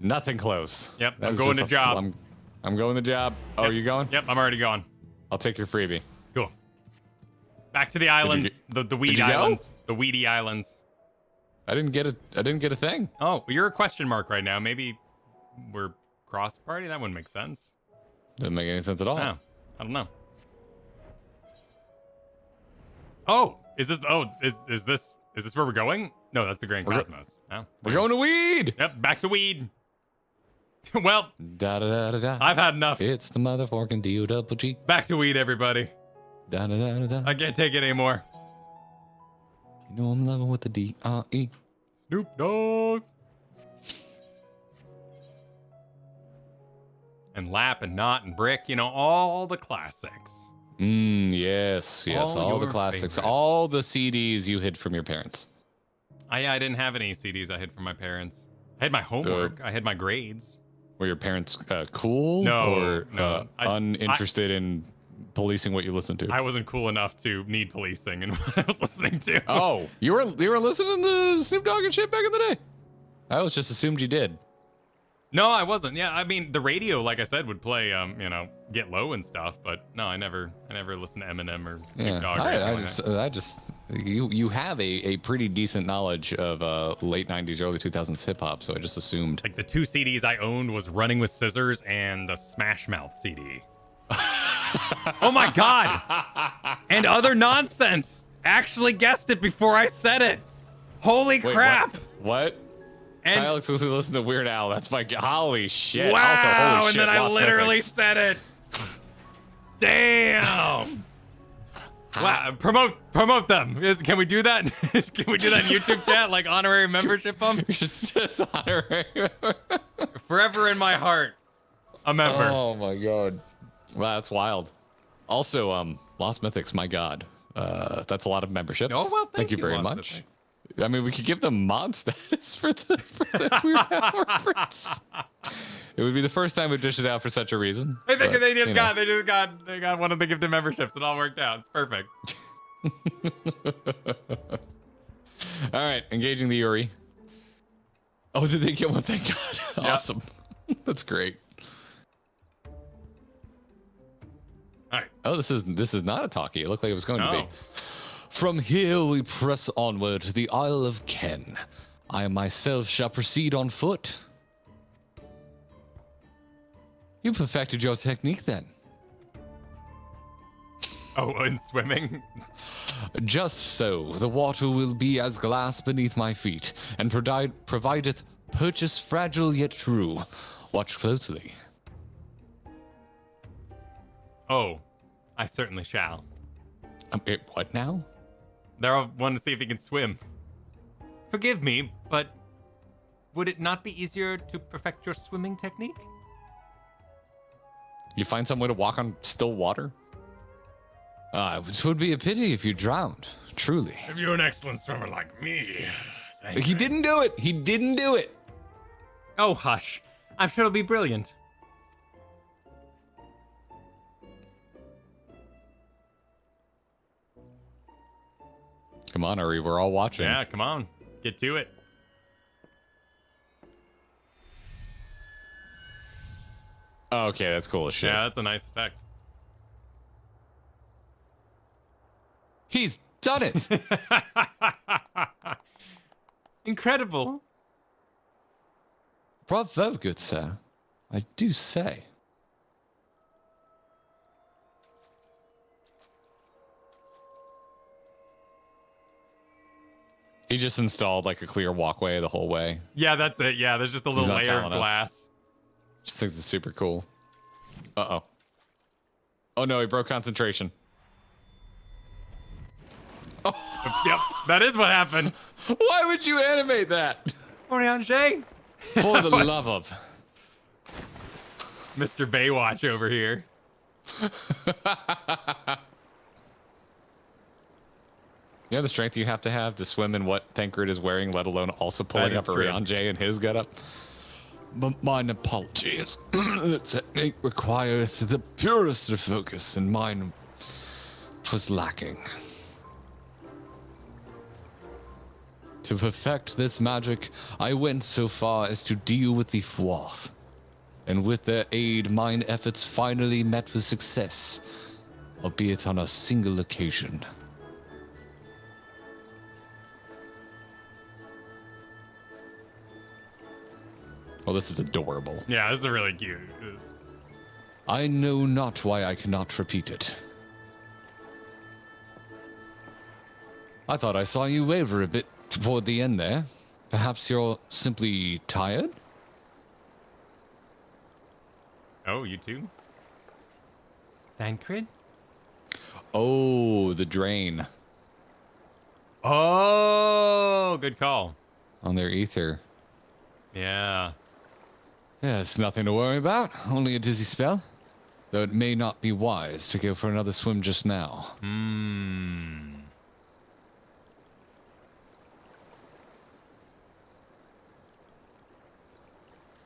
nothing close. Yep, I'm going to job. I'm going the job. Oh, yep. Are you going? Yep, I'm already gone. I'll take your freebie. Cool. Back to the islands, the weed islands, the weedy islands. I didn't get a thing. Oh, you're a question mark right now. Maybe we're cross party. That wouldn't make sense. Doesn't make any sense at all. No, I don't know. Oh, is this where we're going? No, that's the Grand Cosmos. Oh, we're going to weed. Yep, back to weed. Well, I've had enough. It's the motherfucking D-O-double-G. Back to weed, everybody. I can't take it anymore. You know I'm loving with the D-R-E. Snoop Dogg. And Lap and Knot and Brick, all the classics. Yes. All the classics. Favorites. All the CDs you hid from your parents. I didn't have any CDs I hid from my parents. I had my homework. I had my grades. Were your parents cool? No, or no. uninterested in policing what you listen to? I wasn't cool enough to need policing in what I was listening to. Oh, you were listening to Snoop Dogg and shit back in the day? I always just assumed you did. No, I wasn't. Yeah, I mean the radio, like I said, would play Get Low and stuff, but no, I never listened to Eminem or Snoop Dogg. I just you have a pretty decent knowledge of late 90s, early 2000s hip hop, so I just assumed. Like the 2 CDs I owned was Running with Scissors and the Smash Mouth CD. Oh my god! And Other Nonsense. Actually guessed it before I said it. Holy crap! What? And Kyle exclusively listen to Weird Al. That's my holy shit. Wow! Also, holy and shit, then I Lost literally Mythics. said it. Damn! Wow! Promote them. Can we do that? Can we do that in YouTube chat? Like honorary membership them? just honorary. Forever in my heart, a member. Oh my god! Wow, that's wild. Also, Lost Mythics. My god, that's a lot of memberships. Oh well, thank you very Lost much. Mythics. I mean, we could give them mod status for the Weird Al reference. It would be the first time we've dished it out for such a reason. I think but, they got one of the gifted memberships. It all worked out. It's perfect. All right, engaging the Yuri. Oh, did they get one? Thank God. Yep. Awesome. That's great. All right. Oh, this is not a talkie. It looked like it was going to No. be. From here we press onward to the Isle of Ken. I myself shall proceed on foot. You perfected your technique then. Oh, in swimming? Just so. The water will be as glass beneath my feet, and provideth purchase fragile yet true. Watch closely. Oh, I certainly shall. What now? They're wanting to see if he can swim. Forgive me, but would it not be easier to perfect your swimming technique? You find some way to walk on still water? It would be a pity if you drowned, truly. If you're an excellent swimmer like me. He didn't do it. He didn't do it. Oh, hush. I'm sure it'll be brilliant. Come on, Ari. We're all watching. Yeah, come on. Get to it. Oh, okay, that's cool as shit. Yeah, that's a nice effect. He's done it. Incredible. Bravo, good sir. I do say. He just installed like a clear walkway the whole way. Yeah, that's it. Yeah, there's just a He's little not layer of telling us. glass. Just thinks it's super cool. Uh-oh. Oh no, he broke concentration. Yep, that is what happened. Why would you animate that? Oriange? For the love of. Mr. Baywatch over here. You know the strength you have to swim in what Tancred is wearing, let alone also pulling That up is true. Oriange and his getup. Mine apologies. The technique requireth the purest of focus, and mine was lacking. To perfect this magic, I went so far as to deal with the Fwath, and with their aid, mine efforts finally met with success, albeit on a single occasion. Oh, this is adorable. Yeah, this is really cute. I know not why I cannot repeat it. I thought I saw you waver a bit toward the end there. Perhaps you're simply tired? Oh, you too? Tancred? Oh, the drain. Oh, good call. On their ether. Yeah. Yeah, it's nothing to worry about. Only a dizzy spell. Though it may not be wise to go for another swim just now.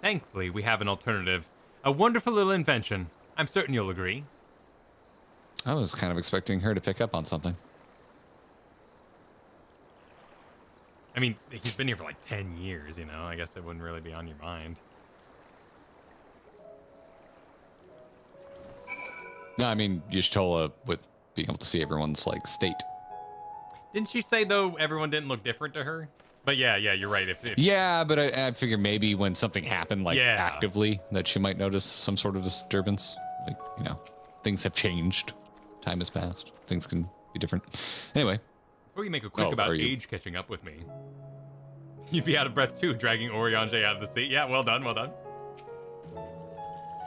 Thankfully, we have an alternative. A wonderful little invention. I'm certain you'll agree. I was kind of expecting her to pick up on something. I mean, he's been here for like 10 years, you know? I guess it wouldn't really be on your mind. No, I mean, Y'shtola with being able to see everyone's, like, state. Didn't she say, though, everyone didn't look different to her? But yeah, you're right. If Yeah, but I figure maybe when something happened, like, actively, that she might notice some sort of disturbance. Like, you know, things have changed. Time has passed. Things can be different. Anyway. Before you make a quick about age catching up with me, you'd be out of breath too, dragging Oriange out of the seat. Yeah, well done, well done.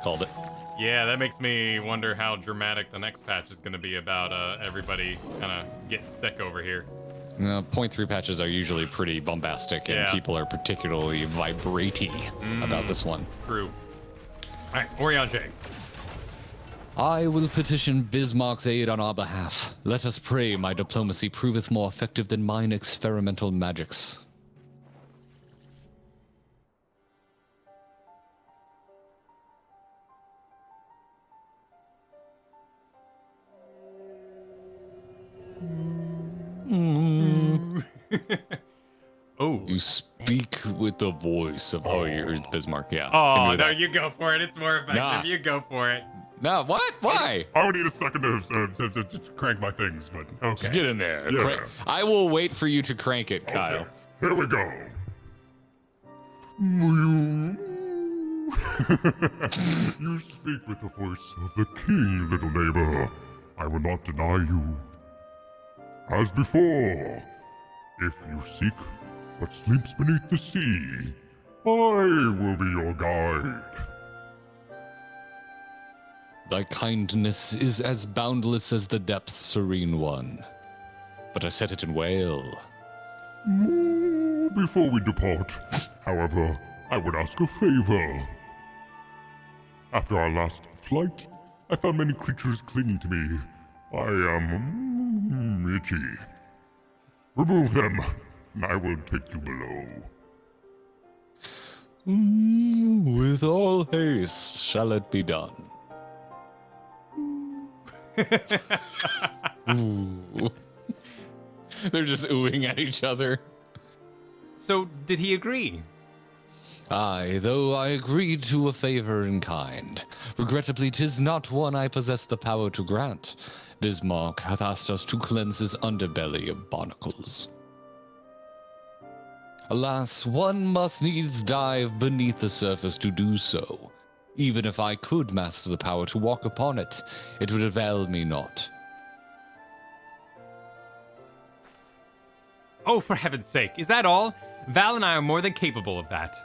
Called it. Yeah, that makes me wonder how dramatic the next patch is going to be about everybody kind of getting sick over here. 0.3 patches are usually pretty bombastic, and people are particularly vibraty about this one. True. All right, Oriange. I will petition Bismarck's aid on our behalf. Let us pray my diplomacy proveth more effective than mine experimental magics. Oh. You speak with the voice of Bismarck, yeah. Oh, no, you go for it. It's more effective. Nah. You go for it. No, what? Why? I would need a second to crank my things, but okay. Just get in there. Yeah. I will wait for you to crank it, Kyle. Okay. Here we go. You speak with the voice of the king, little neighbor. I will not deny you. As before, if you seek what sleeps beneath the sea, I will be your guide. Thy kindness is as boundless as the depths, serene one. But I said it in Whale. Before we depart, however, I would ask a favor. After our last flight, I found many creatures clinging to me. I am itchy. Remove them, and I will take you below. With all haste shall it be done. Ooh. They're just oohing at each other. So, did he agree? Aye, though I agreed to a favor in kind. Regrettably, 'tis not one I possess the power to grant. Bismarck hath asked us to cleanse his underbelly of barnacles. Alas, one must needs dive beneath the surface to do so. Even if I could master the power to walk upon it, it would avail me not. Oh, for heaven's sake, is that all? Val and I are more than capable of that.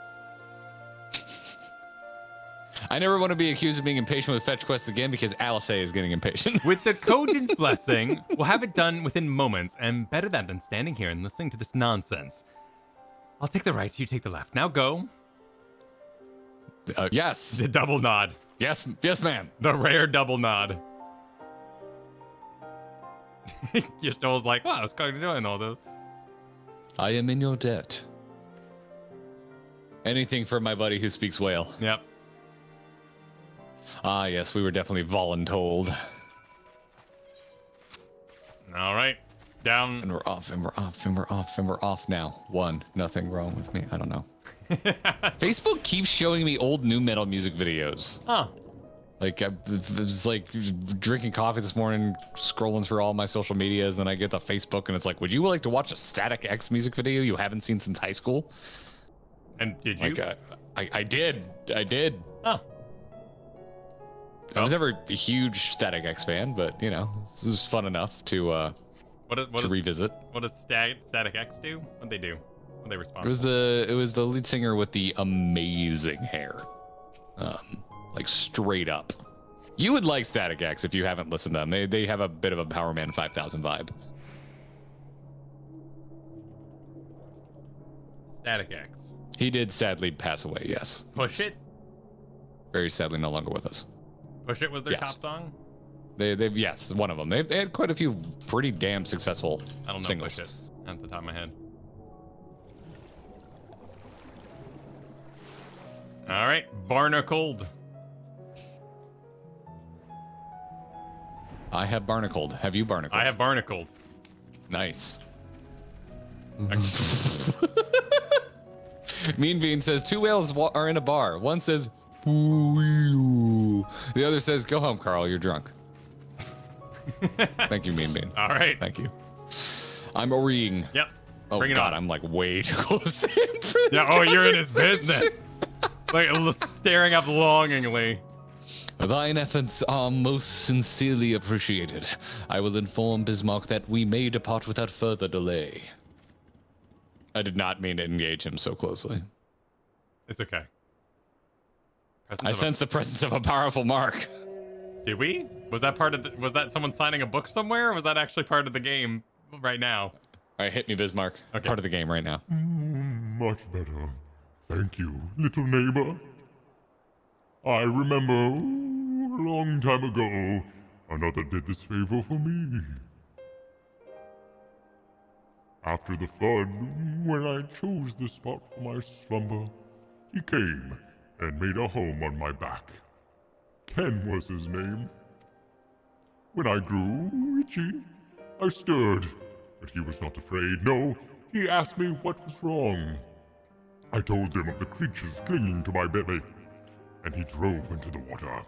I never want to be accused of being impatient with fetch quests again because Alice is getting impatient. With the Kojin's blessing, we'll have it done within moments, and better that than standing here and listening to this nonsense. I'll take the right, you take the left. Now go. Yes. The double nod. Yes, ma'am. The rare double nod. Y'shtola's like, wow, I was kind of doing all those. I am in your debt. Anything for my buddy who speaks whale. Yep. Ah, yes, we were definitely voluntold. All right. Down. And we're off, and we're off, and we're off, and we're off now. Nothing wrong with me. I don't know. Facebook keeps showing me old nu metal music videos. Huh. Like, I was like drinking coffee this morning, scrolling through all my social medias, and I get to Facebook, and it's like, would you like to watch a Static X music video you haven't seen since high school? And did you? Like, I did. Huh. I was never a huge Static X fan, but, you know, this was fun enough to revisit. What does Static X do? What'd they do? What they respond? It was the lead singer with the amazing hair. Like straight up. You would like Static X if you haven't listened to them. They have a bit of a Power Man 5000 vibe. Static X. He did sadly pass away, yes. Push It? Very sadly no longer with us. Push It was their top song? Yes, one of them. They had quite a few pretty damn successful I don't know singles. Push It at the top of my head. All right, barnacled. I have barnacled. Have you barnacled? I have barnacled. Nice. Mean Bean says 2 whales are in a bar. One says, ooh. The other says, go home, Carl. You're drunk. Thank you, Mean Bean. All right. Thank you. I'm reading. Yep. Oh, Bring it God, on. I'm like way too close to him. For this Yeah. Oh, you're in his conversation. business. Like staring up longingly. Thine efforts are most sincerely appreciated. I will inform Bismarck that we may depart without further delay. I did not mean to engage him so closely. It's okay. I sense the presence of a powerful mark. Did we? Was that part of was that someone signing a book somewhere, or was that actually part of the game right now? All right, hit me, Bismarck. Okay. Part of the game right now. Much better. Thank you, little neighbor. I remember a long time ago, another did this favor for me. After the flood, when I chose this spot for my slumber, he came and made a home on my back. Ken was his name. When I grew itchy, I stirred, but he was not afraid. No, he asked me what was wrong. I told him of the creatures clinging to my belly, and he drove into the water.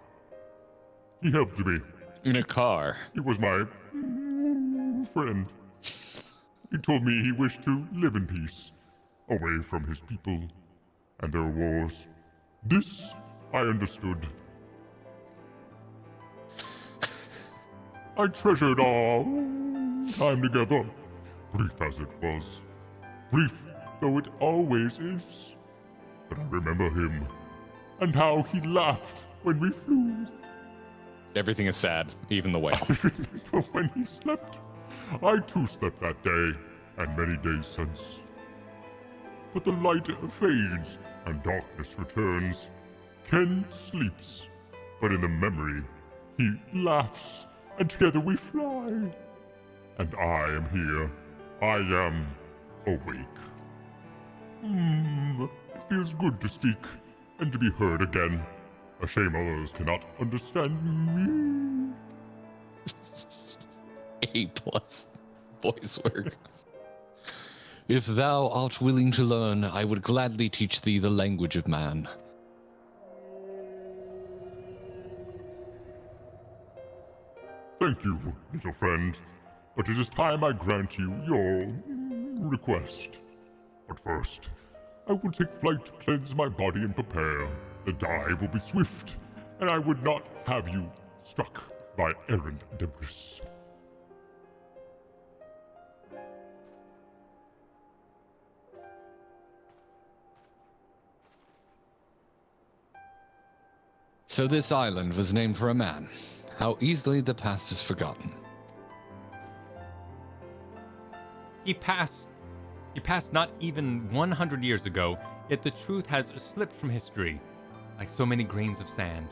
He helped me. In a car. He was my friend. He told me he wished to live in peace, away from his people and their wars. This I understood. I treasured our time together, brief as it was. Brief though it always is. But I remember him, and how he laughed when we flew. Everything is sad, even the whale. I remember when he slept. I too slept that day, and many days since. But the light fades, and darkness returns. Ken sleeps, but in the memory, he laughs, and together we fly. And I am here. I am awake. It feels good to speak, and to be heard again. A shame others cannot understand me. A+ voice work. If thou art willing to learn, I would gladly teach thee the language of man. Thank you, little friend. But it is time I grant you your request. But first, I will take flight to cleanse my body and prepare. The dive will be swift, and I would not have you struck by errant debris. So this island was named for a man. How easily the past is forgotten. He passed not even 100 years ago, yet the truth has slipped from history, like so many grains of sand.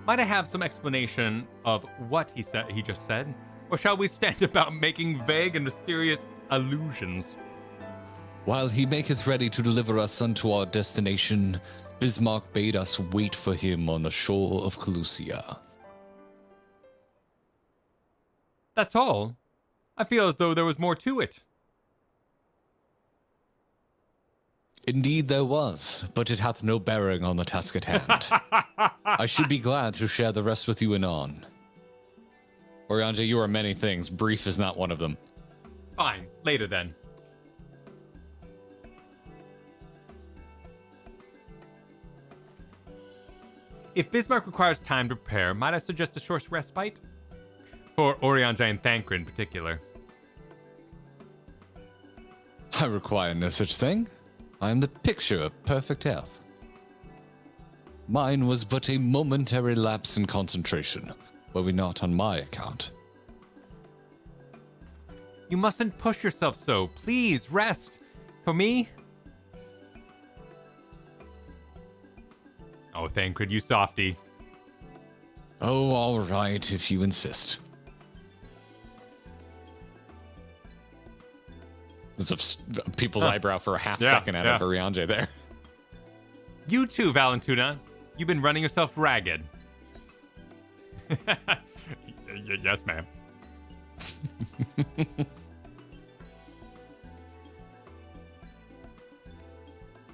Might I have some explanation of what he just said? Or shall we stand about making vague and mysterious allusions? While he maketh ready to deliver us unto our destination, Bismarck bade us wait for him on the shore of Calusia. That's all? I feel as though there was more to it. Indeed there was, but it hath no bearing on the task at hand. I should be glad to share the rest with you anon. Oriange, you are many things. Brief is not one of them. Fine, later then. If Bismarck requires time to prepare, might I suggest a short respite? For Oriange and Thancred in particular. I require no such thing. I am the picture of perfect health. Mine was but a momentary lapse in concentration, were we not on my account. You mustn't push yourself so. Please, rest. For me? Oh, Thancred, you softy. Oh, all right, if you insist. There's people's eyebrow for a half second out of Arianje there. You too, Valentuna. You've been running yourself ragged. Yes, ma'am.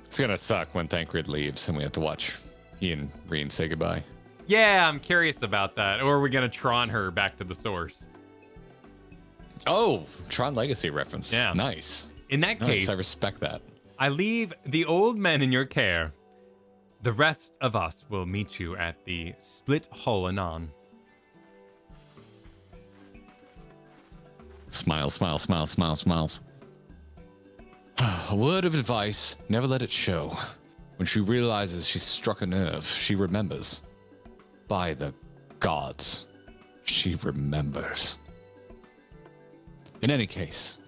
It's gonna suck when Thancred leaves and we have to watch he and Reen say goodbye. Yeah, I'm curious about that. Or are we gonna Tron her back to the source? Oh, Tron Legacy reference. Yeah. Nice. In that case, I respect that. I leave the old men in your care. The rest of us will meet you at the Split Hull anon. Smiles, smiles, smiles, smiles, smiles. A word of advice, never let it show. When she realizes she's struck a nerve, she remembers. By the gods, she remembers. In any case,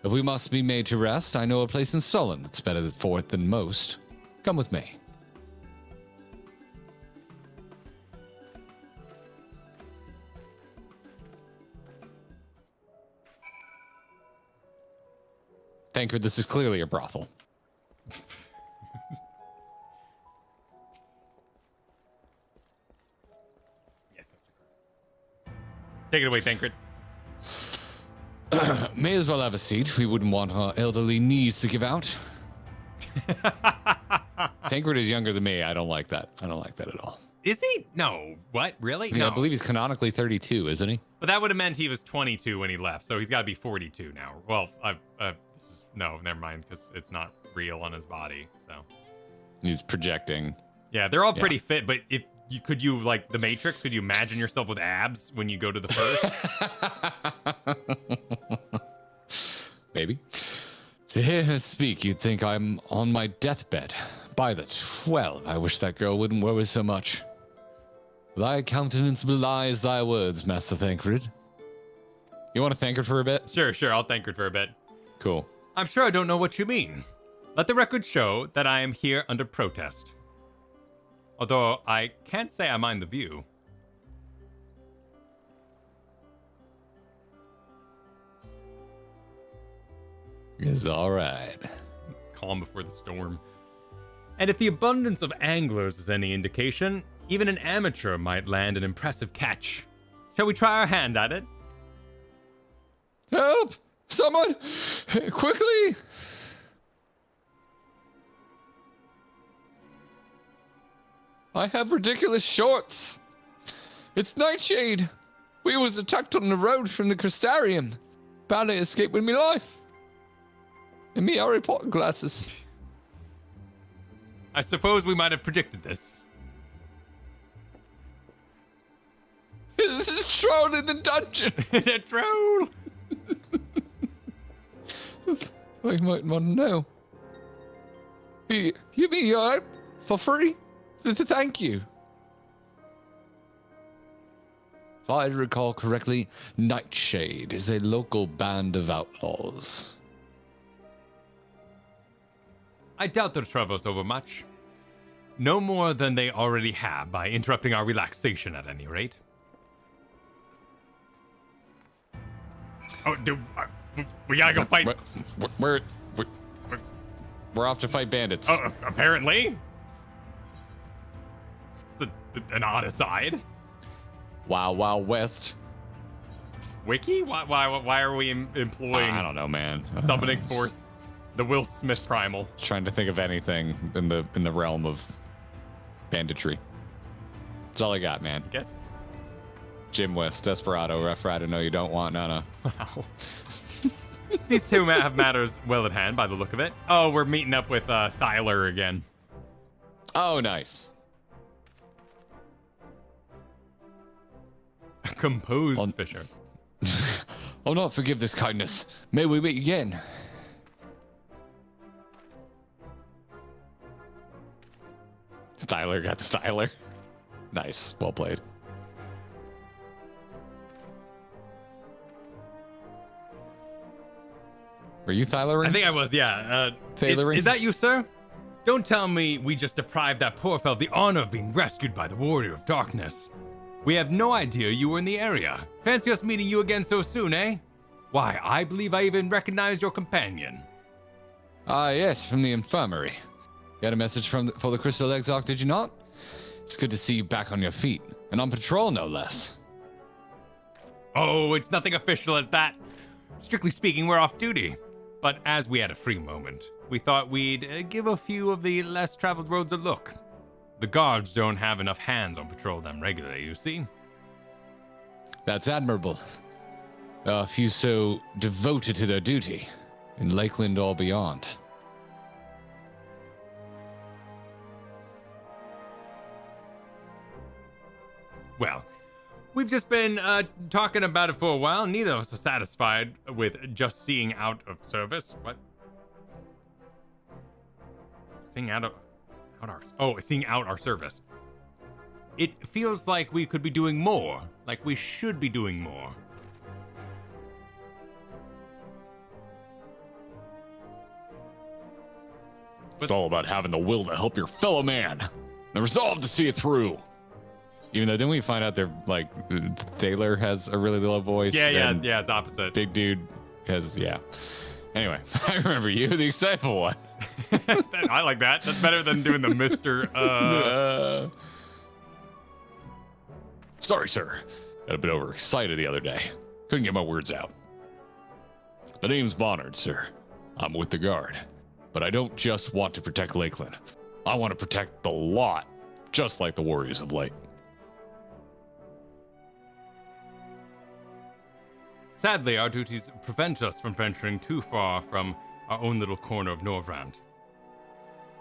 if we must be made to rest, I know a place in Sullen that's better for it than most. Come with me. Thancred, this is clearly a brothel. Take it away, Thancred. May as well have a seat. We wouldn't want our elderly knees to give out. Thancred is younger than me. I don't like that. I don't like that at all. Is he? No. What? Really? Yeah, No. I believe he's canonically 32, isn't he? But that would have meant he was 22 when he left, so he's got to be 42 now. Well, no, never mind, because it's not real on his body. So he's projecting. Yeah, they're all pretty fit, but if you could, you like the Matrix, could you imagine yourself with abs when you go to the first? Maybe. To hear her speak, you'd think I'm on my deathbed. By the 12, I wish that girl wouldn't worry so much. Thy countenance belies thy words, Master Thancred. You want to Thancred for a bit? Sure, I'll Thancred for a bit. Cool. I'm sure I don't know what you mean. Let the record show that I am here under protest. Although I can't say I mind the view. It's all right. Calm before the storm. And if the abundance of anglers is any indication, even an amateur might land an impressive catch. Shall we try our hand at it? Help! Someone! Quickly! I have ridiculous shorts. It's Nightshade. We was attacked on the road from the Crystarium. Barely escaped with me life. And me Harry Potter glasses. I suppose we might have predicted this. This is Troll in the dungeon. The Troll. I might want to know. You mean you're out for free? Thank you. If I recall correctly, Nightshade is a local band of outlaws. I doubt they'll trouble us overmuch. No more than they already have by interrupting our relaxation at any rate. Oh, dude, we gotta go fight. We're off to fight bandits. Oh, apparently. An odd aside. Wow, wow, West. Wiki? Why are we employing? I don't know, man. Summoning forth the Will Smith primal. Trying to think of anything in the realm of banditry. That's all I got, man. I guess. Jim West, Desperado, Rough Rider. No, you don't want. No. Wow. These two have matters well at hand by the look of it. Oh, we're meeting up with Thyler again. Oh, nice. A composed Fisher. I'll not forgive this kindness. May we meet again. Styler got Styler. Nice. Well played. Were you Thyler? I think I was, yeah. Is that you, sir? Don't tell me we just deprived that poor fellow of the honor of being rescued by the Warrior of Darkness. We have no idea you were in the area. Fancy us meeting you again so soon, eh? Why, I believe I even recognize your companion. Ah, yes, from the infirmary. You had a message for the Crystal Exarch, did you not? It's good to see you back on your feet, and on patrol, no less. Oh, it's nothing official as that. Strictly speaking, we're off duty. But as we had a free moment, we thought we'd give a few of the less traveled roads a look. The guards don't have enough hands on patrol them regularly, you see. That's admirable. A few so devoted to their duty, in Lakeland or beyond. Well, we've just been talking about it for a while. Neither of us are satisfied with just seeing out of service. What? Seeing seeing out our service. It feels like we could be doing more. Like we should be doing more. It's all about having the will to help your fellow man. The resolve to see it through. Even though then we find out they're like Thaler has a really low voice. Yeah, it's opposite. Big dude has Anyway, I remember you, the excitable one. I like that. That's better than doing the Mr. Sorry, sir. Got a bit overexcited the other day. Couldn't get my words out. The name's Vonard, sir. I'm with the guard. But I don't just want to protect Lakeland. I want to protect the lot, just like the Warriors of Light. Sadly, our duties prevent us from venturing too far from our own little corner of Norvrand.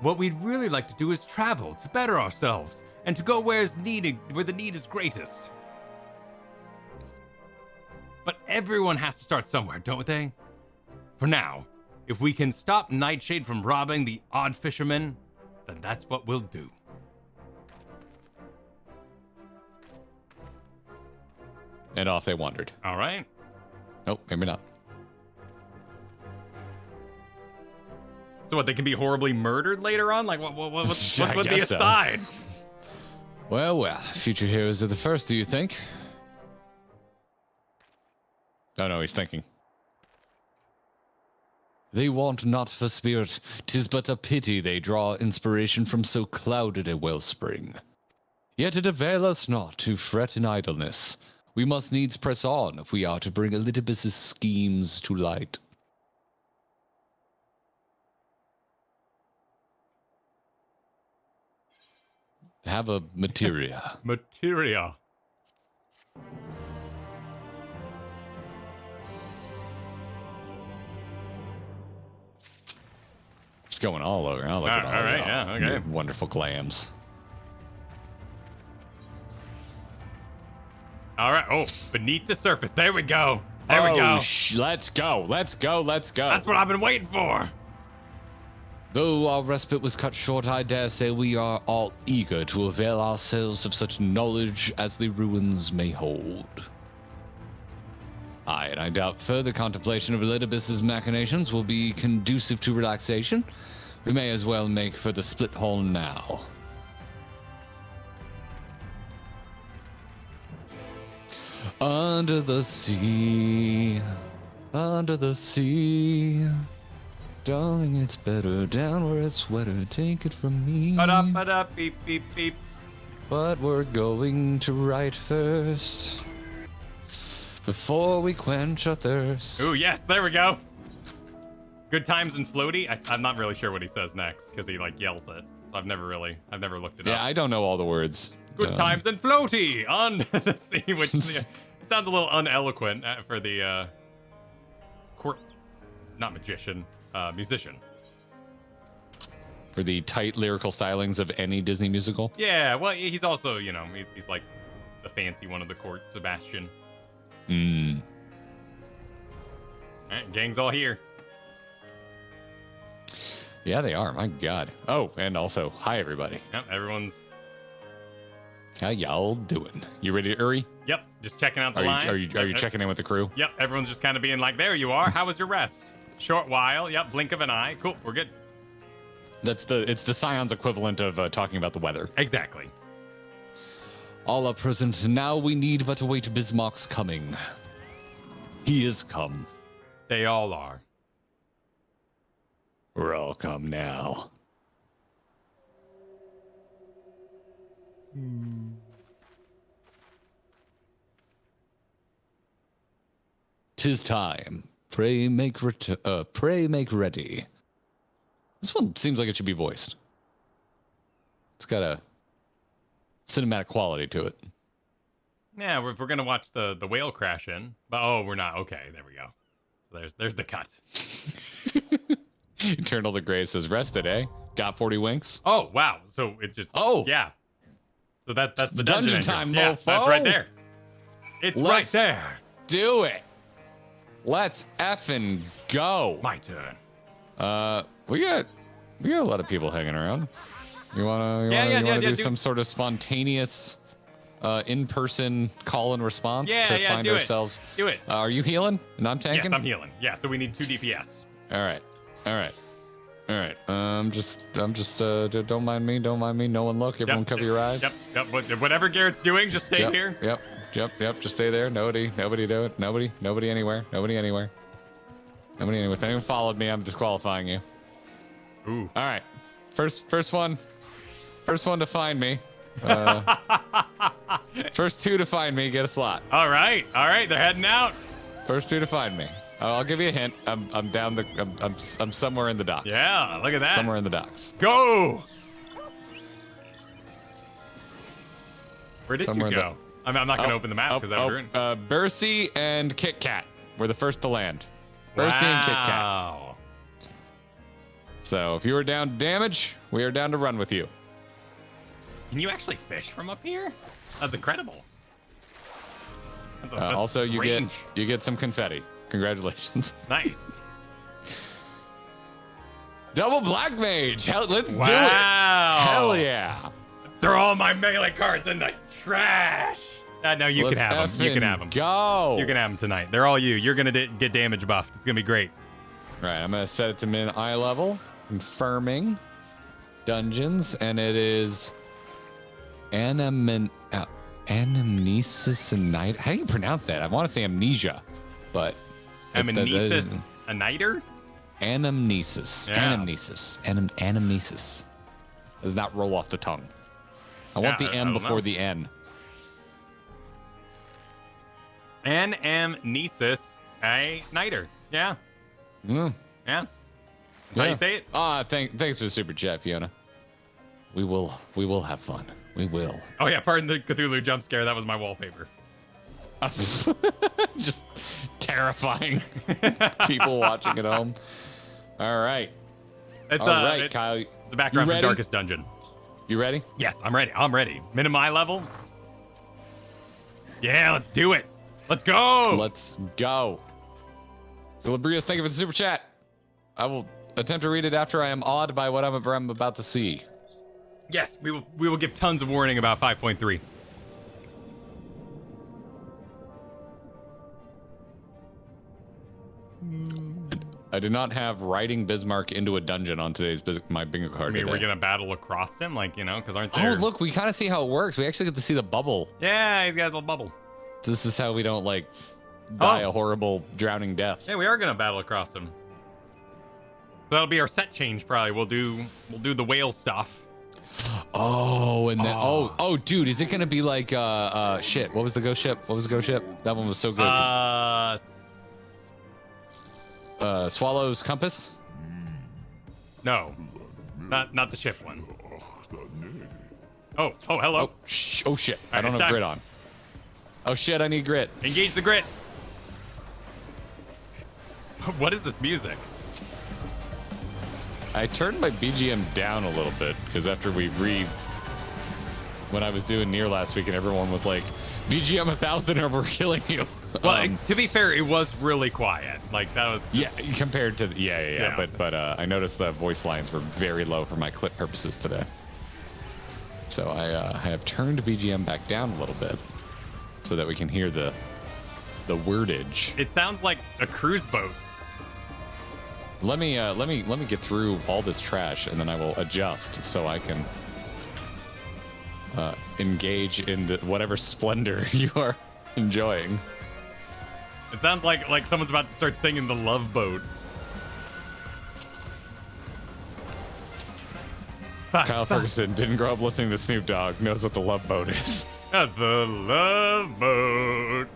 What we'd really like to do is travel to better ourselves and to go where the need is greatest. But everyone has to start somewhere, don't they? For now, if we can stop Nightshade from robbing the odd fishermen, then that's what we'll do. And off they wandered. All right. Nope, maybe not. So what, they can be horribly murdered later on? Like, what's with the so. aside? Well, future heroes are the first, do you think? Oh no, he's thinking. They want not for spirit, 'tis but a pity they draw inspiration from so clouded a wellspring. Yet it avail us not to fret in idleness. We must needs press on if we are to bring Elidibus's schemes to light. Have a materia. Materia. It's going all over. I'll look at all right, y'all. yeah, okay. You wonderful clams. All right. Oh, beneath the surface. There we go. There we go. Let's go. Let's go. Let's go. That's what I've been waiting for. Though our respite was cut short, I dare say we are all eager to avail ourselves of such knowledge as the ruins may hold. Aye, and I doubt further contemplation of Elidibus's machinations will be conducive to relaxation. We may as well make for the split hole now. Under the sea, darling, it's better down where it's wetter. Take it from me. Ba-da, beep, beep, beep. But we're going to write first, before we quench our thirst. Ooh, yes, there we go. Good times and floaty. I'm not really sure what he says next because he like yells it. I've never looked it up. Yeah, I don't know all the words. Good times and floaty on the sea, which it sounds a little uneloquent for the court, not magician, musician. For the tight lyrical stylings of any Disney musical. Yeah, well, he's also, he's like the fancy one of the court, Sebastian. Hmm. All right, gang's all here. Yeah, they are. My God. Oh, and also, hi everybody. Yep, everyone's. How y'all doing? You ready to Uri? Yep, just checking out the lines. Are you checking in with the crew? Yep, everyone's just kind of being like, there you are. How was your rest? Short while. Yep, blink of an eye. Cool, we're good. It's the Scion's equivalent of talking about the weather. Exactly. All are present. Now we need but await Bismarck's coming. He is come. They all are. We're all come now. 'Tis time. Pray make ready. This one seems like it should be voiced. It's got a cinematic quality to it. Yeah, we're gonna watch the whale crash in, but oh, we're not. Okay, there we go. So there's the cut. Eternal the Grey says, rested, eh? Got 40 winks. Oh wow! So it just yeah. So that's the dungeon time, yeah, mofo. that's right there. It's right there. Do it. Let's effing go. My turn. We got a lot of people hanging around. You wanna do some sort of spontaneous in-person call and response to find ourselves? Do it. Are you healing? And I'm tanking? Yes, I'm healing. Yeah, so we need 2 DPS. All right. Just don't mind me. No one look. Everyone cover your eyes. Yep. Whatever Garrett's doing, just stay here. Yep. Just stay there. Nobody do it. Nobody anywhere. If anyone followed me, I'm disqualifying you. Ooh. All right. First one to find me. First 2 to find me, get a slot. All right. They're heading out. First 2 to find me. I'll give you a hint. I'm down the. I'm somewhere in the docks. Yeah, look at that. Somewhere in the docks. Go. Where did Somewhere you go? I'm not going to open the map because I'm ruined. Bercy and Kit Kat were the first to land. Bercy and Kit Kat. So if you were down to damage, we are down to run with you. Can you actually fish from up here? That's incredible. That's also, you range. get some confetti. Congratulations. Nice. Double Black Mage. Let's do it. Wow. Hell yeah. Throw all my melee cards in the trash. No, you can have them. You can have them. Go. You can have them tonight. They're all you. You're going to get damage buffed. It's going to be great. All right, I'm going to set it to min eye level. Confirming dungeons, and it is Anamnesis and night. How do you pronounce that? I want to say amnesia, but Amnesis, a niter? Anamnesis. Yeah. Anamnesis. Does not roll off the tongue. I want the M before the N. Anamnesis, a niter. Yeah. Yeah. That's how you say it. Thanks for the super chat, Fiona. We will have fun. We will. Oh yeah, pardon the Cthulhu jump scare. That was my wallpaper. Just terrifying people watching at home. All right. Kyle. It's the background for Darkest Dungeon. You ready? Yes, I'm ready. Minimum eye level. Yeah, let's do it. Let's go. Let's go. Celebrius, thank you for the super chat. I will attempt to read it after I am awed by what I'm about to see. Yes, we will give tons of warning about 5.3. I did not have riding Bismarck into a dungeon on today's my bingo card. I mean, today. we're gonna battle across him, because aren't there? Oh, look, we kind of see how it works. We actually get to see the bubble. Yeah, he's got his little bubble. This is how we don't die a horrible drowning death. Yeah, we are gonna battle across him. So that'll be our set change. Probably we'll do the whale stuff. Oh, and then dude, is it gonna be like shit? What was the ghost ship? That one was so good. Swallow's Compass? No, not the ship one. Oh, hello. Oh shit! I don't have grit on. Oh shit! I need grit. Engage the grit. What is this music? I turned my BGM down a little bit because after when I was doing Nier last week and everyone was like, BGM 1000 or we're killing you. Well, to be fair, it was really quiet. That was compared to But I noticed the voice lines were very low for my clip purposes today. So I have turned BGM back down a little bit so that we can hear the wordage. It sounds like a cruise boat. Let me get through all this trash and then I will adjust so I can engage in whatever splendor you are enjoying. It sounds like someone's about to start singing the Love Boat. Kyle Ferguson didn't grow up listening to Snoop Dogg, knows what the Love Boat is. At the Love Boat.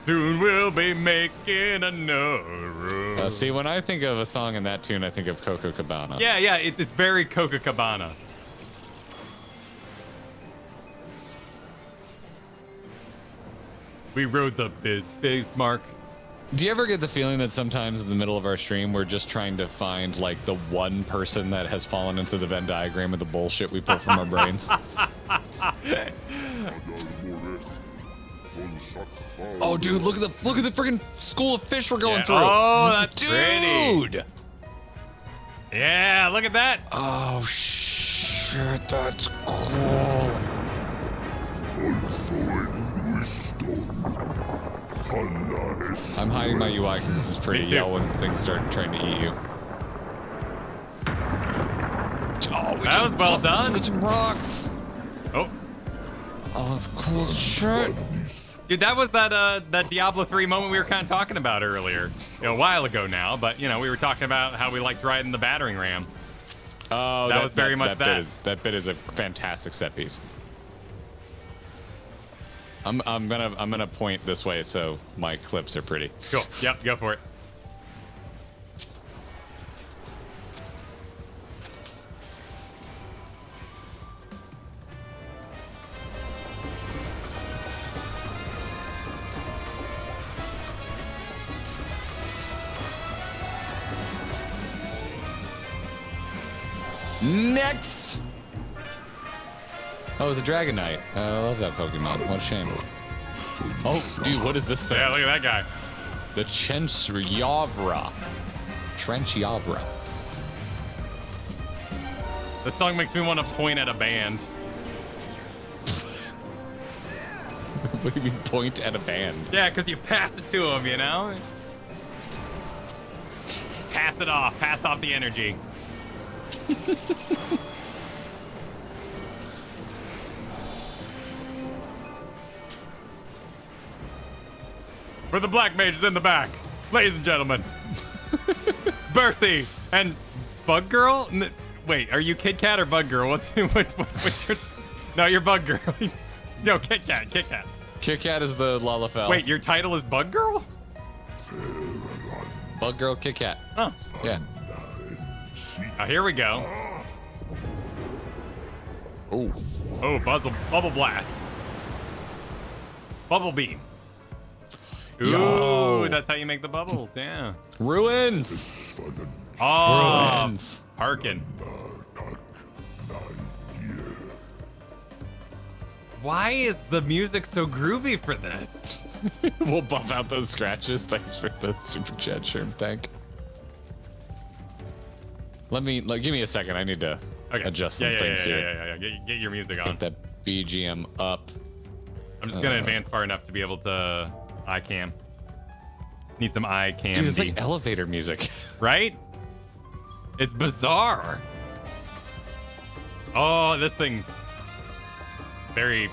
Soon we'll be making another. See, when I think of a song in that tune, I think of Coco Cabana. Yeah, it's very Copacabana. We rode the Bismarck. Do you ever get the feeling that sometimes in the middle of our stream, we're just trying to find like the one person that has fallen into the Venn diagram of the bullshit we pull from our brains? Oh, dude, look at the freaking school of fish we're going through. Oh, that's dude. Pretty. Yeah, look at that. Oh shit, that's cool. I'm hiding my UI because this is pretty yell when things start trying to eat you. Oh, that was well done. With some rocks. Oh, that's cool shit. Dude, that was that Diablo 3 moment we were kind of talking about earlier. A while ago now, but we were talking about how we liked riding the battering ram. Oh, that was very much that. That bit is a fantastic set piece. I'm gonna point this way so my clips are pretty. Cool. Yep, go for it. Next! Oh, it was a Dragonite. I love that Pokemon. What a shame. Oh, dude, what is this thing? Yeah, look at that guy. The Trenchiavra. Trenchiavra. This song makes me want to point at a band. What do you mean, point at a band? Yeah, because you pass it to them, Pass it off. Pass off the energy. For the black mages in the back, ladies and gentlemen, Bercy and Bug Girl. Wait, are you Kit Kat or Bug Girl? What's your? No, you're Bug Girl. No, Kit Kat. Kit Kat. Kit Kat is the Lalafell. Wait, your title is Bug Girl? Bug Girl, Kit Kat. Oh, yeah. Oh, here we go. Oh, bubble blast. Bubble beam. Ooh, Yo. that's how you make the bubbles, yeah. Ruins! Oh, Ruins. Harkin. Why is the music so groovy for this? We'll bump out those scratches. Thanks for the super chat, Sherm Tank. Give me a second. I need to adjust some things here. Yeah. Get your music on. Get that BGM up. I'm just gonna advance far enough to be able to eye cam. Need some eye cam. Dude, it's like elevator music. Right? It's bizarre. Oh, this thing's very.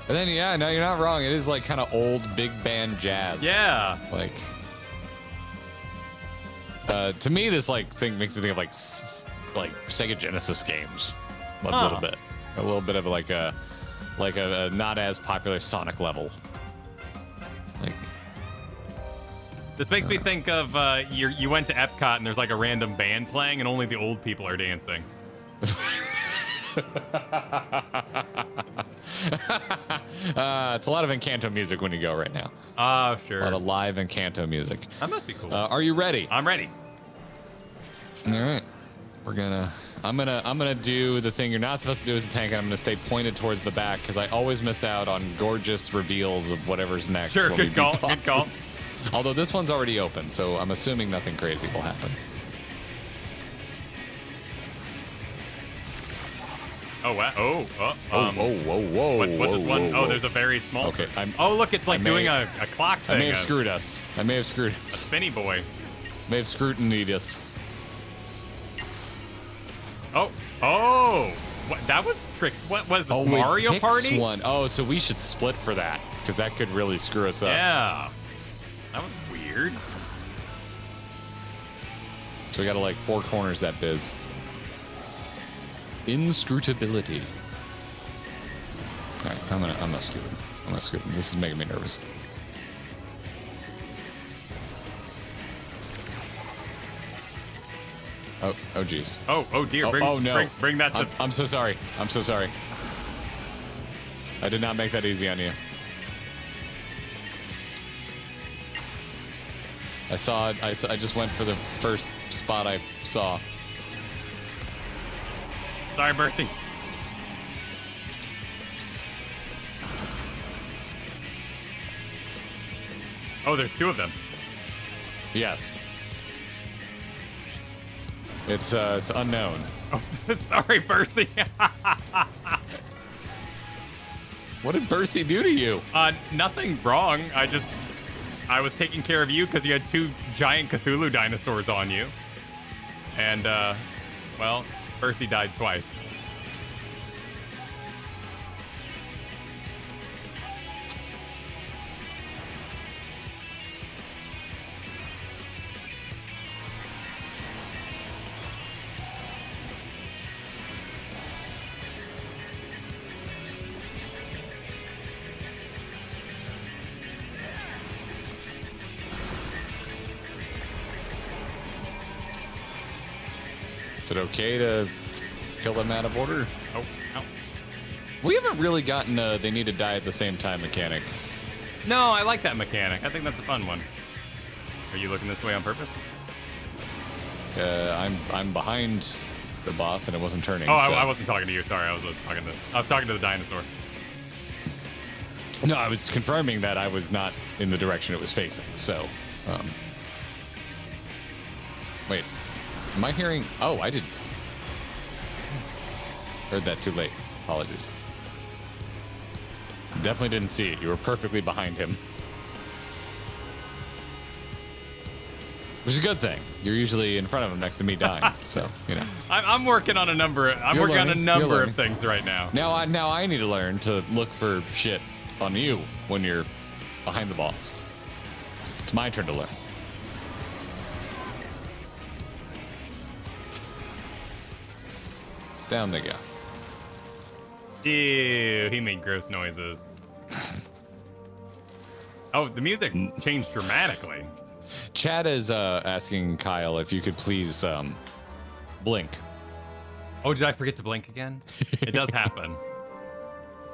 And then no, you're not wrong. It is like kind of old big band jazz. Yeah. Like. To me, this thing makes me think of like Sega Genesis games, a little bit of like a not as popular Sonic level. Like, this makes me think of you went to Epcot and there's like a random band playing and only the old people are dancing. It's a lot of Encanto music when you go right now. Oh, sure. A lot of live Encanto music. That must be cool. Are you ready? I'm ready. All right. I'm gonna do the thing you're not supposed to do as a tank, and I'm gonna stay pointed towards the back because I always miss out on gorgeous reveals of whatever's next. Sure, good call. Good call. Although this one's already open, so I'm assuming nothing crazy will happen. Oh, wow. Whoa. What's this one? Whoa. Oh, there's a very small. Okay. Oh, look, it's like doing a clock thing. I may have screwed us. A spinny boy. May have scrutineed us. Oh. What? That was trick. What was this? Mario Party? One. Oh, so we should split for that because that could really screw us up. Yeah. That was weird. So we got to like 4 corners that biz. Inscrutability. All right, I'm gonna scoop it. I'm gonna scoop it. This is making me nervous. Oh, geez. Oh, dear. Oh, no. Bring that to... I'm so sorry. I'm so sorry. I did not make that easy on you. I saw it. I just went for the first spot I saw. Sorry, Bertie. Oh, there's 2 of them. Yes. It's unknown. Oh, sorry, Percy. What did Percy do to you? Nothing wrong. I was taking care of you because you had 2 giant Cthulhu dinosaurs on you. And, well, Percy died twice. Is it okay to kill them out of order? Oh, no. We haven't really gotten they need to die at the same time mechanic. No, I like that mechanic. I think that's a fun one. Are you looking this way on purpose? I'm behind the boss and it wasn't turning. Oh, so. I wasn't talking to you. Sorry, I was talking to the dinosaur. No, I was confirming that I was not in the direction it was facing. So, wait. Am I hearing? Oh, I did. Heard that too late. Apologies. Definitely didn't see it. You were perfectly behind him. Which is a good thing. You're usually in front of him next to me dying. So, you know. I'm working on a number. I'm working on a number of things right now. Now I need to learn to look for shit on you when you're behind the boss. It's my turn to learn. Down they go. Ew, he made gross noises. Oh, the music changed dramatically. Chad is asking Kyle if you could please blink. Oh, did I forget to blink again? It does happen.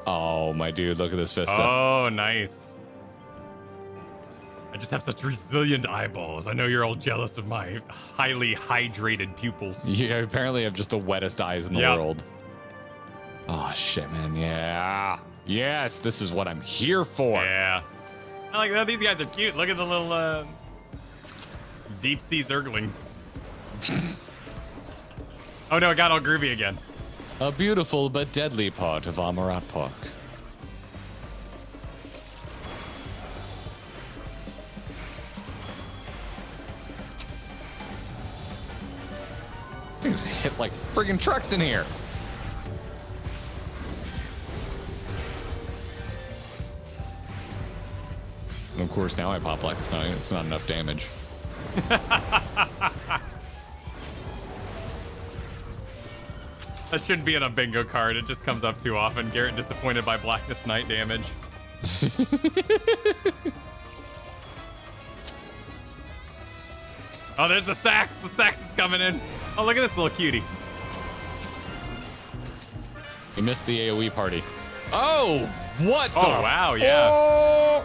Oh, my dude, look at this fist. Oh, nice. I just have such resilient eyeballs. I know you're all jealous of my highly hydrated pupils. You apparently have just the wettest eyes in the world. Oh, shit, man. Yeah. Yes, this is what I'm here for. Yeah. I like that. These guys are cute. Look at the little deep sea zerglings. Oh, no, it got all groovy again. A beautiful but deadly part of Amarat Park. Things hit like friggin' trucks in here. And of course, now I pop like it's not enough damage. That shouldn't be in a bingo card. It just comes up too often. Garrett disappointed by Blackness Knight damage. Oh, there's the sax. The sax is coming in. Oh, look at this little cutie. You missed the AoE party. Oh, what the? Oh, wow, yeah. Oh!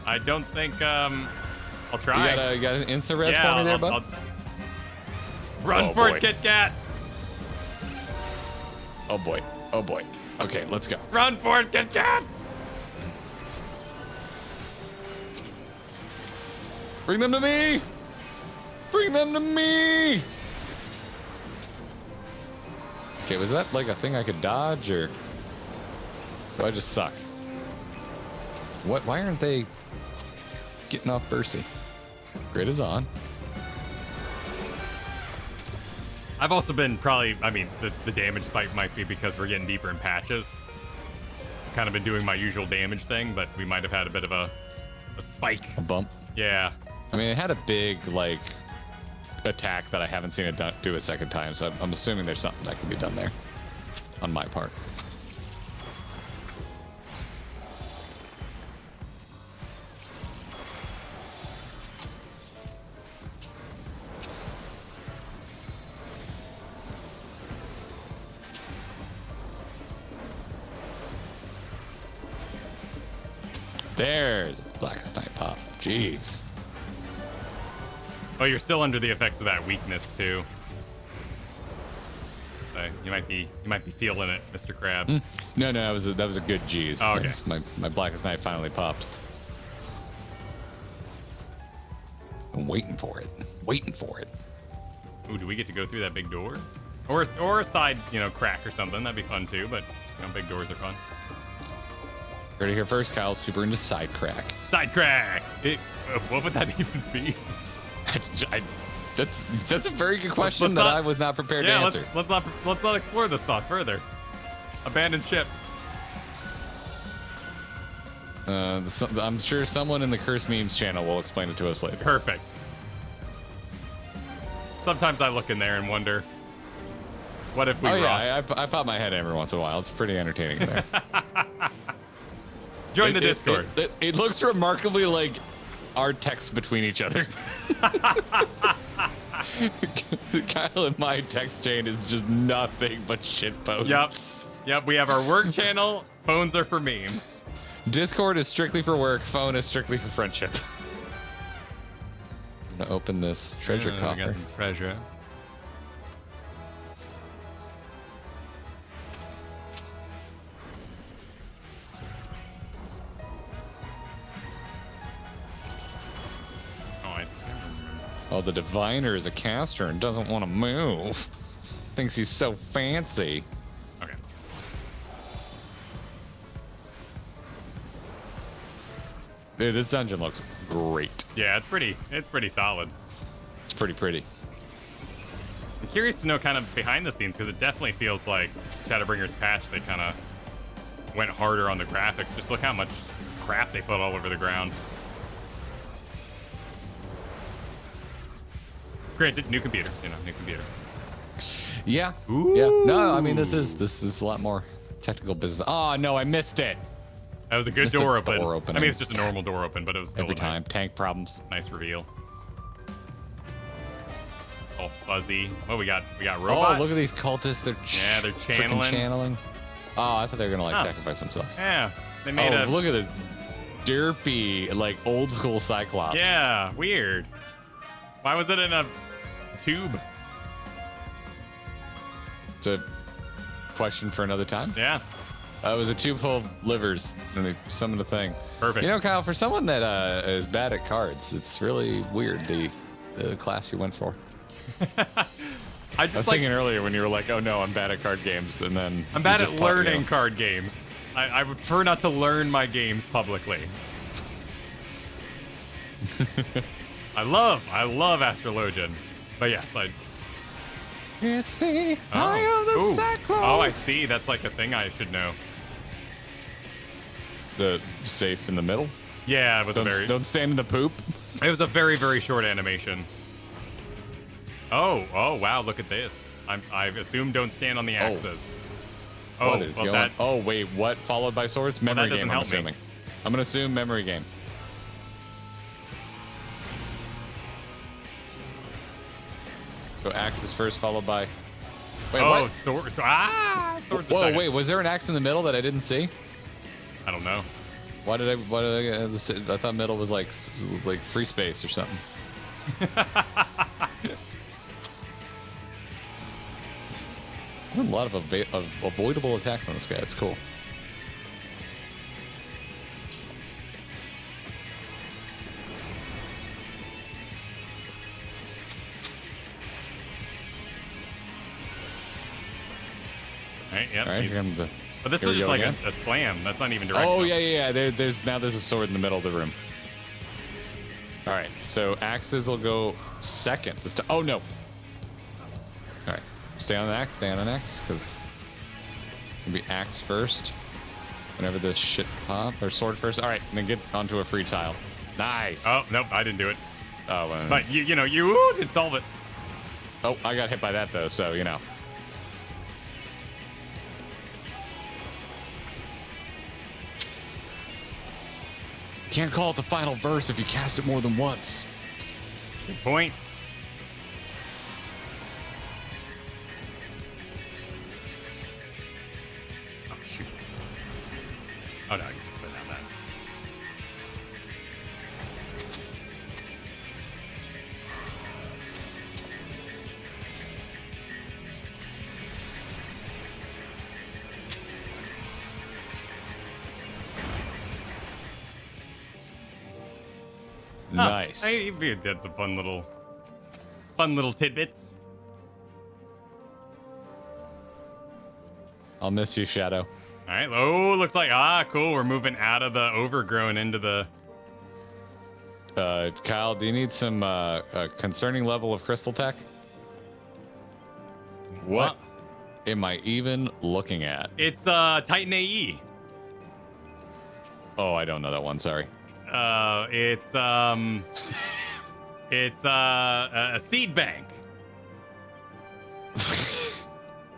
I don't think, I'll try. You got an insta-res for me there, bud? Run for it, Kit Kat. Oh, boy. Oh, boy. Okay, let's go. Run for it, Kit Kat. Bring them to me. Bring them to me. Okay, was that like a thing I could dodge, or do I just suck? What? Why aren't they getting off Bercy? Grid is on. I've also been the damage spike might be because we're getting deeper in patches. Kind of been doing my usual damage thing, but we might have had a bit of a spike. A bump? Yeah. I mean, it had a big, like, attack that I haven't seen it do a second time, so I'm assuming there's something that can be done there on my part. There's the Blackest Night pop. Jeez. Oh, you're still under the effects of that weakness too. You might be feeling it, Mr. Krabs. No, that was a good G's. Oh, okay. My Blackest Night finally popped. I'm waiting for it. Ooh, do we get to go through that big door? Or a side, crack or something? That'd be fun too. But big doors are fun. Heard it here first. Kyle's super into side crack. Side crack. What would that even be? That's a very good question that I was not prepared to answer. Let's not explore this thought further. Abandoned ship. I'm sure someone in the Curse Memes channel will explain it to us later. Perfect. Sometimes I look in there and wonder, what if we rock? Yeah, I pop my head every once in a while. It's pretty entertaining in there. Join the Discord. It looks remarkably like our text between each other. Kyle and my text chain is just nothing but shit posts. Yep. We have our work channel. Phones are for memes. Discord is strictly for work. Phone is strictly for friendship. I'm gonna open this treasure coffer. We got some treasure. Oh, the diviner is a caster and doesn't want to move. Thinks he's so fancy. Okay. Dude, this dungeon looks great. Yeah, it's pretty solid. It's pretty. I'm curious to know kind of behind the scenes, because it definitely feels like Shadowbringers patch, they kind of went harder on the graphics. Just look how much crap they put all over the ground. Granted, new computer, new computer. Yeah. Ooh. Yeah. No, I mean this is a lot more technical business. Oh no, I missed it. That was a good door open. Opening. I mean, it's just a normal door open, but it was still every time. Tank problems. Nice reveal. All fuzzy. Oh, we got robot. Oh, look at these cultists. They're channeling. Oh, I thought they were gonna sacrifice themselves. Yeah. They made look at this derpy, like old school Cyclops. Yeah, weird. Why was it in a tube? It's a question for another time. Yeah. It was a tube full of livers, and they summoned a thing. Perfect. Kyle, for someone that is bad at cards, it's really weird the class you went for. I was thinking earlier when you were like, "Oh no, I'm bad at card games," and then I'm bad at learning card games. I would prefer not to learn my games publicly. I love Astrologian, but yes, It's the eye of the Cyclone. Oh, I see. That's like a thing I should know. The safe in the middle. Yeah, it was don't stand in the poop. It was a very, very short animation. Oh, wow! Look at this. I assume don't stand on the axes. What is going? Oh wait, what? Followed by swords? Memory game. I'm assuming. I'm gonna assume memory game. So axes first, followed by. Wait, what? Swords. Swords. Whoa, wait. Was there an axe in the middle that I didn't see? I don't know. Why did I? I thought middle was like free space or something. A lot of avoidable attacks on this guy. It's cool. Right, yep. All right, but this is just like a slam. That's not even direct. Oh, yeah. There's a sword in the middle of the room. All right, so axes will go second. Oh, no. All right, stay on the axe, because it'll be axe first. Whenever this shit pop, or sword first. All right, and then get onto a free tile. Nice. Oh, nope, I didn't do it. Oh, But you did solve it. Oh, I got hit by that though, so you know. Can't call it the final verse if you cast it more than once. Good point. Oh, shoot. Oh, no, he's just putting out that. Nice. He did some fun little tidbits. I'll miss you, Shadow. All right. Oh, looks like cool. We're moving out of the overgrown into the. Kyle, do you need some concerning level of crystal tech? What am I even looking at? It's Titan AE. Oh, I don't know that one. Sorry. It's a seed bank.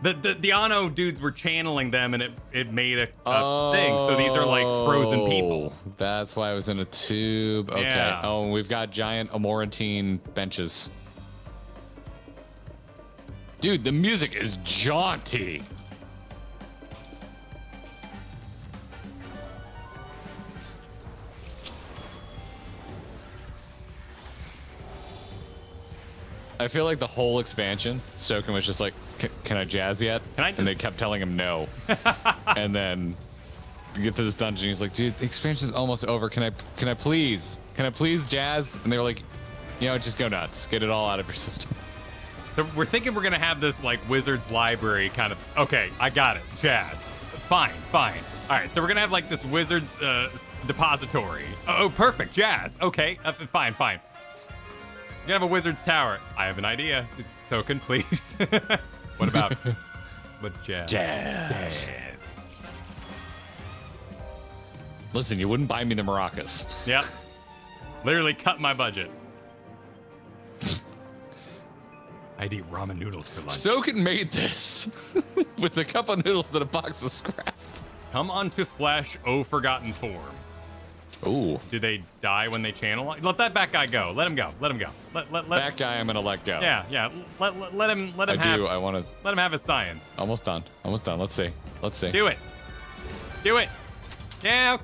The Ano dudes were channeling them, and it made a thing. So these are like frozen people. That's why I was in a tube. Okay. Yeah. Oh, we've got giant Amorantine benches. Dude, the music is jaunty. I feel like the whole expansion, Soken was just like, can I jazz yet? And they kept telling him no. And then you get to this dungeon, he's like, dude, the expansion's almost over. Can I please jazz? And they were like, just go nuts. Get it all out of your system. So we're thinking we're gonna have this like wizard's library kind of. Okay, I got it. Jazz. Fine. All right, so we're gonna have like this wizard's depository. Oh, perfect. Jazz. Okay, fine. You have a wizard's tower. I have an idea. Soken, please. What about jazz? Jazz. Listen, you wouldn't buy me the maracas. Yep. Literally cut my budget. I'd eat ramen noodles for lunch. Soken made this with a cup of noodles and a box of scrap. Come unto flesh, O forgotten form. Ooh. Do they die when they channel? Let that back guy go. Let him go. Let that guy I'm gonna let go. Yeah. Let him have. I want to. Let him have his science. Almost done. Let's see. Do it. Yeah.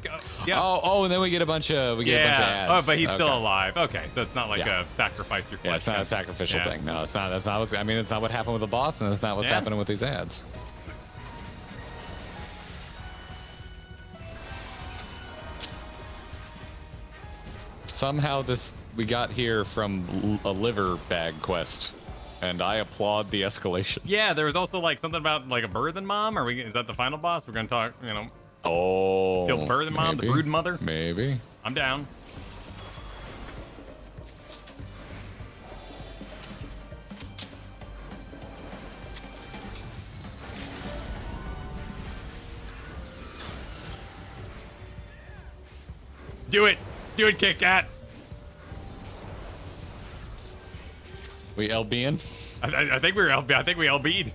Yeah. Oh, and then we get a bunch of ads. Oh, but he's still alive. Okay, so it's not like a sacrifice your flesh. Yeah, it's not a sacrificial thing. No, it's not. That's not. It's not what happened with the boss, and it's not what's happening with these ads. Somehow we got here from a liver bag quest, and I applaud the escalation. Yeah, there was also like something about like a birthen mom. Is that the final boss? We're gonna talk. Oh. Kill birthen mom, the brood mother. Maybe. I'm down. Do it, Kit Kat. We LB'ing? I think we LB'd.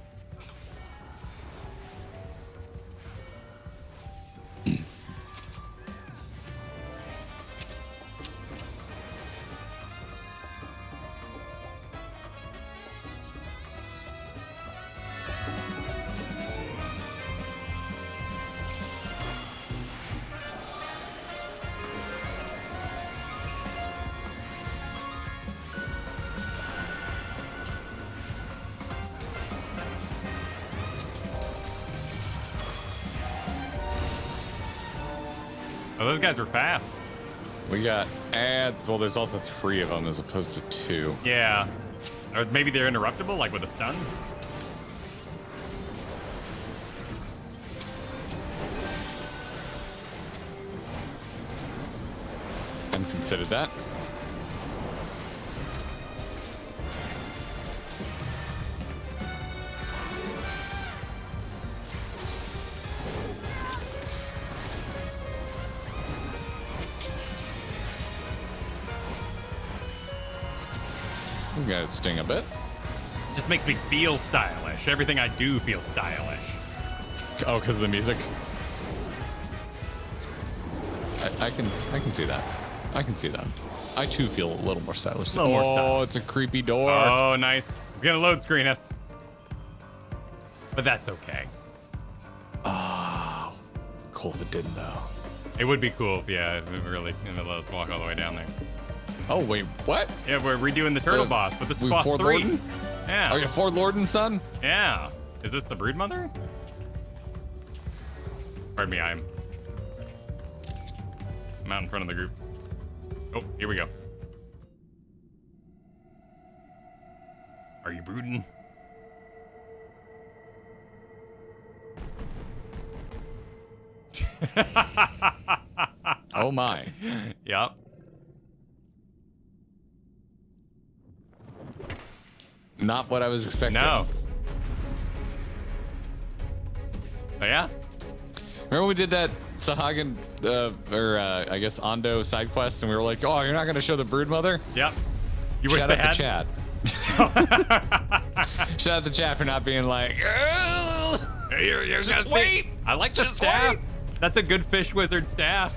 Oh, those guys were fast. We got ads. Well, there's also 3 of them as opposed to 2. Yeah. Or maybe they're interruptible, like with a stun. Hadn't considered that. You guys sting a bit. Just makes me feel stylish. Everything I do feels stylish. Oh, because of the music. I can see that. I can see that. I too feel a little more stylish. A little more stylish. Oh, it's a creepy door. Oh, nice. It's gonna load screen us. But that's okay. Oh, cool if it didn't though. It would be cool if, yeah, if it really let us walk all the way down there. Oh, wait, what? Yeah, we're redoing the turtle boss, but this is boss 3. Lorden? Yeah. Are you Ford Lorden, son? Yeah. Is this the Broodmother? Pardon me, I'm out in front of the group. Oh, here we go. Are you brooding? Oh my. Yep. Not what I was expecting. No. Oh yeah? Remember we did that Sahagin, I guess Ando side quest, and we were like, oh, you're not going to show the Broodmother? Yep. You wish Shout they out had? to Chad. Shout out to Chad for not being like, You're just wait. I like the staff. Wait. That's a good fish wizard staff.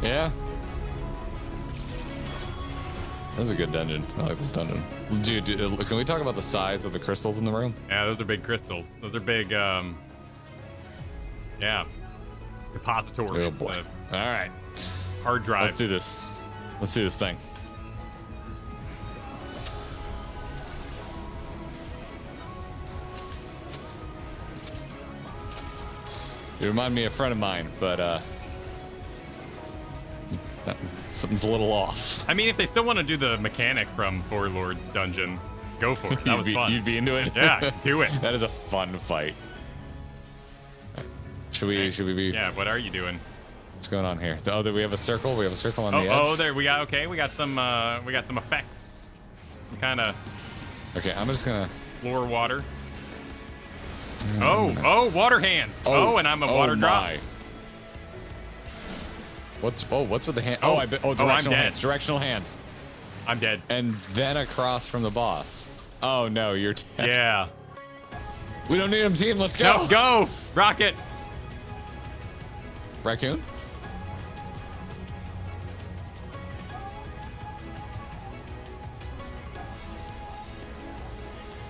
Yeah. That was a good dungeon. I like this dungeon. Dude, can we talk about the size of the crystals in the room? Yeah, those are big crystals. Those are big, yeah, depositories. Oh boy. All right. Hard drives. Let's do this. Let's do this thing. You remind me of a friend of mine, but something's a little off. I mean, if they still want to do the mechanic from Four Lords Dungeon, go for it. That was fun. You'd be into it? Yeah, do it. That is a fun fight. Should we be? Yeah, what are you doing? What's going on here? Oh, we have a circle. We have a circle on the edge. Oh, there we got. Okay, we got some effects. Kind of. Okay, I'm just gonna. Floor water. Oh, water hands. Oh, and I'm a water drop. What's with the hand? I'm directional dead. hands. Directional hands. I'm dead. And then across from the boss. Oh no, you're dead. Yeah. We don't need him, team. Let's go. No, go. Rocket. Raccoon?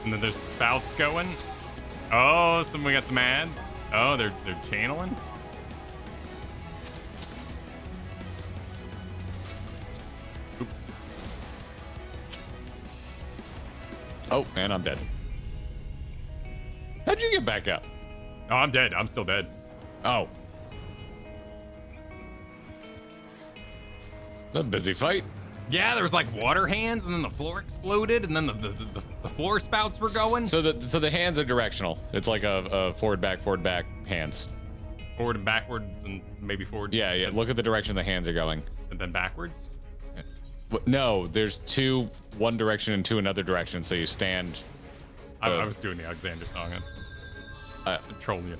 And then there's spouts going. Oh, we got some ads. Oh, they're channeling. Oops. Oh, and I'm dead. How'd you get back up? Oh, I'm dead. I'm still dead. Oh. A busy fight. Yeah, there was like water hands, and then the floor exploded, and then the floor spouts were going. So the hands are directional. It's like a forward back hands. Forward and backwards, and maybe forward. Yeah. Look at the direction the hands are going. And then backwards. No, there's two one direction and two another direction. So you stand. I was doing the Alexander song. Trolling you.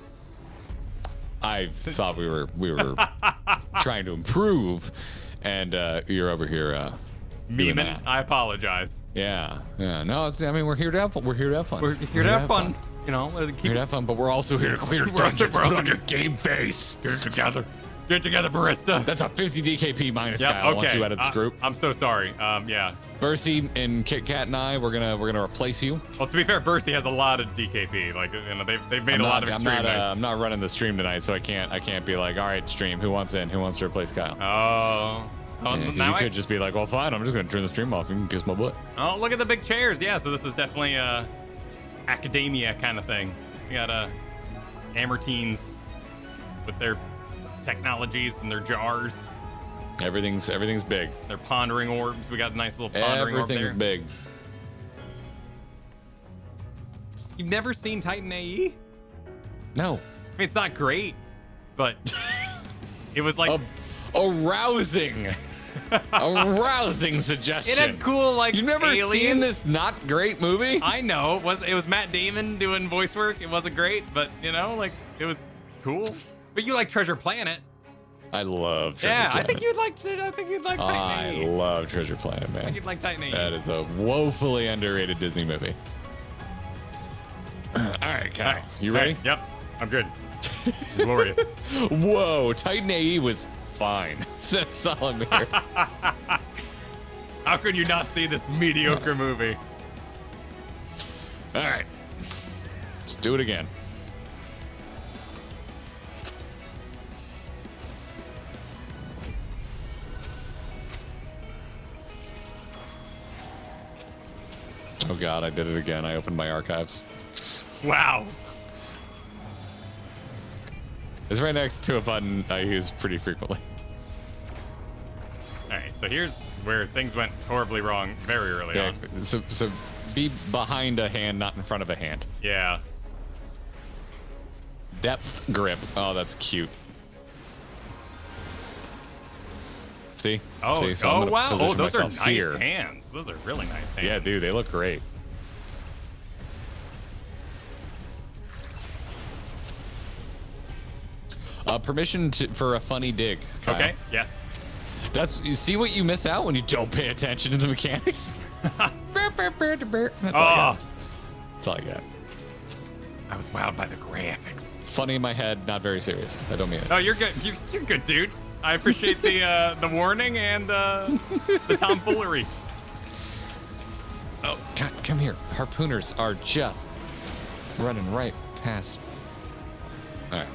I thought we were trying to improve. And you're over here memeing. I apologize. Yeah. No, we're here to have fun. We're here to have fun. We're here to have fun. You know, here to have fun, but we're also here to clear dungeons. Put on your game face. Get it together. Get it together, Barista. That's a 50 DKP minus, Kyle. Okay. Once you out of this group. I'm so sorry. Yeah. Bercy and Kit Kat and I, we're gonna replace you. Well, to be fair, Bercy has a lot of DKP. Like, you know, they've made a lot of extreme nights. I'm not running the stream tonight, so I can't be like, all right, stream. Who wants in? Who wants to replace Kyle? Oh. Yeah, you could just be like, well, fine. I'm just gonna turn the stream off. You can kiss my butt. Oh, look at the big chairs. Yeah. So this is definitely academia kind of thing. We got Amertines with their technologies and their jars. Everything's big. They're pondering orbs. We got a nice little pondering orb there. Everything's big. You've never seen Titan AE? No. I mean, it's not great, but it was like arousing. A rousing suggestion. It had cool, like, you've never seen this not great movie? I know. It was Matt Damon doing voice work. It wasn't great, but you know, like, it was cool. But you like Treasure Planet. I love Treasure Yeah, Planet. I think you'd like Titan I AE. love Treasure Planet, I man. think you'd like Titan AE. That is a woefully underrated Disney movie. All right, Kyle, All right. you ready? All right, yep, I'm good. Glorious. Whoa, Titan AE was fine. Said Solomir. How could you not see this mediocre movie? All right, let's do it again. Oh God, I did it again. I opened my archives. Wow. It's right next to a button I use pretty frequently. All right, so here's where things went horribly wrong very early on. So be behind a hand, not in front of a hand. Yeah. Depth grip. Oh, that's cute. See? Oh, See? So I'm gonna wow. position Oh, those are myself nice here. hands. Those are really nice hands. Yeah, dude, they look great. Permission for a funny dig. Kyle. Okay. Yes. You see what you miss out when you don't pay attention to the mechanics. That's all I got. That's all I got. I was wowed by the graphics. Funny in my head, not very serious. I don't mean it. Oh, you're good. You're good, dude. I appreciate the warning and the tomfoolery. Oh, God, come here. Harpooners are just running right past. All right.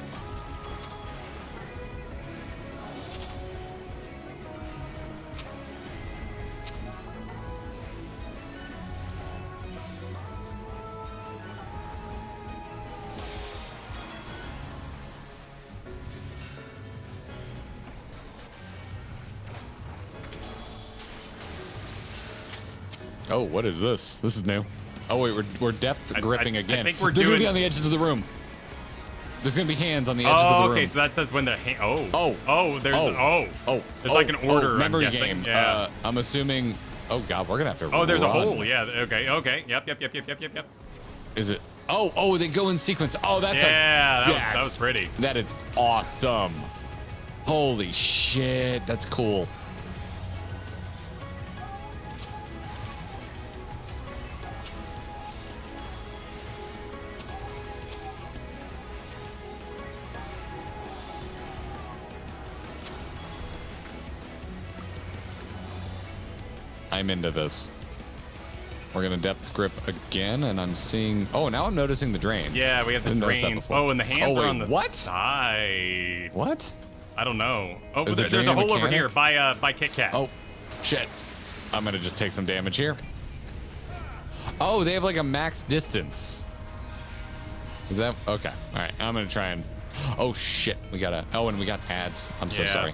Oh, what is this? This is new. Oh wait, we're depth gripping again. I think we're They're doing... gonna be on the edges of the room. There's gonna be hands on the edges of the room. Okay, so that says when the there's like an order. Memory I'm guessing. game. Yeah. I'm assuming. Oh God, we're gonna have to. Oh, there's a run. hole. Yeah. Okay. Yep. Is it? Oh, they go in sequence. Oh, that's that was pretty. That is awesome. Holy shit, that's cool. I'm into this. We're gonna depth grip again, and I'm seeing. Oh, now I'm noticing the drains. Yeah, we have the Didn't notice that drains. before. Oh, and the hands are on the what? side. What? I don't know. Oh, Is the there's drain a hole over mechanic? here by Kit Kat. Oh, shit. I'm gonna just take some damage here. Oh, they have like a max distance. Is that okay? All right, I'm gonna try and. Oh shit, we gotta. Oh, and we got ads. I'm so sorry.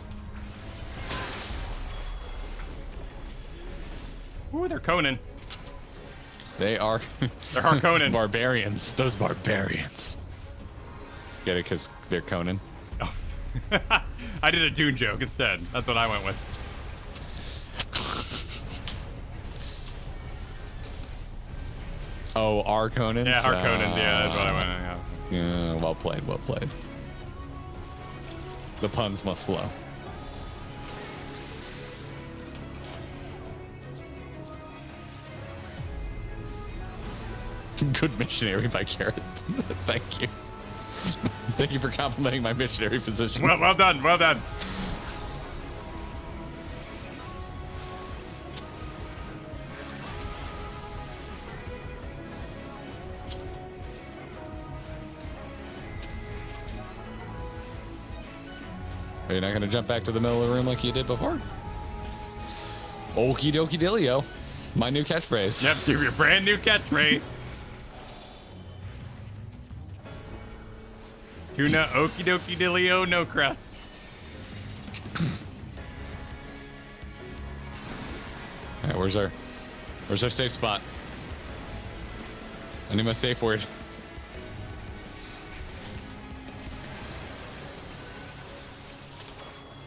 Ooh, they're Conan. They are. They're Harkonnen. Barbarians. Those barbarians. Get it? Because they're Conan. Oh. I did a Dune joke instead. That's what I went with. Oh, our Conans? Yeah, Harkonnens. Yeah, that's what I went with. Yeah, well played, well played. The puns must flow. Good missionary by Garrett. Thank you. Thank you for complimenting my missionary position. Well done. Well done. Are you not going to jump back to the middle of the room like you did before? Okie dokie dillio. My new catchphrase. Yep, your brand new catchphrase. Tuna okie dokie dillio no crust. All right, where's our safe spot? I need my safe word.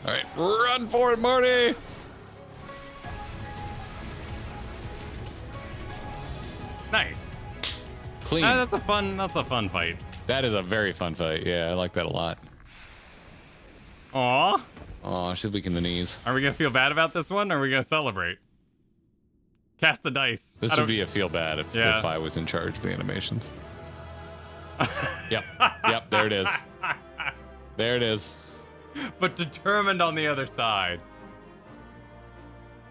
All right, run for it, Marty. Nice. Clean. That's a fun fight. That is a very fun fight. Yeah, I like that a lot. Aw. Oh, she's weak in the knees. Are we gonna feel bad about this one, or are we gonna celebrate? Cast the dice. This would be a feel bad if I was in charge of the animations. Yep. There it is. There it is. But determined on the other side.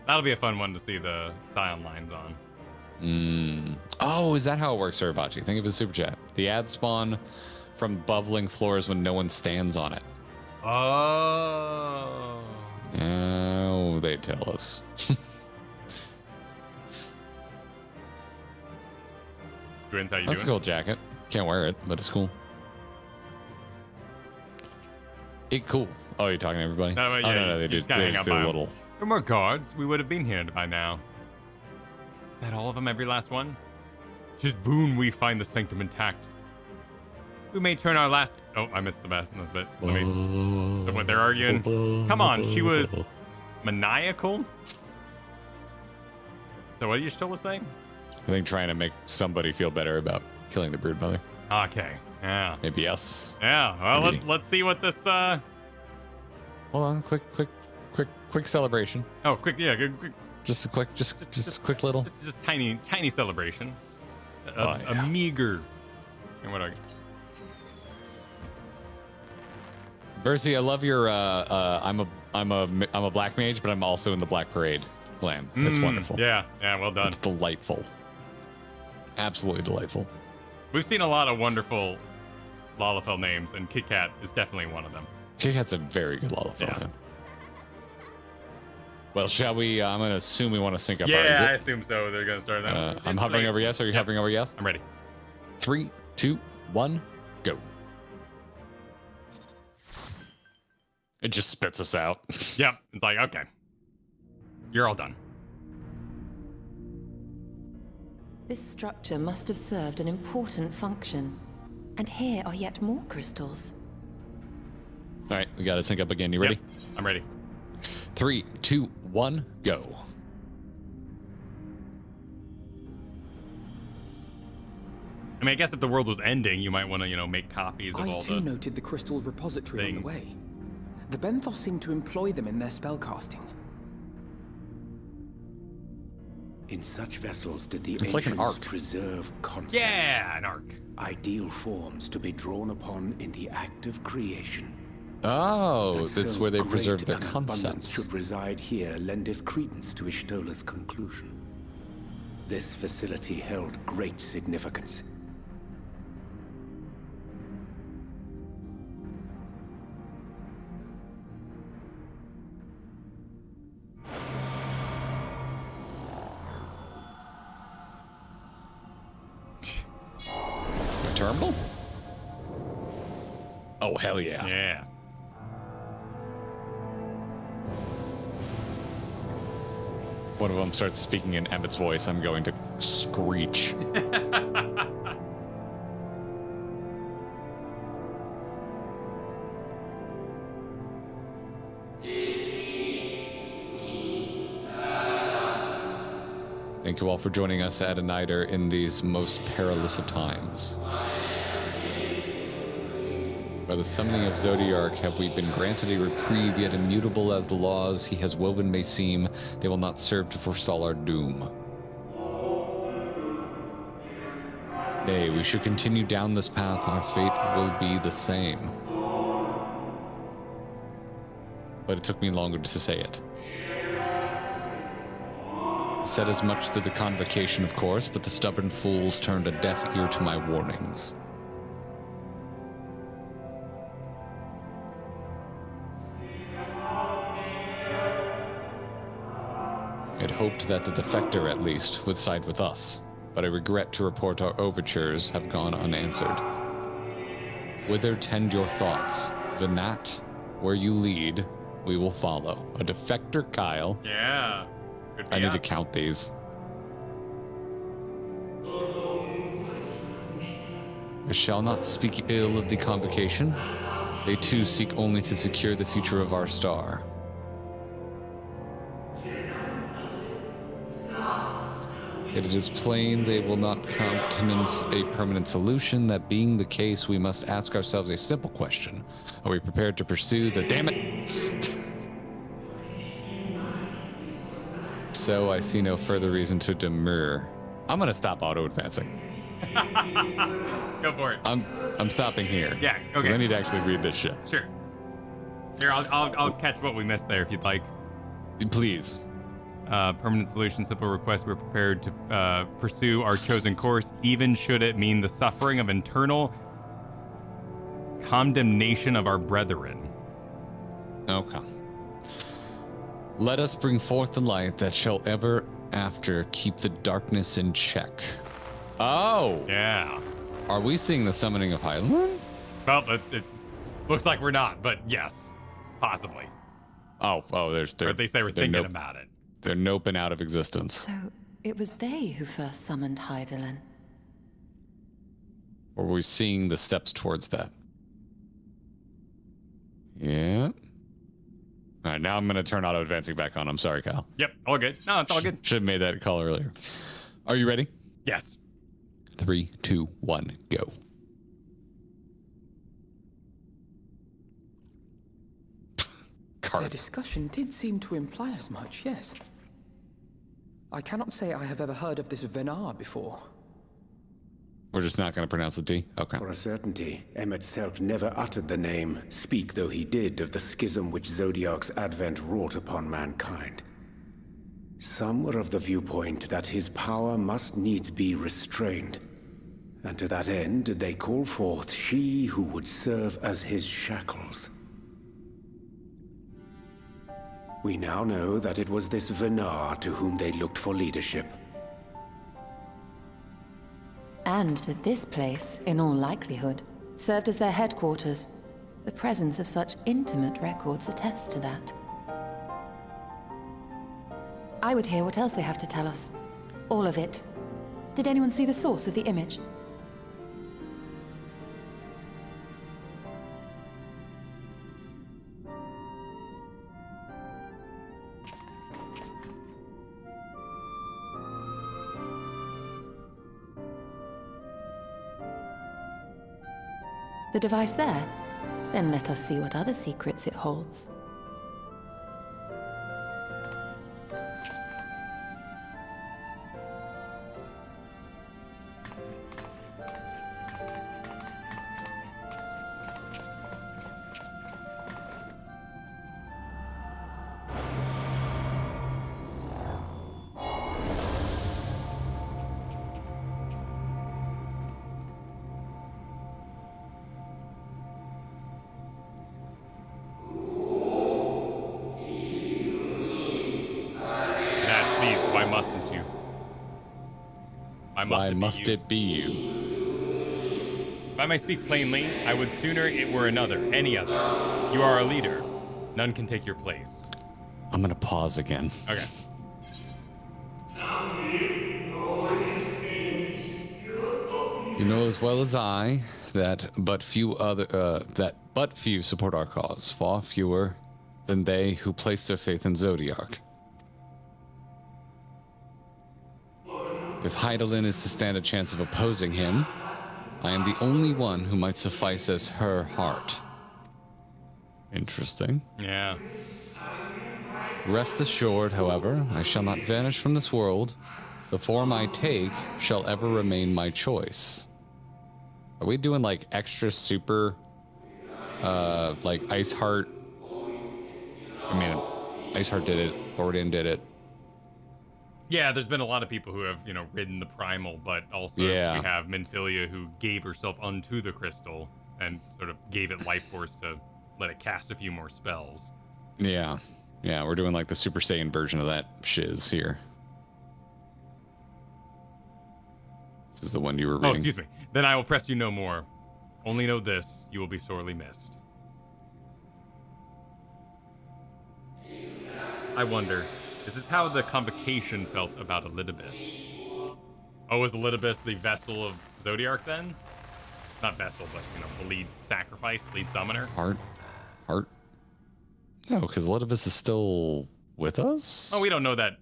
That'll be a fun one to see the Scion lines on. Oh, is that how it works, Surabachi? Think of a super chat. The ad spawn from bubbling floors when no one stands on it. Oh. Oh, they tell us. Gwyn's, how you That's a doing? cool jacket. Can't wear it, but it's cool. Cool. Oh, you're talking to everybody? No, they just do hang out by a 'em. little. For more guards, we would have been here by now. Is that all of them, every last one? Just boon we find the sanctum intact. We may turn our last... Oh, I missed the best bit. Let me... What they're arguing. Come on, she was maniacal? So what are you still saying? I think trying to make somebody feel better about killing the broodmother. Okay, yeah. Maybe yes. Yeah, well, Maybe. let's see what this... Hold on, quick celebration. Oh, quick, yeah, quick. Just a quick little. Just tiny celebration. A meager... And what Bercy, I love your I'm a black mage, but I'm also in the Black Parade clan. It's wonderful. Yeah, well done. It's delightful. Absolutely delightful. We've seen a lot of wonderful Lalafell names, and Kit Kat is definitely one of them. Kit Kat's a very good Lalafell name. Well, shall we? I'm going to assume we want to sync up. Yeah, I assume so. They're going to start that. I'm hovering over yes. Are you hovering over yes? I'm ready. 3, 2, 1, go. It just spits us out. Yep. It's like, okay. You're all done. This structure must have served an important function. And here are yet more crystals. All right, we got to sync up again. You ready? Yep, I'm ready. 3, 2, 1, go. I mean, I guess if the world was ending, you might want to, make copies of I all too the... noted the crystal repository on the things. way. The Benthos seem to employ them in their spellcasting. In such vessels did the It's like an ancients arc. preserve concepts. Yeah, an arc. Ideal forms to be drawn upon in the act of creation. Oh, That that's so where they great preserve their an abundance concepts. should reside here lendeth credence to Ishtola's conclusion. This facility held great significance. A terminal? Oh, hell yeah. Yeah. One of them starts speaking in Emmett's voice. I'm going to screech. Thank you all for joining us at a nighter in these most perilous of times. By the summoning of Zodiarch have we been granted a reprieve, yet immutable as the laws he has woven may seem, they will not serve to forestall our doom. Nay, we should continue down this path, our fate will be the same. But it took me longer to say it. I said as much through the convocation, of course, but the stubborn fools turned a deaf ear to my warnings. I had hoped that the defector, at least, would side with us, but I regret to report our overtures have gone unanswered. Whither tend your thoughts? The Nat, where you lead, we will follow. A defector, Kyle. Yeah. I need to count these. I shall not speak ill of the convocation. They too seek only to secure the future of our star. It is plain they will not countenance a permanent solution. That being the case, we must ask ourselves a simple question. Are we prepared to pursue the... Damn it! So I see no further reason to demur. I'm gonna stop auto-advancing. Go for it. I'm stopping here. Yeah, okay. 'Cause I need to actually read this shit. Sure. Here, I'll catch what we missed there if you'd like. Please. Permanent solution, simple request. We're prepared to pursue our chosen course, even should it mean the suffering of internal condemnation of our brethren. Okay. Let us bring forth the light that shall ever after keep the darkness in check. Oh! Yeah. Are we seeing the summoning of Hydaelyn? Well, it looks like we're not, but yes, possibly. Oh, or at least they were thinking about it. They're noping out of existence. So, it was they who first summoned Hydaelyn. Or were we seeing the steps towards that? Yeah. All right, now I'm going to turn auto-advancing back on. I'm sorry, Kyle. Yep, all good. No, it's all good. Should have made that call earlier. Are you ready? Yes. 3, 2, 1, go. Their discussion did seem to imply as much, yes. I cannot say I have ever heard of this Venar before. We're just not going to pronounce the D? Okay. For a certainty, MSQ never uttered the name, speak though he did of the schism which Zodiark's advent wrought upon mankind. Some were of the viewpoint that his power must needs be restrained, and to that end did they call forth she who would serve as his shackles. We now know that it was this Venar to whom they looked for leadership. And that this place, in all likelihood, served as their headquarters. The presence of such intimate records attests to that. I would hear what else they have to tell us. All of it. Did anyone see the source of the image? The device there? Then let us see what other secrets it holds. Why must it be you? If I may speak plainly, I would sooner it were another, any other. You are a leader. None can take your place. I'm gonna pause again. Okay. You know as well as I that but few support our cause, far fewer than they who place their faith in Zodiark. If Hydaelyn is to stand a chance of opposing him, I am the only one who might suffice as her heart. Interesting. Yeah. Rest assured, however, I shall not vanish from this world. The form I take shall ever remain my choice. Are we doing like extra super, like Iceheart? I mean, Iceheart did it, Thoradin did it. Yeah, there's been a lot of people who have, ridden the primal, but also we have Minfilia who gave herself unto the crystal and sort of gave it life force to let it cast a few more spells. Yeah. Yeah, we're doing like the Super Saiyan version of that shiz here. This is the one you were reading. Oh, excuse me. Then I will press you no more. Only know this, you will be sorely missed. I wonder, is this how the Convocation felt about Elidibus? Oh, was Elidibus the vessel of Zodiark then? Not vessel, but, the lead sacrifice, lead summoner? Heart? No, because Elidibus is still with us? Oh, we don't know that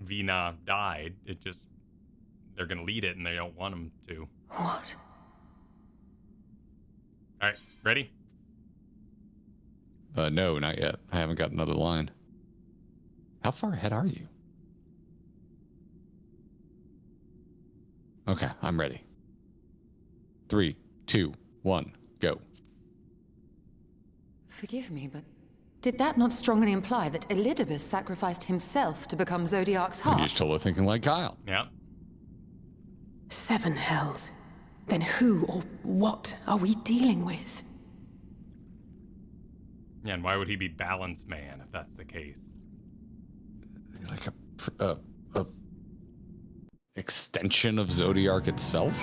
Vina died. It just, they're going to lead it and they don't want them to. What? All right, ready? No, not yet. I haven't got another line. How far ahead are you? Okay, I'm ready. 3, 2, 1, go. Forgive me, but did that not strongly imply that Elidibus sacrificed himself to become Zodiark's heart? You're totally thinking like Kyle. Yeah. 7 hells. Then who or what are we dealing with? Yeah, and why would he be Balance Man if that's the case? Like a extension of Zodiark itself?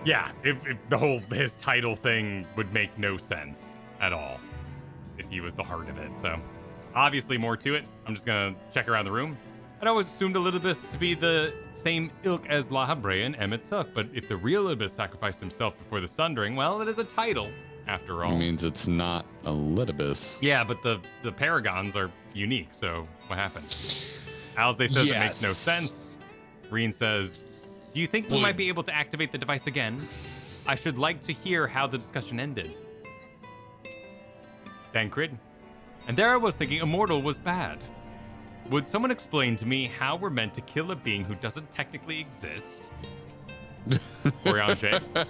Yeah, if the whole his title thing would make no sense at all if he was the heart of it. So obviously more to it. I'm just gonna check around the room. I'd always assumed Elidibus to be the same ilk as La Habre and Emmet Suk, but if the real Elidibus sacrificed himself before the Sundering, well, it is a title after all. It means it's not Elidibus. Yeah, but the Paragons are unique, so what happened? Alze says it makes no sense. Reen says, do you think we might be able to activate the device again? I should like to hear how the discussion ended. Dancrid. And there I was thinking Immortal was bad. Would someone explain to me how we're meant to kill a being who doesn't technically exist? Oriange.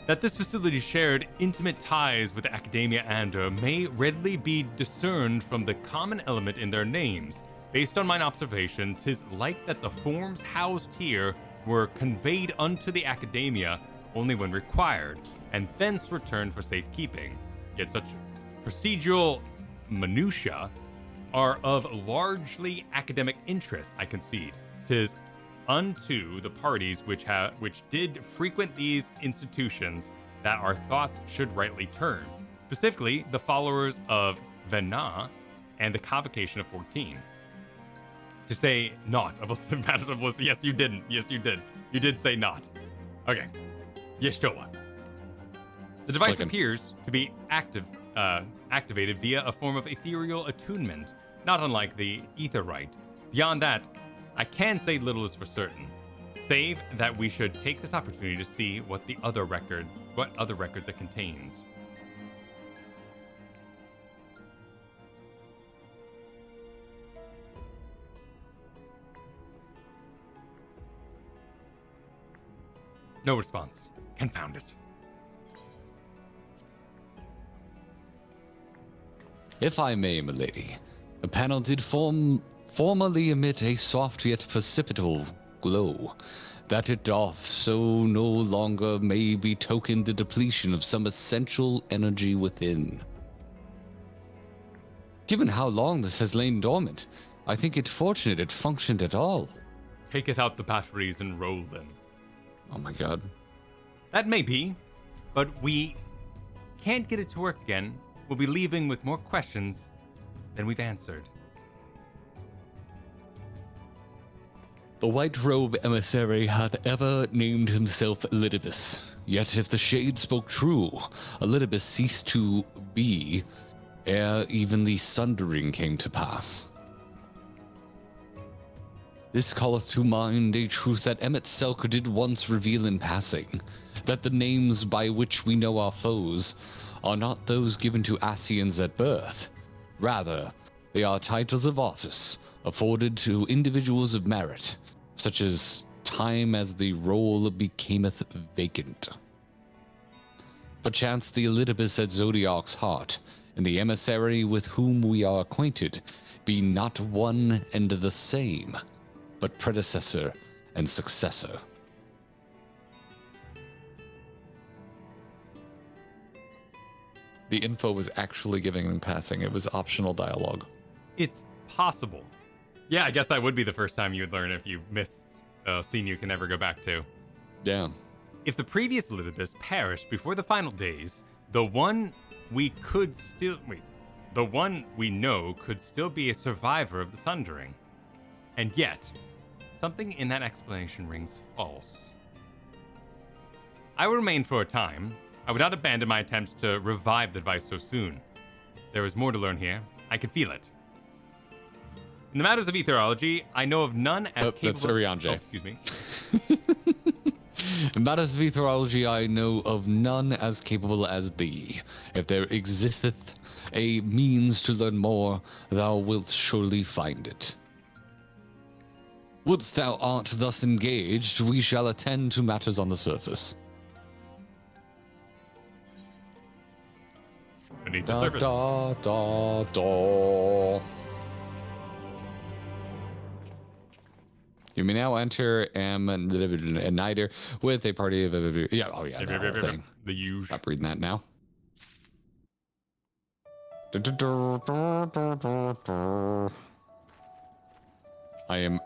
That this facility shared intimate ties with Academia Ander may readily be discerned from the common element in their names. Based on mine observation, 'tis like that the forms housed here were conveyed unto the Academia only when required, and thence returned for safekeeping. Yet such procedural minutiae are of largely academic interest, I concede. 'Tis unto the parties which did frequent these institutions that our thoughts should rightly turn, specifically the followers of Vena and the Convocation of 14. To say not of the matters of Bliss. Yes, you didn't. Yes, you did. You did say not. Okay. Yeshtoa. The device appears to be activated via a form of ethereal attunement, not unlike the Aetherite. Beyond that, I can say little is for certain, save that we should take this opportunity to see what other records it contains. No response. Confound it. If I may, milady, the panel did formerly emit a soft yet precipitable glow. That it doth so no longer may betoken the depletion of some essential energy within. Given how long this has lain dormant, I think it fortunate it functioned at all. Taketh out the batteries and roll them. Oh my god. That may be, but we can't get it to work again. We'll be leaving with more questions than we've answered. The white robe emissary hath ever named himself Elidibus. Yet if the shade spoke true, Elidibus ceased to be ere even the sundering came to pass. This calleth to mind a truth that Emmet Selk did once reveal in passing, that the names by which we know our foes are not those given to Asians at birth. Rather, they are titles of office afforded to individuals of merit, such as time as the role becameth vacant. Perchance the Elidibus at Zodiark's heart, and the emissary with whom we are acquainted, be not one and the same, but predecessor and successor. The info was actually giving in passing. It was optional dialogue. It's possible. Yeah, I guess that would be the first time you would learn if you missed a scene you can never go back to. Yeah. If the previous Elidibus perished before the final days, the one we know could still be a survivor of the Sundering. And yet, something in that explanation rings false. I will remain for a time. I would not abandon my attempts to revive the device so soon. There is more to learn here. I can feel it. In the matters of etherology, I know of none as capable... That's Urianger. Oh, excuse me. In matters of etherology, I know of none as capable as thee. If there existeth a means to learn more, thou wilt surely find it. Wouldst thou art thus engaged, we shall attend to matters on the surface. Beneath the Da, surface. da, da, da. You may now enter Nider with a party of... Yeah, oh yeah, that whole thing. The usual. Stop reading that now. I am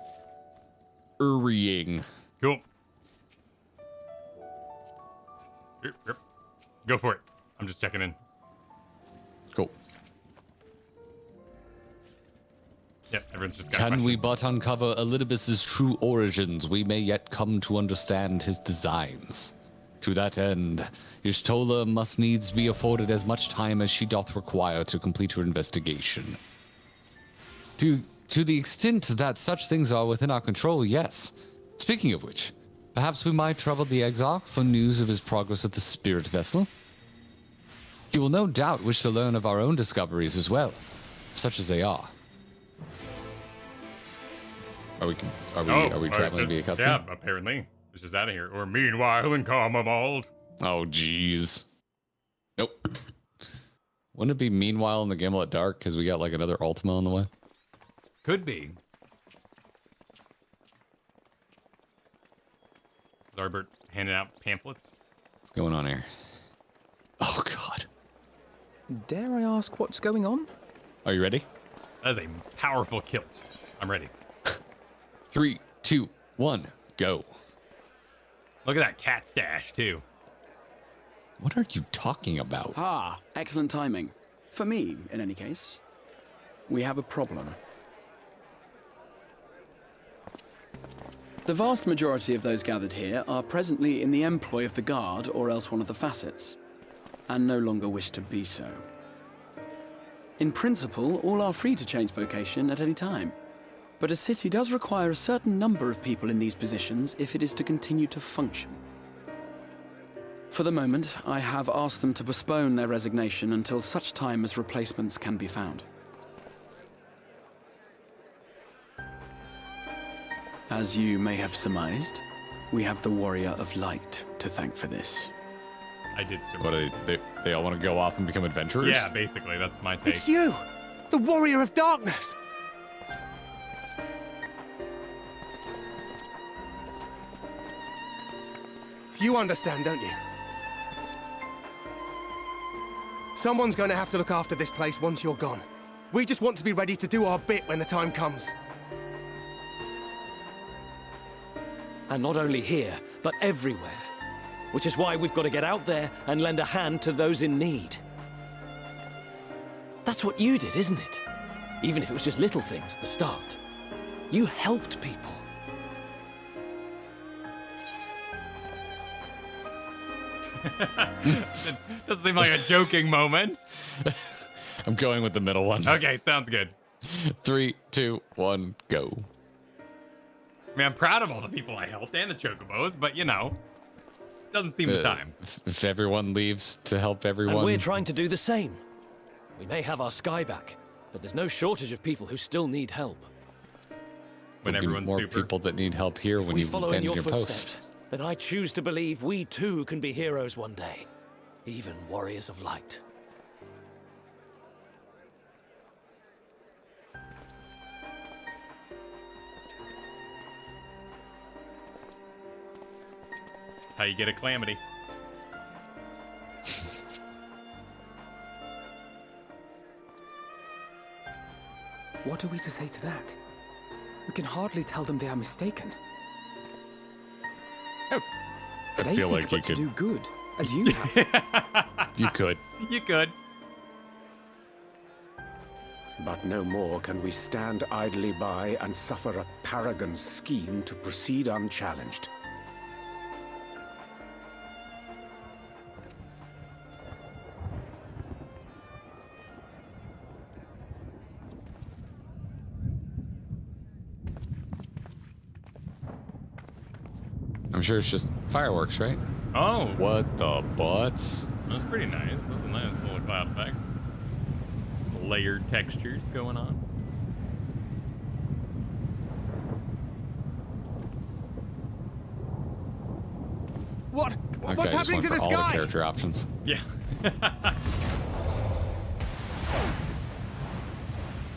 hurrying. Cool. Yep. Go for it. I'm just checking in. Cool. Yep, everyone's just got Can questions. we but uncover Elidibus's true origins, we may yet come to understand his designs. To that end, Y'shtola must needs be afforded as much time as she doth require to complete her investigation. To the extent that such things are within our control, yes. Speaking of which, perhaps we might trouble the Exarch for news of his progress with the spirit vessel. He will no doubt wish to learn of our own discoveries as well, such as they are. Are we traveling via cutscene? Yeah, apparently. It's just out of here. Or meanwhile in Karmamald. Oh, jeez. Nope. Wouldn't it be meanwhile in the Gimlet Dark because we got like another Ultima on the way? Could be. Zarbert handing out pamphlets. What's going on here? Oh, God. Dare I ask what's going on? Are you ready? That is a powerful kilt. I'm ready. 3, 2, 1, go. Look at that cat stash, too. What are you talking about? Ah, excellent timing. For me, in any case. We have a problem. The vast majority of those gathered here are presently in the employ of the Guard or else one of the facets, and no longer wish to be so. In principle, all are free to change vocation at any time, but a city does require a certain number of people in these positions if it is to continue to function. For the moment, I have asked them to postpone their resignation until such time as replacements can be found. As you may have surmised, we have the Warrior of Light to thank for this. I did surmise. What are they all want to go off and become adventurers? Yeah, basically, that's my take. It's you! The Warrior of Darkness! You understand, don't you? Someone's going to have to look after this place once you're gone. We just want to be ready to do our bit when the time comes. And not only here, but everywhere. Which is why we've got to get out there and lend a hand to those in need. That's what you did, isn't it? Even if it was just little things at the start. You helped people. It doesn't seem like a joking moment. I'm going with the middle one. Okay, sounds good. 3, 2, 1, go. I mean, I'm proud of all the people I helped and the Chocobos, but you know, doesn't seem the time. If everyone leaves to help everyone... And we're trying to do the same. We may have our sky back, but there's no shortage of people who still need help. When There'll be everyone's more super. people that need help here when you follow in abandon your your footsteps, post. then I choose to believe we too can be heroes one day. Even warriors of light. How you get a calamity. What are we to say to that? We can hardly tell them they are mistaken. I They feel seek like you but to could. do good, as you have. You could. You could. But no more can we stand idly by and suffer a paragon's scheme to proceed unchallenged. I'm sure it's just fireworks, right? Oh. What the butts? That's pretty nice. That's a nice little cloud effect. Layered textures going on. What? Okay, What's happening to the all the sky? character options. Yeah.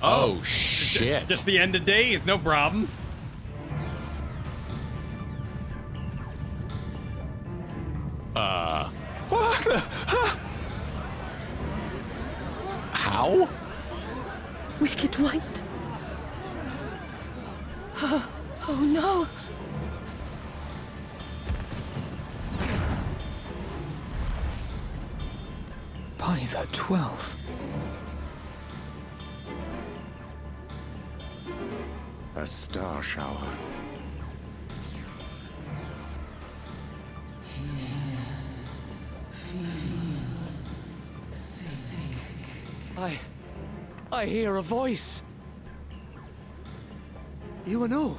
Oh, shit. Just the end of days, no problem. What the? How? Wicked White. Oh no. By the 12. A star shower. I hear a voice. You and all.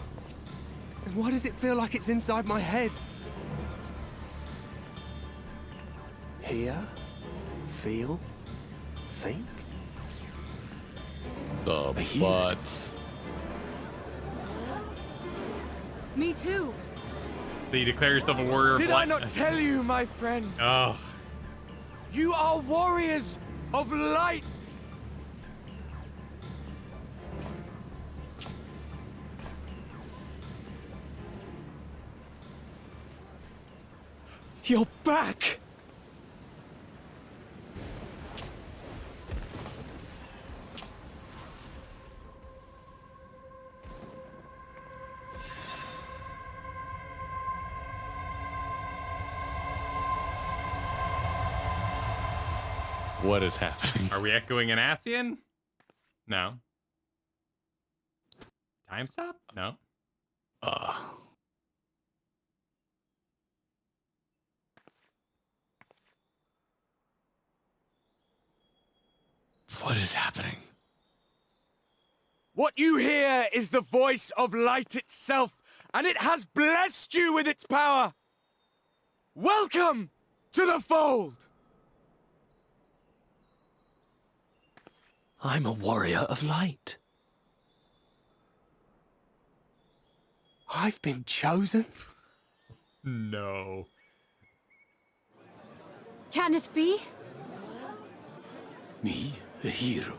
And why does it feel like it's inside my head? Hear, feel, think. The butts. Me too. So you declare yourself a warrior of Did light. I not tell you, my friends? Oh. You are warriors of light. You're back! What is happening? Are we echoing an Ascian? No. Time stop? No. What is happening? What you hear is the voice of light itself, and it has blessed you with its power. Welcome to the fold! I'm a warrior of light. I've been chosen? No. Can it be? Me, a hero?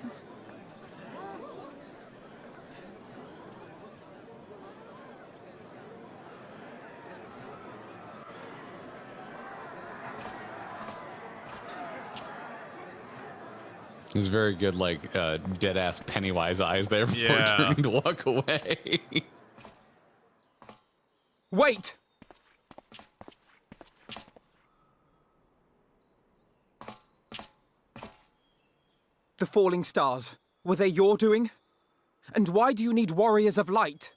There's very good, like, dead-ass Pennywise eyes there before Yeah. turning to walk away. Wait! The falling stars, were they your doing? And why do you need warriors of light?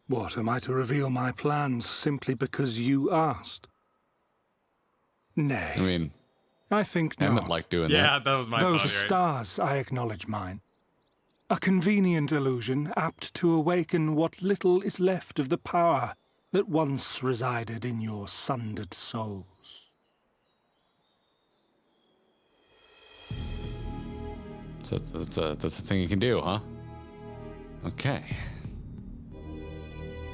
What, am I to reveal my plans simply because you asked? Nay. I mean, I think Emmett not. liked doing Yeah, that was my Those thought, are right? stars, I acknowledge mine. A convenient illusion apt to awaken what little is left of the power that once resided in your sundered souls. So that's a thing you can do, huh? Okay.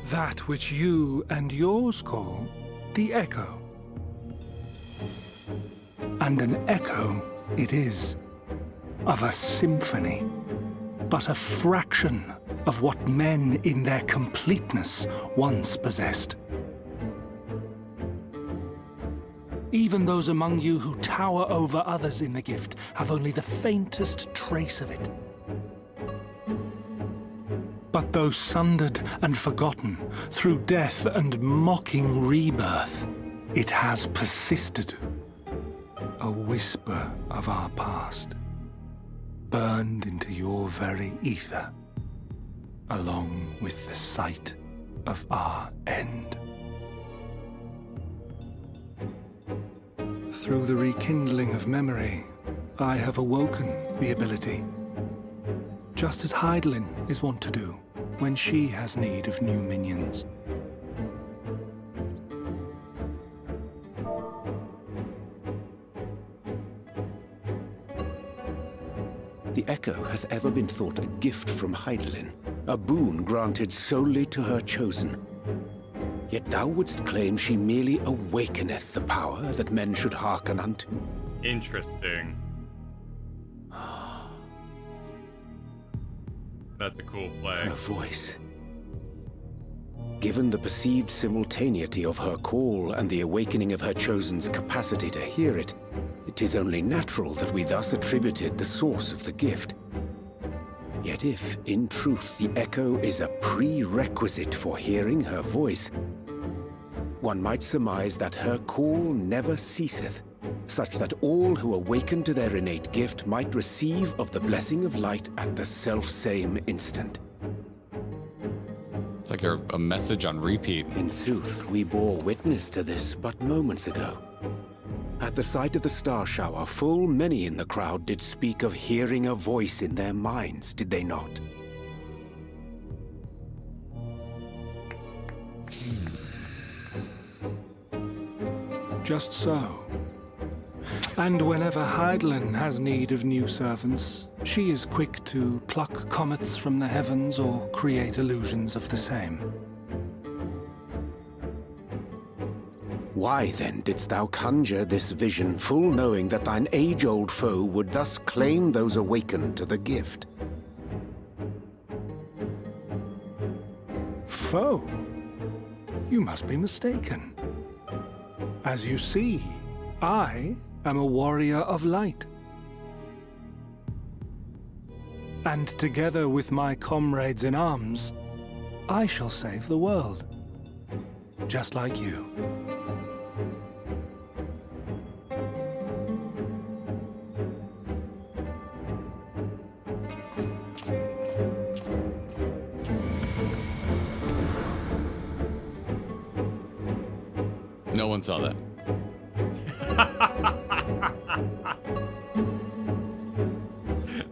That which you and yours call the echo. And an echo it is, of a symphony, but a fraction of what men in their completeness once possessed. Even those among you who tower over others in the gift have only the faintest trace of it. But though sundered and forgotten through death and mocking rebirth, it has persisted. A whisper of our past, burned into your very ether, along with the sight of our end. Through the rekindling of memory, I have awoken the ability, just as Hydaelyn is wont to do. when she has need of new minions. The Echo hath ever been thought a gift from Hydaelyn, a boon granted solely to her chosen. Yet thou wouldst claim she merely awakeneth the power that men should hearken unto. Interesting. That's a cool play. Her voice. Given the perceived simultaneity of her call and the awakening of her chosen's capacity to hear it, it is only natural that we thus attributed the source of the gift. Yet if, in truth, the Echo is a prerequisite for hearing her voice, one might surmise that her call never ceaseth, such that all who awaken to their innate gift might receive of the blessing of light at the self-same instant. It's like a message on repeat. In sooth, we bore witness to this but moments ago. At the sight of the star shower, full many in the crowd did speak of hearing a voice in their minds, did they not? Just so. And whenever Hydaelyn has need of new servants, she is quick to pluck comets from the heavens or create illusions of the same. Why then didst thou conjure this vision, full knowing that thine age-old foe would thus claim those awakened to the gift? Foe? You must be mistaken. As you see, I am a warrior of light. And together with my comrades in arms, I shall save the world. Just like you. No one saw that.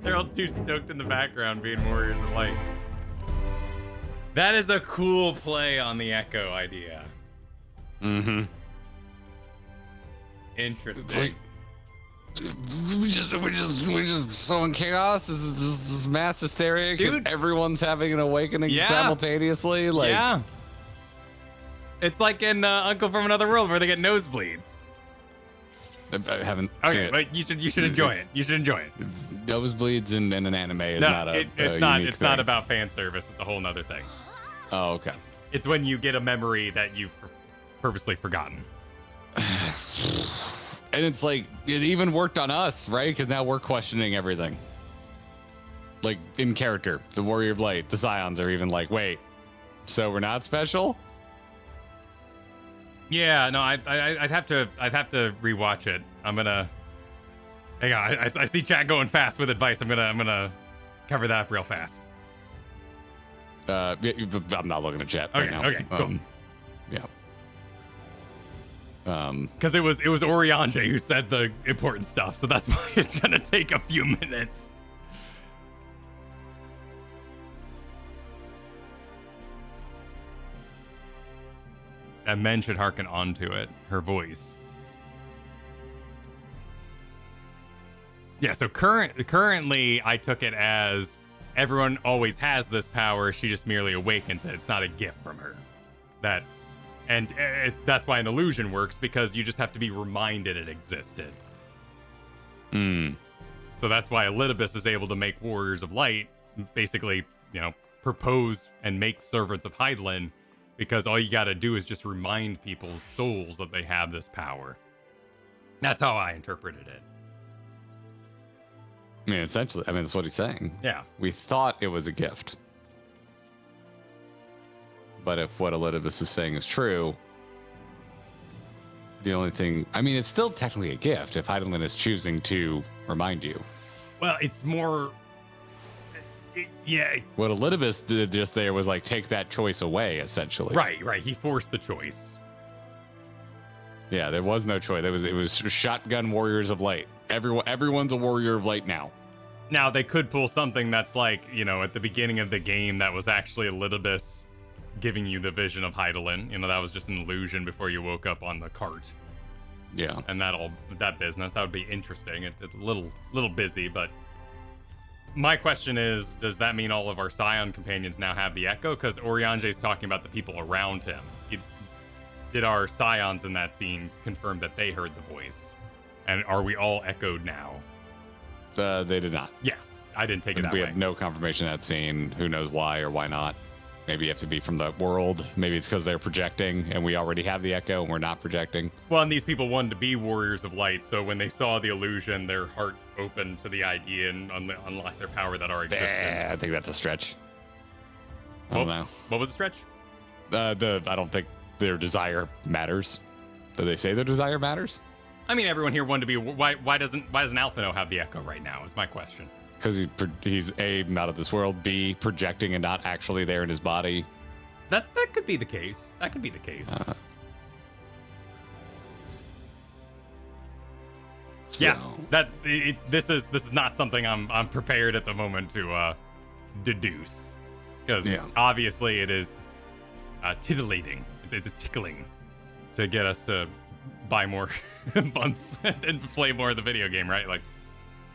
They're all too stoked in the background being warriors of light. That is a cool play on the Echo idea. Mm-hmm. Interesting. We just sowing chaos. This is just this mass hysteria because everyone's having an awakening simultaneously. Like, yeah. It's like in Uncle from Another World where they get nosebleeds. I haven't seen it. But you should enjoy it. You should enjoy it. Nosebleeds in an anime is not a it's not about fan service. It's a whole nother thing. Oh, okay. It's when you get a memory that you've purposely forgotten. And it's like, it even worked on us, right? Because now we're questioning everything. Like, in character, the Warrior of Light, the Scions are even like, wait, so we're not special? Yeah, no, I'd have to rewatch it. I'm gonna hang on. I see chat going fast with advice. I'm gonna cover that up real fast. I'm not looking at chat right now. Okay, cool. Yeah. Because it was Oriange who said the important stuff, so that's why it's gonna take a few minutes. And men should hearken onto it, her voice. Yeah, so currently I took it as everyone always has this power, she just merely awakens it. It's not a gift from her. That's why an illusion works, because you just have to be reminded it existed. So that's why Elidibus is able to make Warriors of Light, basically, propose and make servants of Hydaelyn, because all you gotta do is just remind people's souls that they have this power. That's how I interpreted it. I mean, essentially, that's what he's saying. Yeah. We thought it was a gift. But if what Elidibus is saying is true, the only thing... it's still technically a gift if Hydaelyn is choosing to remind you. Well, it's more... Yeah. What Elidibus did just there was, take that choice away, essentially. Right. He forced the choice. Yeah, there was no choice. It was shotgun Warriors of Light. Everyone's a Warrior of Light now. Now, they could pull something that's like, you know, at the beginning of the game that was actually Elidibus giving you the vision of Hydaelyn. You know, that was just an illusion before you woke up on the cart. Yeah. And that business, that would be interesting. It's a little busy, but my question is, does that mean all of our Scion companions now have the Echo? Because Oriange's talking about the people around him. Did our Scions in that scene confirm that they heard the voice? And are we all echoed now? They did not. Yeah, I didn't take it that way. We have no confirmation of that scene. Who knows why or why not? Maybe you have to be from the world. Maybe it's because they're projecting and we already have the Echo and we're not projecting. Well, and these people wanted to be Warriors of Light, so when they saw the illusion, their heart opened to the idea and unlocked their power that already existed. I think that's a stretch. I don't know. What was the stretch? I don't think their desire matters. Do they say their desire matters? I mean, everyone here wanted to be. Why doesn't Alphino have the Echo right now? Is my question. Because he's A, not of this world, B, projecting and not actually there in his body. That could be the case. That could be the case. Yeah, this is not something I'm prepared at the moment to deduce, because obviously it is titillating. It's tickling to get us to buy more months and play more of the video game, right? Like,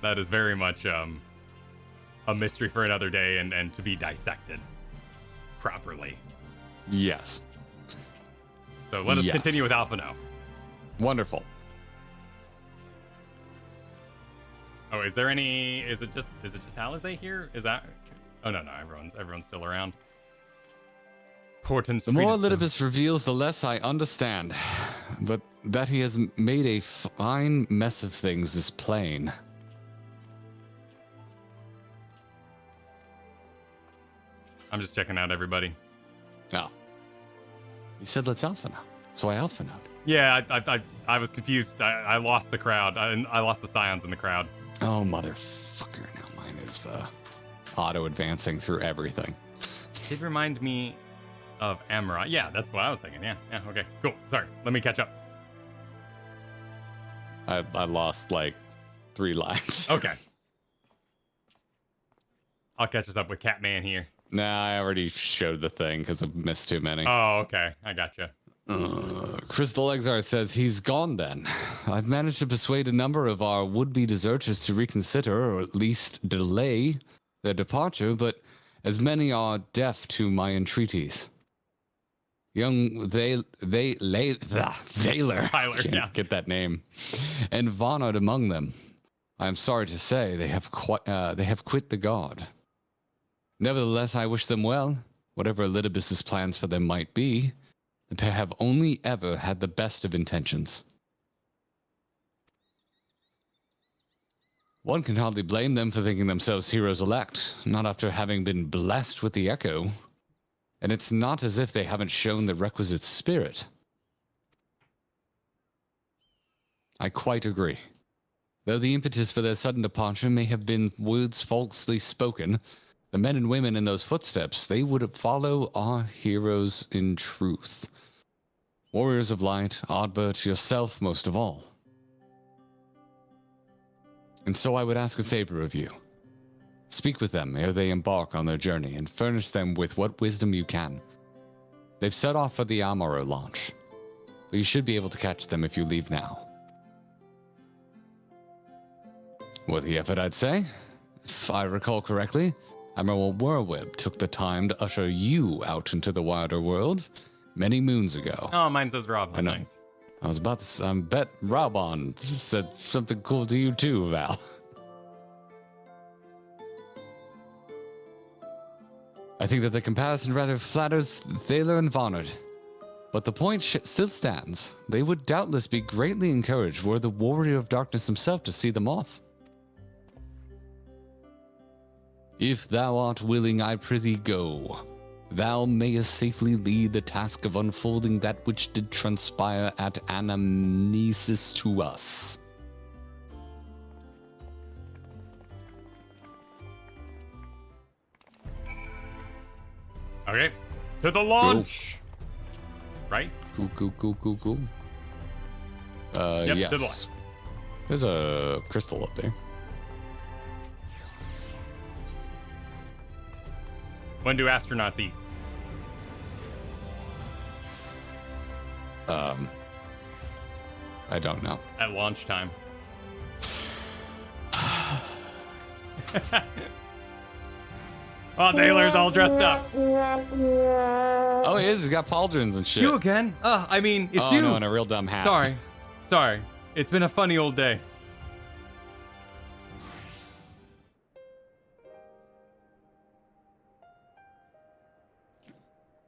that is very much a mystery for another day and to be dissected properly. Yes. So let us continue with Alphino. Wonderful. Oh, is it just Alizé here? Is that? Oh no, everyone's still around. The more Elidibus reveals, the less I understand. But that he has made a fine mess of things is plain. I'm just checking out everybody. Oh. You said let's Alpha now. So I Alpha now. Yeah, I was confused. I lost the crowd. I lost the Scions in the crowd. Oh, motherfucker. Now mine is auto-advancing through everything. Did remind me of Amra. Yeah, that's what I was thinking. Yeah, okay, cool. Sorry, let me catch up. I lost like 3 lives. Okay. I'll catch us up with Catman here. Nah, I already showed the thing because I've missed too many. Oh, okay. I gotcha. Crystal Exar says he's gone then. I've managed to persuade a number of our would-be deserters to reconsider or at least delay their departure, but as many are deaf to my entreaties. Young Vaylor, can't get that name, and Vonard among them. I am sorry to say they have quit the guard. Nevertheless, I wish them well, whatever Elidibus's plans for them might be. The pair have only ever had the best of intentions. One can hardly blame them for thinking themselves heroes elect, not after having been blessed with the Echo. And it's not as if they haven't shown the requisite spirit. I quite agree. Though the impetus for their sudden departure may have been words falsely spoken, the men and women in those footsteps, they would follow our heroes in truth. Warriors of Light, Ardbert, yourself most of all. And so I would ask a favor of you. Speak with them ere they embark on their journey and furnish them with what wisdom you can. They've set off for the Amaro launch, but you should be able to catch them if you leave now. Worth the effort, I'd say. If I recall correctly, Admiral Whirlwhip took the time to usher you out into the wider world many moons ago. Oh, mine says Rob. I know. Nice. I was about to I bet Robon said something cool to you too, Val. I think that the comparison rather flatters Thaler and Vonard. But the point still stands. They would doubtless be greatly encouraged were the Warrior of Darkness himself to see them off. If thou art willing, I prithee go. Thou mayest safely lead the task of unfolding that which did transpire at Anamnesis to us. Okay, to the launch. Right? Cool. Yep, yes. to the launch. There's a crystal up there. When do astronauts eat? I don't know. At launch time. Oh, Naylor's all dressed up. Oh, he is. He's got pauldrons and shit. You again? I mean, it's you. Oh, no, and a real dumb hat. Sorry. It's been a funny old day.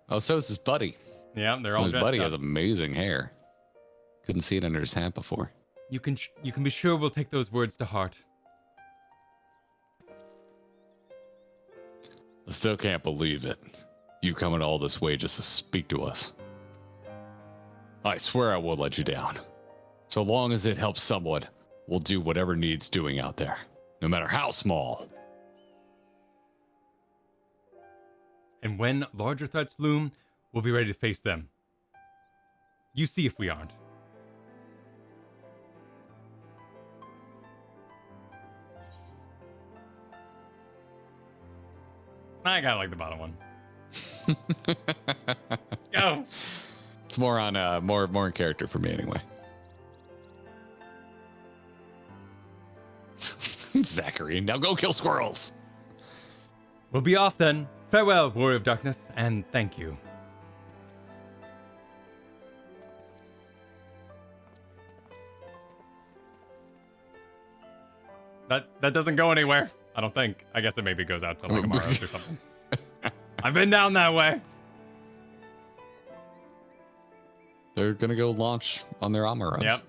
Oh, so is his buddy. Yeah, they're all His dressed buddy up. has amazing hair. Couldn't see it under his hat before. You can be sure we'll take those words to heart. I still can't believe it. You coming all this way just to speak to us. I swear I won't let you down. So long as it helps someone, we'll do whatever needs doing out there, no matter how small. And when larger threats loom, we'll be ready to face them. You see if we aren't. I kinda like the bottom one. Go! It's more on more in character for me anyway. Zachary, now go kill squirrels. We'll be off then. Farewell, Warrior of Darkness, and thank you. That doesn't go anywhere. I don't think. I guess it maybe goes out to like Amaros or something. I've been down that way. They're gonna go launch on their Amaros. Yep.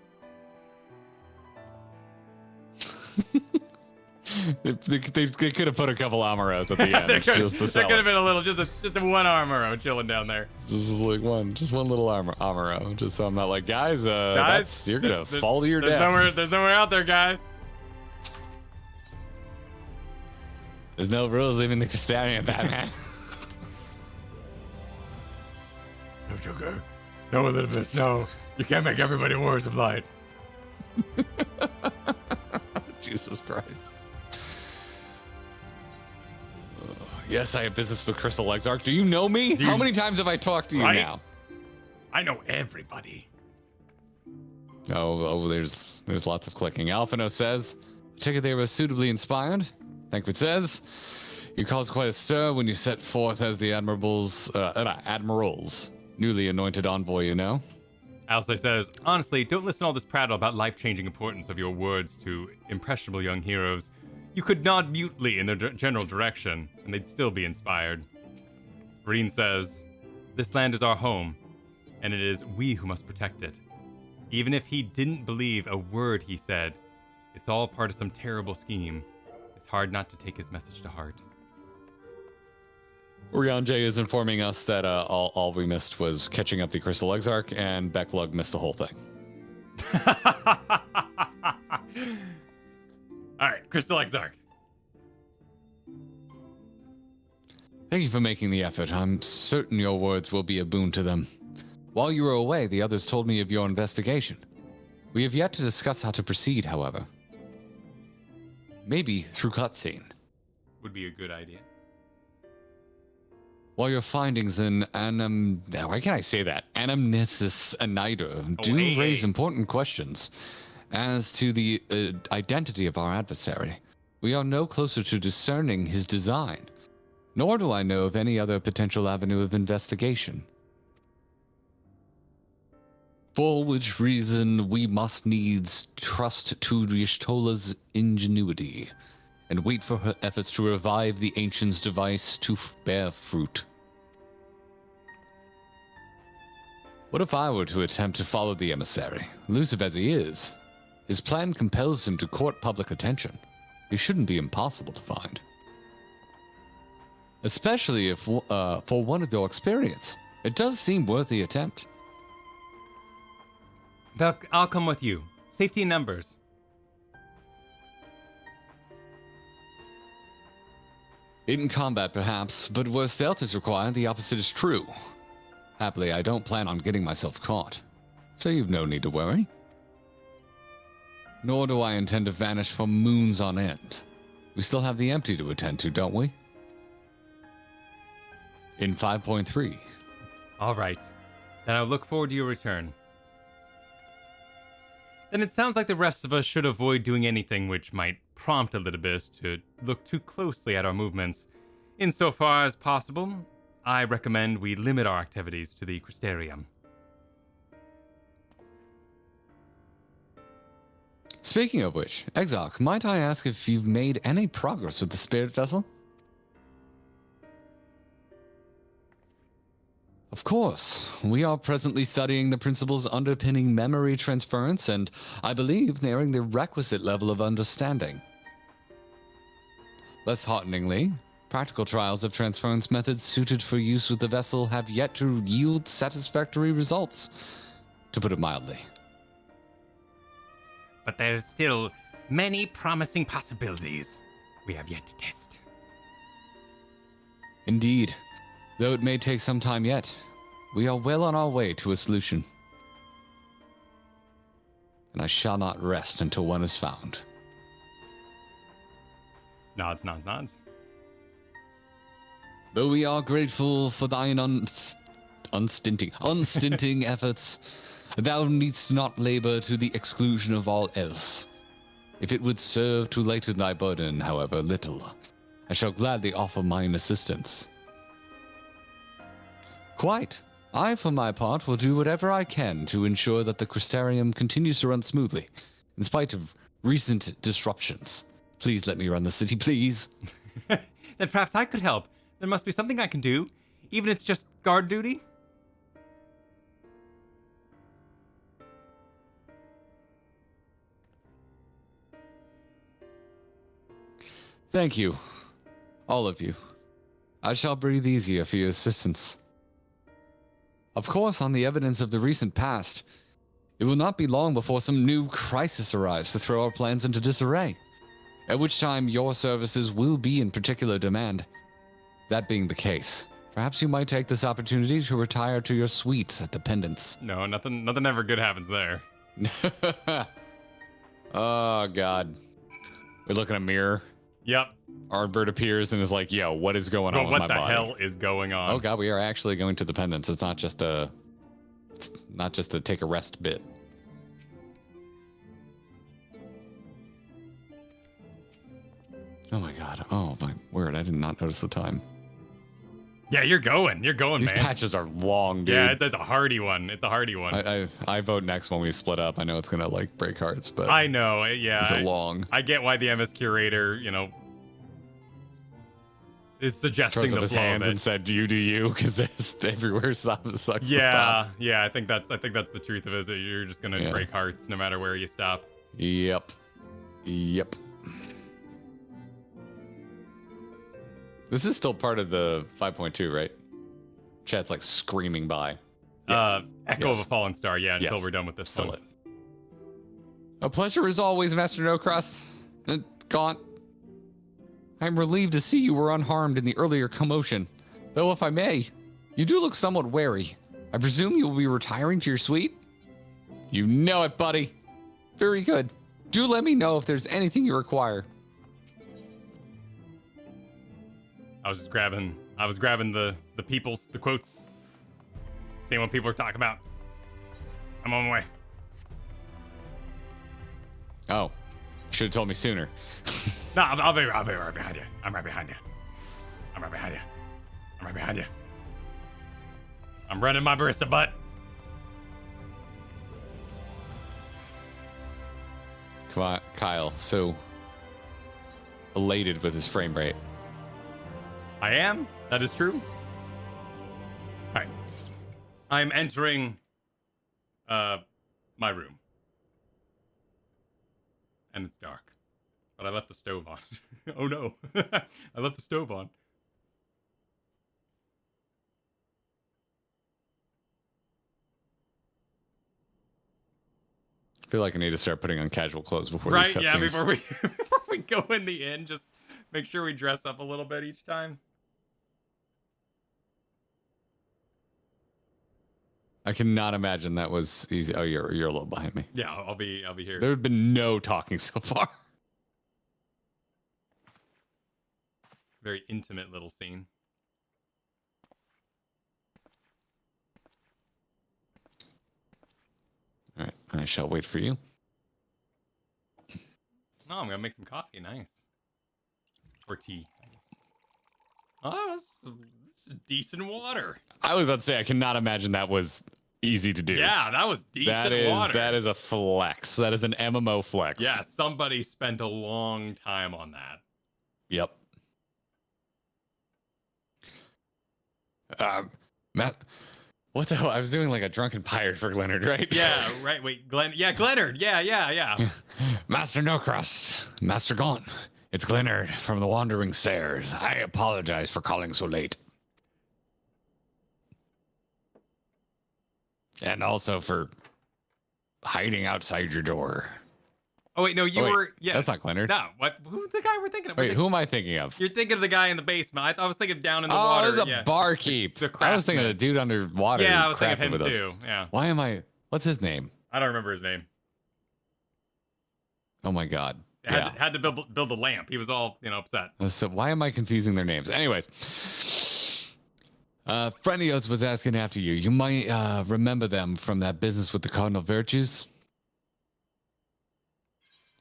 They could have put a couple Amaros at the end. There could Just have been a little, just a one Amaro chilling down there. Just like just one little Amaro. Just so I'm not like, guys, you're gonna fall to your death. There's nowhere out there, guys. There's no rules leaving the Crystarium, Batman. No, Joker. No, Elizabeth, no. You can't make everybody warriors of light. Jesus Christ. Yes, I have business with Crystal Exarch. Do you know me? How many times have I talked to you now? I know everybody. Oh, there's lots of clicking. Alphino says, take it they were suitably inspired. Thankford says, you caused quite a stir when you set forth as the Admiral's newly anointed envoy, you know? Alcé says, honestly, don't listen to all this prattle about life-changing importance of your words to impressionable young heroes. You could nod mutely in their general direction, and they'd still be inspired. Breen says, this land is our home, and it is we who must protect it. Even if he didn't believe a word he said, it's all part of some terrible scheme. It's hard not to take his message to heart. Orion J is informing us that all we missed was catching up the Crystal Exarch, and Becklug missed the whole thing. All right, Crystal Exarch. Thank you for making the effort. I'm certain your words will be a boon to them. While you were away, the others told me of your investigation. We have yet to discuss how to proceed, however. Maybe through cutscene. Would be a good idea. While your findings in why can't I say that? Anamnesis Anider do raise important questions as to the identity of our adversary. We are no closer to discerning his design, nor do I know of any other potential avenue of investigation. For which reason we must needs trust to Y'shtola's ingenuity and wait for her efforts to revive the Ancient's device to bear fruit. What if I were to attempt to follow the emissary? Elusive as he is, his plan compels him to court public attention. He shouldn't be impossible to find. Especially if, for one of your experience, it does seem worth the attempt. I'll come with you. Safety in numbers. In combat, perhaps, but where stealth is required, the opposite is true. Happily, I don't plan on getting myself caught, so you've no need to worry. Nor do I intend to vanish for moons on end. We still have the empty to attend to, don't we? in 5.3. All right. Then I'll look forward to your return. Then it sounds like the rest of us should avoid doing anything which might prompt Elidibus to look too closely at our movements. Insofar as possible, I recommend we limit our activities to the Crystarium. Speaking of which, Exarch, might I ask if you've made any progress with the spirit vessel? Of course. We are presently studying the principles underpinning memory transference and, I believe, nearing the requisite level of understanding. Less hearteningly, practical trials of transference methods suited for use with the vessel have yet to yield satisfactory results, to put it mildly. But there's still many promising possibilities we have yet to test. Indeed. Though it may take some time yet, we are well on our way to a solution. And I shall not rest until one is found. Nods, nods, nods. Though we are grateful for thine unstinting efforts, thou needst not labor to the exclusion of all else. If it would serve to lighten thy burden, however little, I shall gladly offer mine assistance. Quite. I, for my part, will do whatever I can to ensure that the Crystarium continues to run smoothly, in spite of recent disruptions. Please let me run the city, please. Then perhaps I could help. There must be something I can do, even if it's just guard duty. Thank you, all of you. I shall breathe easier for your assistance. Of course, on the evidence of the recent past, it will not be long before some new crisis arrives to throw our plans into disarray, at which time your services will be in particular demand. That being the case, perhaps you might take this opportunity to retire to your suites at the Pendants. No, nothing ever good happens there. Oh, God. We look in a mirror. Yep. Ardbert appears and is like, yo, what is going on with my body? What the hell is going on? Oh, God, we are actually going to the Pendants. It's not just a take a rest bit. Oh, my God. Oh, my word. I did not notice the time. Yeah, you're going. You're going, These man. These patches are long, dude. Yeah, it's a hardy one. It's a hardy one. I vote next when we split up. I know it's going to, like, break hearts, but... I know, yeah. It's long. I get why the MS Curator, is suggesting throws the up his flow hands of it. And said, "You do you," because there's everywhere sucks to stop. Yeah. I think that's the truth of it. Is that you're just gonna break hearts no matter where you stop. Yep. This is still part of the 5.2, right? Chat's like screaming by. Yes. Echo of a Fallen Star. Yeah, until we're done with this still one. it. A pleasure as always, Master No Crust. Gaunt. I'm relieved to see you were unharmed in the earlier commotion. Though, if I may, you do look somewhat wary. I presume you will be retiring to your suite? You know it, buddy. Very good. Do let me know if there's anything you require. I was grabbing the quotes. Seeing what people are talking about. I'm on my way. Oh. Should have told me sooner. No, I'll be right behind you. I'm right behind you. I'm running my barista butt. Come on, Kyle. So elated with his frame rate. I am. That is true. All right. I'm entering my room. And it's dark. But I left the stove on. Oh no. I left the stove on. I feel like I need to start putting on casual clothes before Right, these cutscenes. yeah, before we go in the inn, just make sure we dress up a little bit each time. I cannot imagine that was easy. Oh, you're a little behind me. Yeah, I'll be here. There have been no talking so far. Very intimate little scene. I shall wait for you. Oh, I'm gonna make some coffee. Nice. Or tea. Oh, this is decent water. I was about to say, I cannot imagine that was easy to do. Yeah, that was decent water. That is a flex. That is an MMO flex. Yeah, somebody spent a long time on that. Yep. Matt, what the hell? I was doing like a drunken pirate for Glennard, right? Yeah, right. Wait, Glennard. Yeah. Master No Crust, Master Gaunt. It's Glennard from the Wandering Stairs. I apologize for calling so late. And also for hiding outside your door. Oh, wait, no, you were... Yeah. That's not Glennard. No, what? Who's the guy we're thinking of? Wait, who am I thinking of? You're thinking of the guy in the basement. I was thinking down in the water. Oh, it was a barkeep. I was thinking of the dude underwater. Yeah, I who was thinking of crafted him with too. us. Yeah. Why am I... What's his name? I don't remember his name. Oh my god. Had to build the lamp. He was all, upset. So why am I confusing their names? Anyways. Frenios was asking after you. You might remember them from that business with the cardinal virtues.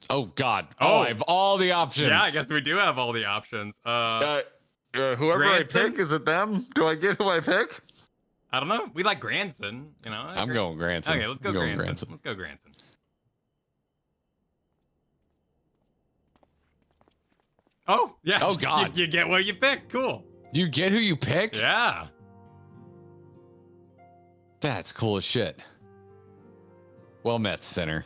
Oh God! I have all the options. Yeah, I guess we do have all the options. Whoever Granson? I pick, is it them? Do I get who I pick? I don't know. We like Granson. I'm going Granson. Okay, let's go Granson. Let's go Granson. Oh yeah. Oh God! You get what you pick. Cool. You get who you pick? Yeah. That's cool as shit. Well met, Sinner.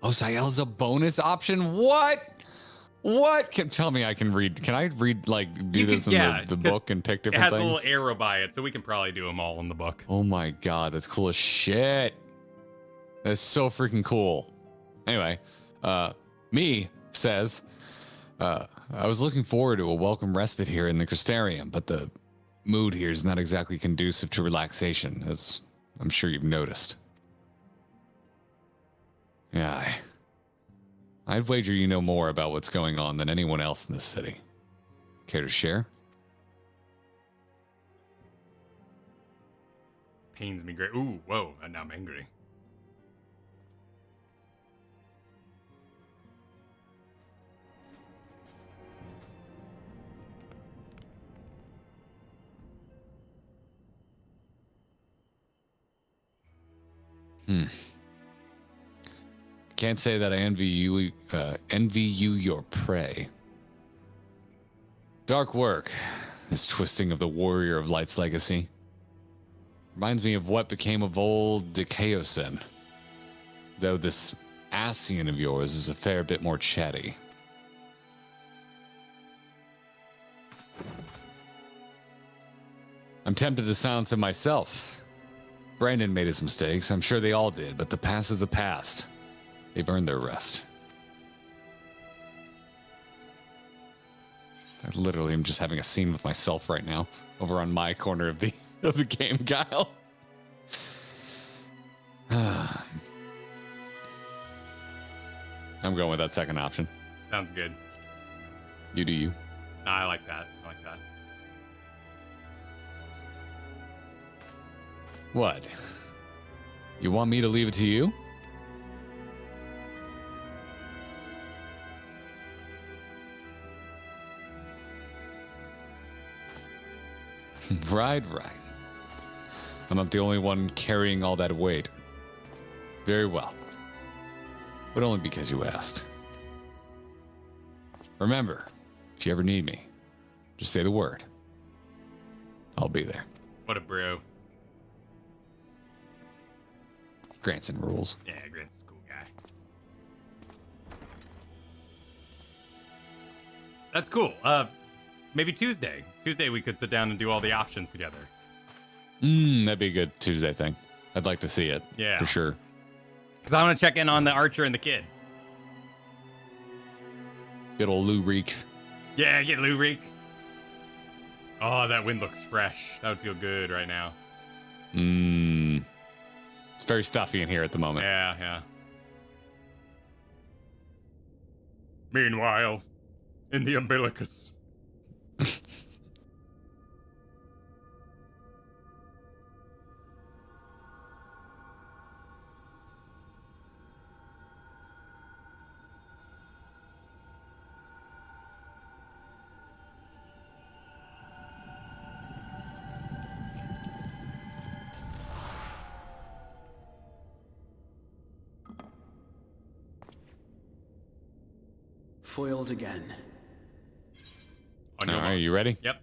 Oh, Sael's a bonus option? What? Tell me I can read. Can I read, do this in the book and pick different things? It has a little arrow by it, so we can probably do them all in the book. Oh my God, that's cool as shit. That's so freaking cool. Anyway, me says, I was looking forward to a welcome respite here in the Crystarium, but the mood here is not exactly conducive to relaxation, as I'm sure you've noticed. Yeah, I'd wager you know more about what's going on than anyone else in this city. Care to share? Pains me great. Ooh, whoa, and now I'm angry. Can't say that I envy you your prey. Dark work, this twisting of the Warrior of Light's legacy. Reminds me of what became of old Decaosin. Though this Ascian of yours is a fair bit more chatty. I'm tempted to silence him myself. Brandon made his mistakes, I'm sure they all did, but the past is the past. They've earned their rest. I literally am just having a scene with myself right now, over on my corner of the game, Kyle. I'm going with that second option. Sounds good. You do you. No, I like that. What? You want me to leave it to you? Right. I'm not the only one carrying all that weight. Very well. But only because you asked. Remember, if you ever need me, just say the word. I'll be there. What a bro. Granson rules. Yeah, Granson's a cool guy. That's cool. Maybe Tuesday. Tuesday we could sit down and do all the options together. That'd be a good Tuesday thing. I'd like to see it. Yeah. For sure. Because I want to check in on the archer and the kid. Good old Lou Reek. Yeah, get Lou Reek. Oh, that wind looks fresh. That would feel good right now. It's very stuffy in here at the moment. Yeah. Meanwhile, in the umbilicus. Foiled again. On your All right, mark. you ready? Yep.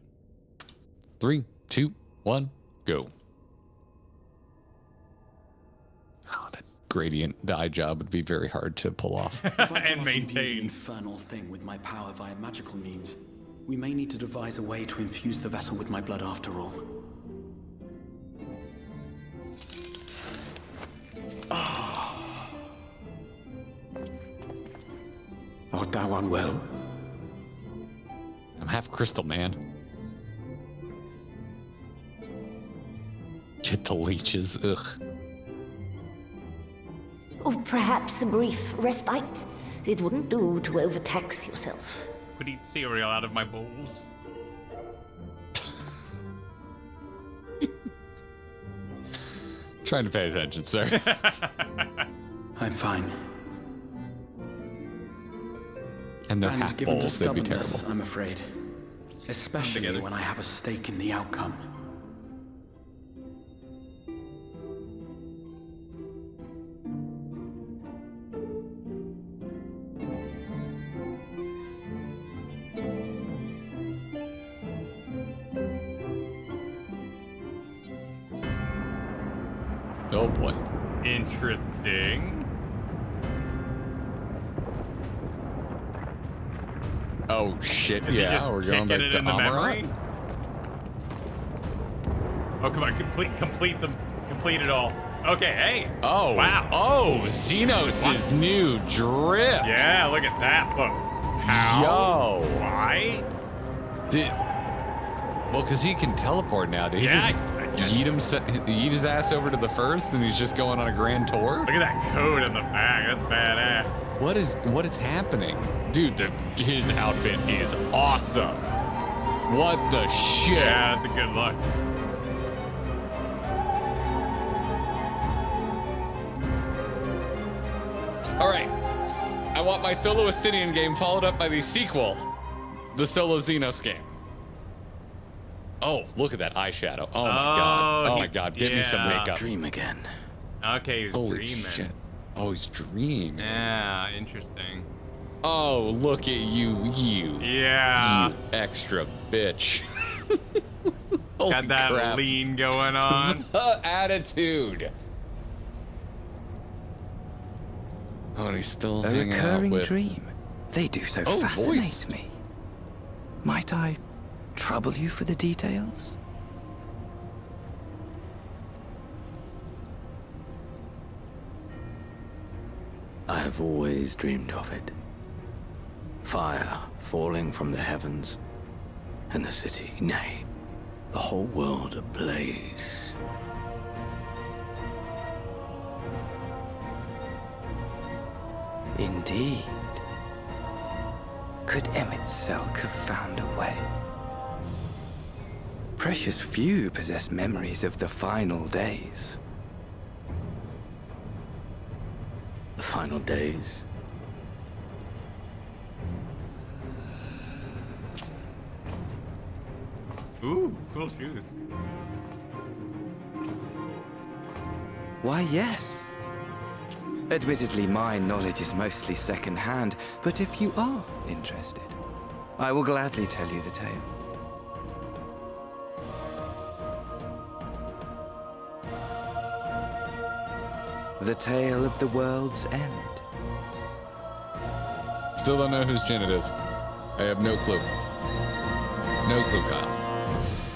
3, 2, 1, go. Oh, that gradient dye job would be very hard to pull off. If I And cannot imbue maintain. the infernal thing with my power via magical means, we may need to devise a way to infuse the vessel with my blood after all. Art thou unwell? I'm half crystal, man. Get the leeches. Ugh. Or perhaps a brief respite? It wouldn't do to overtax yourself. Could eat cereal out of my bowls. Trying to pay attention, sir. I'm fine. And they're And half given to bowls, they'd be stubbornness, terrible. I'm afraid. Especially when I have a stake in the outcome. Oh boy. Interesting. Oh shit, Is he yeah, just we're going kicking back it to in the memory? Amarat. Oh, come on, complete it all. Okay, hey. Oh, wow. Oh, Xenos' new drip. Yeah, look at that. Look. How? Yo. Why? Well, because he can teleport now. Did he just yeet his ass over to the first, and he's just going on a grand tour? Look at that code in the back. That's badass. What is happening, dude? His outfit is awesome. What the shit? Yeah, that's a good look. All right, I want my solo Astidian game followed up by the sequel, the solo Xenos game. Oh, look at that eyeshadow. Oh my god. Oh my god. Get me some makeup. Dream again. Okay, he's Holy dreaming. shit. Oh, he's dreaming. Yeah, interesting. Oh, look at you. Yeah. You extra bitch. Got that crap. lean going on. Attitude. Oh, and he's still A hanging out recurring with... dream. They do so Oh, fascinate voice. me. Might I trouble you for the details? I have always dreamed of it. Fire falling from the heavens, and the city, nay, the whole world ablaze. Indeed. Could Emet-Selch have found a way? Precious few possess memories of the final days. The final days? Ooh, cool shoes. Why, yes. Admittedly, my knowledge is mostly second-hand, but if you are interested, I will gladly tell you the tale. The tale of the world's end. Still don't know whose Jin it is. I have no clue. No clue, Kyle.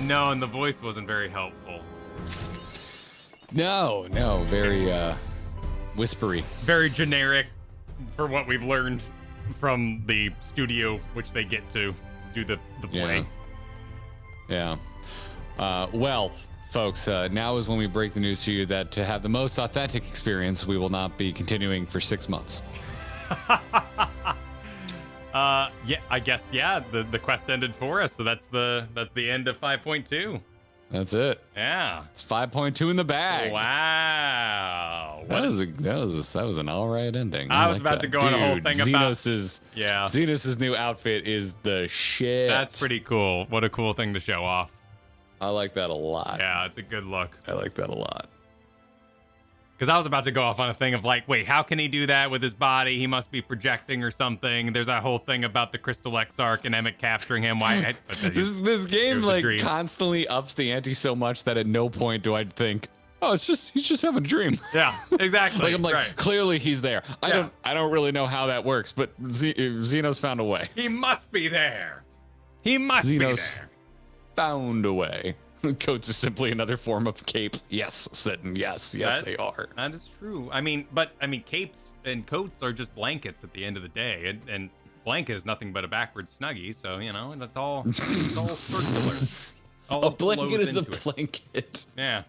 No, and the voice wasn't very helpful. No, very whispery. Very generic for what we've learned from the studio, which they get to do the play. Yeah. Well, folks, now is when we break the news to you that to have the most authentic experience, we will not be continuing for 6 months. Yeah, I guess, yeah, the quest ended for us, so that's the end of 5.2. That's it. Yeah. It's 5.2 in the bag. Wow. That was an all right ending. I was like about that. to go on a whole Dude, thing about Xenos' new outfit is the shit. That's pretty cool. What a cool thing to show off. I like that a lot. Yeah, it's a good look. I like that a lot. Because I was about to go off on a thing of like, wait, how can he do that with his body? He must be projecting or something. There's that whole thing about the Crystal Exarch and Emmett capturing him. Why? This game like constantly ups the ante so much that at no point do I think, oh, he's just having a dream. Yeah, exactly. Like I'm like, clearly he's there. I don't really know how that works, but Xenos found a way. He must be there. He must be there. Found a way. Coats are simply another form of cape. Yes, Sitton. Yes, they are. That is true. I mean, capes and coats are just blankets at the end of the day, and blanket is nothing but a backwards snuggie. So it's all circular. All a blanket is a blanket. Yeah.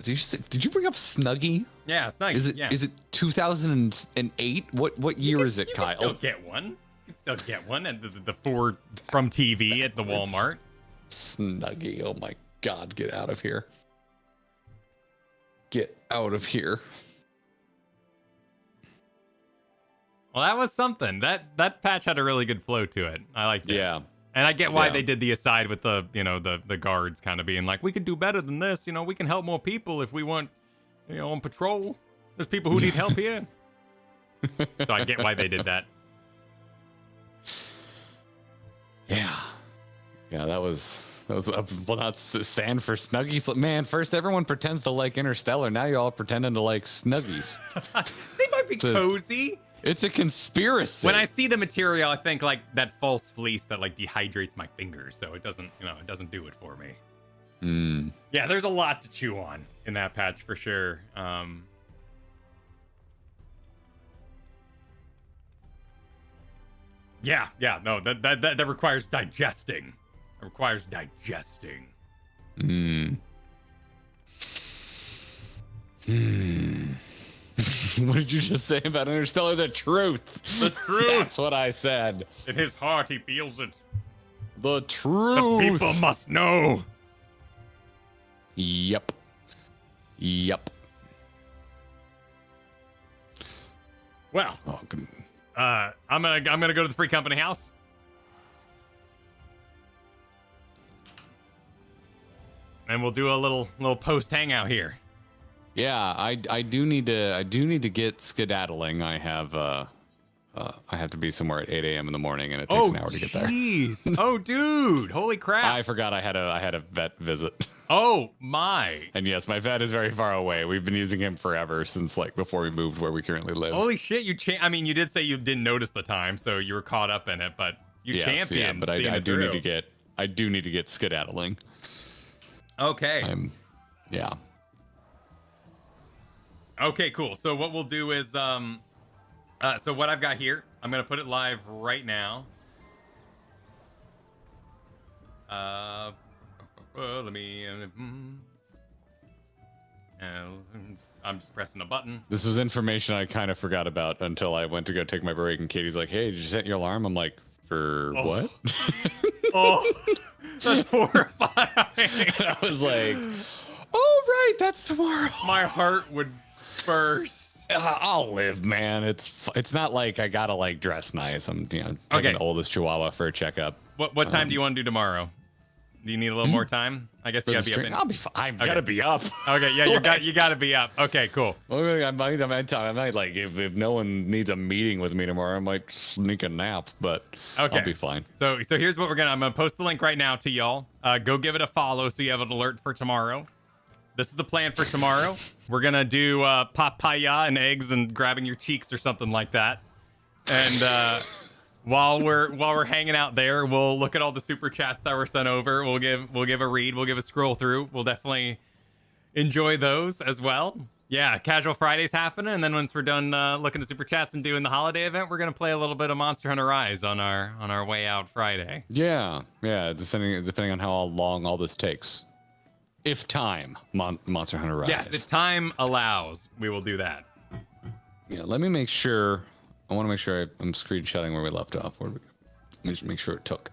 Did you bring up Snuggie? Yeah, Snuggie. Is it 2008? What year is it, Kyle? You can still get one. You can still get one at the Ford from TV at the Walmart. Snuggie. Oh my God! Get out of here. Get out of here. Well, that was something. That patch had a really good flow to it. I liked it. Yeah. And I get why they did the aside with the the guards kind of being like, we could do better than this. We can help more people if we want, on patrol. There's people who need help here. So I get why they did that. Yeah, that was well, not stand for Snuggies. Man, first everyone pretends to like Interstellar. Now you're all pretending to like Snuggies. They might be cozy. It's a conspiracy. When I see the material, I think like that false fleece that like dehydrates my fingers, so it doesn't, it doesn't do it for me. Yeah, there's a lot to chew on in that patch for sure. No, that requires digesting. It requires digesting. What did you just say about Interstellar? The truth. The truth. That's what I said. In his heart, he feels it. The truth. The people must know. Yep. Well, I'm gonna go to the Free Company house. And we'll do a little post hangout here. Yeah, I do need to get skedaddling. I have to be somewhere at 8 a.m. in the morning, and it takes an hour to get there. Jeez. Oh, dude! Holy crap! I forgot I had a vet visit. Oh my! And yes, my vet is very far away. We've been using him forever since like before we moved where we currently live. Holy shit! You did say you didn't notice the time, so you were caught up in it, but you championed. Yeah, but I do need to get skedaddling. Okay. Yeah. Okay, cool. So what we'll do is, so what I've got here, I'm going to put it live right now. Let me, I'm just pressing a button. This was information I kind of forgot about until I went to go take my break, and Katie's like, hey, did you set your alarm? I'm like, for what? Oh, that's horrifying. I was like, oh, right, that's tomorrow. My heart would burst. I'll live, man. It's not like I gotta like dress nice. I'm taking the oldest Chihuahua for a checkup. What time do you want to do tomorw? Do you need a little more time? I guess you gotta be up. I'll be fine. I've gotta be up. Okay, yeah, you gotta be up. Okay, cool. I might like if no one needs a meeting with me tomorrow, I might sneak a nap, but I'll be fine. So here's what I'm gonna post the link right now to y'all. Go give it a follow so you have an alert for tomorrow. This is the plan for tomorrow. We're gonna do papaya and eggs and grabbing your cheeks or something like that. And while we're hanging out there, we'll look at all the super chats that were sent over. We'll give a read. We'll give a scroll through. We'll definitely enjoy those as well. Yeah, Casual Friday's happening, and then once we're done looking at super chats and doing the holiday event, we're gonna play a little bit of Monster Hunter Rise on our way out Friday. Yeah, depending on how long all this takes. If time, Monster Hunter Rise. Yes, if time allows, we will do that. Yeah, let me make sure. I want to make sure I'm screenshotting where we left off. Let me make sure it took.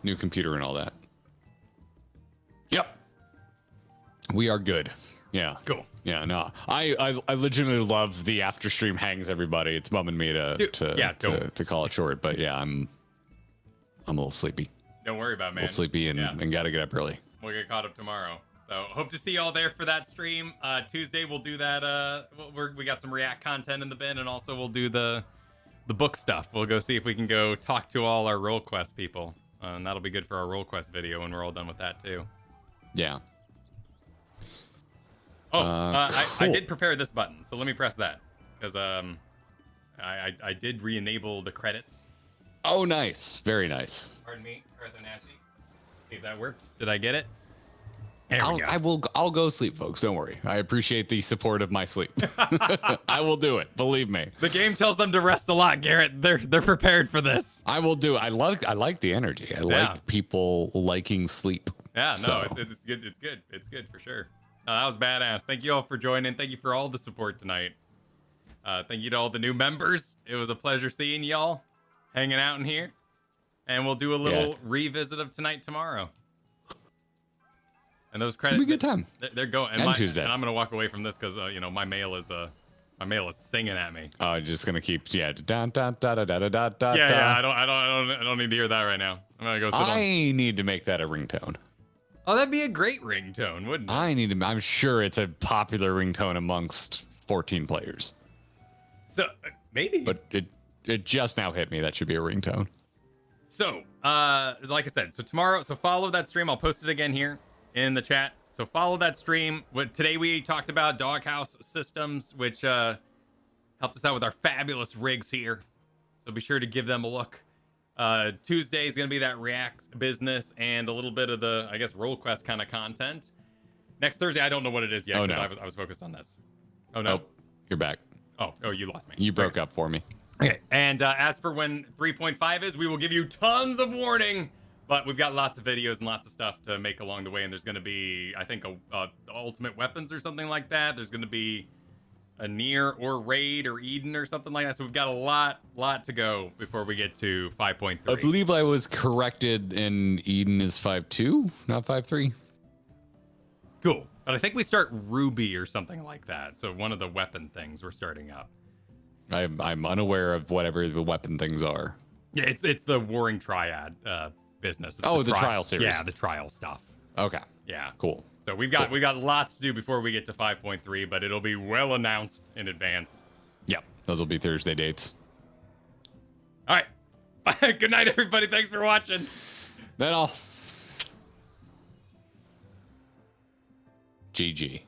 New computer and all that. Yep. We are good. Yeah. Cool. Yeah, no. I legitimately love the after stream hangs, everybody. It's bumming me to call it short, but yeah, I'm a little sleepy. Don't worry about it, man. A little sleepy and gotta get up early. We'll get caught up tomorrow. So hope to see y'all there for that stream. Tuesday we'll do that. We got some React content in the bin, and also we'll do the book stuff. We'll go see if we can go talk to all our RollQuest people, and that'll be good for our RollQuest video when we're all done with that too. Yeah. Oh, cool. I did prepare this button, so let me press that because I did re-enable the credits. Oh, nice. Very nice. Pardon me, Arthur Nasty. See if that works. Did I get it? There we go. I'll go sleep, folks. Don't worry. I appreciate the support of my sleep. I will do it. Believe me. The game tells them to rest a lot, Garrett. They're prepared for this. I will do it. I like the energy. I like people liking sleep. Yeah, no, So. it's good. It's good. It's good for sure. That was badass. Thank you all for joining. Thank you for all the support tonight. Thank you to all the new members. It was a pleasure seeing y'all hanging out in here. And we'll do a little revisit of tonight tomorrow. And those credits, it's gonna be a good time. They're going. And Tuesday. And I'm gonna walk away from this because my mail is singing at me. Oh, just gonna keep da da da da da da da da. Yeah. I don't need to hear that right now. I'm gonna go sit on. I need to make that a ringtone. Oh, that'd be a great ringtone, wouldn't it? I'm sure it's a popular ringtone amongst 14 players. So maybe. But it just now hit me. That should be a ringtone. So, like I said, so tomorrow, follow that stream. I'll post it again here in the chat. So follow that stream. Today we talked about Doghouse Systems, which helped us out with our fabulous rigs here. So be sure to give them a look. Tuesday is going to be that React business and a little bit of the, I guess, RollQuest kind of content. Next Thursday, I don't know what it is yet because I was focused on this. Oh, no. Oh, you're back. Oh, you lost me. You broke up for me. Okay, and as for when 3.5 is, we will give you tons of warning, but we've got lots of videos and lots of stuff to make along the way, and there's going to be, I think, ultimate weapons or something like that. There's going to be a Near or Raid or Eden or something like that, so we've got a lot to go before we get to 5.3. I believe I was corrected, and Eden is 5.2, not 5.3. Cool, but I think we start Ruby or something like that, so one of the weapon things we're starting up. I'm unaware of whatever the weapon things are. Yeah, it's the Warring Triad business. It's the trial series. Yeah, the trial stuff. Okay. Yeah. Cool. So we've got lots to do before we get to 5.3, but it'll be well announced in advance. Yep. Those will be Thursday dates. All right. Good night, everybody. Thanks for watching. Then I'll GG.